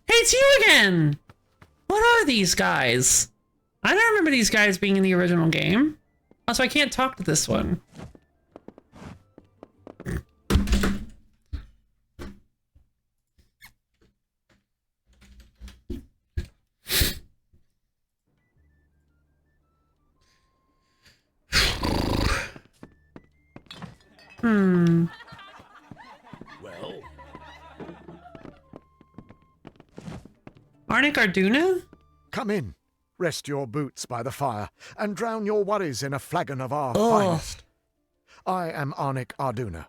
Hey, it's you again! What are these guys? I don't remember these guys being in the original game. Also, I can't talk to this one. Well, Arnik Arduna? Come in, rest your boots by the fire, and drown your worries in a flagon of our finest. I am Arnik Arduna,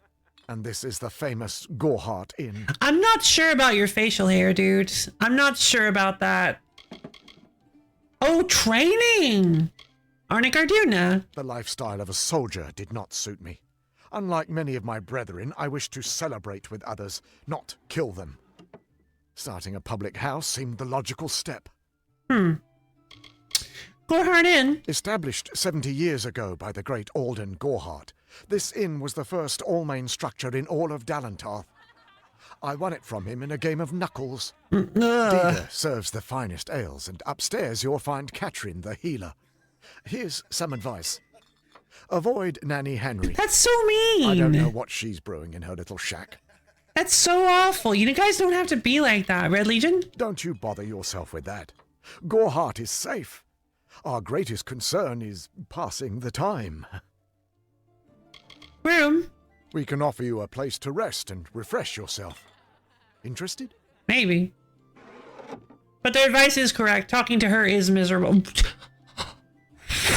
and this is the famous Goreheart Inn. I'm not sure about your facial hair, dude. I'm not sure about that. Oh, training! Arnik Arduna. The lifestyle of a soldier did not suit me. Unlike many of my brethren, I wish to celebrate with others, not kill them. Starting a public house seemed the logical step. Goreheart Inn. Established 70 years ago by the great Alden Goreheart, this inn was the first all-main structure in all of Dalentarth. I won it from him in a game of knuckles. Dieter serves the finest ales, and upstairs you'll find Katrin the healer. Here's some advice. Avoid Nanny Henry. That's so mean. I don't know what she's brewing in her little shack. That's so awful. You guys don't have to be like that, Red Legion. Don't you bother yourself with that. Goreheart is safe. Our greatest concern is passing the time. Room. We can offer you a place to rest and refresh yourself. Interested? Maybe. But their advice is correct. Talking to her is miserable.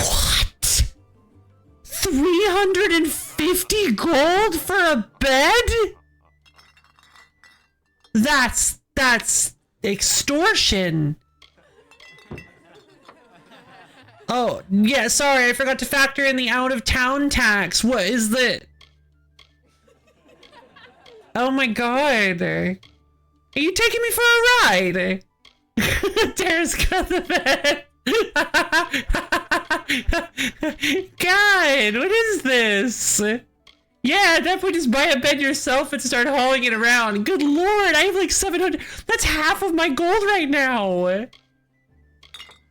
What? 350 gold for a bed? That's extortion. Oh, yeah, sorry, I forgot to factor in the out-of-town tax. What is the... Oh my god. Are you taking me for a ride? Tara's got the bed. God, what is this? Yeah, at that point, just buy a bed yourself and start hauling it around. Good lord, I have like 700. That's half of my gold right now.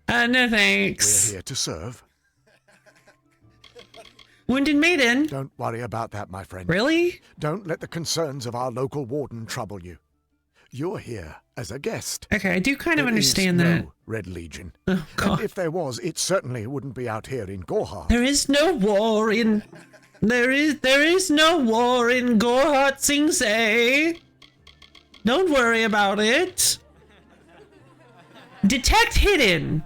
No thanks. We're here to serve. Wounded Maiden. Don't worry about that, my friend. Really? Don't let the concerns of our local warden trouble you. You're here as a guest. Okay, I do kind of understand there that. is no Red Legion. Oh, God. And if there was, it certainly wouldn't be out here in Goreheart. There is no war in... There is no war in Goreheart, Sing Say. Don't worry about it. Detect hidden.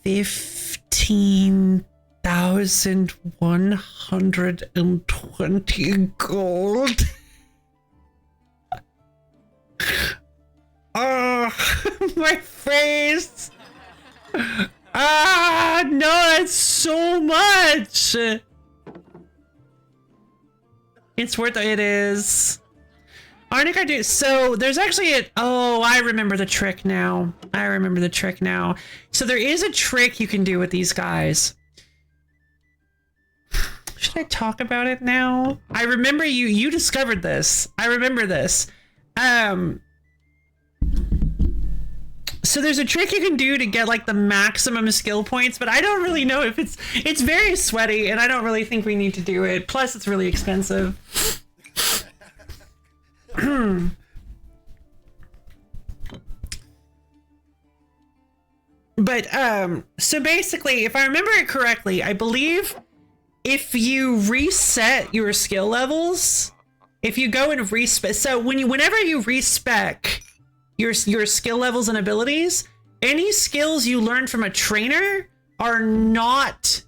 15,120 gold. Oh, my face. Ah, no, that's so much. It's worth it. It is. Arnik Arduna. So there's actually a... Oh, I remember the trick now. So there is a trick you can do with these guys. Should I talk about it now? I remember you discovered this. I remember this. So there's a trick you can do to get like the maximum skill points, but I don't really know if it's very sweaty and I don't really think we need to do it. Plus it's really expensive. But so basically, if I remember it correctly, I believe if you reset your skill levels, if you go and respec, so whenever you respec your skill levels and abilities, any skills you learn from a trainer are not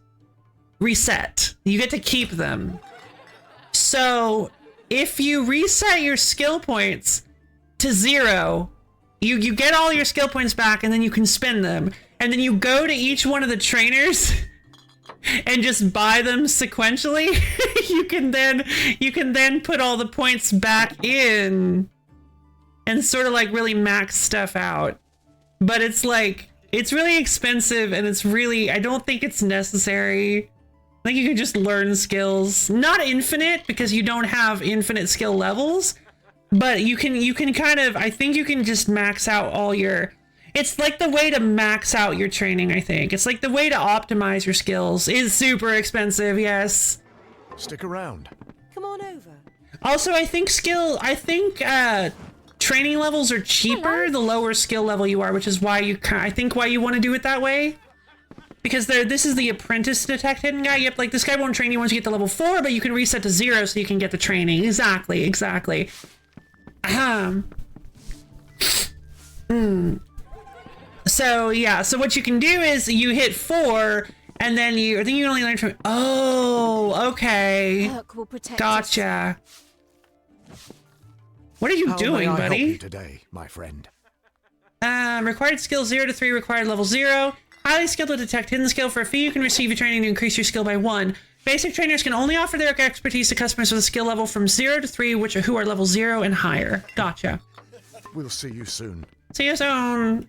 reset. You get to keep them. So if you reset your skill points to 0, you get all your skill points back, and then you can spend them. And then you go to each one of the trainers and just buy them sequentially. you can then put all the points back in and sort of like really max stuff out. But it's like, it's really expensive, and it's really, I don't think it's necessary. I think you can just learn skills. Not infinite, because you don't have infinite skill levels, but you can kind of, I think you can just max out all your, it's like the way to max out your training, I think. It's like the way to optimize your skills. Is super expensive, yes. Stick around. Come on over. Also, I think training levels are cheaper the lower skill level you are, which is why I think why you want to do it that way. Because this is the apprentice detect hidden guy. Yep, like this guy won't train you once you get to level 4, but you can reset to 0 so you can get the training. Exactly. So yeah, so what you can do is you hit 4, and then I think you can only learn from. Oh, okay. Gotcha. What are you doing, How may I buddy? help you today, my friend? Required skill 0 to 3, required level 0. Highly skilled to detect hidden skill. For a fee, you can receive your training to increase your skill by 1. Basic trainers can only offer their expertise to customers with a skill level from 0 to 3, who are level 0 and higher. Gotcha. We'll see you soon. See you soon.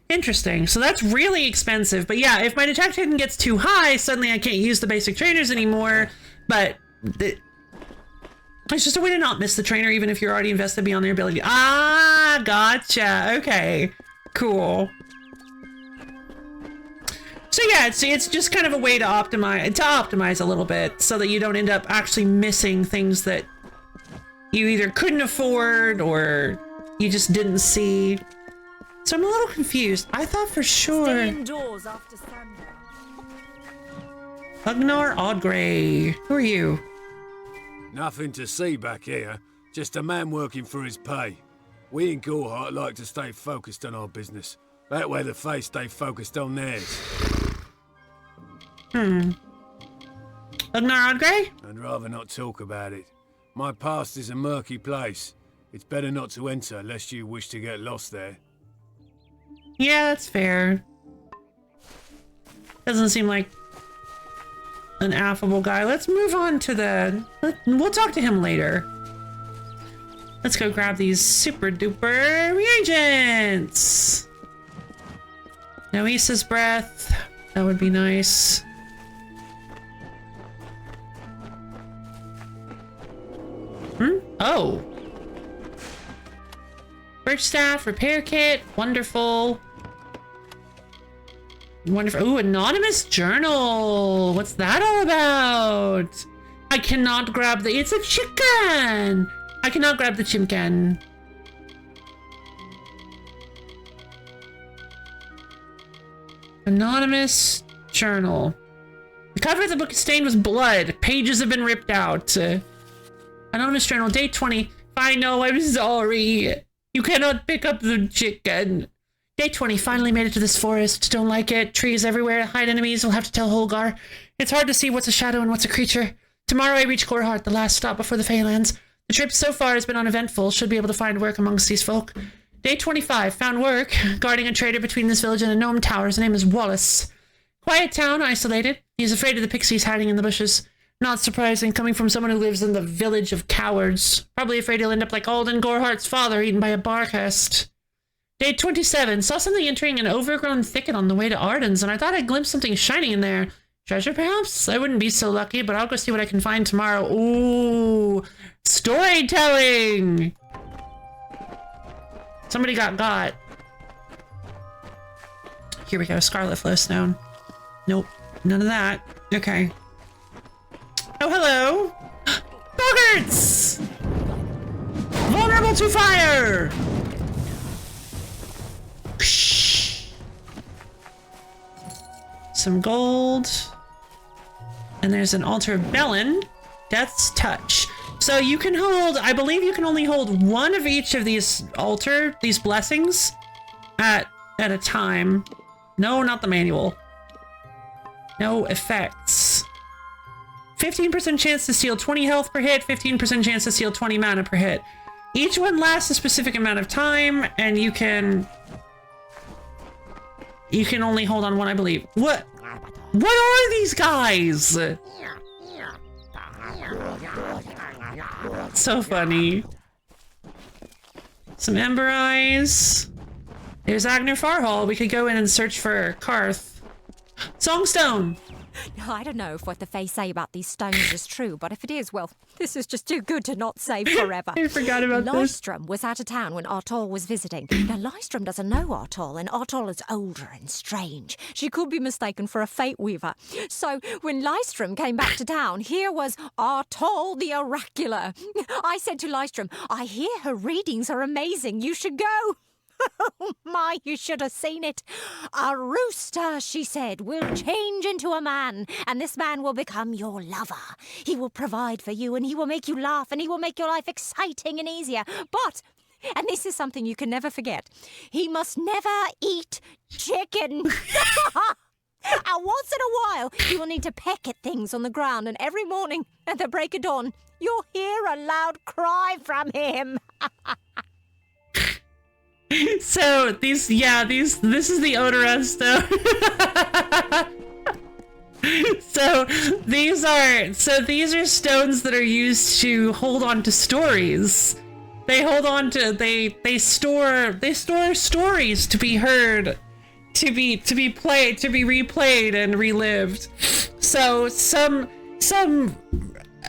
Interesting. So that's really expensive. But yeah, if my detect hidden gets too high, suddenly I can't use the basic trainers anymore. But it's just a way to not miss the trainer, even if you're already invested beyond their ability. Ah, gotcha. Okay, cool. So yeah, it's just kind of a way to optimize a little bit, so that you don't end up actually missing things that you either couldn't afford or you just didn't see. So I'm a little confused. I thought for sure. Stay indoors after sundown. Agnar Oddgrey. Who are you? Nothing to see back here. Just a man working for his pay. We in Gorhart like to stay focused on our business. That way the Fae stay focused on theirs. Agnar Oddgrey? I'd rather not talk about it. My past is a murky place. It's better not to enter lest you wish to get lost there. Yeah, that's fair. Doesn't seem like an affable guy. Let's move on to we'll talk to him later. Let's go grab these super duper reagents. Noesa's breath. That would be nice. Oh. Birch staff, repair kit. Wonderful. Wonderful. Ooh, anonymous journal. What's that all about? I cannot grab it's a chicken. I cannot grab the chimkin. Anonymous journal. The cover of the book is stained with blood. Pages have been ripped out. Anonymous journal, day 20. I know, I'm sorry. You cannot pick up the chicken. Day 20, finally made it to this forest. Don't like it. Trees everywhere. Hide enemies. We'll have to tell Holgar. It's hard to see what's a shadow and what's a creature. Tomorrow I reach Gorhart, the last stop before the Feylands. The trip so far has been uneventful. Should be able to find work amongst these folk. Day 25, found work. Guarding a trader between this village and a gnome tower. His name is Wallace. Quiet town, isolated. He's afraid of the pixies hiding in the bushes. Not surprising, coming from someone who lives in the village of cowards. Probably afraid he'll end up like Alden Gorhart's father, eaten by a barcast. Day 27, saw something entering an overgrown thicket on the way to Arden's, and I thought I glimpsed something shining in there. Treasure, perhaps? I wouldn't be so lucky, but I'll go see what I can find tomorrow. Ooh, storytelling! Somebody got. Here we go, Scarlet Flowstone. Nope, none of that. Okay. Oh, hello! Boggarts! Vulnerable to fire! Some gold. And there's an altar of Bellin. Death's Touch. So you can hold, I believe you can only hold one of each of these these blessings at a time. No, not the manual. No effects. 15% chance to steal 20 health per hit, 15% chance to steal 20 mana per hit. Each one lasts a specific amount of time, and you can only hold on one, I believe. What are these guys? So funny. Some Ember Eyes. There's Agner Farhall. We could go in and search for Karth. Songstone! I don't know if what the Fae say about these stones is true, but if it is, well, this is just too good to not save forever. I forgot about this. Lystrom was out of town when Artol was visiting. Now, Lystrom doesn't know Artol, and Artol is older and strange. She could be mistaken for a Fate Weaver. So, when Lystrom came back to town, here was Artol the Oracular. I said to Lystrom, I hear her readings are amazing. You should go. Oh my, you should have seen it. A rooster, she said, will change into a man, and this man will become your lover. He will provide for you, and he will make you laugh, and he will make your life exciting and easier. But, and this is something you can never forget, he must never eat chicken. And once in a while, you will need to peck at things on the ground, and every morning at the break of dawn, you'll hear a loud cry from him. So this is the Odorous stone. So these are stones that are used to hold on to stories. They hold on to they store stories to be heard, to be played, to be replayed and relived. So some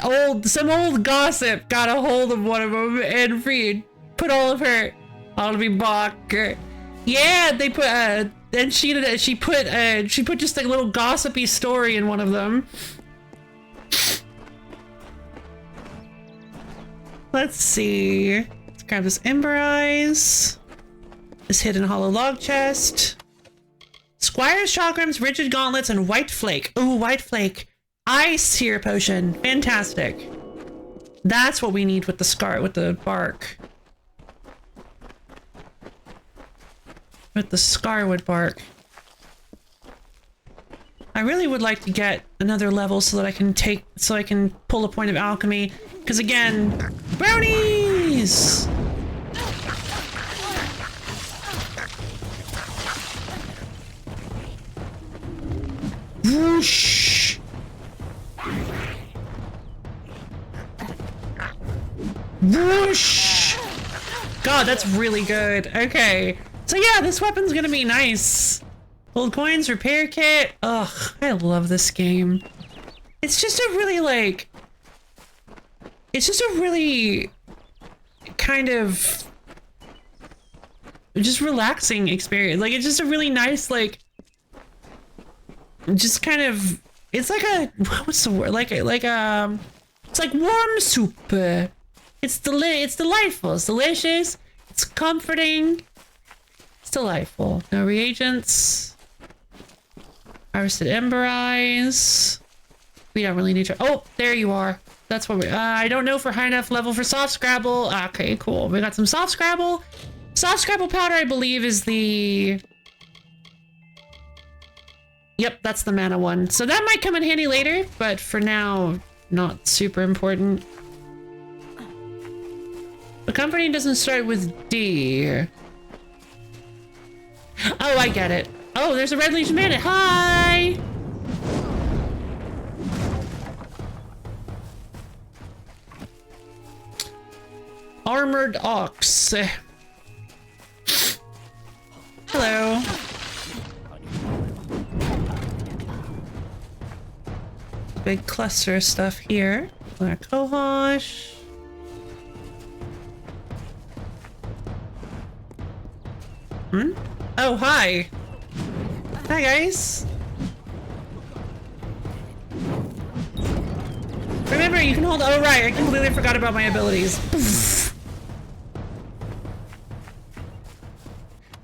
old gossip got a hold of one of them and put all of her. I'll be back. Yeah, they put and she put just a little gossipy story in one of them. Let's see. Let's grab this Ember Eyes. This hidden hollow log chest. Squire's chakrams, rigid gauntlets, and white flake. Ooh, white flake. Ice here potion. Fantastic. That's what we need with the bark. With the Scarwood bark. I really would like to get another level so that I can pull a point of alchemy. Because again, brownies! Whoosh! Whoosh! God, that's really good. Okay. So yeah, this weapon's gonna be nice. Old coins, repair kit. Ugh, I love this game. It's just a really kind of just relaxing experience. Like, it's just a really nice, like, just kind of, it's like a, what's the word? It's like warm soup. It's delightful. It's delicious. It's comforting. It's delightful. No reagents. Harvested Ember Eyes. We don't really need to. Oh, there you are. That's what we. I don't know if we're high enough level for soft scrabble. Okay, cool. We got some soft scrabble. Soft scrabble powder, I believe, is the. Yep, that's the mana one. So that might come in handy later, but for now, not super important. The company doesn't start with D. Oh, I get it. Oh, there's a Red Legion Bandit. Hi! Armored Ox. Hello. Big cluster of stuff here. Black Kohosh. Oh, hi. Hi, guys. Remember, you can hold. Oh, right. I completely forgot about my abilities.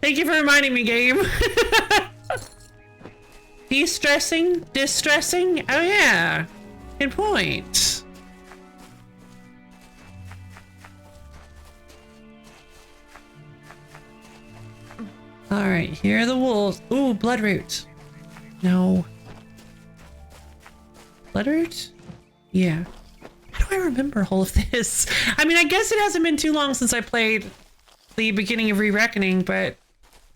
Thank you for reminding me, game. De-stressing? Distressing? Oh, yeah. Good point. Alright, here are the wolves. Ooh, Bloodroot. No. Bloodroot? Yeah. How do I remember all of this? I mean, I guess it hasn't been too long since I played the beginning of Re-Reckoning, but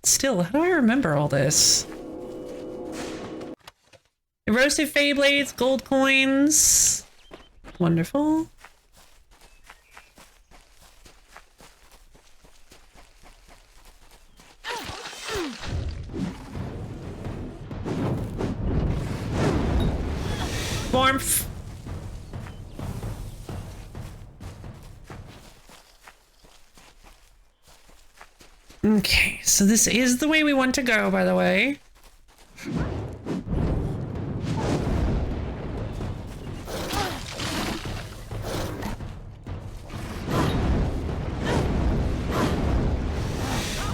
still, how do I remember all this? Roasted Fey Blades, gold coins. Wonderful. Warmth. Okay, so this is the way we want to go, by the way.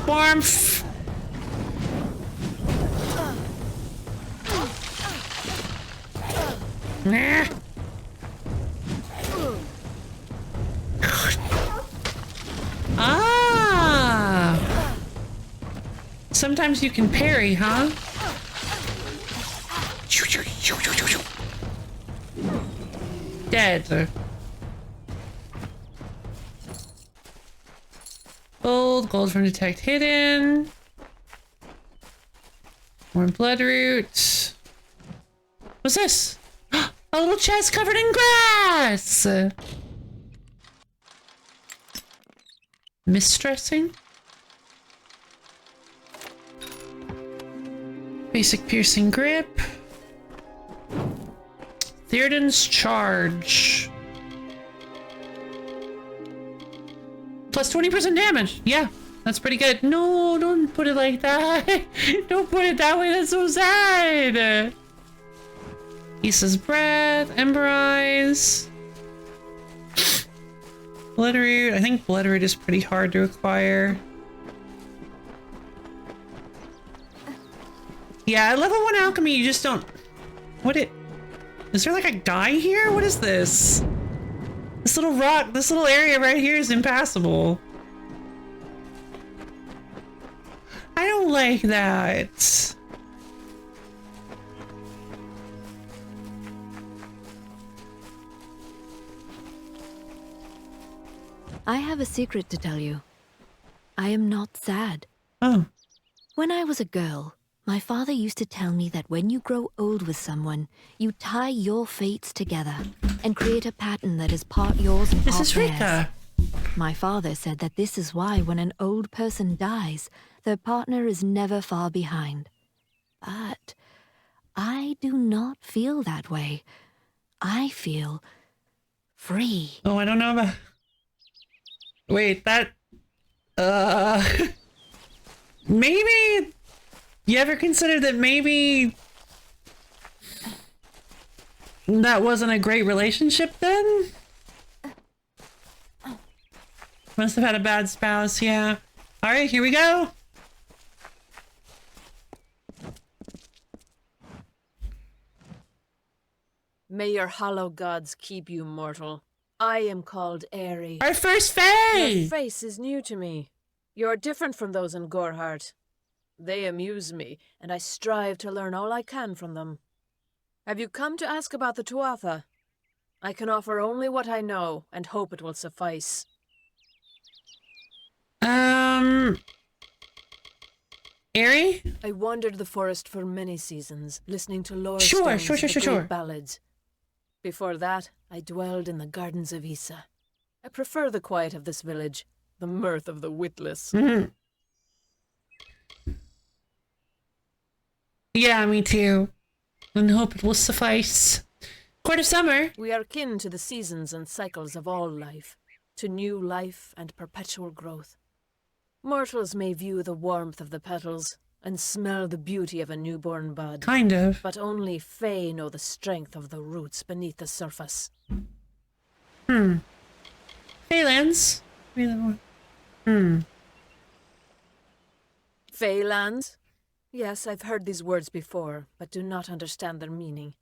Warmth. Nah. Ah. Sometimes you can parry, huh? Dead. Gold from detect hidden. More bloodroot. What's this? A little chest covered in grass. Mistressing. Basic piercing grip. Theoden's charge. Plus 20% damage. Yeah, that's pretty good. No, don't put it like that. Don't put it that way. That's so sad. Issa's breath. Ember eyes. Bloodroot. I think bloodroot is pretty hard to acquire. Yeah, at level 1 alchemy, you just don't... Is there like a guy here? What is this? This little rock, this little area right here is impassable. I don't like that. I have a secret to tell you. I am not sad. Oh. When I was a girl, my father used to tell me that when you grow old with someone, you tie your fates together and create a pattern that is part yours and part theirs. This is Rika. My father said that this is why when an old person dies, their partner is never far behind. But I do not feel that way. I feel free. Oh, I don't know about... Wait, that... Maybe... You ever consider that maybe... that wasn't a great relationship then? Must have had a bad spouse, yeah. Alright, here we go! May your hollow gods keep you mortal. I am called Aerie. Our first Fae! Your face is new to me. You're different from those in Gorhart. They amuse me, and I strive to learn all I can from them. Have you come to ask about the Tuatha? I can offer only what I know, and hope it will suffice. Aerie? I wandered the forest for many seasons, listening to lore Sure. ballads. Before that, I dwelled in the gardens of Issa. I prefer the quiet of this village, the mirth of the witless. Mm-hmm. Yeah, me too. And hope it will suffice. Court of Summer. We are kin to the seasons and cycles of all life, to new life and perpetual growth. Mortals may view the warmth of the petals and smell the beauty of a newborn bud. Kind of. But only Fae know the strength of the roots beneath the surface. Feylands. Feylands? Yes, I've heard these words before, but do not understand their meaning.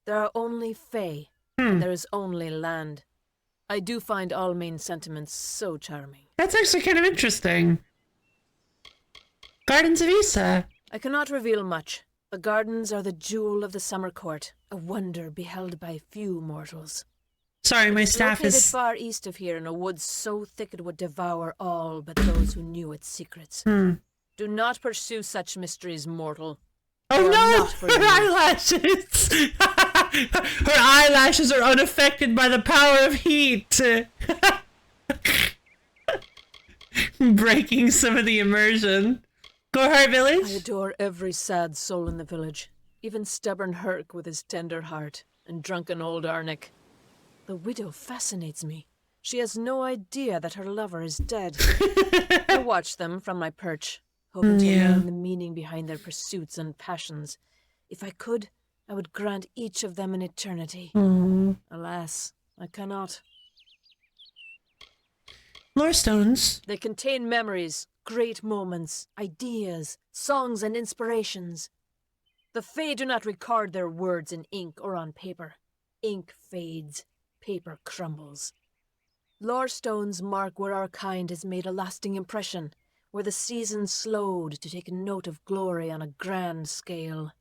There are only Fae, and there is only land. I do find Almain's sentiments so charming. That's actually kind of interesting. Gardens of Issa. I cannot reveal much. The gardens are the jewel of the summer court, a wonder beheld by few mortals. Sorry, my staff Located is... far east of here in a wood so thick it would devour all but those who knew its secrets. Hmm. Do not pursue such mysteries, mortal. Oh They are no! not for Her you. eyelashes! Her eyelashes are unaffected by the power of heat. Breaking some of the immersion. Gorhart I Village? adore every sad soul in the village, even stubborn Herc with his tender heart, and drunken old Arnick. The widow fascinates me. She has no idea that her lover is dead. I watch them from my perch, hoping to learn the meaning behind their pursuits and passions. If I could, I would grant each of them an eternity. Alas, I cannot. Lore stones. They contain memories, great moments, ideas, songs, and inspirations. The Fae do not record their words in ink or on paper. Ink fades, paper crumbles. Lore stones mark where our kind has made a lasting impression, where the seasons slowed to take note of glory on a grand scale.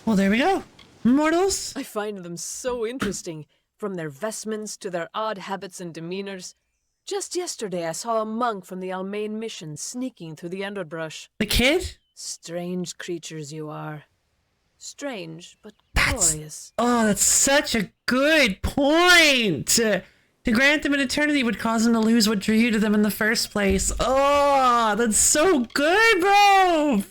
Well, there we go. Mortals? I find them so interesting, from their vestments to their odd habits and demeanors. Just yesterday I saw a monk from the Almain mission sneaking through the underbrush. The kid? Strange creatures you are. Strange, but glorious. Oh, that's such a good point! To grant them an eternity would cause them to lose what drew you to them in the first place. Oh, that's so good, bro!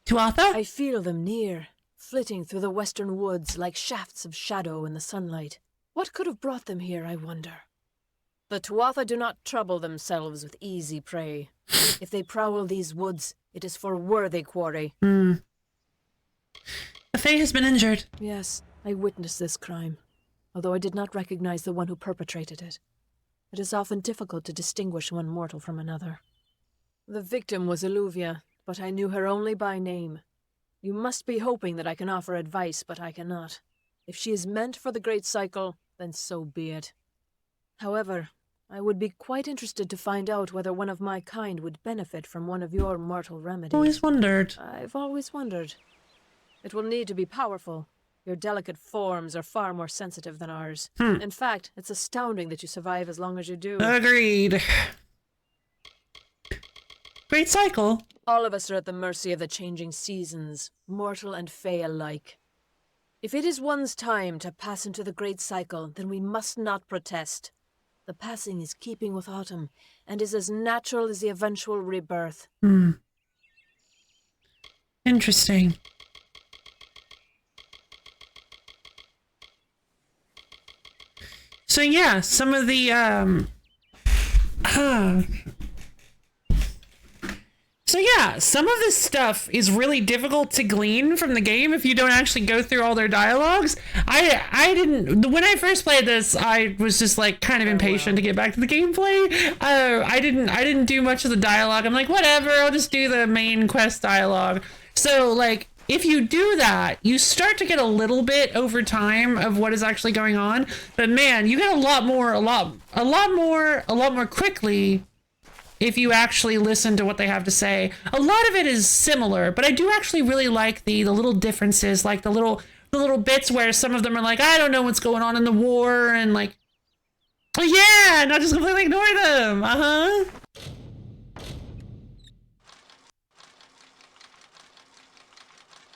Tuatha? I feel them near, flitting through the western woods like shafts of shadow in the sunlight. What could have brought them here, I wonder? The Tuatha do not trouble themselves with easy prey. If they prowl these woods, it is for worthy quarry. The Fae has been injured. Yes, I witnessed this crime, although I did not recognize the one who perpetrated it. It is often difficult to distinguish one mortal from another. The victim was Illuvia, but I knew her only by name. You must be hoping that I can offer advice, but I cannot. If she is meant for the Great Cycle, then so be it. However, I would be quite interested to find out whether one of my kind would benefit from one of your mortal remedies. Always wondered. I've always wondered. It will need to be powerful. Your delicate forms are far more sensitive than ours. In fact, it's astounding that you survive as long as you do. Agreed. Great Cycle? All of us are at the mercy of the changing seasons, mortal and Fae alike. If it is one's time to pass into the Great Cycle, then we must not protest. The passing is keeping with autumn, and is as natural as the eventual rebirth. Interesting. So yeah, some of the So yeah, some of this stuff is really difficult to glean from the game if you don't actually go through all their dialogues. I didn't, when I first played this, I was just like kind of impatient to get back to the gameplay. I didn't do much of the dialogue. I'm like, whatever, I'll just do the main quest dialogue. So like, if you do that, you start to get a little bit over time of what is actually going on. But man, you get a lot more quickly if you actually listen to what they have to say. A lot of it is similar, but I do actually really like the little differences, like the little bits where some of them are like, I don't know what's going on in the war, and like, oh yeah, not just completely ignore them.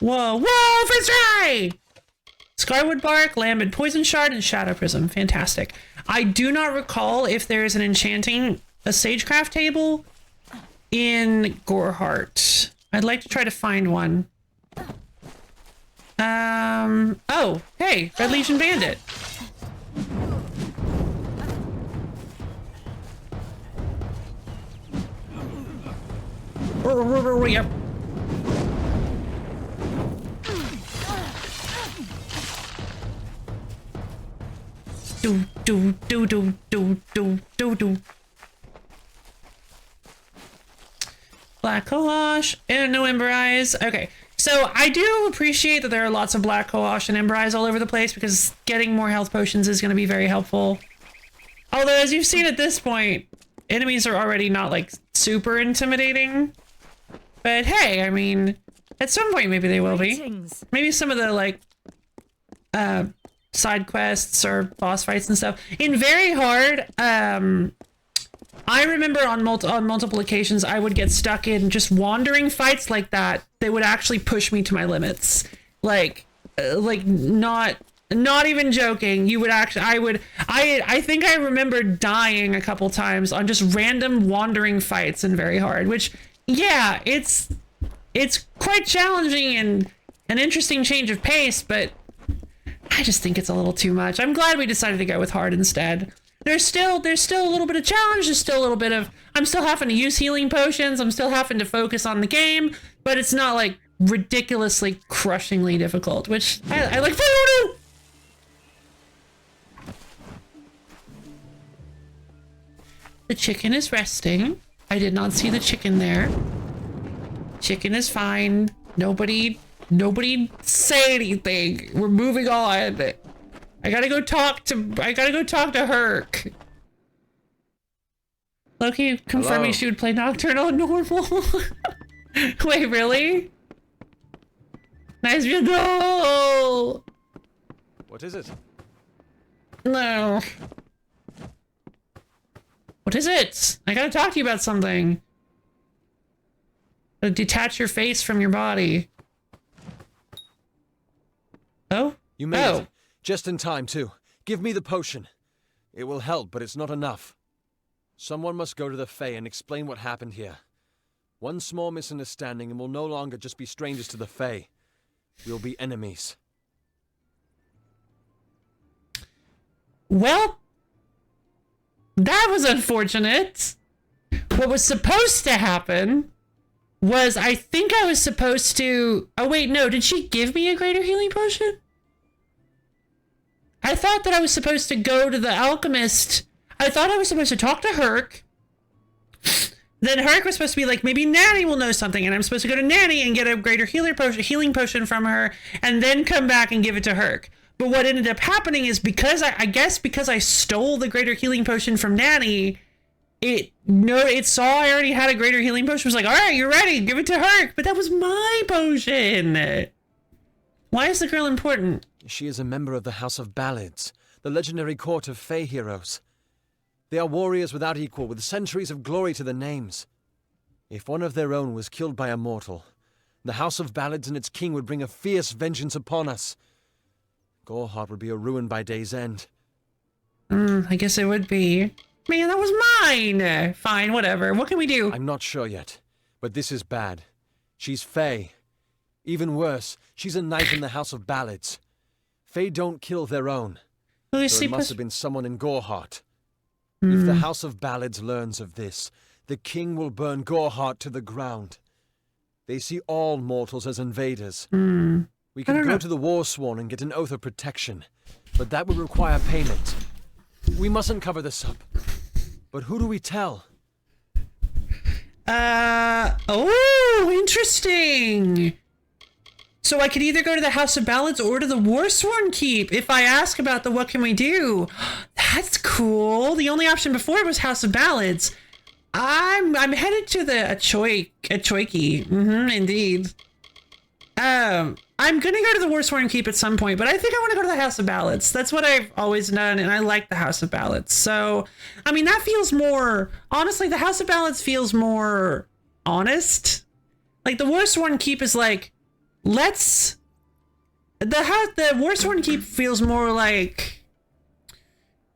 Whoa, first try! Scarwood Bark, Lambent Poison Shard, and Shadow Prism. Fantastic. I do not recall if there is an enchanting a Sagecraft table in Gorehart. I'd like to try to find one. Oh, hey, Red Legion Bandit. Yep. Do. Black Cohosh and no Ember Eyes. Okay, so I do appreciate that there are lots of Black Cohosh and Ember Eyes all over the place because getting more health potions is going to be very helpful. Although, as you've seen at this point, enemies are already not like super intimidating. But hey, I mean, at some point maybe they will be. Maybe some of the like side quests or boss fights and stuff. In Very Hard, I remember on multiple occasions I would get stuck in just wandering fights like that. They would actually push me to my limits. Like not even joking. You would actually, I think I remember dying a couple times on just random wandering fights in Very Hard, which, yeah, it's quite challenging and an interesting change of pace, but I just think it's a little too much. I'm glad we decided to go with hard instead. There's still a little bit of challenge. There's still a little bit of, I'm still having to use healing potions. I'm still having to focus on the game, but it's not like ridiculously, crushingly difficult, which I like. The chicken is resting. I did not see the chicken there. Chicken is fine. Nobody say anything. We're moving on. I gotta go talk to Herc. Loki confirming she would play Nocturnal normal. Wait, really? Nice view. No. What is it? No. What is it? I gotta talk to you about something. Detach your face from your body. Oh? You made it. Just in time, too. Give me the potion. It will help, but it's not enough. Someone must go to the Fae and explain what happened here. One small misunderstanding and we'll no longer just be strangers to the Fae. We'll be enemies. Well, that was unfortunate. What was supposed to happen was I think I was supposed to... Oh, wait, no. Did she give me a greater healing potion? I thought that I was supposed to go to the alchemist. I thought I was supposed to talk to Herc. Then Herc was supposed to be like, maybe Nanny will know something, and I'm supposed to go to Nanny and get a greater healing potion from her, and then come back and give it to Herc. But what ended up happening is because I guess because I stole the greater healing potion from Nanny, it saw I already had a greater healing potion. It was like, all right, you're ready, give it to Herc. But that was my potion. Why is the girl important? She is a member of the House of Ballads, the legendary court of Fae heroes. They are warriors without equal, with centuries of glory to their names. If one of their own was killed by a mortal, the House of Ballads and its king would bring a fierce vengeance upon us. Goreheart would be a ruin by day's end. I guess it would be. Man, that was mine! Fine, whatever. What can we do? I'm not sure yet, but this is bad. She's Fae. Even worse, she's a knight in the House of Ballads. Fae don't kill their own. So it must have been someone in Goreheart. If the House of Ballads learns of this, the king will burn Goreheart to the ground. They see all mortals as invaders. We could go to the Warsworn and get an oath of protection, but that would require payment. We mustn't cover this up. But who do we tell? Oh, interesting. So I could either go to the House of Ballads or to the Warsworn Keep if I ask about the what can we do. That's cool. The only option before was House of Ballads. I'm headed to the Achoiki. Indeed. I'm gonna go to the Warsworn Keep at some point, but I think I want to go to the House of Ballads. That's what I've always done, and I like the House of Ballads. So, I mean, that feels more... Honestly, the House of Ballads feels more honest. Like, the Warsworn Keep is like... The Warsworn Keep feels more like...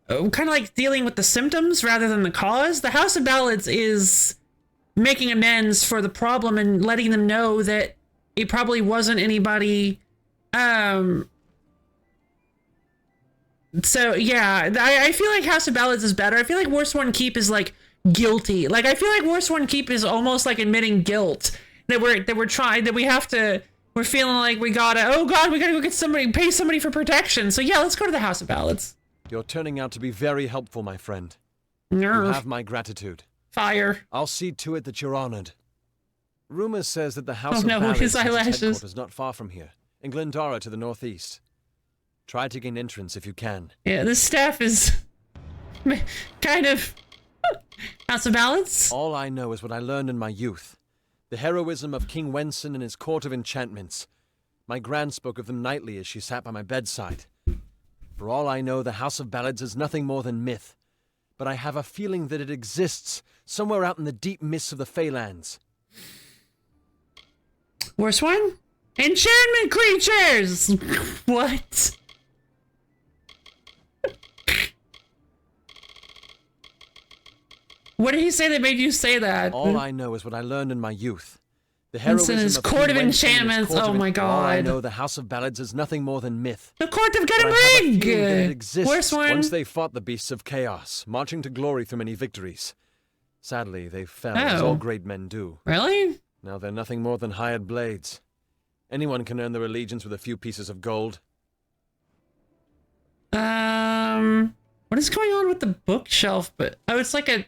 kind of like dealing with the symptoms rather than the cause. The House of Ballads is making amends for the problem and letting them know that it probably wasn't anybody. So yeah, I feel like House of Ballads is better. I feel like Warsworn Keep is like guilty. Like I feel like Warsworn Keep is almost like admitting guilt that we're feeling like we gotta go get somebody, pay somebody for protection. So yeah, let's go to the House of Ballads. You're turning out to be very helpful, my friend. Nerve. You have my gratitude. Fire. I'll see to it that you're honored. Rumor says that the House of Ballads has its headquarters not far from here, in Glendara to the northeast. Try to gain entrance if you can. Yeah, this staff is kind of House of Ballads. All I know is what I learned in my youth. The heroism of King Wenson and his court of enchantments. My gran spoke of them nightly as she sat by my bedside. For all I know, the House of Ballads is nothing more than myth. But I have a feeling that it exists somewhere out in the deep mists of the Feylands. Worst one? Enchantment creatures! What? What did he say that made you say that? All I know is what I learned in my youth. The Winston heroism is of Court King of Wenson and his Enchantments. court Oh of my For all I god. know, the House of Ballads is nothing more than myth. The Court of But I have a feeling that it Guttenbrig! exists Worst one? once they fought the beasts of chaos, marching to glory through many victories. Sadly, they fell, as Oh. all great men do. Really? Now they're nothing more than hired blades. Anyone can earn their allegiance with a few pieces of gold. What is going on with the bookshelf? But oh, it's like a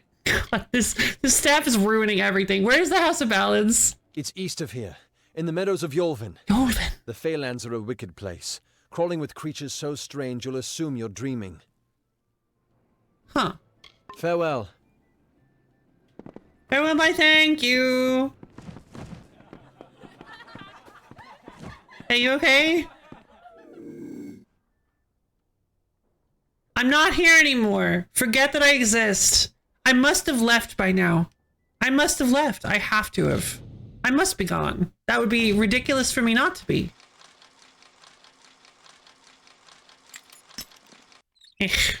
God, this staff is ruining everything. Where's the House of Ballads? It's east of here, in the meadows of Yolvin. Yolvin. The Feylands are a wicked place, crawling with creatures so strange you'll assume you're dreaming. Huh. Farewell. Farewell, my thank you. Are you okay? I'm not here anymore. Forget that I exist. I must have left by now. I must have left. I have to have. I must be gone. That would be ridiculous for me not to be. Ech.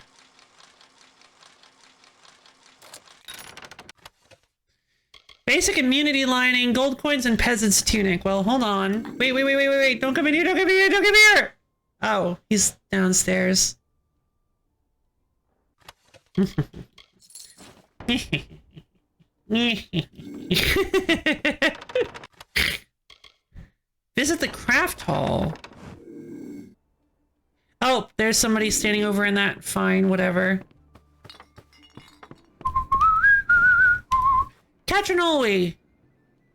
Basic immunity lining, gold coins, and peasant's tunic. Well, hold on. Wait. Don't come in here, don't come in here, don't come here! Oh, he's downstairs. Visit the craft hall. Oh, there's somebody standing over in that. Fine, whatever. Katrin Olwe.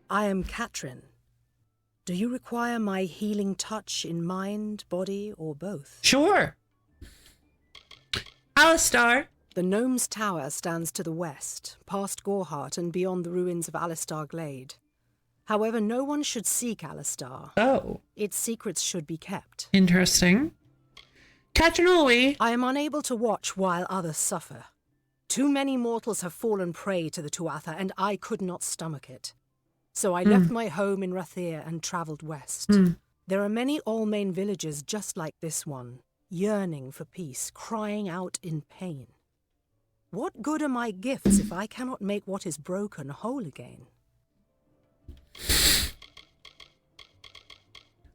I am Katrin. Do you require my healing touch in mind, body, or both? Sure. Alistar. The Gnome's Tower stands to the west, past Gorhart and beyond the ruins of Alistar Glade. However, no one should seek Alistar. Oh. Its secrets should be kept. Interesting. Katrin Olwe. I am unable to watch while others suffer. Too many mortals have fallen prey to the Tuatha, and I could not stomach it. So I left my home in Rathir and travelled west. There are many Almain villages just like this one, yearning for peace, crying out in pain. What good are my gifts if I cannot make what is broken whole again?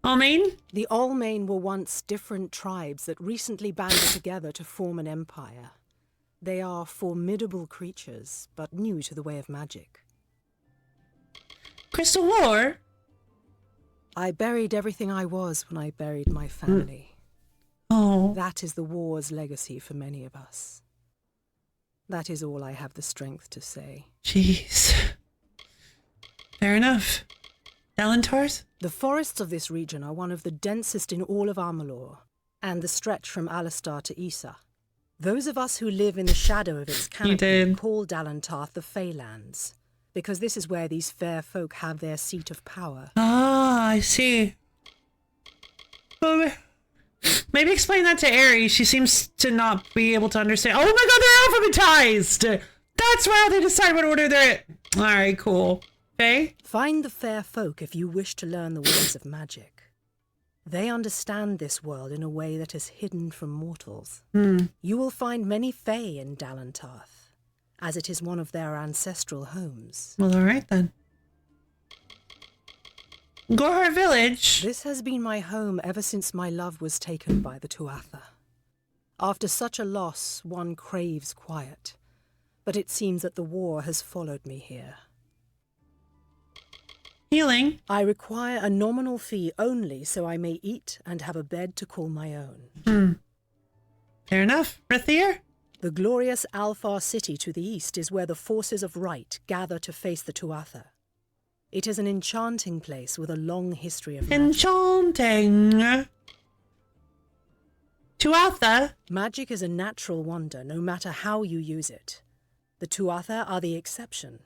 Almain? The Almain were once different tribes that recently banded together to form an empire. They are formidable creatures, but new to the way of magic. Crystal War? I buried everything I was when I buried my family. Oh. That is the war's legacy for many of us. That is all I have the strength to say. Jeez. Fair enough. Dalentars? The forests of this region are one of the densest in all of Amalur, and the stretch from Alistar to Issa. Those of us who live in the shadow of its canopy call Dalentarth the Feylands, because this is where these fair folk have their seat of power. Ah, I see. Well, maybe explain that to Aerie. She seems to not be able to understand. Oh my god, they're alphabetized! That's how they decide what order they're in. Alright, cool. Okay? Find the fair folk if you wish to learn the ways of magic. They understand this world in a way that is hidden from mortals. You will find many Fey in Dalentarth, as it is one of their ancestral homes. Well, alright then. Gorhart Village. This has been my home ever since my love was taken by the Tuatha. After such a loss, one craves quiet, but it seems that the war has followed me here. Healing. I require a nominal fee only so I may eat and have a bed to call my own. Fair enough. Rathir? The glorious Alfar city to the east is where the forces of right gather to face the Tuatha. It is an enchanting place with a long history of magic. Enchanting. Tuatha? Magic is a natural wonder, no matter how you use it. The Tuatha are the exception.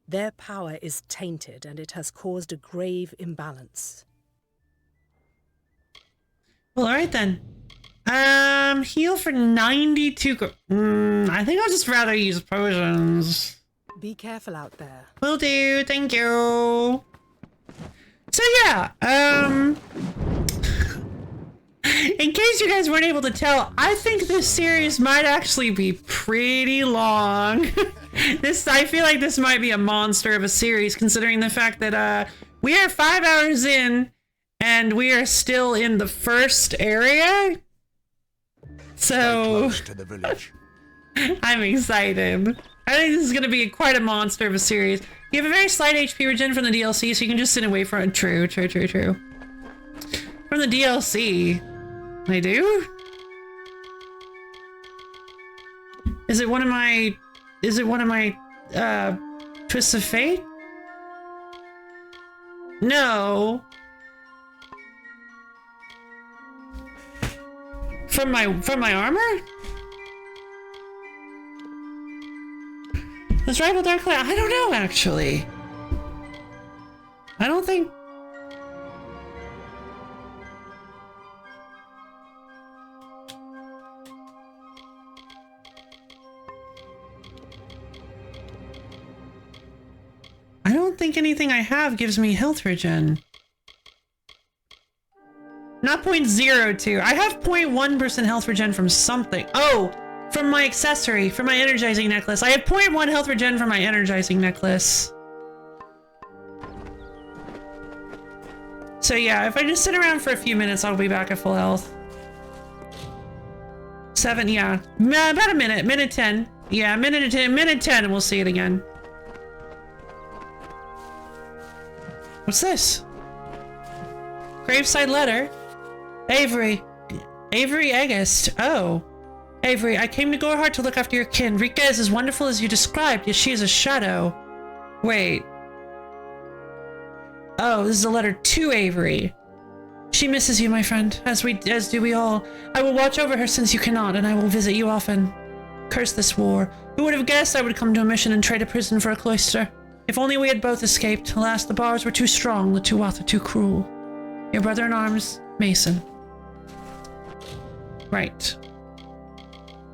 Their power is tainted, and it has caused a grave imbalance. Well, alright then. Heal for 92. I think I'll just rather use potions. Be careful out there. Will do, thank you. So yeah, in case you guys weren't able to tell, I think this series might actually be pretty long. I feel like this might be a monster of a series, considering the fact that we are 5 hours in and we are still in the first area. So Close to the village. I'm excited. I think this is going to be quite a monster of a series. You have a very slight HP regen from the DLC, so you can just sit away from it. True. From the DLC. I do? Is it one of my twists of fate? No. From my armor? Let's rival Dark Cloud. I don't know, actually. I don't think... I don't think anything I have gives me health regen. Not 0.02. I have 0.1% health regen from something. Oh! From my accessory, from my energizing necklace. I have 0.1 health regen from my energizing necklace. So yeah, if I just sit around for a few minutes, I'll be back at full health. 7, yeah. About a minute. Minute 10. Yeah, minute 10, and we'll see it again. What's this? Graveside letter. Avery August. Oh. Avery, I came to Gorhart to look after your kin. Rika is as wonderful as you described, yet she is a shadow. Wait. Oh, this is a letter to Avery. She misses you, my friend, as do we all. I will watch over her since you cannot, and I will visit you often. Curse this war. Who would have guessed I would come to a mission and trade a prison for a cloister? If only we had both escaped. Alas, the bars were too strong, the Tuatha too cruel. Your brother in arms, Mason. Right.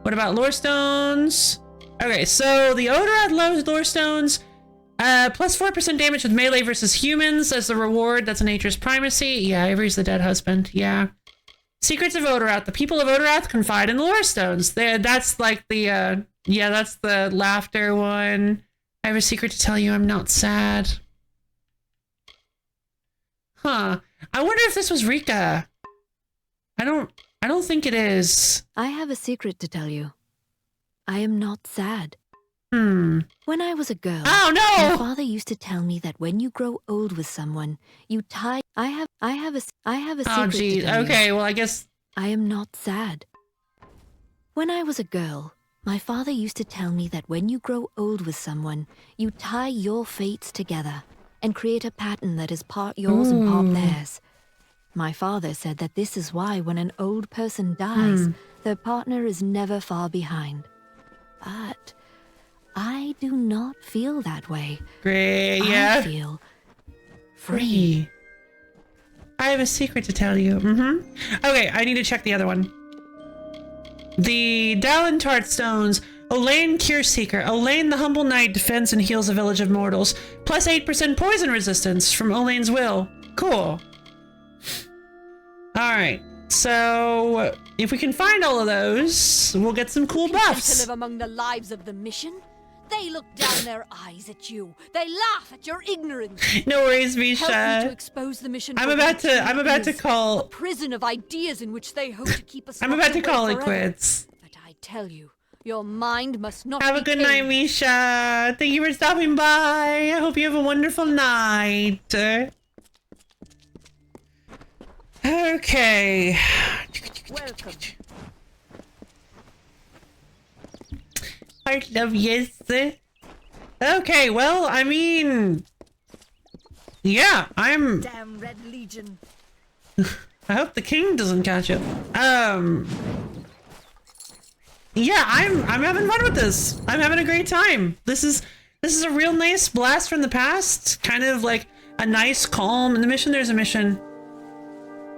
What about lore stones? Okay, so the Odorath lore stones, plus 4% damage with melee versus humans as the reward. That's nature's primacy. Yeah, Avery's the dead husband. Yeah. Secrets of Odorath. The people of Odorath confide in the lore stones. That's like the, yeah, that's the laughter one. I have a secret to tell you. I'm not sad. Huh. I wonder if this was Rika. I don't think it is. I have a secret to tell you. I am not sad. When I was a girl, my father used to tell me that when you grow old with someone, you tie. I have a secret to tell you. Okay, well, I guess I am not sad. When I was a girl, my father used to tell me that when you grow old with someone, you tie your fates together and create a pattern that is part yours and part theirs. My father said that this is why when an old person dies, their partner is never far behind. But I do not feel that way. Great, yeah. I feel free. I have a secret to tell you. Okay, I need to check the other one. The Dalentart stones. Olaine Cure Seeker. Olaine the Humble Knight defends and heals a village of mortals. Plus 8% poison resistance from Olaine's will. Cool. Alright, so if we can find all of those, we'll get some cool buffs. To live among the lives of the mission? They look down their eyes at you. They laugh at your ignorance. No worries, Misha. Help me to expose the mission. I'm about to call a prison of ideas in which they hope to keep us. I'm about to call it forever. quits. But I tell you, your mind must not. Have a good night, Misha. Thank you for stopping by. I hope you have a wonderful night. Okay. Welcome. I love yes. Okay, well, I mean, yeah, I'm. Damn Red Legion. I hope the king doesn't catch it. Yeah, I'm having fun with this. I'm having a great time. This is This is a real nice blast from the past. Kind of like a nice calm. In the mission, there's a mission.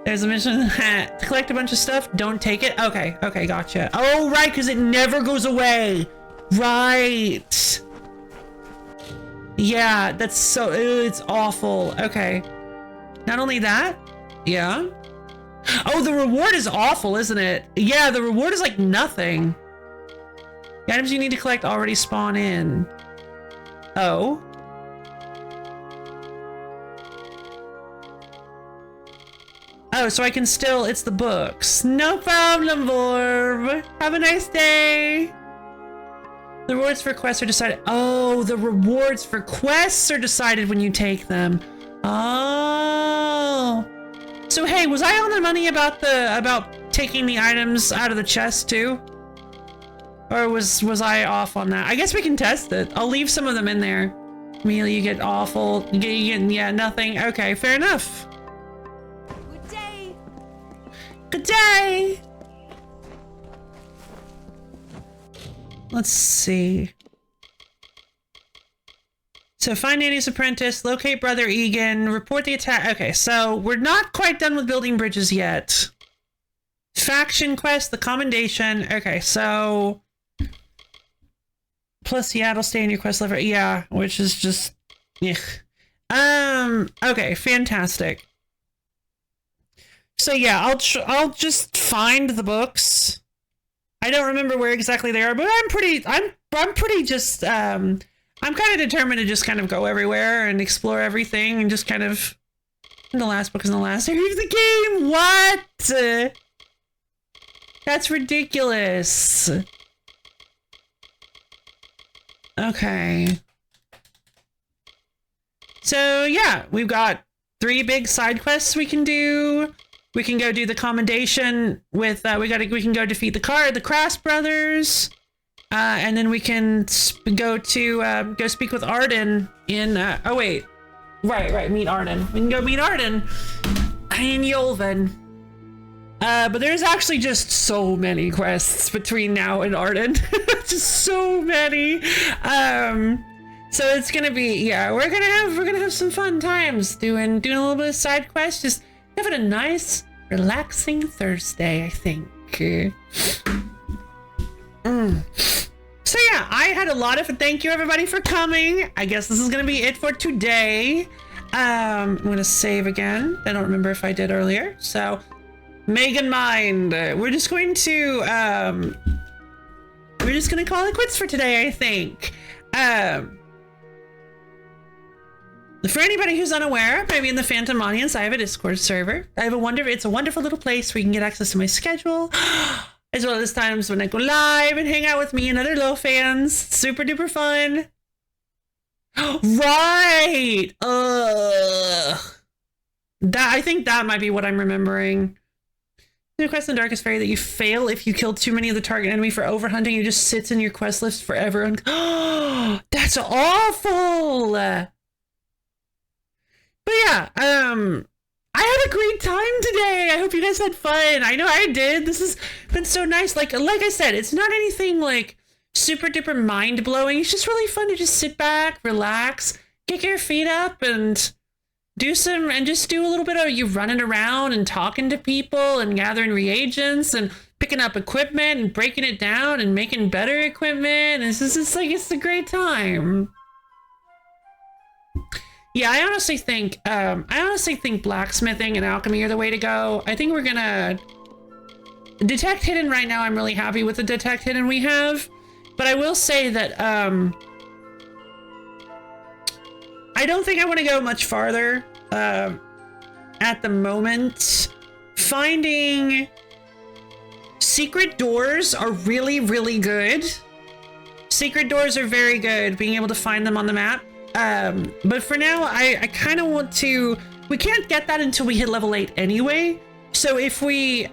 There's a mission to collect a bunch of stuff. Don't take it. Okay, okay, gotcha. Oh, right, because it never goes away. Right. Yeah, that's so, it's awful. Okay. Not only that, yeah. Oh, the reward is awful, isn't it? Yeah, the reward is like nothing. The items you need to collect already spawn in. Oh. Oh, so I can still, it's the books. No problem, Vorb. Have a nice day. The rewards for quests are decided. Oh, the rewards for quests are decided when you take them. Oh. So hey, was I on the money about taking the items out of the chest too? Or was I off on that? I guess we can test it. I'll leave some of them in there. Amelia, you get awful. You get yeah, nothing. Okay, fair enough. Good day. Good day. Let's see. So find Annie's apprentice, locate Brother Egan, report the attack. Okay, so we're not quite done with building bridges yet. Faction quest, the commendation. Okay, so plus Seattle, stay in your quest level. Yeah, which is just yeah. Okay, fantastic. So yeah, I'll just find the books. I don't remember where exactly they are, but I'm pretty just I'm kind of determined to just kind of go everywhere and explore everything and just kind of. The last book is in the last area of the game. What? That's ridiculous. Okay. So yeah, we've got 3 big side quests we can do. We can go do the commendation with we can go defeat the Crass brothers, and then we can go speak with Arden in oh wait, right, meet Arden. We can go meet Arden in Yolven. But there's actually just so many quests between now and Arden. Just so many. So it's gonna be, yeah, we're gonna have some fun times doing a little bit of side quests, just having a nice, relaxing Thursday, I think. So yeah, I had a lot of thank you everybody for coming. I guess this is gonna be it for today. I'm gonna save again. I don't remember if I did earlier. So Megan Mind, we're just going to call it quits for today, I think. For anybody who's unaware, maybe in the Phantom audience, I have a Discord server. It's a wonderful little place where you can get access to my schedule, as well as times when I go live and hang out with me and other LoFi fans. Super duper fun. Right. I think that might be what I'm remembering. The quest in Darkest Fairy that you fail if you kill too many of the target enemy for overhunting. You just sits in your quest list forever. And that's awful. But yeah, I had a great time today. I hope you guys had fun. I know I did. This has been so nice. Like I said, it's not anything like super duper mind blowing. It's just really fun to just sit back, relax, kick your feet up, and do a little bit of you running around and talking to people and gathering reagents and picking up equipment and breaking it down and making better equipment. It's a great time. Yeah, I honestly think blacksmithing and alchemy are the way to go. I think we're gonna detect hidden right now. I'm really happy with the detect hidden we have, but I will say that I don't think I want to go much farther at the moment. Finding secret doors are really, really good. Secret doors are very good, being able to find them on the map. But for now, I kind of want to... We can't get that until we hit level 8 anyway. So if we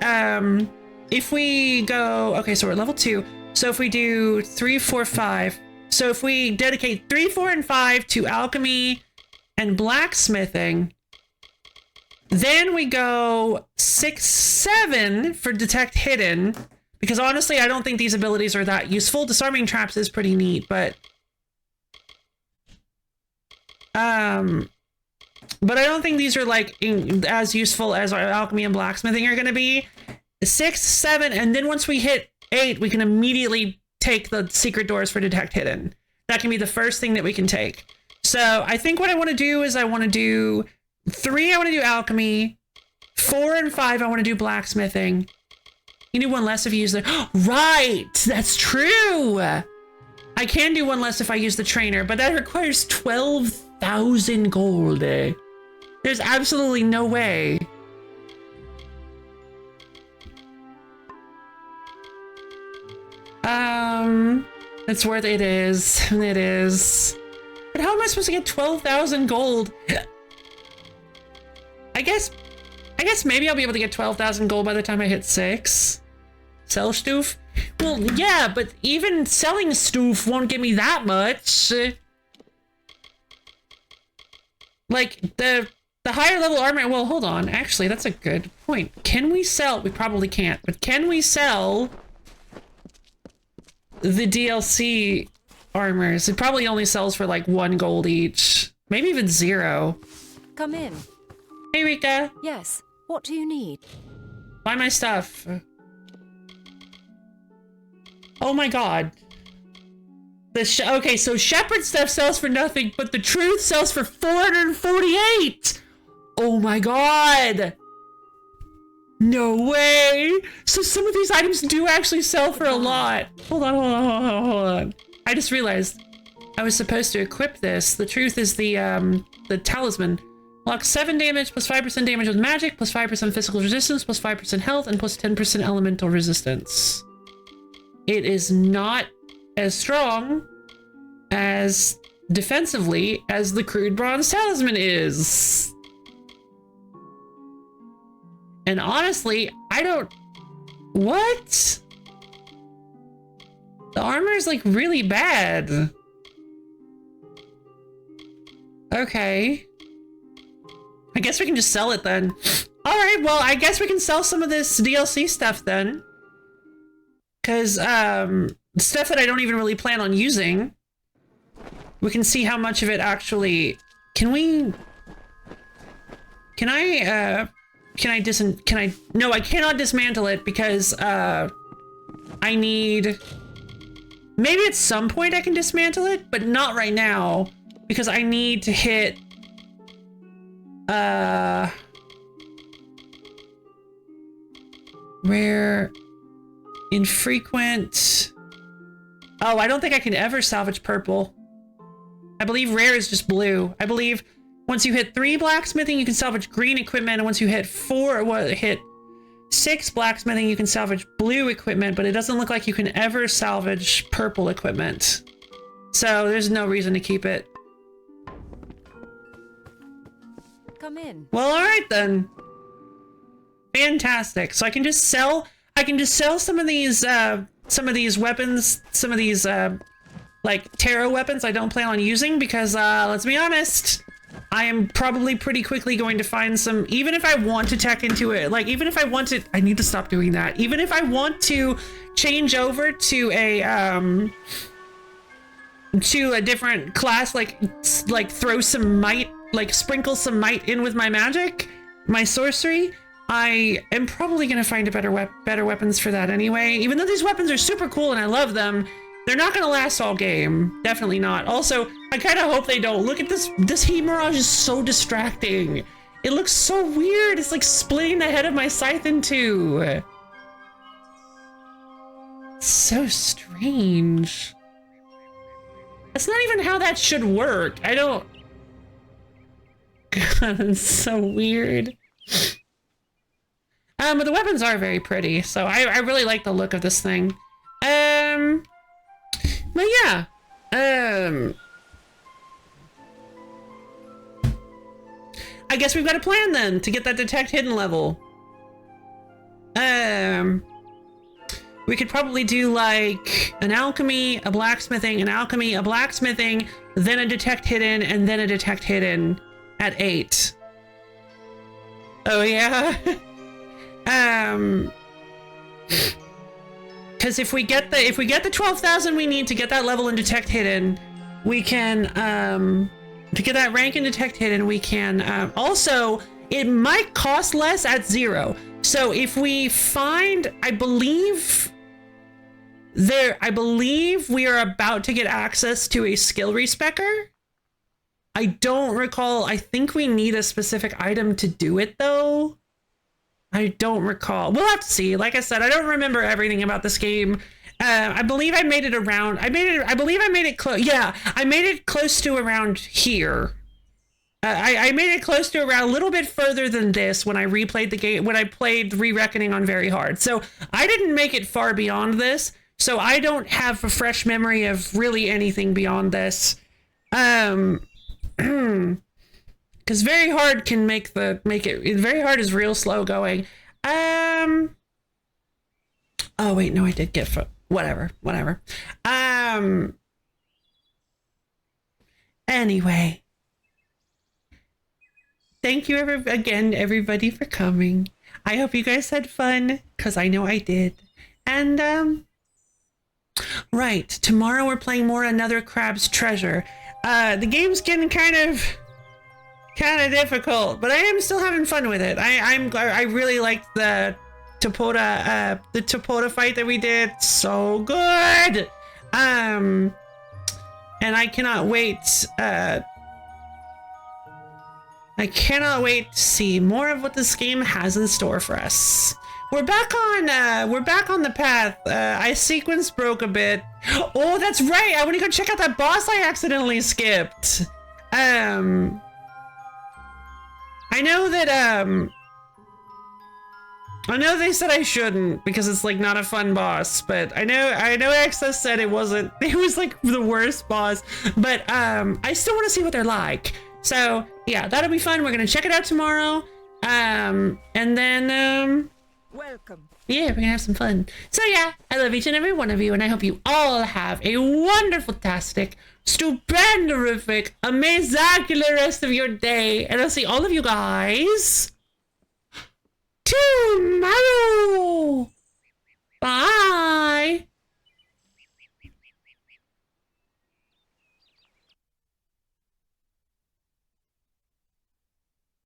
go... Okay, so we're at level 2. So if we do 3, 4, 5... So if we dedicate 3, 4, and 5 to alchemy and blacksmithing, then we go 6, 7 for detect hidden, because honestly, I don't think these abilities are that useful. Disarming traps is pretty neat, but But I don't think these are like as useful as our alchemy and blacksmithing are going to be. 6, 7, and then once we hit 8, we can immediately take the secret doors for detect hidden. That can be the first thing that we can take. So I think what I want to do is I want to do 3, I want to do alchemy. 4 and 5, I want to do blacksmithing. You do 1 less if you use the... Right! That's true! I can do 1 less if I use the trainer, but that requires 12,000 gold. There's absolutely no way. It's worth it. It is. But how am I supposed to get 12,000 gold? I guess maybe I'll be able to get 12,000 gold by the time I hit 6. Sell stoof? Well, yeah, but even selling stoof won't give me that much. Like, the higher level armor... Well, hold on. Actually, that's a good point. Can we sell... We probably can't, but can we sell the DLC armors? It probably only sells for like 1 gold each. Maybe even 0. Come in. Hey, Rika. Yes. What do you need? Buy my stuff. Oh my god. Okay, so Shepherd stuff sells for nothing, but the truth sells for 448! Oh my god! No way! So some of these items do actually sell for a lot. Hold on. I just realized I was supposed to equip this. The truth is the talisman. Blocks 7 damage, plus 5% damage with magic, plus 5% physical resistance, plus 5% health, and plus 10% elemental resistance. It is not as strong as defensively as the crude bronze talisman is. And honestly, I don't... What? The armor is like really bad. Okay. I guess we can just sell it then. Alright, well, I guess we can sell some of this DLC stuff then. Because, stuff that I don't even really plan on using. We can see how much of it actually... Can I no, I cannot dismantle it because, I need... Maybe at some point I can dismantle it, but not right now. Because I need to hit... Rare... Infrequent... Oh, I don't think I can ever salvage purple. I believe rare is just blue. I believe once you hit 3 blacksmithing, you can salvage green equipment, and once you hit 6 blacksmithing, you can salvage blue equipment, but it doesn't look like you can ever salvage purple equipment. So there's no reason to keep it. Come in. Well, alright then. Fantastic. So I can just sell some of these weapons, some of these like tarot weapons I don't plan on using because let's be honest, I am probably pretty quickly going to find some, even if I want to tech into it, like even if I want to, I need to stop doing that. Even if I want to change over to a different class, like throw some might, like sprinkle some might in with my magic, my sorcery, I am probably going to find better weapons for that anyway. Even though these weapons are super cool and I love them, they're not going to last all game. Definitely not. Also, I kind of hope they don't. Look at this. This heat mirage is so distracting. It looks so weird. It's like splitting the head of my scythe in two. It's so strange. That's not even how that should work. I don't... God, it's so weird. But the weapons are very pretty, so I really like the look of this thing. But yeah. I guess we've got a plan then to get that detect hidden level. We could probably do like an alchemy, a blacksmithing, an alchemy, a blacksmithing, then a detect hidden, and then a detect hidden at 8. Oh yeah. Because if we get the 12,000 we need to get that level in detect hidden, we can To get that rank in detect hidden, we can also, it might cost less at 0. So if we find, I believe we are about to get access to a skill respecker. I don't recall. I think we need a specific item to do it though. I don't recall. We'll have to see. Like I said, I don't remember everything about this game. I believe I made it around. I believe I made it close. Yeah, I made it close to around here. I made it close to around a little bit further than this when I replayed the game, when I played Re-Reckoning on very hard. So I didn't make it far beyond this. So I don't have a fresh memory of really anything beyond this. Because very hard can make it. Very hard is real slow going. Oh wait, no, I did get whatever. Anyway, thank you again, everybody, for coming. I hope you guys had fun, because I know I did. And right, tomorrow we're playing more Another Crab's Treasure. The game's getting kind of difficult, but I am still having fun with it. I really liked the Topoda fight that we did. So good. And I cannot wait. I cannot wait to see more of what this game has in store for us. We're back on the path. I sequence broke a bit. Oh, that's right. I want to go check out that boss I accidentally skipped. I know that I know they said I shouldn't because it's like not a fun boss, but I know Access said it wasn't. It was like the worst boss, but I still want to see what they're like. So yeah, that'll be fun. We're gonna check it out tomorrow, and then welcome. Yeah, we're gonna have some fun. So yeah, I love each and every one of you, and I hope you all have a wonderful-tastic, stupendorific, amazacular rest of your day, and I'll see all of you guys tomorrow. Bye.